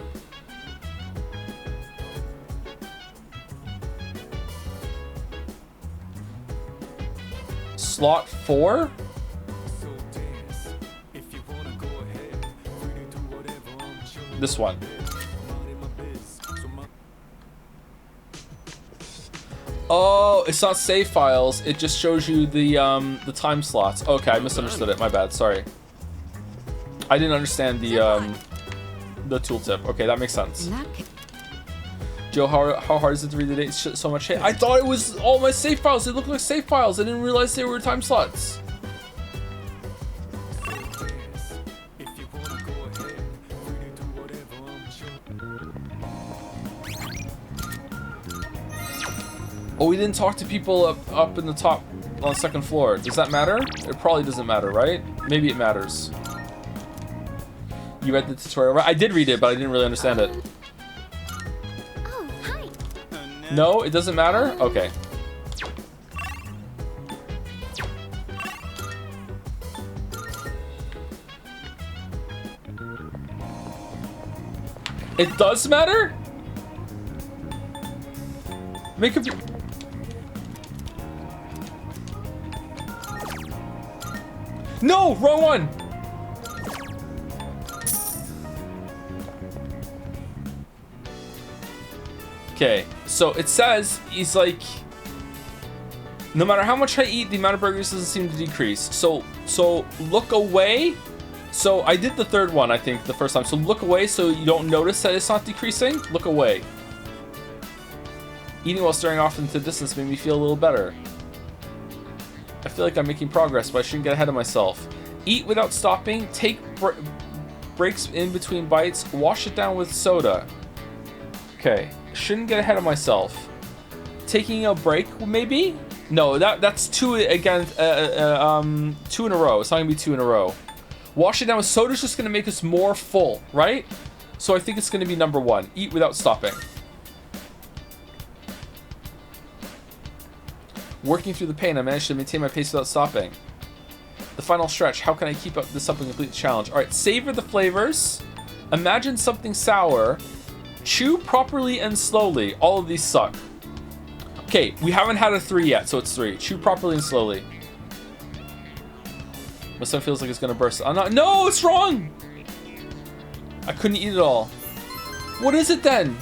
Slot 4? This one. Oh, it's not save files. It just shows you the time slots. Okay, I misunderstood it. My bad. Sorry. I didn't understand the tooltip. Okay, that makes sense. Joe, how hard is it to read the dates? So much hit. I thought it was all my save files. They look like save files. I didn't realize they were time slots. Oh, we didn't talk to people up in the top on the second floor. Does that matter? It probably doesn't matter, right? Maybe it matters. You read the tutorial, right? I did read it, but I didn't really understand it. Oh, hi. No, it doesn't matter? Okay. It does matter? Make a... No, wrong one. Okay, so it says he's like, no matter how much I eat, the amount of burgers doesn't seem to decrease. So look away. So I did the third one, I think, the first time. So look away so you don't notice that it's not decreasing. Look away. Eating while staring off into the distance made me feel a little better. I feel like I'm making progress, but I shouldn't get ahead of myself. Eat without stopping. Take breaks in between bites. Wash it down with soda. Okay. Shouldn't get ahead of myself. Taking a break, maybe? No, that's two again. 2 in a row. It's not gonna be 2 in a row. Wash it down with soda is just gonna make us more full, right? So I think it's gonna be number 1. Eat without stopping. Working through the pain, I managed to maintain my pace without stopping. The final stretch. How can I keep this up and complete the challenge? All right, savor the flavors. Imagine something sour. Chew properly and slowly. All of these suck. Okay, we haven't had a 3 yet, so it's 3. Chew properly and slowly. My stomach feels like it's gonna burst. I'm not. No, it's wrong. I couldn't eat it all. What is it then?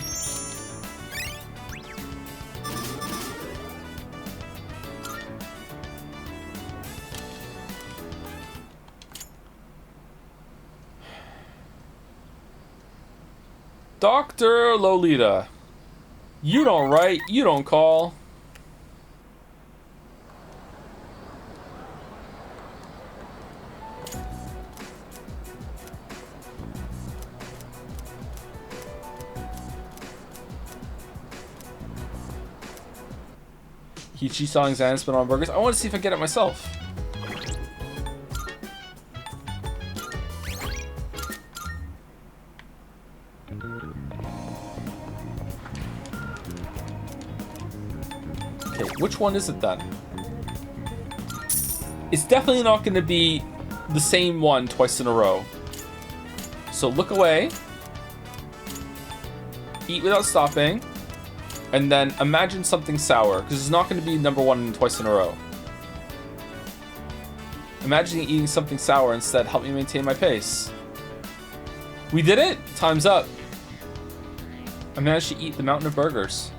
Dr. Lolita. You don't write, you don't call. Hichi songs and spin on burgers. I want to see if I get it myself. Okay, which one is it then? It's definitely not going to be the same one twice in a row. So look away. Eat without stopping. And then imagine something sour, because it's not going to be number 1 twice in a row. Imagining eating something sour instead helped me maintain my pace. We did it! Time's up. I managed to eat the mountain of burgers.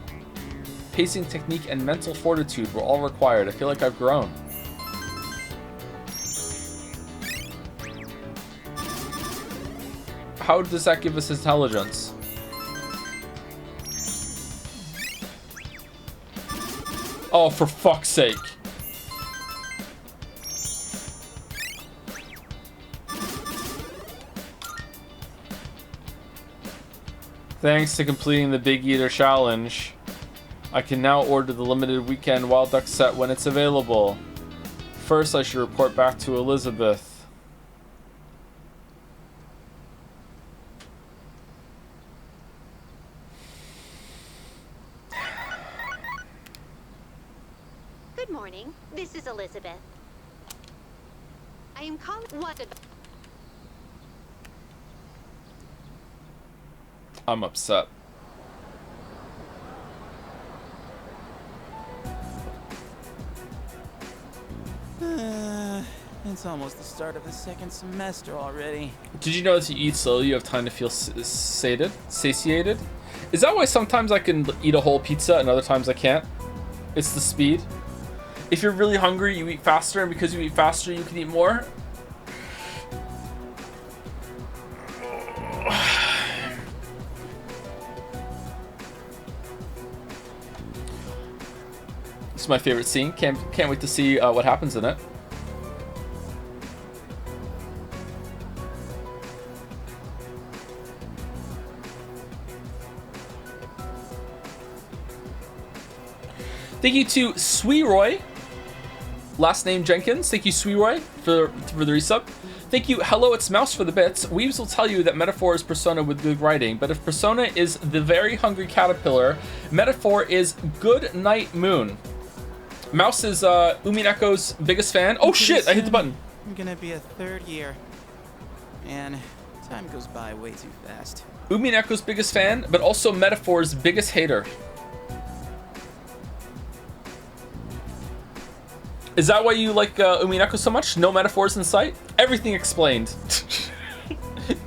Pacing technique and mental fortitude were all required. I feel like I've grown. How does that give us intelligence? Oh, for fuck's sake. Thanks to completing the Big Eater Challenge, I can now order the limited weekend Wild Duck set when it's available. First, I should report back to Elizabeth. Good morning. This is Elizabeth. I am calling. What? I'm upset. It's almost the start of the second semester already. Did you know that if you eat slowly, you have time to feel satiated? Is that why sometimes I can eat a whole pizza and other times I can't? It's the speed. If you're really hungry, you eat faster, and because you eat faster, you can eat more. This is my favorite scene. Can't wait to see what happens in it. Thank you to Sweeroy, last name Jenkins. Thank you, Sweeroy, for the resub. Thank you, Hello, it's Mouse for the bits. Weaves will tell you that Metaphor is Persona with good writing, but if Persona is the very hungry caterpillar, Metaphor is Good Night Moon. Mouse is Umineko's biggest fan. Oh shit, I hit the button. I'm gonna be a 3rd year. Man, time goes by way too fast. Umineko's biggest fan, but also Metaphor's biggest hater. Is that why you like Umineko so much? No metaphors in sight? Everything explained.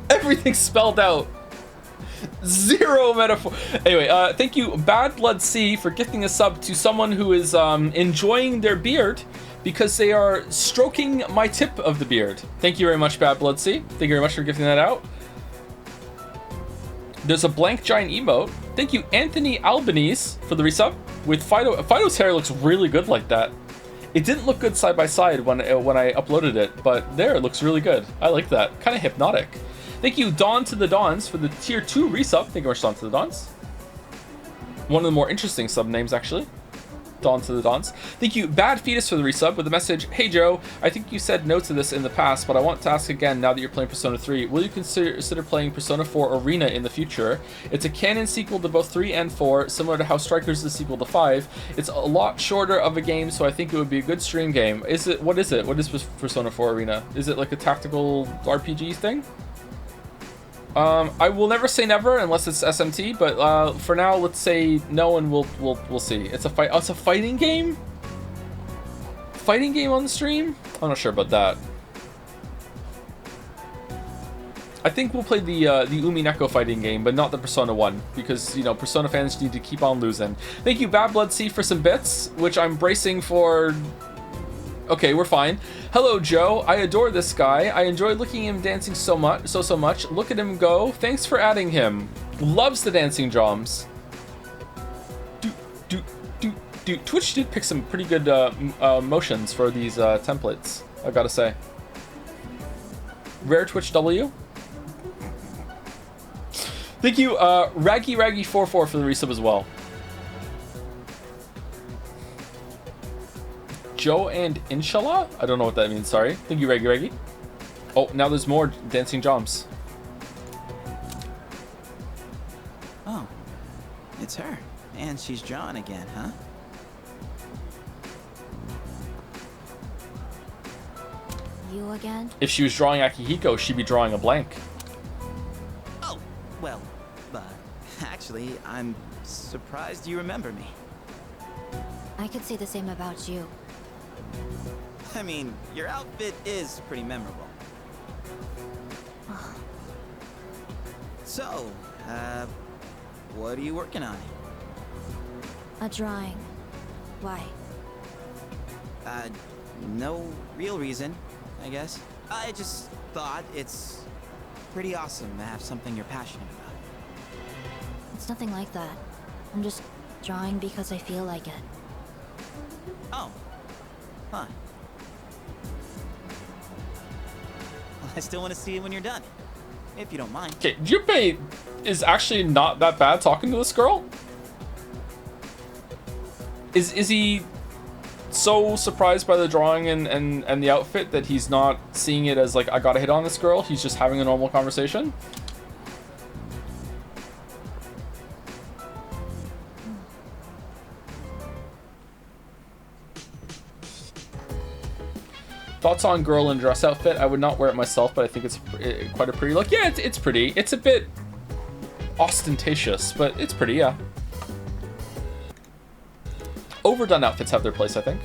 Everything spelled out. Zero metaphor. Anyway, thank you, Bad Blood C, for gifting a sub to someone who is enjoying their beard because they are stroking my tip of the beard. Thank you very much, Bad Blood C. Thank you very much for gifting that out. There's a blank giant emote. Thank you, Anthony Albanese, for the resub. With Fido. Fido's hair looks really good like that. It didn't look good side by side when I uploaded it, but there it looks really good. I like that. Kind of hypnotic. Thank you, Dawn to the Dawns, for the tier 2 resub. Thank you very much, Dawn to the Dawns. One of the more interesting sub names, actually. Dawn to the Dawns. Thank you, Bad Fetus, for the resub with the message, "Hey Joe, I think you said no to this in the past, but I want to ask again now that you're playing Persona 3. Will you consider playing Persona 4 Arena in the future? It's a canon sequel to both 3 and 4, similar to how Strikers is the sequel to 5. It's a lot shorter of a game, so I think it would be a good stream game." What is it? What is Persona 4 Arena? Is it like a tactical RPG thing? I will never say never unless it's SMT, but for now, let's say no, and we'll see. It's a fight. Oh, it's a fighting game. Fighting game on the stream. I'm not sure about that. I think we'll play the Umineko fighting game, but not the Persona one, because you know Persona fans need to keep on losing. Thank you, Bad Blood C, for some bits, which I'm bracing for. Okay, we're fine. Hello, Joe. I adore this guy. I enjoy looking at him dancing so much. Look at him go. Thanks for adding him. Loves the dancing drums. Twitch did pick some pretty good motions for these templates, I've got to say. Rare Twitch W. Thank you, Raggy44 for the resub as well. Joe and Inshallah? I don't know what that means, sorry. Thank you, Reggie. Oh, now there's more dancing drums. Oh, it's her. And she's drawing again, huh? You again? If she was drawing Akihiko, she'd be drawing a blank. Oh, well, actually, I'm surprised you remember me. I could say the same about you. I mean, your outfit is pretty memorable. So, what are you working on? A drawing. Why? No real reason, I guess. I just thought it's pretty awesome to have something you're passionate about. It's nothing like that. I'm just drawing because I feel like it. Oh. Huh. Well, I still want to see it when you're done. If you don't mind. Okay, Junpei is actually not that bad talking to this girl? Is he so surprised by the drawing and the outfit that he's not seeing it as like, I gotta hit on this girl? He's just having a normal conversation? Thoughts on girl in dress outfit? I would not wear it myself, but I think it's quite a pretty look. Yeah, it's pretty. It's a bit ostentatious, but it's pretty, yeah. Overdone outfits have their place, I think.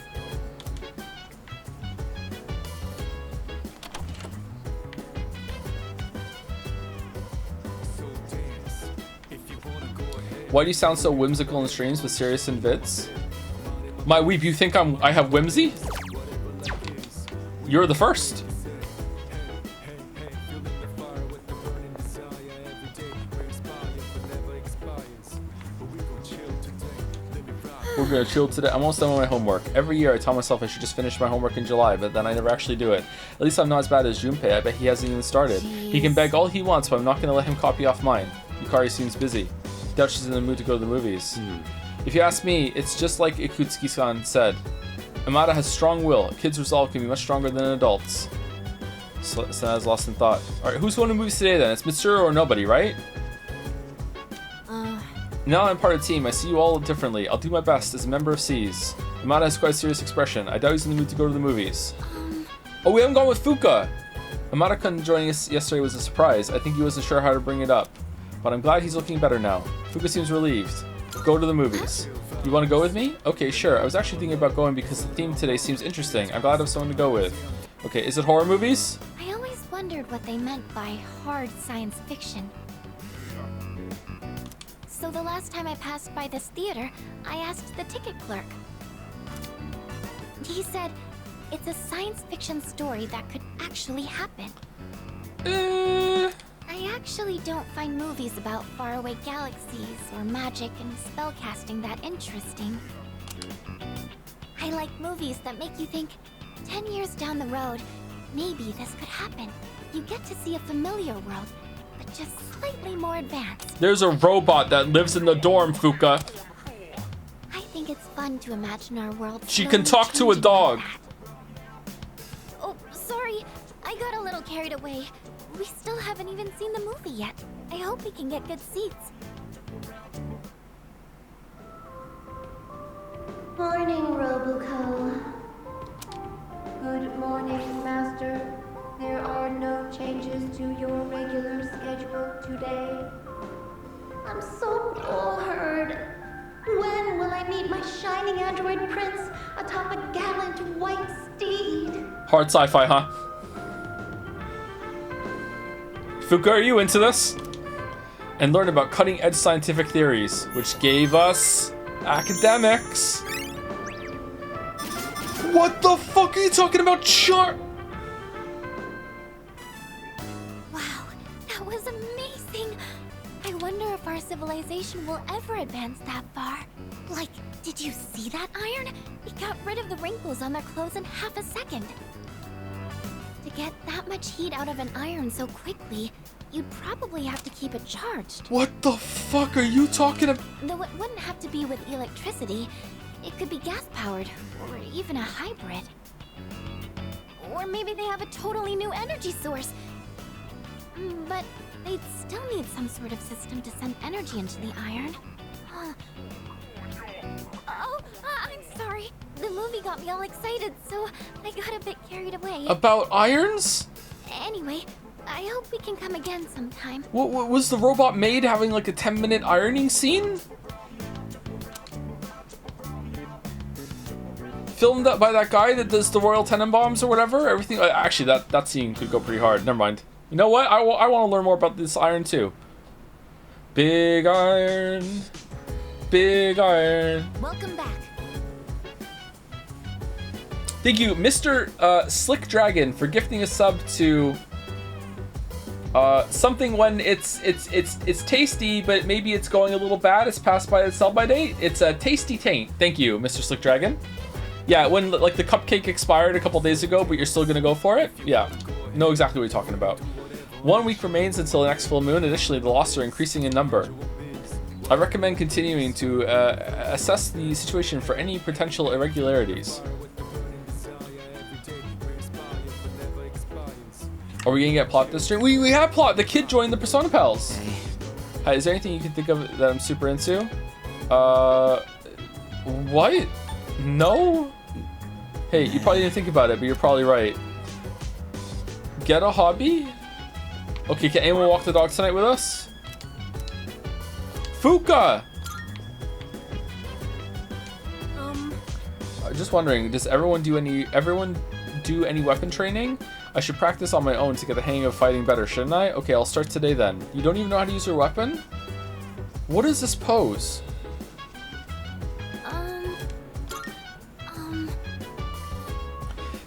Why do you sound so whimsical in streams but serious in vids? My weep, you think I have whimsy? You're the first. We're gonna chill today. I'm almost done with my homework. Every year I tell myself I should just finish my homework in July, but then I never actually do it. At least I'm not as bad as Junpei. I bet he hasn't even started. He can beg all he wants, but I'm not gonna let him copy off mine. Yukari seems busy. Doubt she's in the mood to go to the movies. If you ask me, it's just like Ikutsuki-san said. Amada has strong will. A kid's resolve can be much stronger than an adult's. Sana's lost in thought. Alright, who's going to movies today then? It's Mitsuru or nobody, right? Now I'm part of the team. I see you all differently. I'll do my best as a member of C's. Amada has quite a serious expression. I doubt he's in the mood to go to the movies. Oh, we haven't gone with Fuka! Amada-kun joining us yesterday was a surprise. I think he wasn't sure how to bring it up. But I'm glad he's looking better now. Fuka seems relieved. Go to the movies. You want to go with me? Okay, sure. I was actually thinking about going because the theme today seems interesting. I'm glad I have someone to go with. Okay, is it horror movies? I always wondered what they meant by hard science fiction. So the last time I passed by this theater, I asked the ticket clerk. He said, it's a science fiction story that could actually happen. I actually don't find movies about faraway galaxies or magic and spellcasting that interesting. I like movies that make you think, 10 years down the road, maybe this could happen. You get to see a familiar world, but just slightly more advanced. There's a robot that lives in the dorm, Fuka. I think it's fun to imagine our world. She can talk to a dog. Oh, sorry. I got a little carried away. We still haven't even seen the movie yet. I hope we can get good seats. Morning, Roboco. Good morning, Master. There are no changes to your regular schedule today. I'm so bored. When will I meet my shining android prince atop a gallant white steed? Hard sci-fi, huh? Fuka, are you into this? And learn about cutting-edge scientific theories, which gave us academics. What the fuck are you talking about, Char? Wow, that was amazing. I wonder if our civilization will ever advance that far. Like, did you see that iron? It got rid of the wrinkles on their clothes in half a second. To get that much heat out of an iron so quickly, you'd probably have to keep it charged. What the fuck are you talking about? Though it wouldn't have to be with electricity. It could be gas-powered, or even a hybrid. Or maybe they have a totally new energy source. But they'd still need some sort of system to send energy into the iron. Huh. Oh, I'm sorry. The movie got me all excited, so I got a bit carried away. About irons? Anyway, I hope we can come again sometime. What was the robot made having like a 10-minute ironing scene? Filmed up by that guy that does the Royal Tenenbaums or whatever? Everything. Actually, that scene could go pretty hard. Never mind. You know what? I want to learn more about this iron too. Big iron. Big iron. Welcome back. Thank you, Mr. Slick Dragon, for gifting a sub to something when it's tasty, but maybe it's going a little bad. It's past by its sell-by date. It's a tasty taint. Thank you, Mr. Slick Dragon. Yeah, when like the cupcake expired a couple days ago, but you're still gonna go for it. Yeah, know exactly what you're talking about. 1 week remains until the next full moon. Additionally, the lost are increasing in number. I recommend continuing to assess the situation for any potential irregularities. Are we gonna get plot this stream? We have plot. The kid joined the Persona Pals. Hi, is there anything you can think of that I'm super into? What? No? Hey, you probably didn't think about it, but you're probably right. Get a hobby? Okay, can anyone walk the dog tonight with us? Fuka! Just wondering, does everyone do any weapon training? I should practice on my own to get the hang of fighting better, shouldn't I? Okay, I'll start today then. You don't even know how to use your weapon? What is this pose?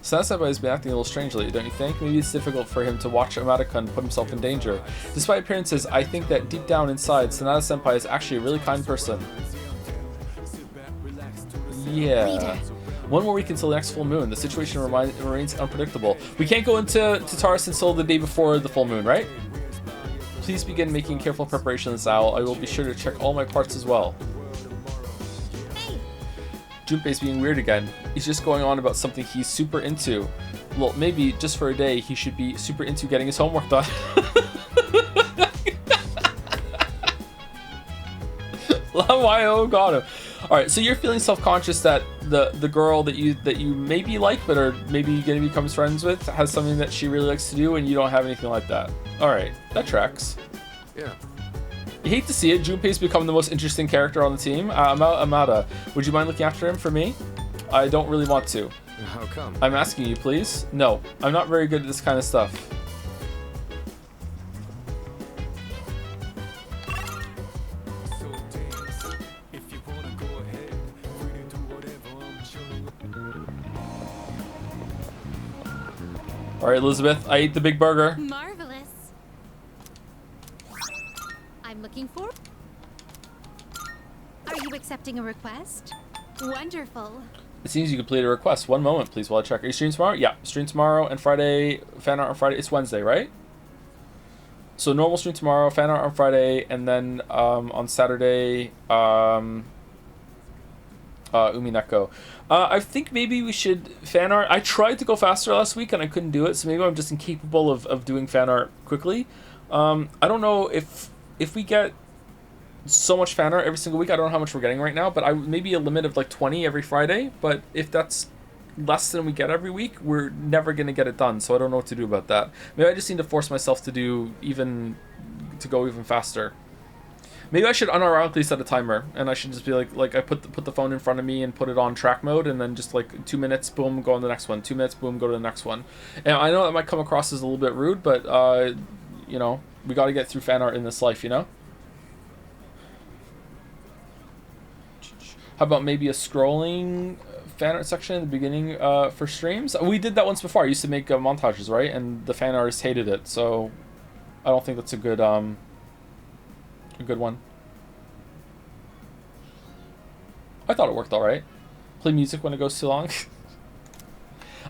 Sanada-senpai has been acting a little strangely, don't you think? Maybe it's difficult for him to watch Amatika and put himself in danger. Despite appearances, I think that deep down inside, Sanada-senpai is actually a really kind person. Yeah. 1 more week until the next full moon. The situation remains unpredictable. We can't go into Tartarus until the day before the full moon, right? Please begin making careful preparations, Owl. I will be sure to check all my parts as well. Junpei's being weird again. He's just going on about something he's super into. Well, maybe just for a day, he should be super into getting his homework done. Lamayo got him. All right, so you're feeling self-conscious that the girl that you maybe like, but are maybe gonna become friends with, has something that she really likes to do, and you don't have anything like that. All right, that tracks. Yeah. You hate to see it. Junpei's become the most interesting character on the team. Amada, would you mind looking after him for me? I don't really want to. How come? I'm asking you, please. No, I'm not very good at this kind of stuff. All right, Elizabeth, I ate the big burger. Marvelous. I'm looking for. Are you accepting a request? Wonderful. It seems you completed a request. One moment, please, while I check. Are you streaming tomorrow? Yeah, stream tomorrow and Friday. Fan art on Friday. It's Wednesday, right? So normal stream tomorrow, fan art on Friday, and then on Saturday, Umineko. I think maybe we should fan art. I tried to go faster last week and I couldn't do it, so maybe I'm just incapable of doing fan art quickly. I don't know if we get so much fan art every single week. I don't know how much we're getting right now, but maybe a limit of like 20 every Friday. But if that's less than we get every week, we're never gonna get it done. So I don't know what to do about that. Maybe I just need to force myself to go even faster. Maybe I should unironically set a timer, and I should just be like I put the phone in front of me and put it on track mode, and then just like 2 minutes, boom, go on the next one. 2 minutes, boom, go to the next one. And I know that might come across as a little bit rude, but you know, we got to get through fan art in this life, you know. How about maybe a scrolling fan art section in the beginning for streams? We did that once before. I used to make montages, right? And the fan artists hated it, so I don't think that's a good one. I thought it worked all right. Play music when it goes too long.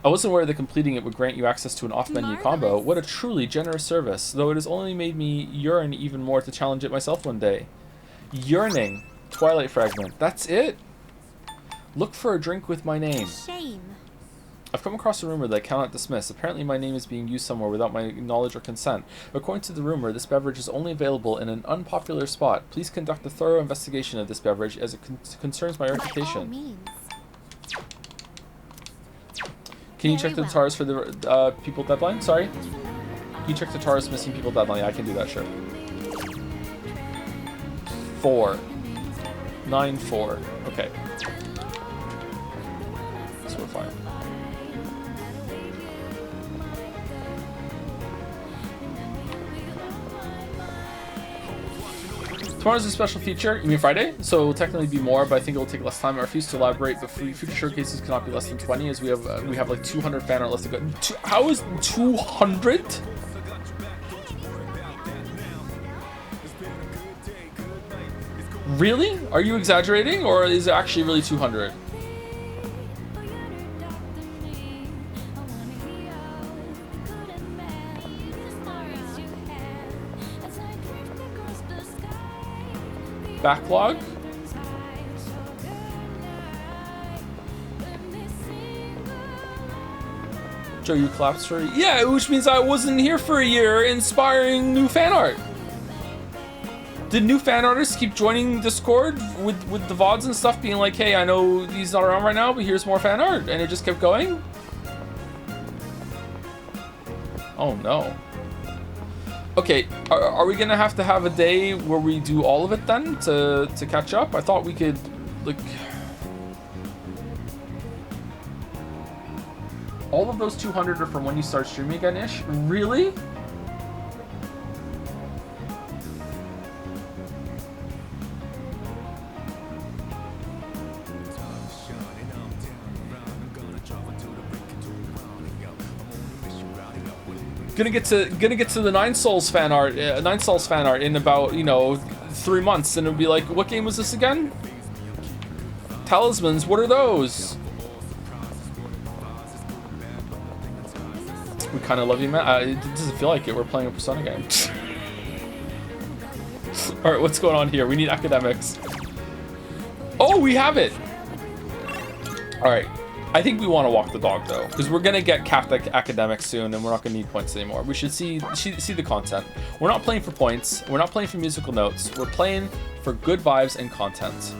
I wasn't aware that completing it would grant you access to an off-menu combo. What a truly generous service, though it has only made me yearn even more to challenge it myself one day. Yearning. Twilight Fragment. That's it? Look for a drink with my name. Shame. I've come across a rumor that I cannot dismiss. Apparently my name is being used somewhere without my knowledge or consent. According to the rumor, this beverage is only available in an unpopular spot. Please conduct a thorough investigation of this beverage as it concerns my reputation. By all means. Can you check the Tara's for the people deadline? Sorry? Can you check the Tara's missing people deadline? Yeah, I can do that, sure. 4-9-4. Okay. So we're fine. Tomorrow's a special feature. You mean Friday? So it'll technically be more, but I think it'll take less time. I refuse to elaborate, but future showcases cannot be less than 20, as we have like 200 fan art left to go. How is 200? Really? Are you exaggerating, or is it actually really 200? Backlog? Joe, you collapsed for... Yeah, which means I wasn't here for a year inspiring new fan art. Did new fan artists keep joining Discord with the VODs and stuff, being like, hey, I know he's not around right now, but here's more fan art, and it just kept going? Oh no. Okay, are we gonna have to have a day where we do all of it then to catch up? I thought we could, like... All of those 200 are from when you start streaming again-ish? Really? Gonna get to the Nine Souls fan art in about, you know, 3 months, and it'll be like, what game was this again? Talismans, what are those? We kind of love you, man. It doesn't feel like it. We're playing a Persona game. All right, what's going on here? We need academics. Oh, we have it. All right. I think we want to walk the dog though, because we're gonna get capped academics soon, and we're not gonna need points anymore. We should see the content. We're not playing for points. We're not playing for musical notes. We're playing for good vibes and content.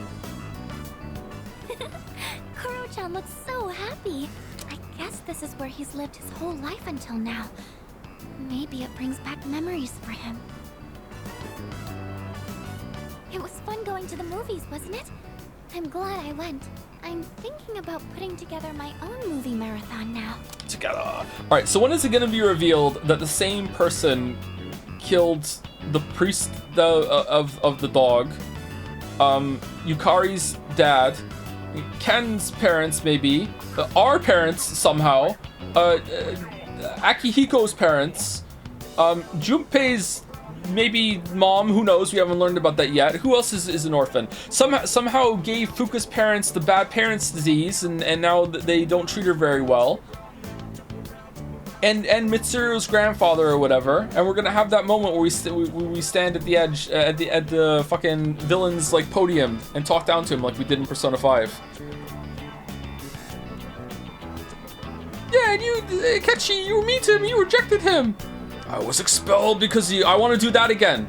Kuro-chan looks so happy. I guess this is where he's lived his whole life until now. Maybe it brings back memories for him. It was fun going to the movies, wasn't it? I'm glad I went. I'm thinking about putting together my own movie marathon now. Together. Alright, so when is it going to be revealed that the same person killed the priest of the dog, Yukari's dad, Ken's parents maybe, our parents somehow, Akihiko's parents, Junpei's maybe mom, who knows, we haven't learned about that yet. Who else is an orphan? Somehow gave Fuka's parents the bad parents disease, and now they don't treat her very well. And Mitsuru's grandfather or whatever, and we're gonna have that moment where we stand at the edge, at the fucking villain's like podium and talk down to him like we did in Persona 5. Yeah, and you, Ketchi, you were mean to him, you rejected him. I was expelled because I want to do that again.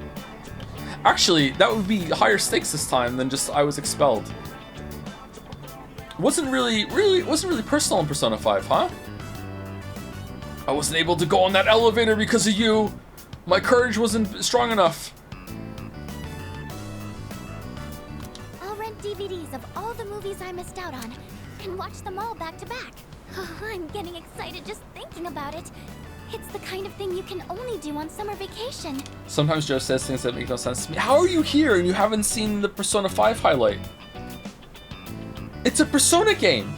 Actually, that would be higher stakes this time than just I was expelled. Wasn't really personal in Persona 5, huh? I wasn't able to go on that elevator because of you. My courage wasn't strong enough. I'll rent DVDs of all the movies I missed out on and watch them all back to back. Oh, I'm getting excited just thinking about it. It's the kind of thing you can only do on summer vacation. Sometimes Joe says things that make no sense to me. How are you here and you haven't seen the Persona 5 highlight? It's a Persona game.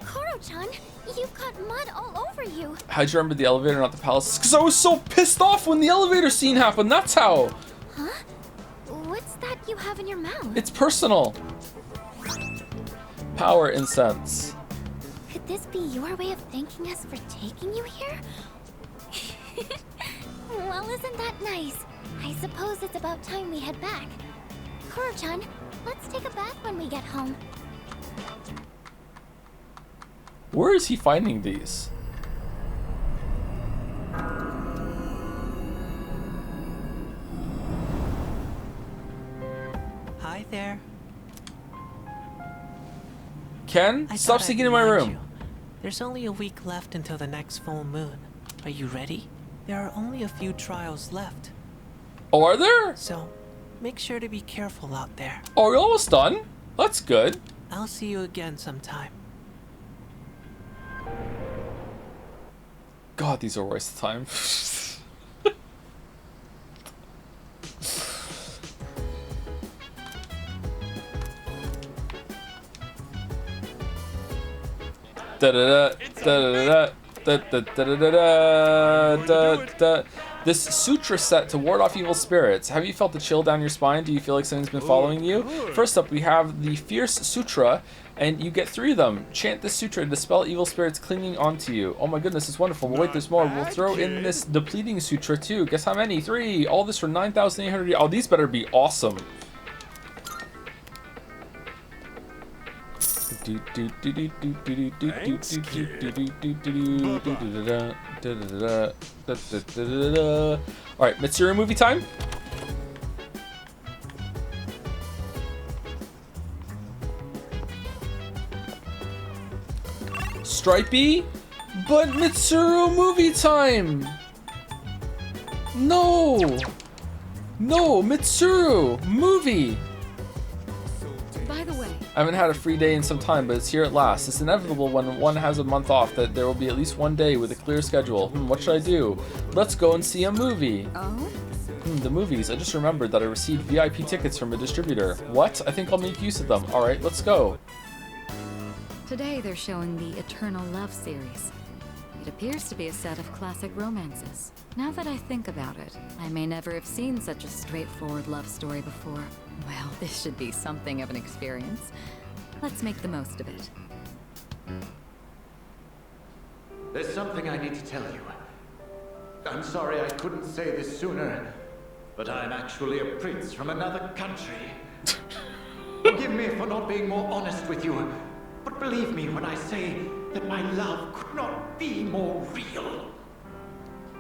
Koro-chan, you've got mud all over you. How'd you remember the elevator, not the palace? Because I was so pissed off when the elevator scene happened. That's how. Huh? What's that you have in your mouth? It's personal. Power incense. Could this be your way of thanking us for taking you here? Well, isn't that nice? I suppose it's about time we head back. Koro-chan, let's take a bath when we get home. Where is he finding these? Hi there. Ken, stop sneaking in my room. There's only a week left until the next full moon. Are you ready? There are only a few trials left. Oh, are there? So, make sure to be careful out there. Oh, we're almost done? That's good. I'll see you again sometime. God, these are a waste of time. This sutra set to ward off evil spirits. Have you felt the chill down your spine? Do you feel like something's been following you? First up, we have the Fierce Sutra, and you get 3 of them. Chant this sutra to dispel evil spirits clinging onto you. Oh my goodness, it's wonderful. But wait, there's more. We'll throw in this Depleting Sutra too. Guess how many? 3. All this for 9,800. Oh, these better be awesome. Alright, Mitsuru movie time. Stripey, but Mitsuru movie time. No, Mitsuru movie. By the way, I haven't had a free day in some time, but it's here at last. It's inevitable when one has a month off that there will be at least one day with a clear schedule. What should I do? Let's go and see a movie. Oh? The movies. I just remembered that I received VIP tickets from a distributor. What? I think I'll make use of them. Alright, let's go. Today they're showing the Eternal Love series. It appears to be a set of classic romances. Now that I think about it, I may never have seen such a straightforward love story before. Well, this should be something of an experience. Let's make the most of it. There's something I need to tell you. I'm sorry I couldn't say this sooner, but I'm actually a prince from another country. Forgive me for not being more honest with you, but believe me when I say that my love could not be more real.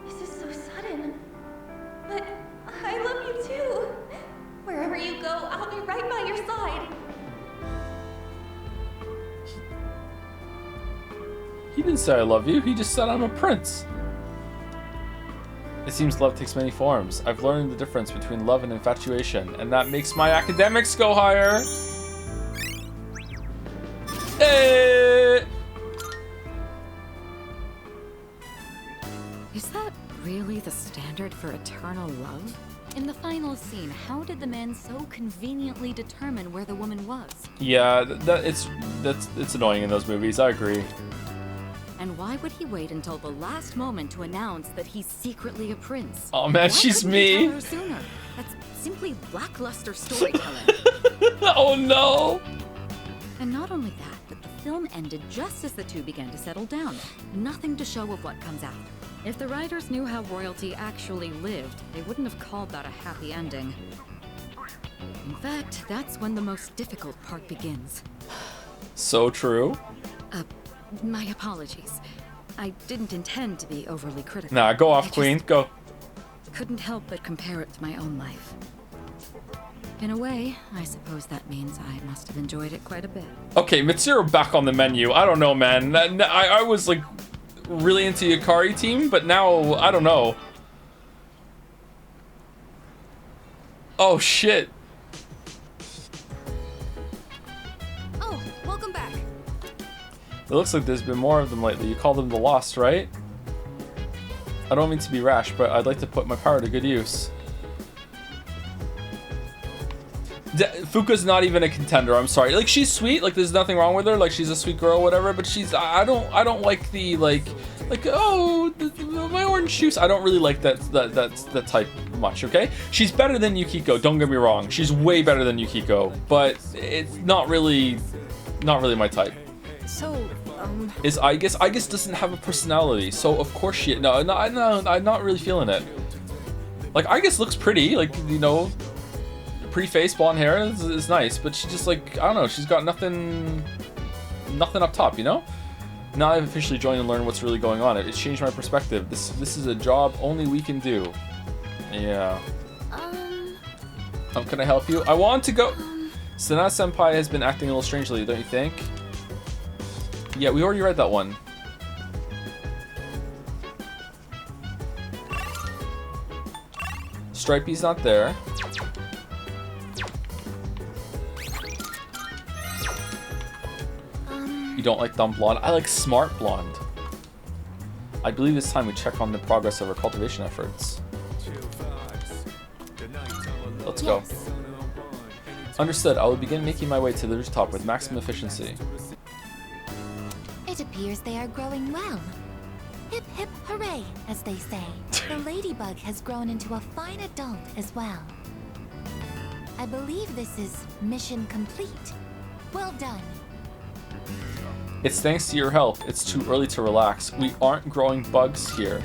This is so sudden. But I love you too. Wherever you go, I'll be right by your side. He didn't say I love you, he just said I'm a prince. It seems love takes many forms. I've learned the difference between love and infatuation, and that makes my academics go higher. Hey! Is that really the standard for eternal love? In the final scene, how did the man so conveniently determine where the woman was? Yeah, it's annoying in those movies, I agree. And why would he wait until the last moment to announce that he's secretly a prince? Oh man, she's me. Why couldn't he tell her sooner? That's simply lackluster storytelling. Oh no! And not only that, but the film ended just as the two began to settle down. Nothing to show of what comes after. If the writers knew how royalty actually lived, they wouldn't have called that a happy ending. In fact, that's when the most difficult part begins. So true. My apologies. I didn't intend to be overly critical. Nah, go off, Queen. Go. Couldn't help but compare it to my own life. In a way, I suppose that means I must have enjoyed it quite a bit. Okay, Mitsuru back on the menu. I don't know, man. I was like really into Yukari team, but now I don't know. Oh shit. Oh, welcome back. It looks like there's been more of them lately. You call them the Lost, right? I don't mean to be rash, but I'd like to put my power to good use. Fuka's not even a contender, I'm sorry. Like, she's sweet, like there's nothing wrong with her, like she's a sweet girl, whatever, but she's, I don't like the, like oh, my orange juice. I don't really like that type much, okay? She's better than Yukiko, don't get me wrong. She's way better than Yukiko, but it's not really my type. So, Is Aigis doesn't have a personality, so of course she, no, I'm not really feeling it. Like, Aigis looks pretty, like, you know, pretty face, blonde hair is nice, but she just, like, I don't know, she's got nothing up top, you know? Now I've officially joined and learned what's really going on. It's changed my perspective. This is a job only we can do. Yeah. Can I help you? I want to go. Sana-senpai has been acting a little strangely, don't you think? Yeah, we already read that one. Stripey's not there. You don't like dumb blonde? I like smart blonde. I believe it's time we check on the progress of our cultivation efforts. Let's go. Understood. I will begin making my way to the rooftop with maximum efficiency. It appears they are growing well. Hip hip hooray, as they say. The ladybug has grown into a fine adult as well. I believe this is mission complete. Well done. It's thanks to your help. It's too early to relax. We aren't growing bugs here.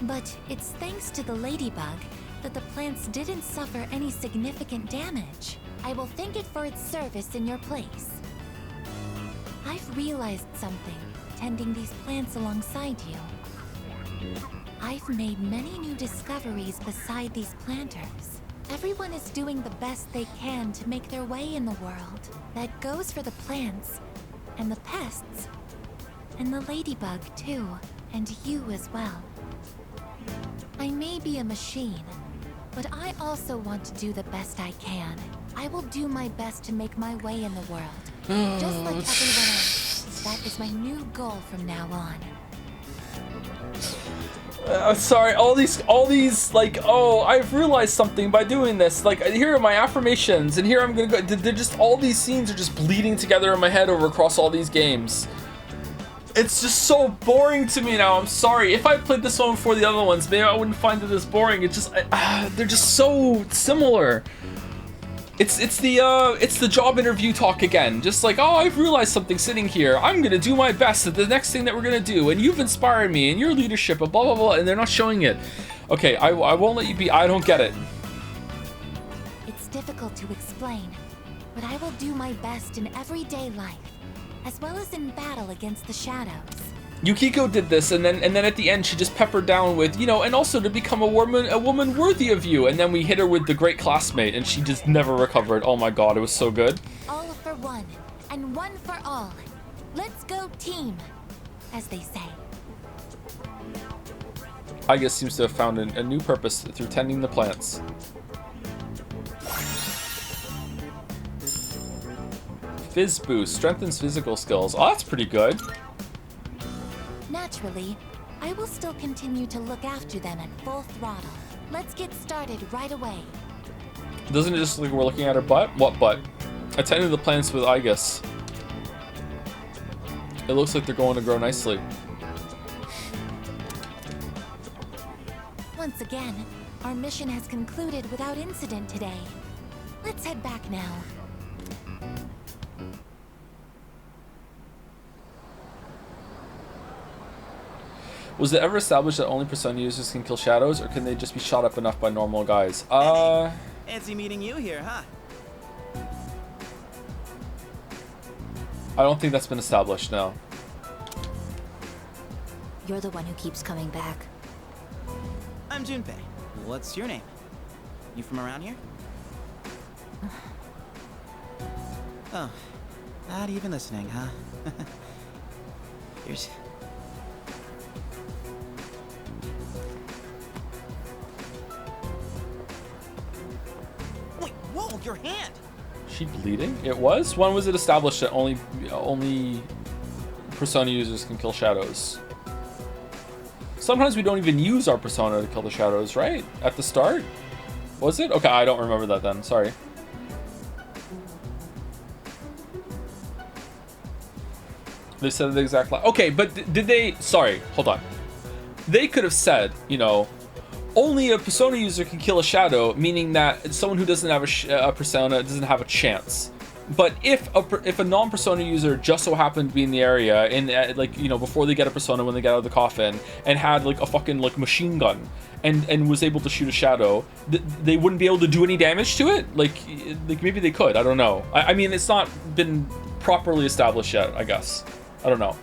But it's thanks to the ladybug that the plants didn't suffer any significant damage. I will thank it for its service in your place. I've realized something, tending these plants alongside you. I've made many new discoveries beside these planters. Everyone is doing the best they can to make their way in the world. That goes for the plants, and the pests, and the ladybug too, and you as well. I may be a machine, but I also want to do the best I can. I will do my best to make my way in the world, just like everyone else. That is my new goal from now on. Sorry, all these, like, oh, I've realized something by doing this. Like, here are my affirmations, and here I'm gonna go. They're just, all these scenes are just bleeding together in my head across all these games. It's just so boring to me now. I'm sorry. If I played this one before the other ones, maybe I wouldn't find it as boring. It's just, they're just so similar. It's the job interview talk again. Just like, oh, I've realized something sitting here. I'm gonna do my best at the next thing that we're gonna do, and you've inspired me, and your leadership, and blah blah blah, and they're not showing it. Okay, I won't let you be. I don't get it. It's difficult to explain, but I will do my best in everyday life, as well as in battle against the shadows. Yukiko did this, and then at the end she just peppered down with, you know, and also to become a woman worthy of you. And then we hit her with the great classmate, and she just never recovered. Oh my god, it was so good. All for one, and one for all. Let's go, team. as they say. I guess seems to have found a new purpose through tending the plants. Fizz boost strengthens physical skills. Oh, that's pretty good. Naturally, I will still continue to look after them at full throttle. Let's get started right away. Doesn't it just look like we're looking at her butt? What butt? Attending the plants with Igus. It looks like they're going to grow nicely. Once again, our mission has concluded without incident today. Let's head back now. Was it ever established that only Persona users can kill shadows, or can they just be shot up enough by normal guys? Fancy meeting you here, huh? I don't think that's been established, no. You're the one who keeps coming back. I'm Junpei. What's your name? You from around here? Oh, not even listening, huh? Here's... Wait, whoa, your hand! She bleeding? It was? When was it established that only Persona users can kill shadows? Sometimes we don't even use our Persona to kill the shadows, right? At the start? Was it? Okay, I don't remember that then. Sorry. They said the exact line. Okay, but did they... Sorry, hold on. They could have said, you know, only a Persona user can kill a shadow, meaning that someone who doesn't have a Persona doesn't have a chance. But if a non-Persona user just so happened to be in the area, and like, you know, before they get a Persona, when they get out of the coffin, and had like a fucking like machine gun, and was able to shoot a shadow, they wouldn't be able to do any damage to it. Like maybe they could. I don't know. I mean, it's not been properly established yet, I guess. I don't know.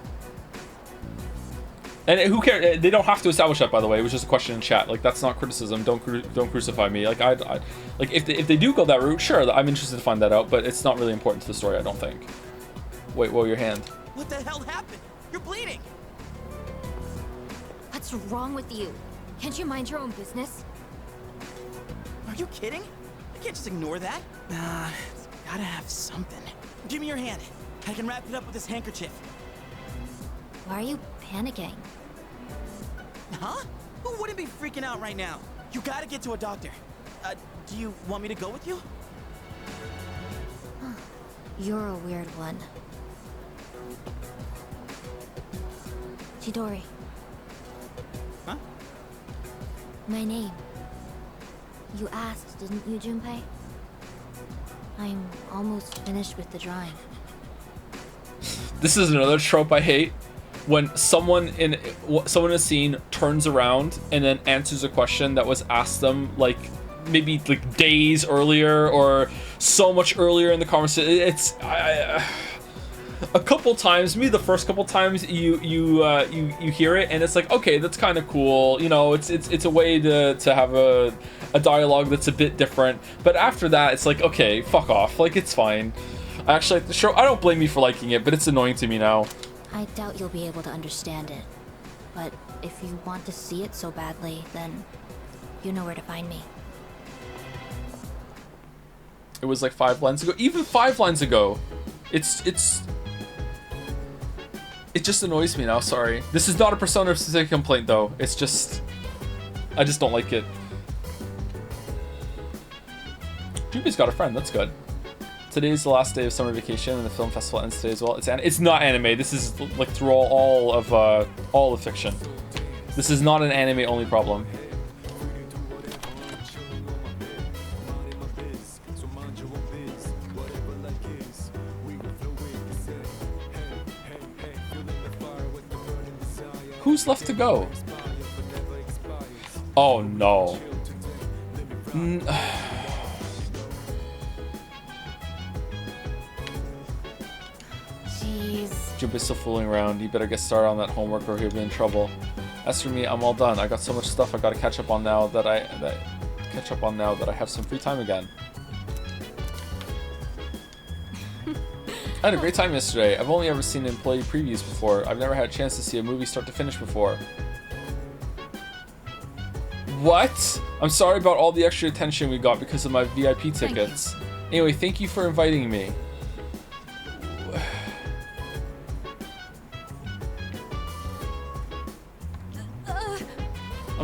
And who cares? They don't have to establish that, by the way. It was just a question in chat. Like, that's not criticism. Don't crucify me. Like, like if they do go that route, sure, I'm interested to find that out. But it's not really important to the story, I don't think. Wait, whoa, your hand. What the hell happened? You're bleeding. What's wrong with you? Can't you mind your own business? Are you kidding? I can't just ignore that. Nah, it's gotta have something. Give me your hand. I can wrap it up with this handkerchief. Why are you panicking? Huh? Who wouldn't be freaking out right now? You gotta get to a doctor. Do you want me to go with you? You're a weird one. Chidori. Huh? My name. You asked, didn't you, Junpei? I'm almost finished with the drawing. This is another trope I hate. When someone in a scene turns around and then answers a question that was asked them like maybe like days earlier or so much earlier in the conversation. It's a couple times, maybe the first couple times you hear it and it's like, okay, that's kind of cool. You know, it's a way to have a dialogue that's a bit different. But after that, it's like, okay, fuck off. Like, it's fine. Actually, the show, I don't blame you for liking it, but it's annoying to me now. I doubt you'll be able to understand it. But if you want to see it so badly, then you know where to find me. It was like 5 lines ago. Even 5 lines ago. It just annoys me now, sorry. This is not a Persona specific complaint though. It's just... I just don't like it. Jubi's got a friend, that's good. Today's the last day of summer vacation, and the film festival ends today as well. It's not anime. This is like through all of fiction. This is not an anime only problem. Who's left to go? Oh no. Junpei's still fooling around. You better get started on that homework or he'll be in trouble. As for me, I'm all done. I got so much stuff I gotta catch up on now that I have some free time again. I had a great time yesterday. I've only ever seen employee previews before. I've never had a chance to see a movie start to finish before. What? I'm sorry about all the extra attention we got because of my VIP tickets. Anyway, thank you for inviting me.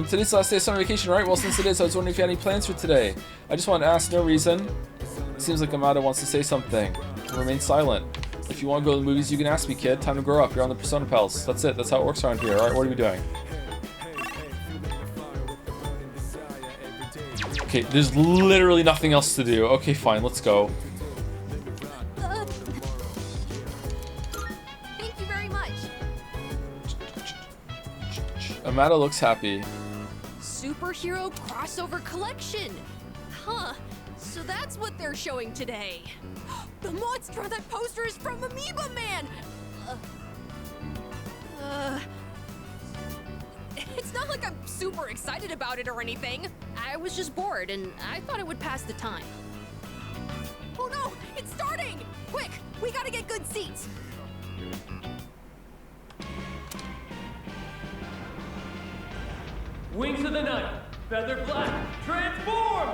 Today's the last day of summer vacation, right? Well, since it is, I was wondering if you had any plans for today. I just wanted to ask, no reason. It seems like Amada wants to say something. Remain silent. If you want to go to the movies, you can ask me, kid. Time to grow up. You're on the Persona Pals. That's it. That's how it works around here. Alright, what are we doing? Okay, there's literally nothing else to do. Okay, fine. Let's go. Thank you very much. Amada looks happy. Superhero crossover collection. Huh. So that's what they're showing today. The monster on that poster is from Amoeba Man. It's not like I'm super excited about it or anything. I was just bored and I thought it would pass the time. Oh no, it's starting! Quick, we gotta get good seats. Wings of the night, feather black, transform!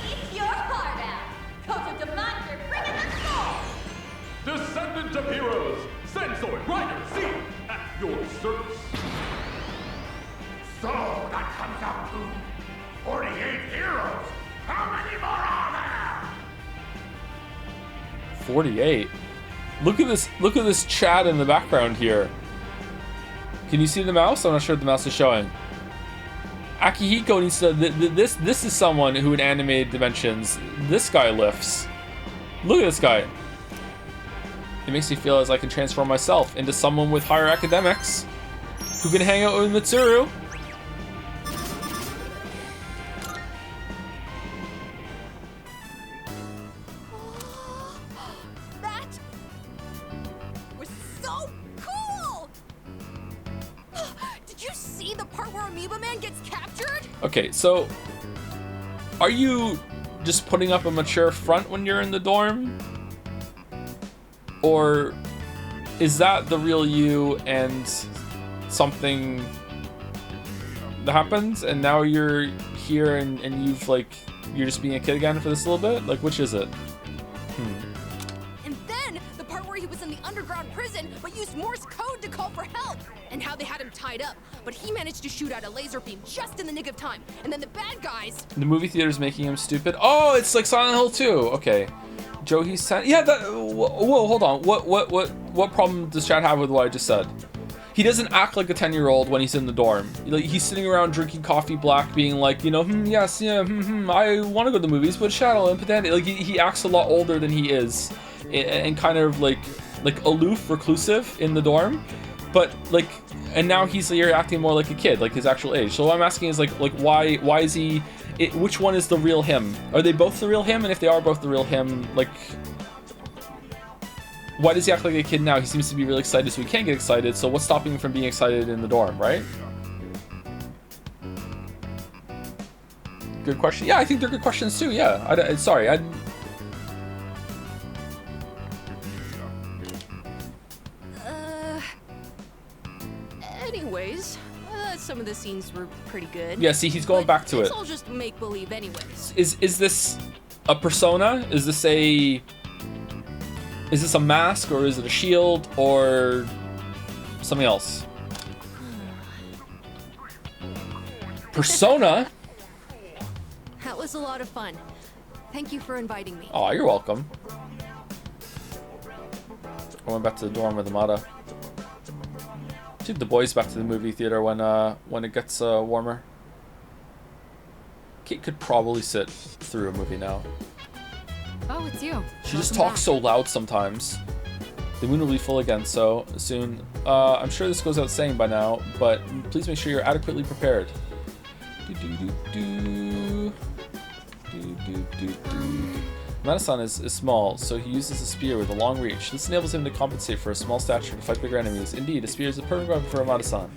It's your heart out. Koto the monster, bringing the soul! Descendant of heroes, Sensoid, Rider, Z, at your service. So that comes out to 48 heroes. How many more are there? 48. Look at this chat in the background here. Can you see the mouse? I'm not sure if the mouse is showing. Akihiko needs to. This is someone who in animated dimensions, this guy lifts. Look at this guy. It makes me feel as I can transform myself into someone with higher academics who can hang out with Mitsuru. That was so cool! Did you see the part where Amoeba Man gets captured? Okay, so are you just putting up a mature front when you're in the dorm? Or is that the real you and something that happens and now you're here and you've you're just being a kid again for this little bit? Like, which is it? And then the part where he was in the underground prison but used Morse code to call for help. And how they had him tied up, but he managed to shoot out a laser beam just in the nick of time. And then the bad guys... The movie theater's making him stupid? Oh, it's like Silent Hill 2. Okay. Joe, sent... Yeah, that... Whoa, hold on. What problem does Chad have with what I just said? He doesn't act like a 10-year-old when he's in the dorm. Like, he's sitting around drinking coffee black, being like, yes, yeah, I want to go to the movies, but shallow and pedantic. Like, he acts a lot older than he is, and kind of like aloof, reclusive in the dorm. But and now he's here acting more like a kid, like his actual age. So what I'm asking is why is he? Which one is the real him? Are they both the real him? And if they are both the real him, why does he act like a kid now? He seems to be really excited, so he can't get excited. So what's stopping him from being excited in the dorm, right? Good question. Yeah, I think they're good questions too. Yeah. Sorry. Anyways, some of the scenes were pretty good. Yeah, see, he's going back to it. It's all just make-believe anyways. Is this a persona? Is this a mask, or is it a shield, or something else? Persona? That was a lot of fun. Thank you for inviting me. Oh, you're welcome. I went back to the dorm with Amada. Take the boys back to the movie theater when it gets warmer. Kate could probably sit through a movie now. Oh, it's you. She just talks so loud sometimes. The moon will be full again so soon. I'm sure this goes without saying by now, but please make sure you're adequately prepared. Madasan is small, so he uses a spear with a long reach. This enables him to compensate for a small stature to fight bigger enemies. Indeed, a spear is a perfect weapon for a Madasan.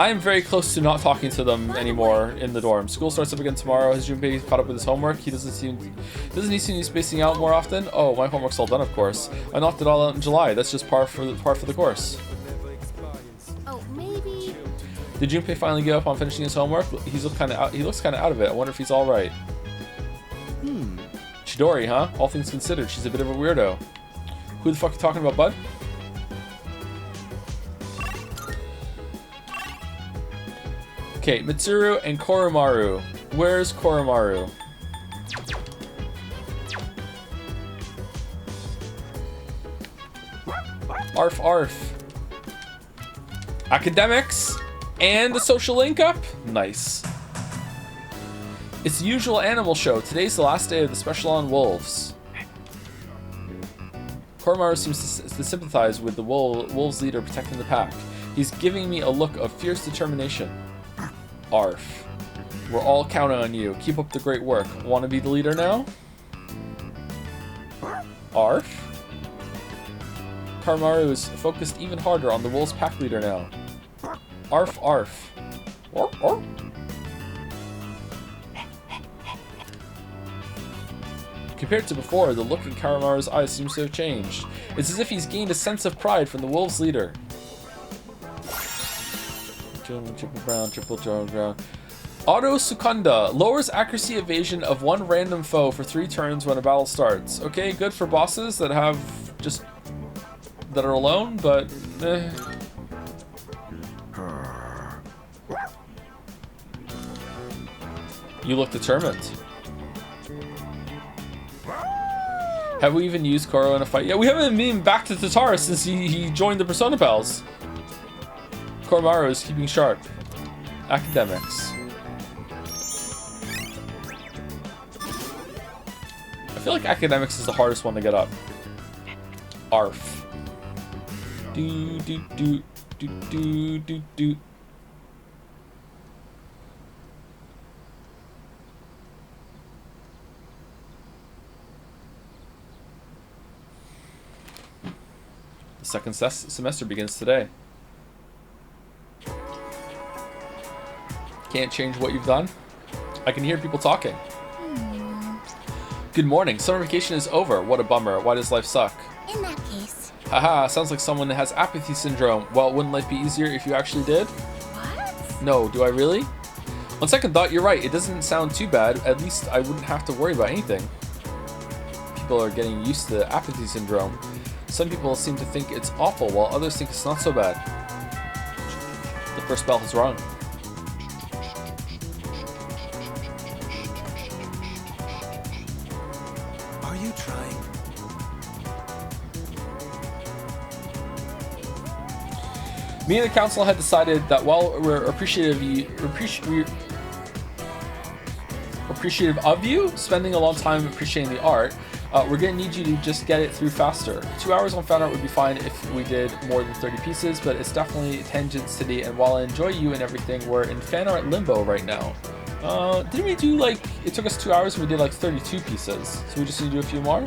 I am very close to not talking to them anymore in the dorm. School starts up again tomorrow. Has Junpei caught up with his homework? Doesn't he seem to be spacing out more often? Oh, my homework's all done, of course. I knocked it all out in July. That's just par for the course. Oh, maybe. Did Junpei finally give up on finishing his homework? He looks kind of out of it. I wonder if he's all right. Chidori, huh? All things considered, she's a bit of a weirdo. Who the fuck are you talking about, bud? Okay, Mitsuru and Koromaru. Where's Koromaru? Arf arf. Academics and a social link up? Nice. It's the usual animal show. Today's the last day of the special on wolves. Koromaru seems to sympathize with the wolves leader protecting the pack. He's giving me a look of fierce determination. Arf. We're all counting on you. Keep up the great work. Want to be the leader now? Arf. Koromaru is focused even harder on the wolves pack leader now. Arf arf. Arf arf. Compared to before, the look in Koromaru's eyes seems to have changed. It's as if he's gained a sense of pride from the wolves leader. Triple brown. Auto Sukunda lowers accuracy evasion of one random foe for 3 turns when a battle starts. Okay, good for bosses that have that are alone, but You look determined. Have we even used Koro in a fight? Yeah, we haven't been back to Tatara since he joined the Persona Pals. Koromaru is keeping sharp. Academics. I feel like academics is the hardest one to get up. Arf. Do do do do do do do. The second semester begins today. Can't change what you've done? I can hear people talking. Good morning. Summer vacation is over. What a bummer. Why does life suck? In that case. Haha, sounds like someone that has apathy syndrome. Well, wouldn't life be easier if you actually did? What? No, do I really? On second thought, you're right. It doesn't sound too bad. At least I wouldn't have to worry about anything. People are getting used to apathy syndrome. Some people seem to think it's awful, while others think it's not so bad. The first bell has rung. Are you trying? Me and the council had decided that while we're appreciative of you spending a long time appreciating the art, we're gonna need you to just get it through faster. 2 hours on fan art would be fine if we did more than 30 pieces, but it's definitely Tangent City, and while I enjoy you and everything, we're in fan art limbo right now. Didn't we do like, it took us 2 hours and we did like 32 pieces, so we just need to do a few more?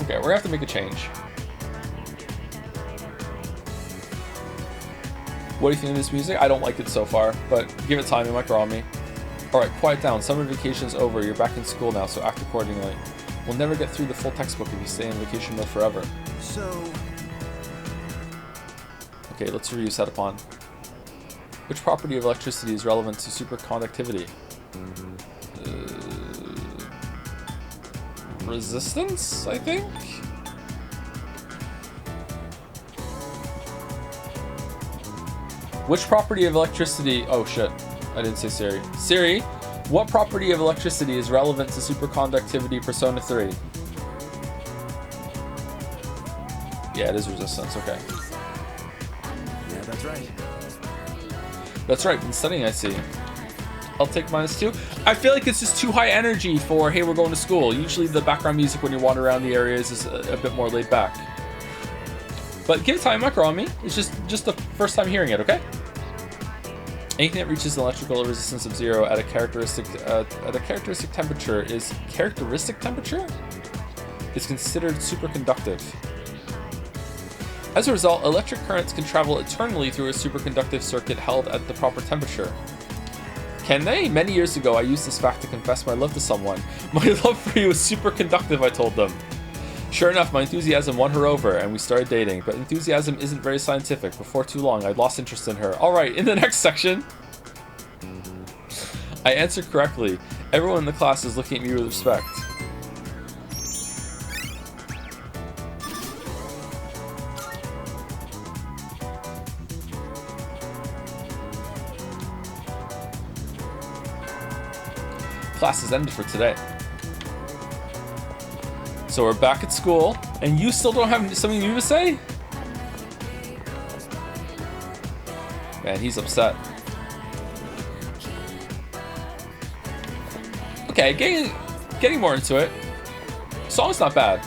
Okay, we're gonna have to make a change. What do you think of this music? I don't like it so far, but give it time, it might grow on me. Alright, quiet down. Summer vacation's over. You're back in school now, so act accordingly. We'll never get through the full textbook if you stay in vacation mode forever. So... Okay, let's review Setupon. Which property of electricity is relevant to superconductivity? Resistance, I think? Which property of electricity... Oh, shit. I didn't say Siri. Siri, what property of electricity is relevant to superconductivity Persona 3? Yeah, it is resistance, okay. Yeah, that's right. That's right, been studying, I see. I'll take -2. I feel like it's just too high energy for, hey, we're going to school. Usually the background music when you wander around the areas is a bit more laid back. But give it time, it might grow on me. It's just the first time hearing it, okay? Anything that reaches an electrical resistance of 0 at a characteristic temperature is considered superconductive. As a result, electric currents can travel eternally through a superconductive circuit held at the proper temperature. Can they? Many years ago, I used this fact to confess my love to someone. My love for you is superconductive, I told them. Sure enough, my enthusiasm won her over, and we started dating. But enthusiasm isn't very scientific. Before too long, I'd lost interest in her. Alright, in the next section, I answered correctly. Everyone in the class is looking at me with respect. Class has ended for today. So we're back at school, and you still don't have something new to say? Man, he's upset. Okay, getting more into it. Song's not bad.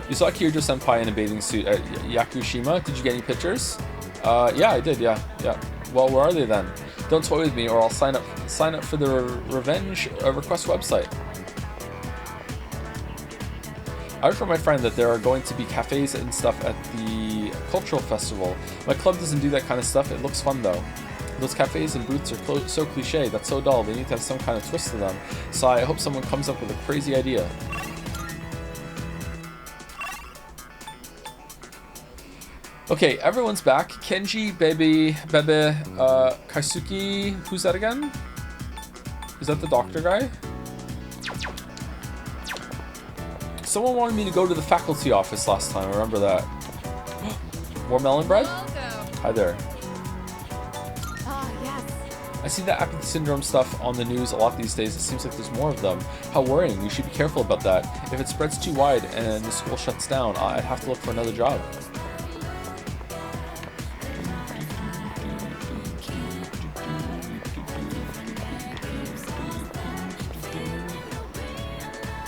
You saw Kirijo-senpai in a bathing suit at Yakushima. Did you get any pictures? Yeah, I did, yeah. Well, where are they then? Don't toy with me or I'll sign up for the revenge request website. I heard from my friend that there are going to be cafes and stuff at the cultural festival. My club doesn't do that kind of stuff. It looks fun though. Those cafes and booths are so cliche, that's so dull. They need to have some kind of twist to them. So I hope someone comes up with a crazy idea. Okay, everyone's back. Kenji, Bebe, Kaisuke. Who's that again? Is that the doctor guy? Someone wanted me to go to the faculty office last time. I remember that. More melon bread? Hi there. I see that Apathy Syndrome stuff on the news a lot these days. It seems like there's more of them. How worrying. We should be careful about that. If it spreads too wide and the school shuts down, I'd have to look for another job.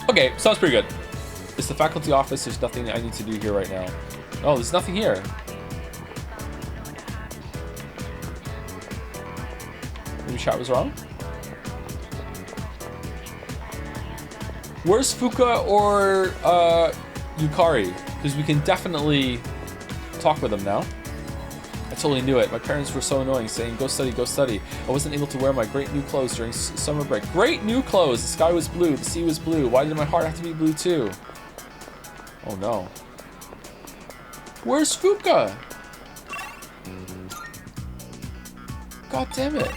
Okay, sounds pretty good. It's the faculty office. There's nothing I need to do here right now. Oh, there's nothing here. Maybe chat was wrong? Where's Fuka or Yukari? Because we can definitely talk with them now. I totally knew it. My parents were so annoying, saying, go study, go study. I wasn't able to wear my great new clothes during summer break. Great new clothes! The sky was blue, the sea was blue. Why did my heart have to be blue too? Oh no. Where's Fuka? God damn it.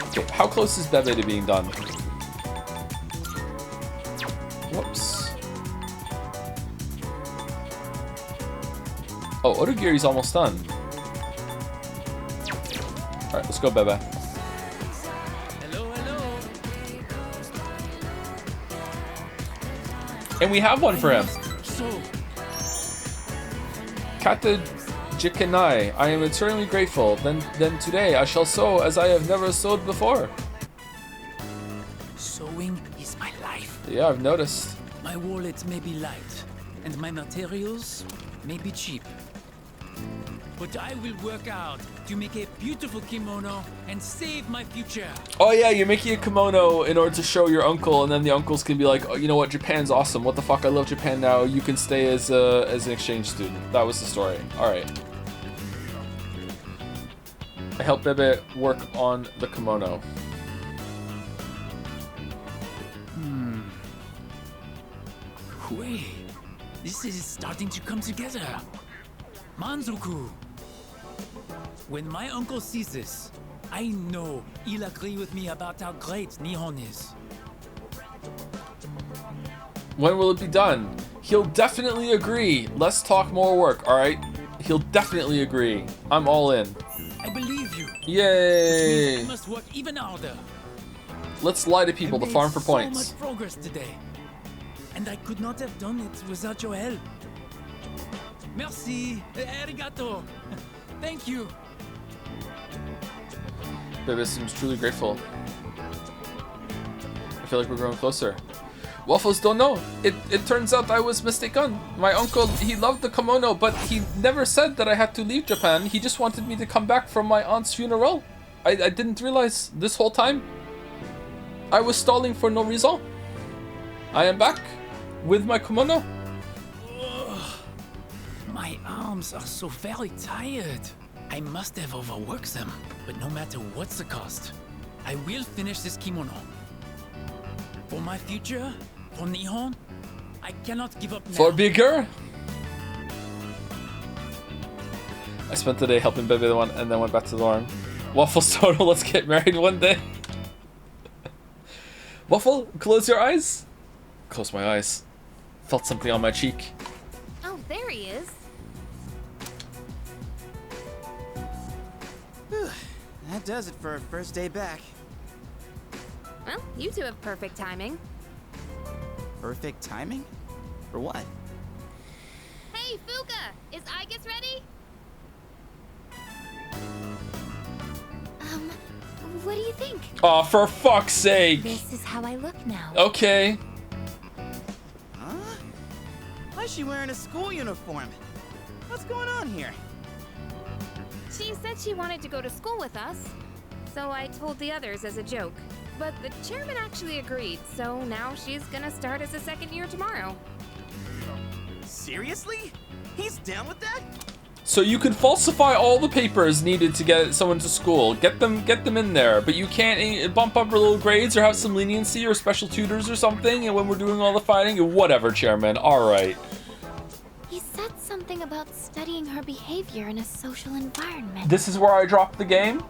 Okay, how close is Bebe to being done? Whoops. Oh, Odogiri's almost done. Alright, let's go, Bebe. And we have one for him. Kata Jikanai, I am eternally grateful. Then today I shall sew as I have never sewed before. Sewing is my life. Yeah, I've noticed. My wallet may be light, and my materials may be cheap. But I will work out to make a beautiful kimono and save my future. Oh yeah, you're making a kimono in order to show your uncle, and then the uncles can be like, oh, you know what, Japan's awesome. What the fuck, I love Japan now. You can stay as an exchange student. That was the story. All right. I helped Bebe work on the kimono. Wait, this is starting to come together. Manzoku. When my uncle sees this, I know he'll agree with me about how great Nihon is. When will it be done? He'll definitely agree. Let's talk more work, alright? He'll definitely agree. I'm all in. I believe you. Yay! I must work even harder. Let's lie to people to farm for points. So much progress today. And I could not have done it without your help. Merci. Arigato. Thank you. Bebe seems truly grateful. I feel like we're growing closer. Waffles don't know. It turns out I was mistaken. My uncle, he loved the kimono, but he never said that I had to leave Japan. He just wanted me to come back from my aunt's funeral. I didn't realize this whole time I was stalling for no reason. I am back with my kimono. My arms are so very tired. I must have overworked them, but no matter what's the cost, I will finish this kimono. For my future, for Nihon, I cannot give up now. For bigger. I spent the day helping Baby the one and then went back to the dorm. Waffles total, let's get married one day. Waffle, close your eyes. Close my eyes. Felt something on my cheek. Oh, there he is. That does it for our first day back. Well, you two have perfect timing. Perfect timing? For what? Hey, Fuka! Is Aigis ready? What do you think? Oh, for fuck's sake. This is how I look now. Okay. Huh? Why is she wearing a school uniform? What's going on here? She said she wanted to go to school with us, so I told the others as a joke. But the chairman actually agreed, so now she's gonna start as a second year tomorrow. Seriously? He's down with that? So you can falsify all the papers needed to get someone to school. Get them in there, but you can't bump up her little grades or have some leniency or special tutors or something. And when we're doing all the fighting, whatever, Chairman. All right. He said something about studying her behavior in a social environment. This is where I dropped the game.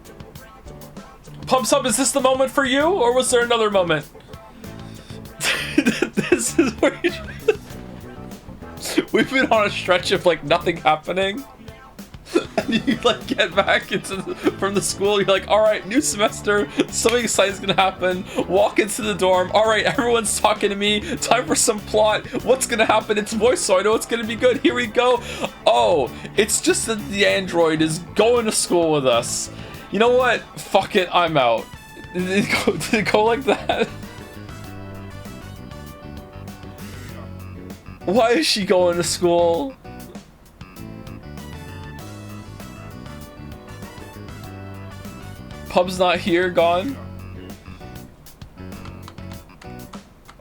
Pump Sub, is this the moment for you, or was there another moment? This is where you... We've been on a stretch of like nothing happening. And you like get back into from the school, you're like, all right, new semester, something exciting's gonna happen. Walk into the dorm, all right, everyone's talking to me, time for some plot. What's gonna happen? It's voice, so I know it's gonna be good. Here we go. Oh, it's just that the android is going to school with us. You know what? Fuck it, I'm out. Did it go like that? Why is she going to school? Pub's not here, gone.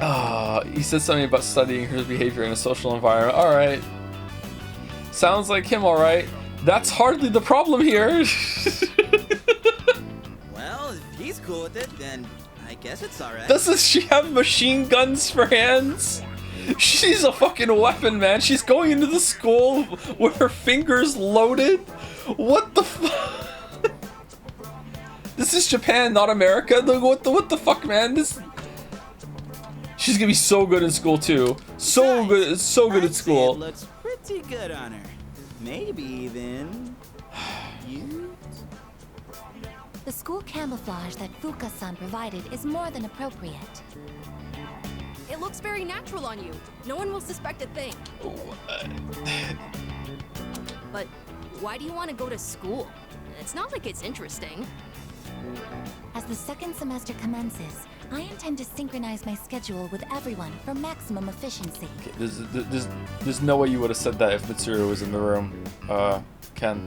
Ah, he said something about studying her behavior in a social environment. Alright. Sounds like him, alright. That's hardly the problem here. Well, if he's cool with it, then I guess it's alright. Doesn't she have machine guns for hands? She's a fucking weapon, man. She's going into the school with her fingers loaded. What the fuck? This is Japan, not America. What the fuck, man? She's gonna be so good in school too. So good at school. It looks pretty good on her. Maybe even you. The school camouflage that Fuka-san provided is more than appropriate. It looks very natural on you. No one will suspect a thing. But why do you want to go to school? It's not like it's interesting. As the second semester commences, I intend to synchronize my schedule with everyone for maximum efficiency. There's no way you would have said that if Mitsuru was in the room. Ken.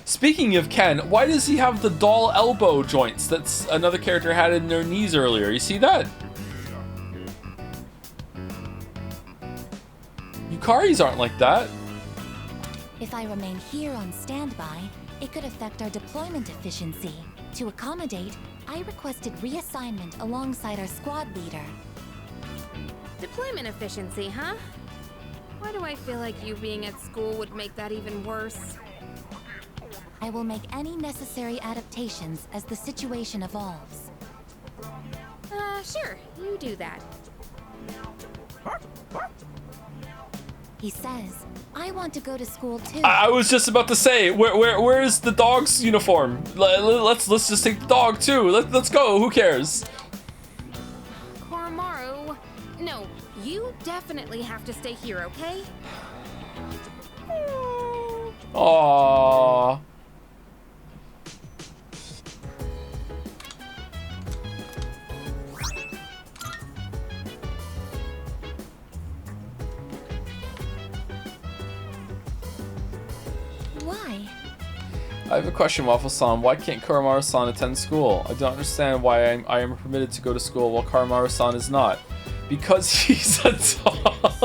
Speaking of Ken, why does he have the doll elbow joints that's another character had in their knees earlier? You see that? Yukari's aren't like that. If I remain here on standby, it could affect our deployment efficiency. To accommodate, I requested reassignment alongside our squad leader. Deployment efficiency, huh? Why do I feel like you being at school would make that even worse? I will make any necessary adaptations as the situation evolves. Sure, you do that. He says, I want to go to school too. I was just about to say, where is the dog's uniform? Let's just take the dog too. Let's go. Who cares? Koromaru, no, you definitely have to stay here, okay? Aww. Why? I have a question, Waffle-san. Why can't Koromaru-san attend school? I don't understand why I am permitted to go to school while Koromaru-san is not. Because he's a dog.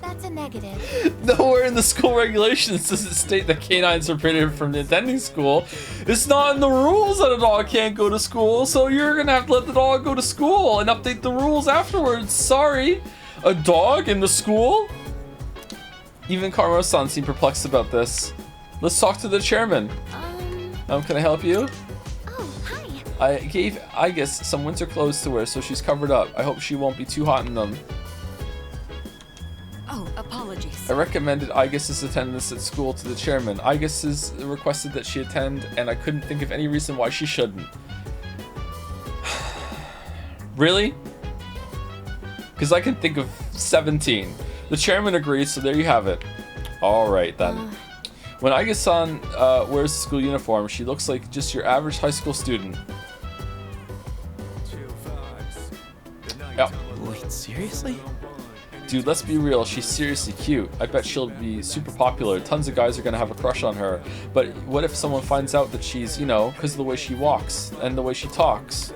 That's a negative. Nowhere in the school regulations does it state that canines are prohibited from attending school. It's not in the rules that a dog can't go to school, so you're gonna have to let the dog go to school and update the rules afterwards. Sorry. A dog in the school? Even Carmo-san seemed perplexed about this. Let's talk to the chairman. Can I help you? Oh, hi. I gave Aigis some winter clothes to wear, so she's covered up. I hope she won't be too hot in them. Oh, apologies. I recommended Aigis' attendance at school to the chairman. Aigis has requested that she attend, and I couldn't think of any reason why she shouldn't. Really? Because I can think of 17. The chairman agrees, so there you have it. Alright then. When Aigis-san wears the school uniform, she looks like just your average high school student. Yep. Wait, seriously? Dude, let's be real, she's seriously cute. I bet she'll be super popular. Tons of guys are gonna have a crush on her. But what if someone finds out that she's, you know, because of the way she walks and the way she talks?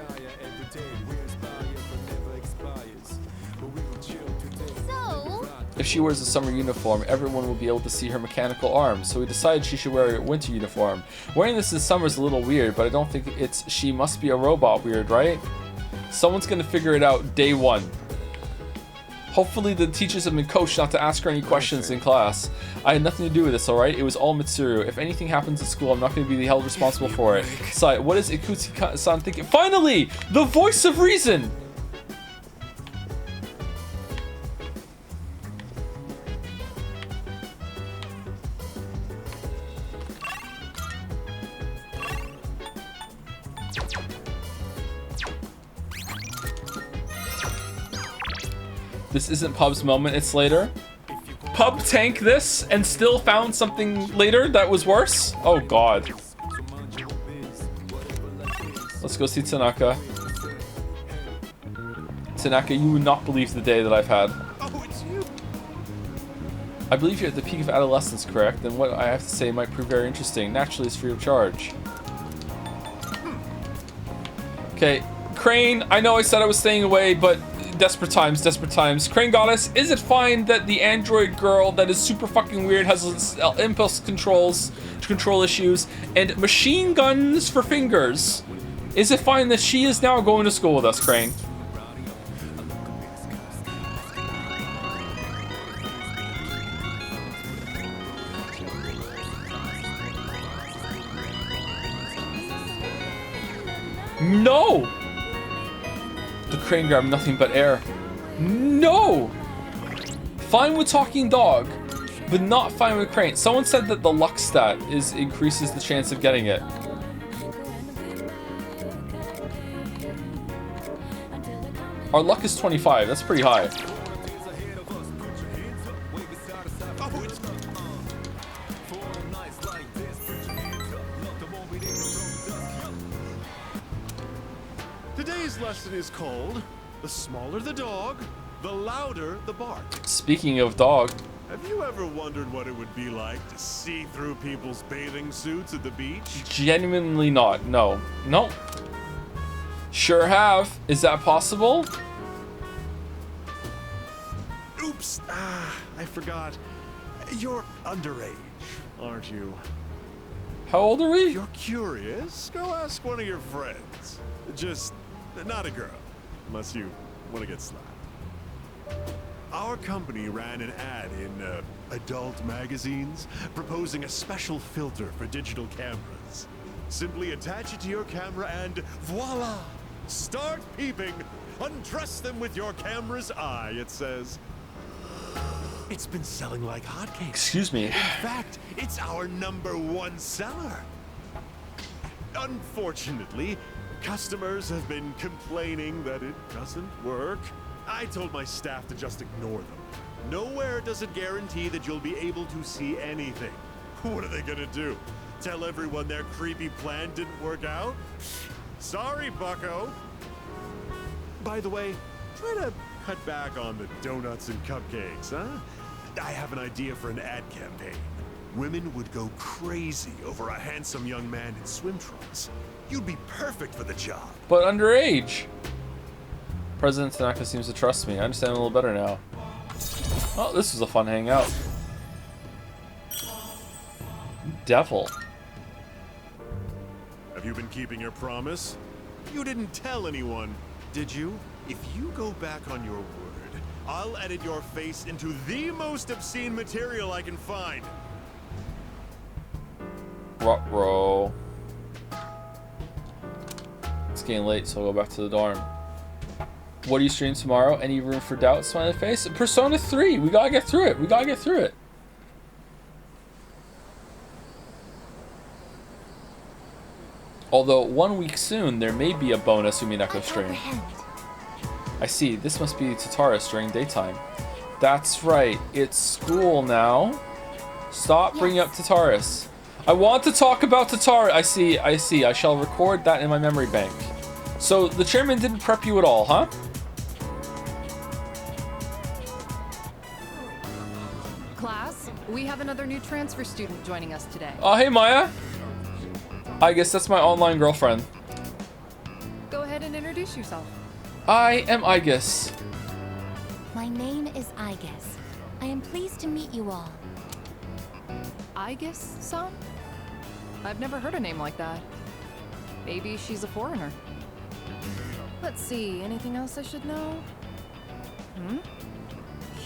If she wears a summer uniform, everyone will be able to see her mechanical arms, so we decided she should wear a winter uniform. Wearing this in summer is a little weird, but I don't think it's she must be a robot weird, right? Someone's gonna figure it out day one. Hopefully the teachers have been coached not to ask her any questions in class. I had nothing to do with this, alright? It was all Mitsuru. If anything happens at school, I'm not going to be held responsible for it. Sai, what is Ikuchi-san thinking? Finally! The voice of reason! This isn't Pub's moment, it's later. Pub tanked this and still found something later that was worse? Oh god. Let's go see Tanaka. Tanaka, you would not believe the day that I've had. I believe you're at the peak of adolescence, correct? And what I have to say might prove very interesting. Naturally, it's free of charge. Okay, Crane, I know I said I was staying away, but desperate times, desperate times. Crane Goddess, is it fine that the android girl that is super fucking weird has impulse control issues, and machine guns for fingers? Is it fine that she is now going to school with us, Crane? No! The crane grabbed nothing but air. No! Fine with talking dog, but not fine with crane. Someone said that the luck stat increases the chance of getting it. Our luck is 25. That's pretty high. Today's lesson is called, the smaller the dog, the louder the bark. Speaking of dog. Have you ever wondered what it would be like to see through people's bathing suits at the beach? Genuinely not. No. Nope. Sure have. Is that possible? Oops. I forgot. You're underage, aren't you? How old are we? If you're curious, go ask one of your friends. Just not a girl, unless you want to get slapped. Our company ran an ad in adult magazines proposing a special filter for digital cameras. Simply attach it to your camera and voila! Start peeping! Undress them with your camera's eye, it says. It's been selling like hotcakes. Excuse me. In fact, it's our #1 seller. Unfortunately, customers have been complaining that it doesn't work. I told my staff to just ignore them. Nowhere does it guarantee that you'll be able to see anything. What are they gonna do? Tell everyone their creepy plan didn't work out? Sorry, bucko. By the way, try to cut back on the donuts and cupcakes, huh? I have an idea for an ad campaign. Women would go crazy over a handsome young man in swim trunks. You'd be perfect for the job. But underage. President Tanaka seems to trust me. I understand a little better now. Oh, this was a fun hangout. Devil. Have you been keeping your promise? You didn't tell anyone, did you? If you go back on your word, I'll edit your face into the most obscene material I can find. Ruh-roh. It's getting late, so I'll go back to the dorm. What do you stream tomorrow? Any room for doubt? Smiley face. Persona 3. We gotta get through it. We gotta get through it. Although 1 week soon, there may be a bonus Umineko stream. I see. This must be Tataris during daytime. That's right. It's school now. Stop bringing up Tataris. I want to talk about Tataris. I see. I shall record that in my memory bank. So the chairman didn't prep you at all, huh? Class, we have another new transfer student joining us today. Oh, hey, Maya. I guess that's my online girlfriend. Go ahead and introduce yourself. I am Igus. My name is Igus. I am pleased to meet you all. Igus-san? I've never heard a name like that. Maybe she's a foreigner. Let's see, anything else I should know?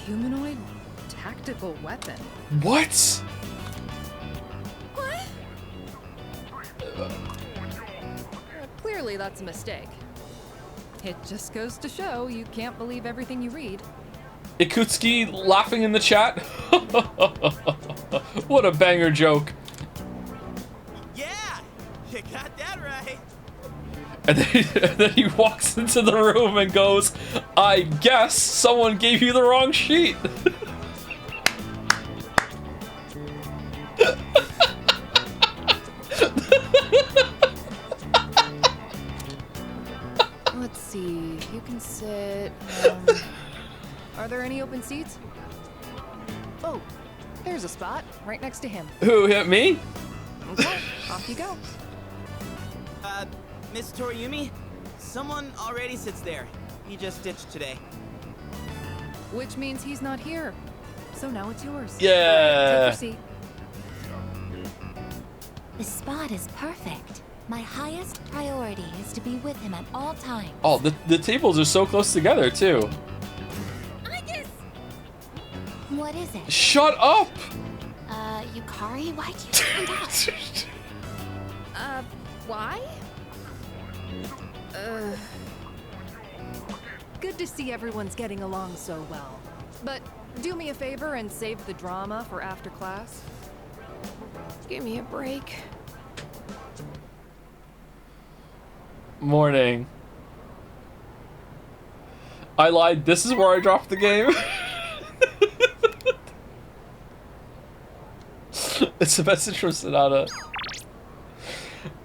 Humanoid tactical weapon. What? Clearly that's a mistake. It just goes to show you can't believe everything you read. Ikutsuki laughing in the chat. What a banger joke. Yeah, you got that right. And then he walks into the room and goes, I guess someone gave you the wrong sheet. Let's see, you can sit. Are there any open seats? Oh, there's a spot right next to him. Who hit me? Okay, off you go. Miss Toriumi, someone already sits there. He just ditched today. Which means he's not here. So now it's yours. Yeah. Take your seat. The spot is perfect. My highest priority is to be with him at all times. Oh, the tables are so close together, too. What is it? Shut up! Yukari, why'd you stand up? Why? Good to see everyone's getting along so well. But do me a favor and save the drama for after class. Give me a break. Morning. I lied. This is where I dropped the game. It's a message from Sonata.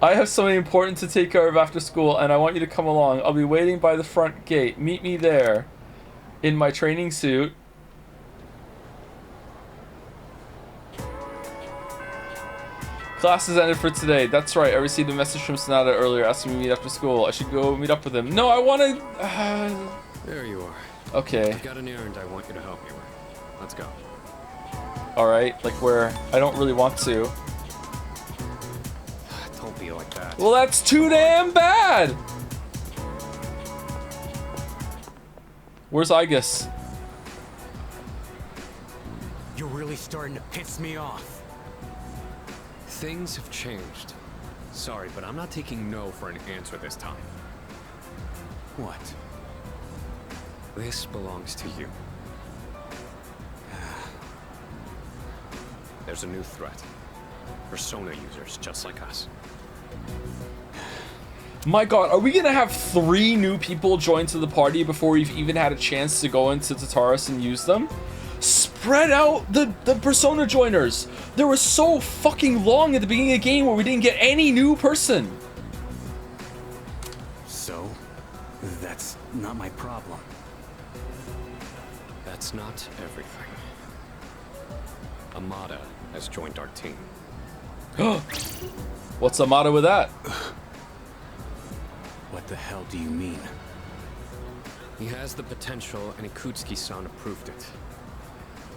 I have something important to take care of after school, and I want you to come along. I'll be waiting by the front gate. Meet me there. In my training suit. Class is ended for today. That's right. I received a message from Sonata earlier asking me to meet after school. I should go meet up with him. No, I want to... There you are. Okay. I've got an errand I want you to help me with. Let's go. Alright, like where I don't really want to. Don't be like that. Well, that's too damn bad! Where's Igus? You're really starting to piss me off. Things have changed. Sorry, but I'm not taking no for an answer this time. What? This belongs to you. There's a new threat. Persona users just like us. My god, are we gonna have 3 new people join to the party before we've even had a chance to go into Tataris and use them? Spread out the Persona joiners! There was so fucking long at the beginning of the game where we didn't get any new person! So, that's not my problem. That's not everything. Amada has joined our team. What's the matter with that? What the hell do you mean? He has the potential, and Ikutsuki-san approved it.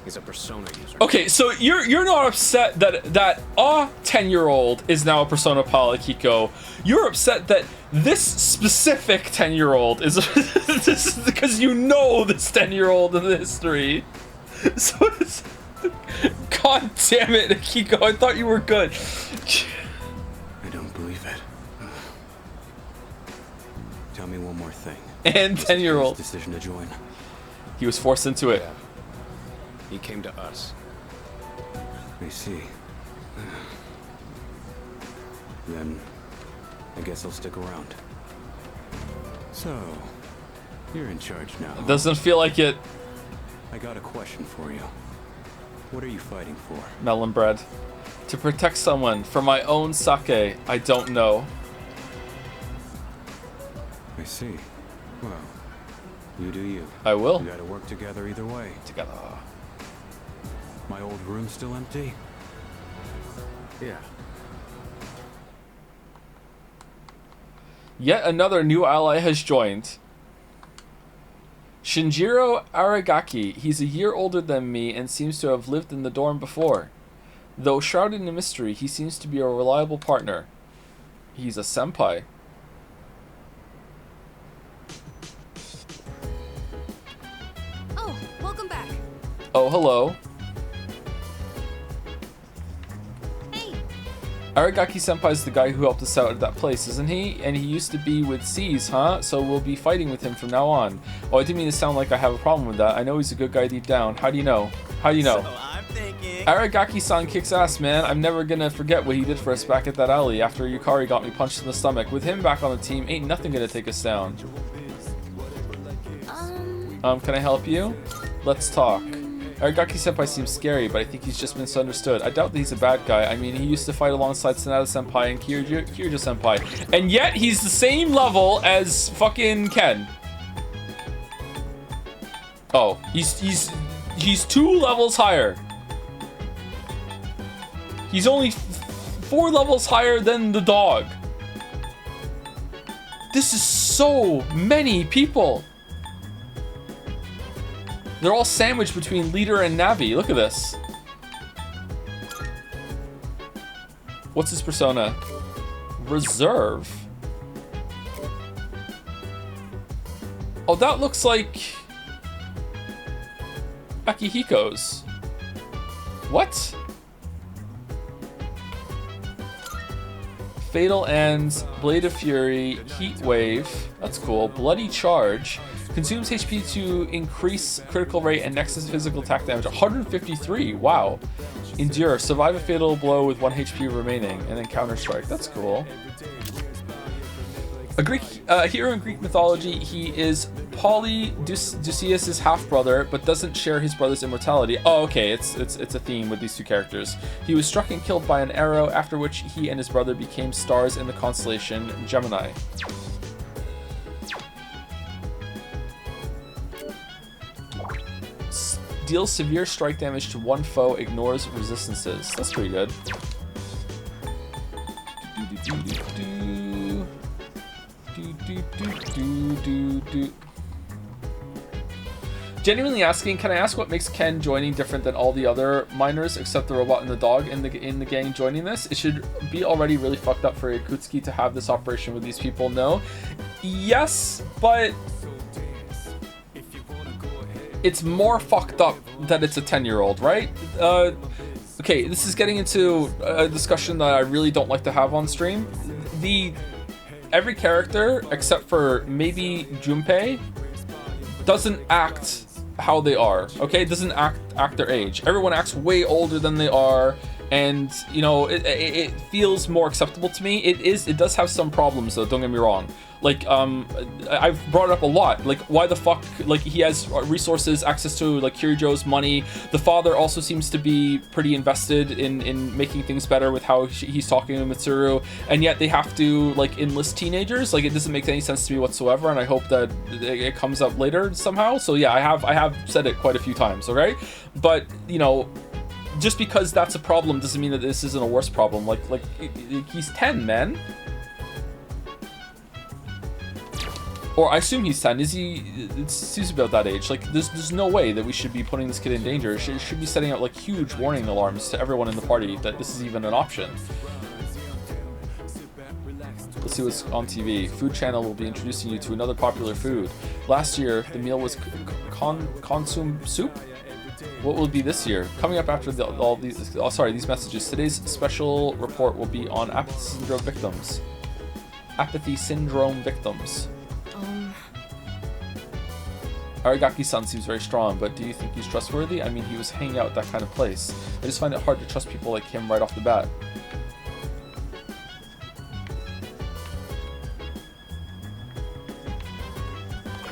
He's a Persona user. Okay, so you're not upset that a 10-year-old is now a Persona pal, Akiko. You're upset that this specific 10-year-old is this is because you know this 10-year-old in the history. So it's, God damn it, Akiko, I thought you were good. I don't believe it. Tell me one more thing. And 10-year-old decision to join. He was forced into it. Yeah. He came to us. I see. Then, I guess I'll stick around. So, you're in charge now. It doesn't feel like it. I got a question for you. What are you fighting for? Melon bread. To protect someone from my own sake, I don't know. I see. Well, you do you. I will. We gotta work together either way. Together. My old room still empty? Yeah. Yet another new ally has joined. Shinjiro Aragaki. He's a year older than me and seems to have lived in the dorm before. Though shrouded in mystery, he seems to be a reliable partner. He's a senpai. Oh, welcome back. Oh, hello. Aragaki-senpai's the guy who helped us out at that place, isn't he? And he used to be with C's, huh? So we'll be fighting with him from now on. Oh, I didn't mean to sound like I have a problem with that. I know he's a good guy deep down. How do you know? How do you know? So I'm thinking... Aragaki-san kicks ass, man. I'm never gonna forget what he did for us back at that alley after Yukari got me punched in the stomach. With him back on the team, ain't nothing gonna take us down. Can I help you? Let's talk. Aragaki-senpai seems scary, but I think he's just misunderstood. I doubt that he's a bad guy. I mean, he used to fight alongside Sanada-senpai and Kirijo-senpai. And yet, he's the same level as fucking Ken. Oh, he's 2 levels higher. He's only 4 levels higher than the dog. This is so many people. They're all sandwiched between leader and Navi. Look at this. What's his persona? Reserve. Oh, that looks like Akihiko's. What? Fatal Ends, Blade of Fury, Heat Wave. That's cool. Bloody Charge. Consumes HP to increase critical rate and next physical attack damage. 153. Wow. Endure. Survive a fatal blow with 1 HP remaining. And then Counter Strike. That's cool. A Greek hero in Greek mythology, he is Polydeuces' half-brother, but doesn't share his brother's immortality. Oh, okay, it's a theme with these 2 characters. He was struck and killed by an arrow, after which he and his brother became stars in the constellation Gemini. Deals severe strike damage to 1 foe, ignores resistances. That's pretty good. Genuinely asking, can I ask what makes Ken joining different than all the other minors except the robot and the dog in the gang joining this? It should be already really fucked up for Ikutsuki to have this operation with these people, no? Yes, but it's more fucked up that it's a 10-year-old, right? Okay, this is getting into a discussion that I really don't like to have on stream. Every character, except for maybe Junpei, doesn't act how they are, okay? It doesn't act their age. Everyone acts way older than they are, and, you know, it feels more acceptable to me. It does have some problems, though, don't get me wrong. Like, I've brought it up a lot. Like, why the fuck, like, he has resources, access to, like, Kirijo's money. The father also seems to be pretty invested in making things better with how he's talking to Mitsuru, and yet they have to, like, enlist teenagers. Like, it doesn't make any sense to me whatsoever, and I hope that it comes up later somehow. So, yeah, I have said it quite a few times, okay? But, you know, just because that's a problem doesn't mean that this isn't a worse problem. Like he's 10, man. Or I assume he's 10. Is he? He's about that age. Like, there's no way that we should be putting this kid in danger. It should be setting out like huge warning alarms to everyone in the party that this is even an option. Let's see what's on TV. Food Channel will be introducing you to another popular food. Last year, the meal was consume soup. What will it be this year? Coming up after all these. Oh, sorry, these messages. Today's special report will be on apathy syndrome victims. Apathy syndrome victims. Aragaki-san seems very strong, but do you think he's trustworthy? I mean, he was hanging out at that kind of place. I just find it hard to trust people like him right off the bat.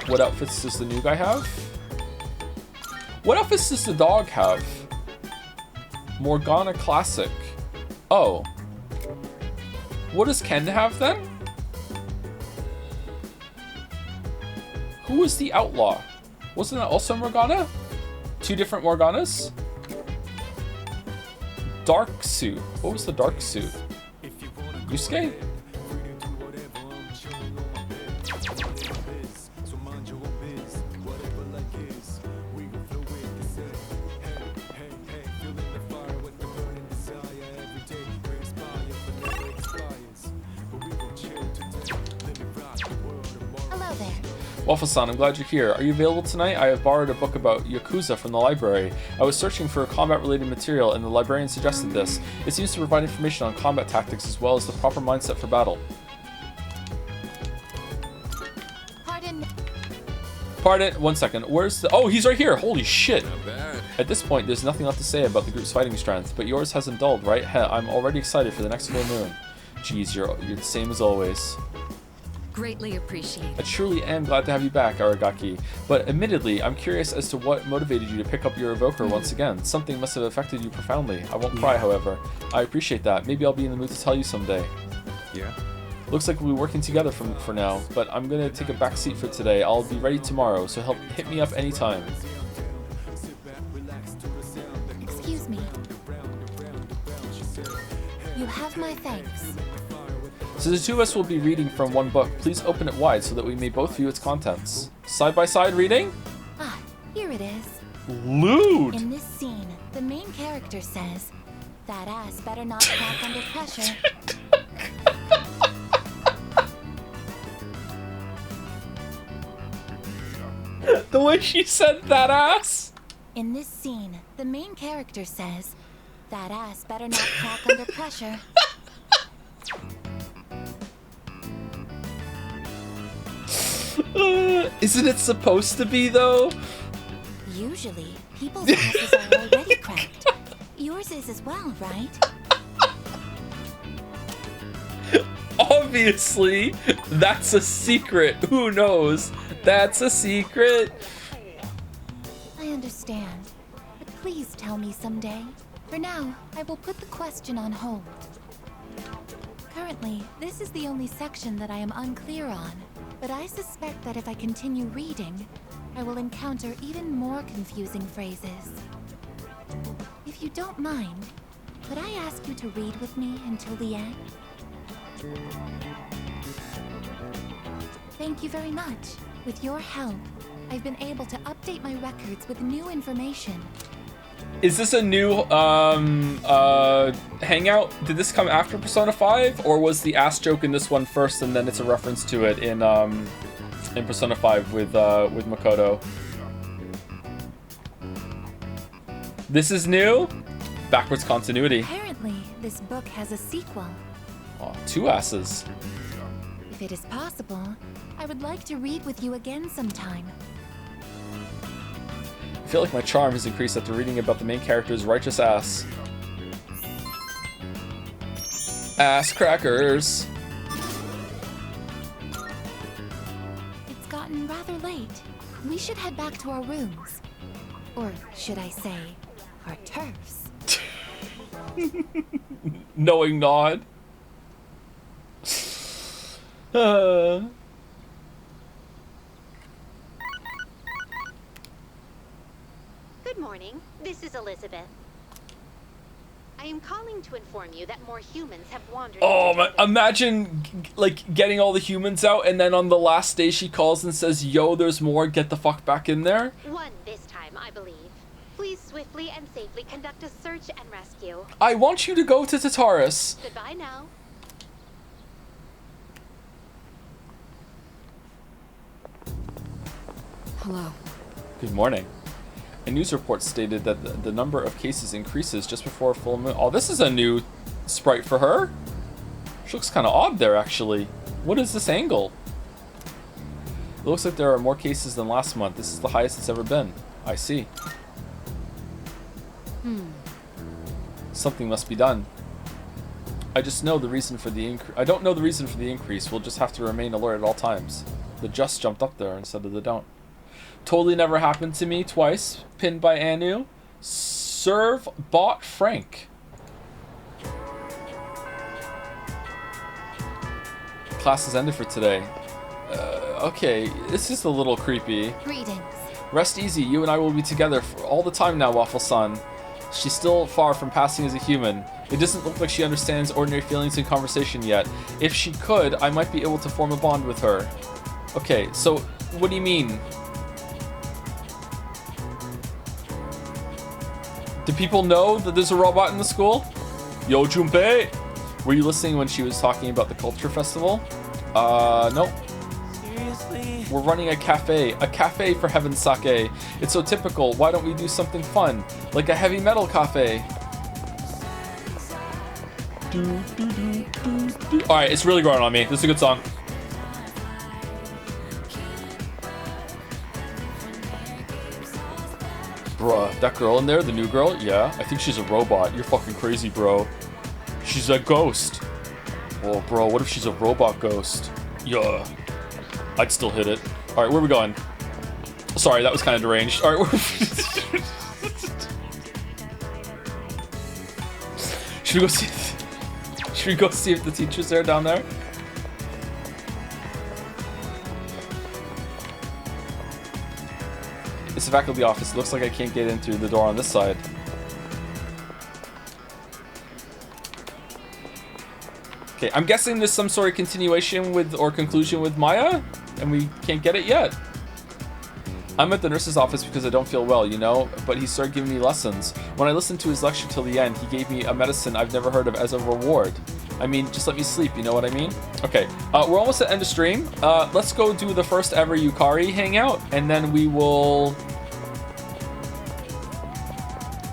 What outfits does the new guy have? What outfits does the dog have? Morgana Classic. Oh. What does Ken have then? Who was the outlaw? Wasn't that also Morgana? Two different Morganas? Dark suit. What was the dark suit? Yusuke? Waffle-san, I'm glad you're here. Are you available tonight? I have borrowed a book about Yakuza from the library. I was searching for combat-related material, and the librarian suggested this. It seems to provide information on combat tactics as well as the proper mindset for battle. Pardon? 1 second. Where's the... Oh, he's right here! Holy shit! Not bad. At this point, there's nothing left to say about the group's fighting strength, but yours hasn't dulled, right? Heh, I'm already excited for the next full moon. Jeez, you're the same as always. Greatly appreciated. I truly am glad to have you back, Aragaki. But admittedly, I'm curious as to what motivated you to pick up your evoker once again. Something must have affected you profoundly. I won't cry, however. I appreciate that. Maybe I'll be in the mood to tell you someday. Yeah? Looks like we'll be working together for now, but I'm gonna take a back seat for today. I'll be ready tomorrow, so hit me up anytime. Excuse me. You have my thanks. So the two of us will be reading from one book. Please open it wide so that we may both view its contents. Side-by-side reading? Ah, here it is. Lewd! In this scene, the main character says, "That ass better not crack under pressure." The way she said that ass? In this scene, the main character says, "That ass better not crack under pressure." Isn't it supposed to be, though? Usually, people's asses are already cracked. Yours is as well, right? Obviously, that's a secret. Who knows? That's a secret. I understand, but please tell me someday. For now, I will put the question on hold. Currently, this is the only section that I am unclear on, but I suspect that if I continue reading, I will encounter even more confusing phrases. If you don't mind, could I ask you to read with me until the end? Thank you very much. With your help, I've been able to update my records with new information. Is this a new hangout? Did this come after Persona 5, or was the ass joke in this one first and then it's a reference to it in Persona 5 with Makoto? This is new? Backwards continuity. Apparently, this book has a sequel. Oh, two asses. If it is possible, I would like to read with you again sometime. I feel like my charm has increased after reading about the main character's righteous ass. Ass crackers. It's gotten rather late. We should head back to our rooms. Or should I say, our turfs. Knowing nod. Good morning. This is Elizabeth. I am calling to inform you that more humans have wandered. Oh, imagine like getting all the humans out, and then on the last day she calls and says, "Yo, there's more. Get the fuck back in there." One this time, I believe. Please swiftly and safely conduct a search and rescue. I want you to go to Tartarus. Goodbye now. Hello. Good morning. A news report stated that the number of cases increases just before a full moon. Oh, this is a new sprite for her. She looks kind of odd there, actually. What is this angle? It looks like there are more cases than last month. This is the highest it's ever been. I see. Something must be done. I just know the reason for the increase. I don't know the reason for the increase. We'll just have to remain alert at all times. The just jumped up there instead of the don't. Totally never happened to me twice. Pinned by Anu. Serve bot Frank. Class is ended for today. Okay, this is a little creepy. Greetings. Rest easy. You and I will be together for all the time now, Waffle Son. She's still far from passing as a human. It doesn't look like she understands ordinary feelings in conversation yet. If she could, I might be able to form a bond with her. Okay, so what do you mean? Do people know that there's a robot in the school? Yo, Junpei! Were you listening when she was talking about the culture festival? Nope. Seriously? We're running a cafe for heaven's sake. It's so typical. Why don't we do something fun? Like a heavy metal cafe. Alright, it's really growing on me. This is a good song. Bruh, that girl in there, the new girl? Yeah, I think she's a robot. You're fucking crazy, bro. She's a ghost. Oh, bro, what if she's a robot ghost? Yeah. I'd still hit it. Alright, where are we going? Sorry, that was kind of deranged. Alright, should we go see... Should we go see if the teacher's there down there? It's the faculty office. It looks like I can't get in through the door on this side. Okay, I'm guessing there's some sort of continuation with or conclusion with Maya, and we can't get it yet. I'm at the nurse's office because I don't feel well, you know, but he started giving me lessons. When I listened to his lecture till the end, he gave me a medicine I've never heard of as a reward. I mean, just let me sleep, you know what I mean? Okay, we're almost at end of stream. Let's go do the first ever Yukari hangout, and then we will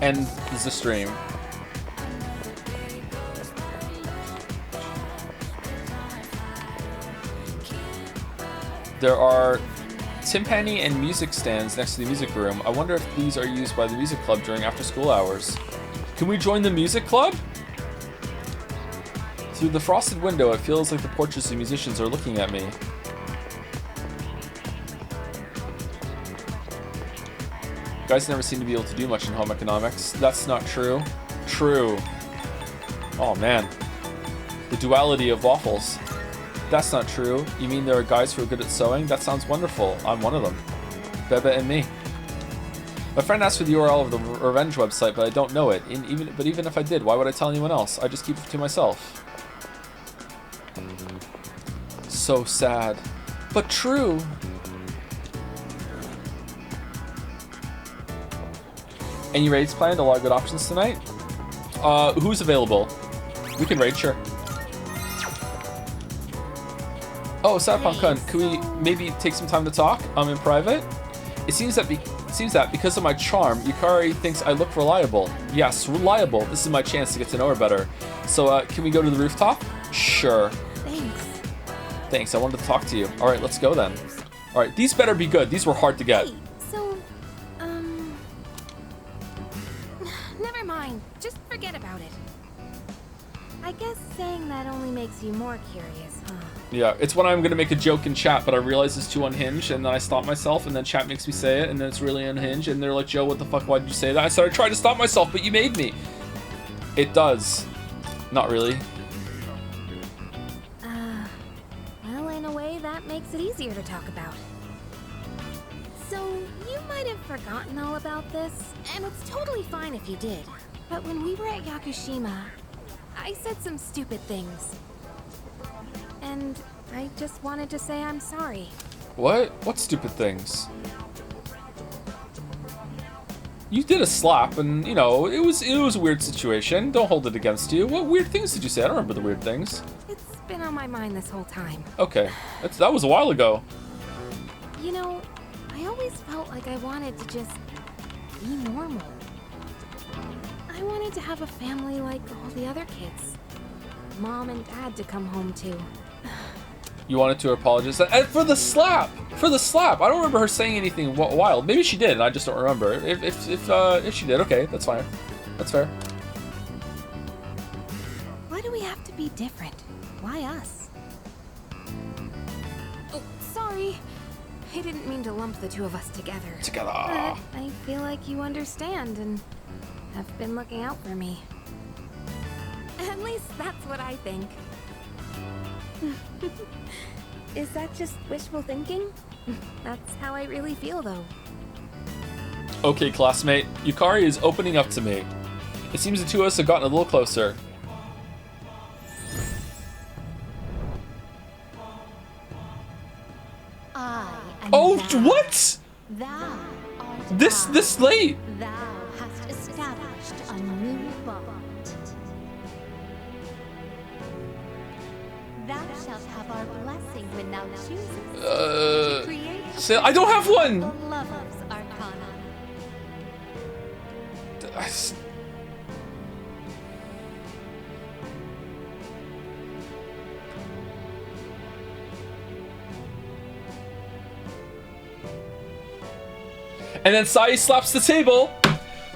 end the stream. There are timpani and music stands next to the music room. I wonder if these are used by the music club during after school hours. Can we join the music club? Through the frosted window, it feels like the portraits of musicians are looking at me. Guys never seem to be able to do much in home economics. That's not true. True. Oh man. The duality of waffles. That's not true. You mean there are guys who are good at sewing? That sounds wonderful. I'm one of them. Bebe and me. My friend asked for the URL of the Revenge website, but I don't know it. Even if I did, why would I tell anyone else? I just keep it to myself. So sad. But true. Any raids planned? A lot of good options tonight. Who's available? We can raid, sure. Oh, Cyberpunk, can we maybe take some time to talk? In private? It seems that because of my charm, Yukari thinks I look reliable. Yes, reliable. This is my chance to get to know her better. So, can we go to the rooftop? Sure. Thanks, I wanted to talk to you. Alright, let's go then. Alright, these better be good. These were hard to get. Hey, so, never mind. Just forget about it. I guess saying that only makes you more curious, huh? Yeah, it's when I'm gonna make a joke in chat, but I realize it's too unhinged, and then I stop myself, and then chat makes me say it, and then it's really unhinged, and they're like, Joe, what the fuck, why did you say that? I said I tried to stop myself, but you made me. It does. Not really. Well, in a way, that makes it easier to talk about. So, you might have forgotten all about this, and it's totally fine if you did. But when we were at Yakushima, I said some stupid things. And I just wanted to say I'm sorry. What? What stupid things? You did a slap, and you know it was a weird situation. Don't hold it against you. What weird things did you say? I don't remember the weird things. It's been on my mind this whole time. Okay, that was a while ago. You know, I always felt like I wanted to just be normal. I wanted to have a family like all the other kids. Mom and Dad to come home to. You wanted to apologize and for the slap. For the slap. I don't remember her saying anything wild. Maybe she did, and I just don't remember. If she did, okay, that's fine. That's fair. Why do we have to be different? Why us? Oh, sorry. I didn't mean to lump the two of us together. Together. But I feel like you understand and have been looking out for me. At least that's what I think. Is that just wishful thinking? That's how I really feel, though. Okay, classmate. Yukari is opening up to me. It seems the two of us have gotten a little closer. Oh, what? Thou art This late? Thou hast established a new bond. Thou shalt have our blessing when thou choosest to create. Say, I don't have one. The lover's arcana. And then Sai slaps the table.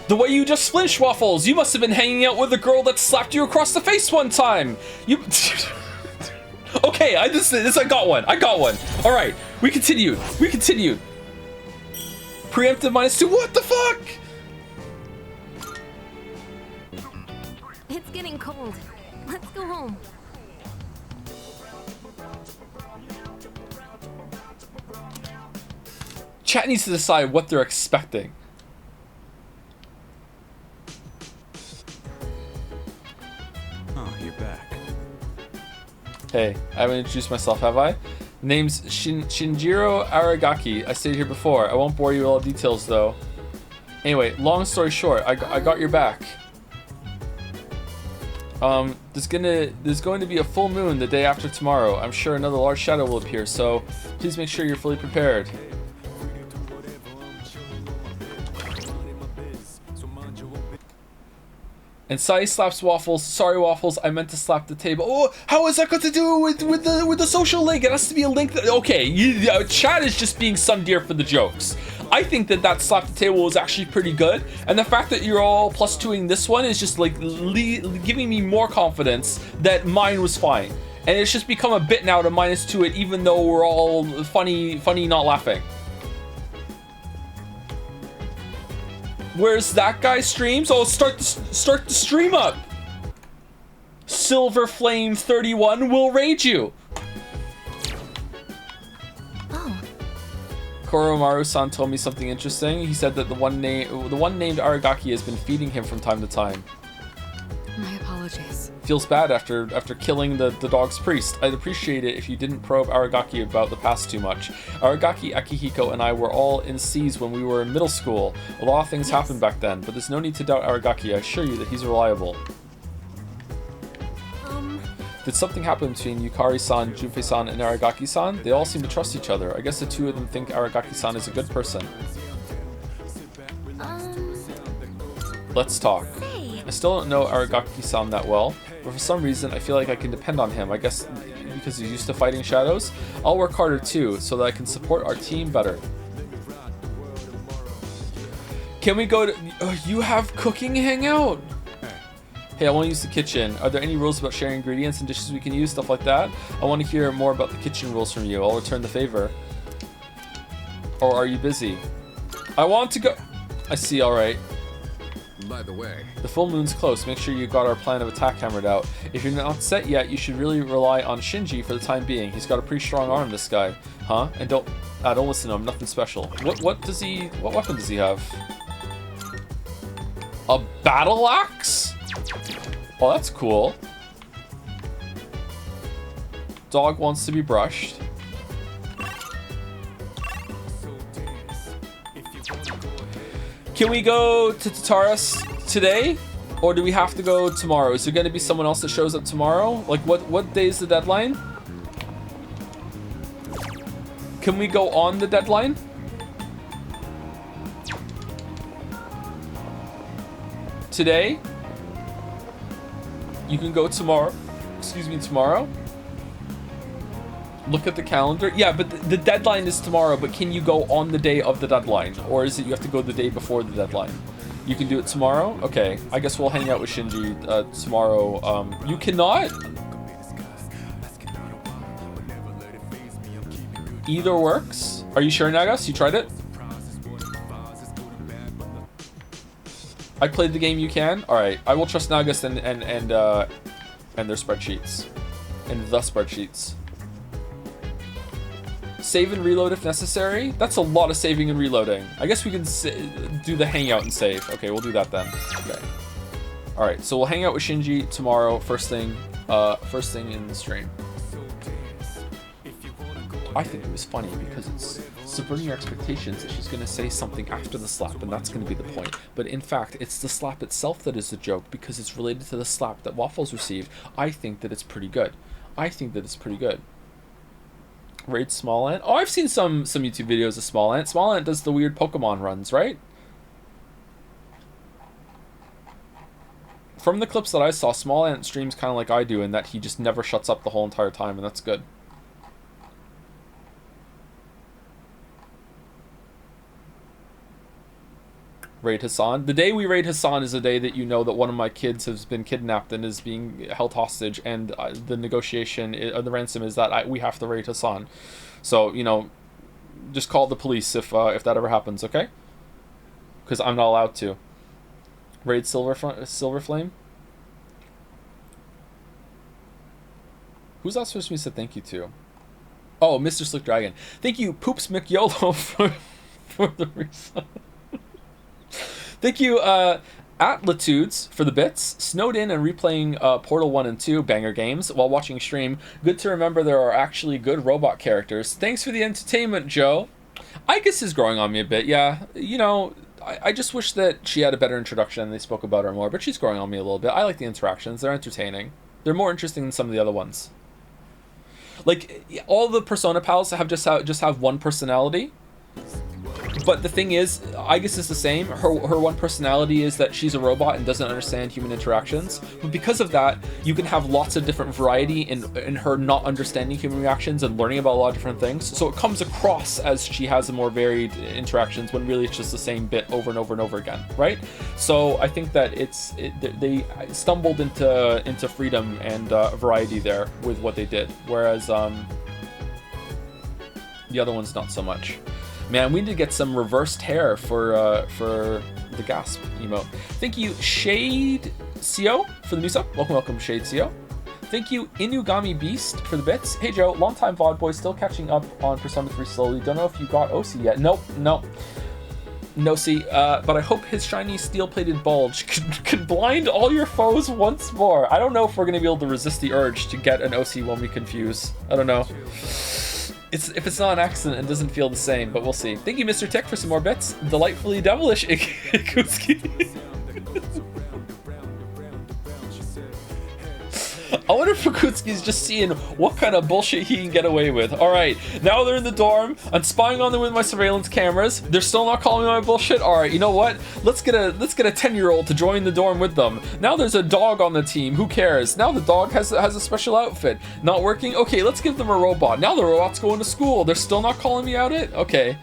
The way you just flinched, Waffles. You must have been hanging out with the girl that slapped you across the face one time. You. Okay, I got one. I got one. All right, we continued. We continued. Preemptive -2. What the fuck? It's getting cold. Let's go home. Chat needs to decide what they're expecting. Oh, you're back. Hey, I haven't introduced myself, have I? Name's Shinjiro Aragaki. I stayed here before. I won't bore you with all the details, though. Anyway, long story short, I got your back. There's going to be a full moon the day after tomorrow. I'm sure another large shadow will appear, so please make sure you're fully prepared. And Sai slaps Waffles. Sorry, Waffles. I meant to slap the table. Oh, how is that got to do with the social link? It has to be a link. Okay, chat is just being sundeer for the jokes. I think that slap the table was actually pretty good, and the fact that you're all +2ing this one is just like giving me more confidence that mine was fine. And it's just become a bit now to -2 it, even though we're all funny, not laughing. Where's that guy streams? Oh, start the stream up. Silver Flame 31 will raid you. Oh. Koromaru-san told me something interesting. He said that the one named Aragaki has been feeding him from time to time. My apologies. Feels bad after killing the dog's priest. I'd appreciate it if you didn't probe Aragaki about the past too much. Aragaki, Akihiko, and I were all in C's when we were in middle school. A lot of things happened back then, but there's no need to doubt Aragaki. I assure you that he's reliable. Did something happen between Yukari-san, Junpei-san, and Aragaki-san? They all seem to trust each other. I guess the two of them think Aragaki-san is a good person. Let's talk. I still don't know Aragaki-san that well, but for some reason I feel like I can depend on him. I guess because he's used to fighting shadows. I'll work harder too, so that I can support our team better. Can we go to... you have cooking hangout? Hey, I want to use the kitchen. Are there any rules about sharing ingredients and dishes we can use? Stuff like that? I want to hear more about the kitchen rules from you. I'll return the favor. Or are you busy? I want to go... I see, alright. By the way, the full moon's close. Make sure you got our plan of attack hammered out. If you're not set yet, you should really rely on Shinji for the time being. He's got a pretty strong arm, this guy. Huh? And don't listen to him. Nothing special. What weapon does he have? A battle axe? Oh, that's cool. Dog wants to be brushed. Can we go to Tartarus today? Or do we have to go tomorrow? Is there going to be someone else that shows up tomorrow? Like, what day is the deadline? Can we go on the deadline? Today? You can go tomorrow. Excuse me, tomorrow? Look at the calendar. Yeah, but the deadline is tomorrow, but can you go on the day of the deadline? Or is it you have to go the day before the deadline? You can do it tomorrow? Okay, I guess we'll hang out with Shinji tomorrow. You cannot? Either works. Are you sure, Nagas? You tried it? I played the game, you can? Alright, I will trust Nagas and their spreadsheets. And the spreadsheets. Save and reload if necessary. That's a lot of saving and reloading. I guess we can do the hangout and save. Okay, we'll do that then. Okay. All right, so we'll hang out with Shinji tomorrow. First thing in the stream. I think it was funny because it's subverting your expectations that she's going to say something after the slap, and that's going to be the point. But in fact, it's the slap itself that is the joke because it's related to the slap that Waffles received. I think that it's pretty good. Raid Small Ant. Oh, I've seen some YouTube videos of Small Ant. Small Ant does the weird Pokemon runs, right? From the clips that I saw, Small Ant streams kind of like I do in that he just never shuts up the whole entire time, and that's good. Raid Hassan. The day we raid Hassan is the day that you know that one of my kids has been kidnapped and is being held hostage, and the negotiation, the ransom is that we have to raid Hassan. So, you know, just call the police if that ever happens, okay? Because I'm not allowed to. Raid Silver Flame. Who's that supposed to be said thank you to? Oh, Mr. Slick Dragon. Thank you, Poops McYolo, for the reason. Thank you, Atlitudes, for the bits. Snowed in and replaying Portal 1 and 2 banger games while watching stream. Good to remember there are actually good robot characters. Thanks for the entertainment, Joe. Igus is growing on me a bit, yeah. You know, I just wish that she had a better introduction and they spoke about her more, but she's growing on me a little bit. I like the interactions. They're entertaining. They're more interesting than some of the other ones. Like, all the Persona pals have just have one personality. But the thing is, Igus is the same. Her one personality is that she's a robot and doesn't understand human interactions. But because of that, you can have lots of different variety in her not understanding human reactions and learning about a lot of different things. So it comes across as she has a more varied interactions when really it's just the same bit over and over and over again, right? So I think that they stumbled into freedom and variety there with what they did, whereas the other one's not so much. Man, we need to get some reversed hair for the Gasp emote. Thank you, Shade Co, for the new sub. Welcome, Shade Co. Thank you, Inugami Beast, for the bits. Hey, Joe, longtime VOD boy, still catching up on Persona 3 slowly. Don't know if you got OC yet. Nope. No, see, but I hope his shiny steel-plated bulge could blind all your foes once more. I don't know if we're going to be able to resist the urge to get an OC when we confuse. I don't know. If it's not an accident, it doesn't feel the same, but we'll see. Thank you, Mr. Tech, for some more bits. Delightfully devilish, Ikuski. I wonder if Fukutsuki's just seeing what kind of bullshit he can get away with. Alright, now they're in the dorm. I'm spying on them with my surveillance cameras. They're still not calling me my bullshit. Alright, you know what? Let's get a 10-year-old to join the dorm with them. Now there's a dog on the team. Who cares? Now the dog has a special outfit. Not working? Okay, let's give them a robot. Now the robot's going to school. They're still not calling me out it? Okay.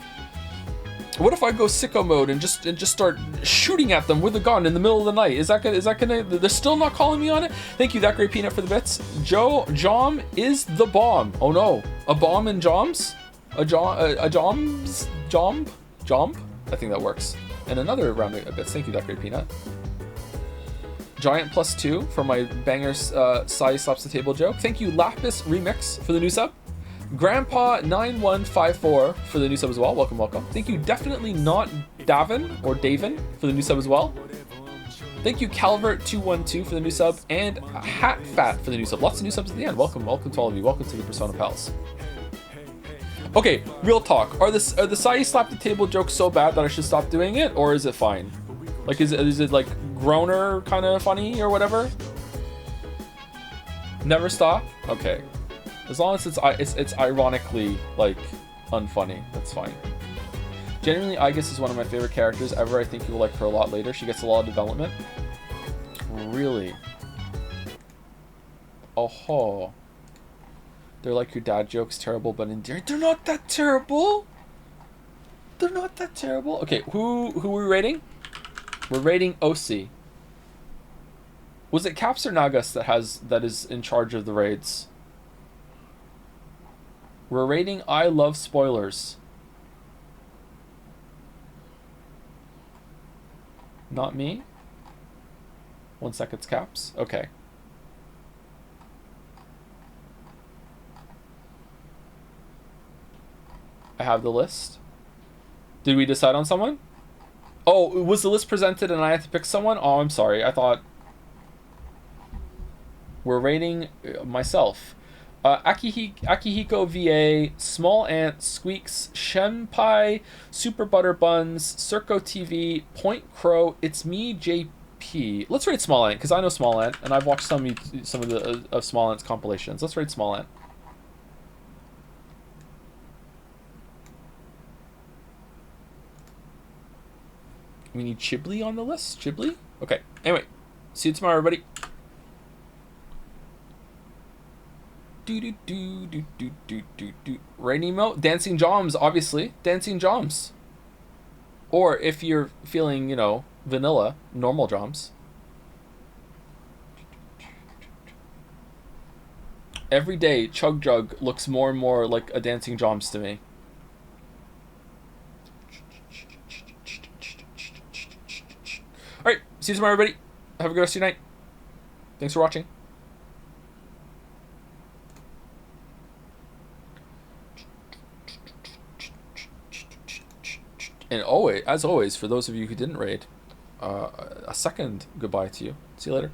What if I go sicko mode and just start shooting at them with a gun in the middle of the night? Is that gonna? They're still not calling me on it? Thank you, That Great Peanut, for the bits. Jom is the bomb. Oh no, a bomb in Joms? A Joms? Jom? I think that works. And another round of bits. Thank you, That Great Peanut. Giant +2 for my bangers size slaps the table joke. Thank you, Lapis Remix, for the new sub. Grandpa9154 for the new sub as well. Welcome. Thank you, Definitely Not Davin or Davin, for the new sub as well. Thank you, Calvert212 for the new sub, and Hat Fat for the new sub. Lots of new subs at the end. Welcome to all of you. Welcome to the Persona Pals. Okay, real talk. Are the Sai slap the table jokes so bad that I should stop doing it, or is it fine? Like, is it like groaner kind of funny or whatever? Never stop. Okay, as long as it's ironically like unfunny, that's fine. Genuinely, Aigis is one of my favorite characters ever. I think you will like her a lot later. She gets a lot of development. Really? Oh. They're like your dad jokes, terrible but endearing. They're not that terrible. They're not that terrible. Okay, who are we rating? We're rating OC. Was it Caps or Nagas that is in charge of the raids? We're rating I love spoilers. Not me? 1 sec, it's Caps. Okay. I have the list. Did we decide on someone? Oh, was the list presented and I had to pick someone? Oh, I'm sorry. I thought... We're rating myself. Akihiko VA, Small Ant, Squeaks, Shenpai, Super Butter Buns, Circo TV, Point Crow, It's Me JP. Let's rate Small Ant because I know Small Ant and I've watched some of the Small Ant's compilations. Let's rate Small Ant. We need Chibli on the list. Chibli. Okay. Anyway, see you tomorrow, everybody. Rain emote, Dancing Joms, obviously. Dancing Joms. Or if you're feeling, you know, vanilla, normal Joms. Every day, Chug Jug looks more and more like a Dancing Joms to me. Alright, see you tomorrow, everybody. Have a good rest of your night. Thanks for watching. And always, as always, for those of you who didn't raid, a second goodbye to you. See you later.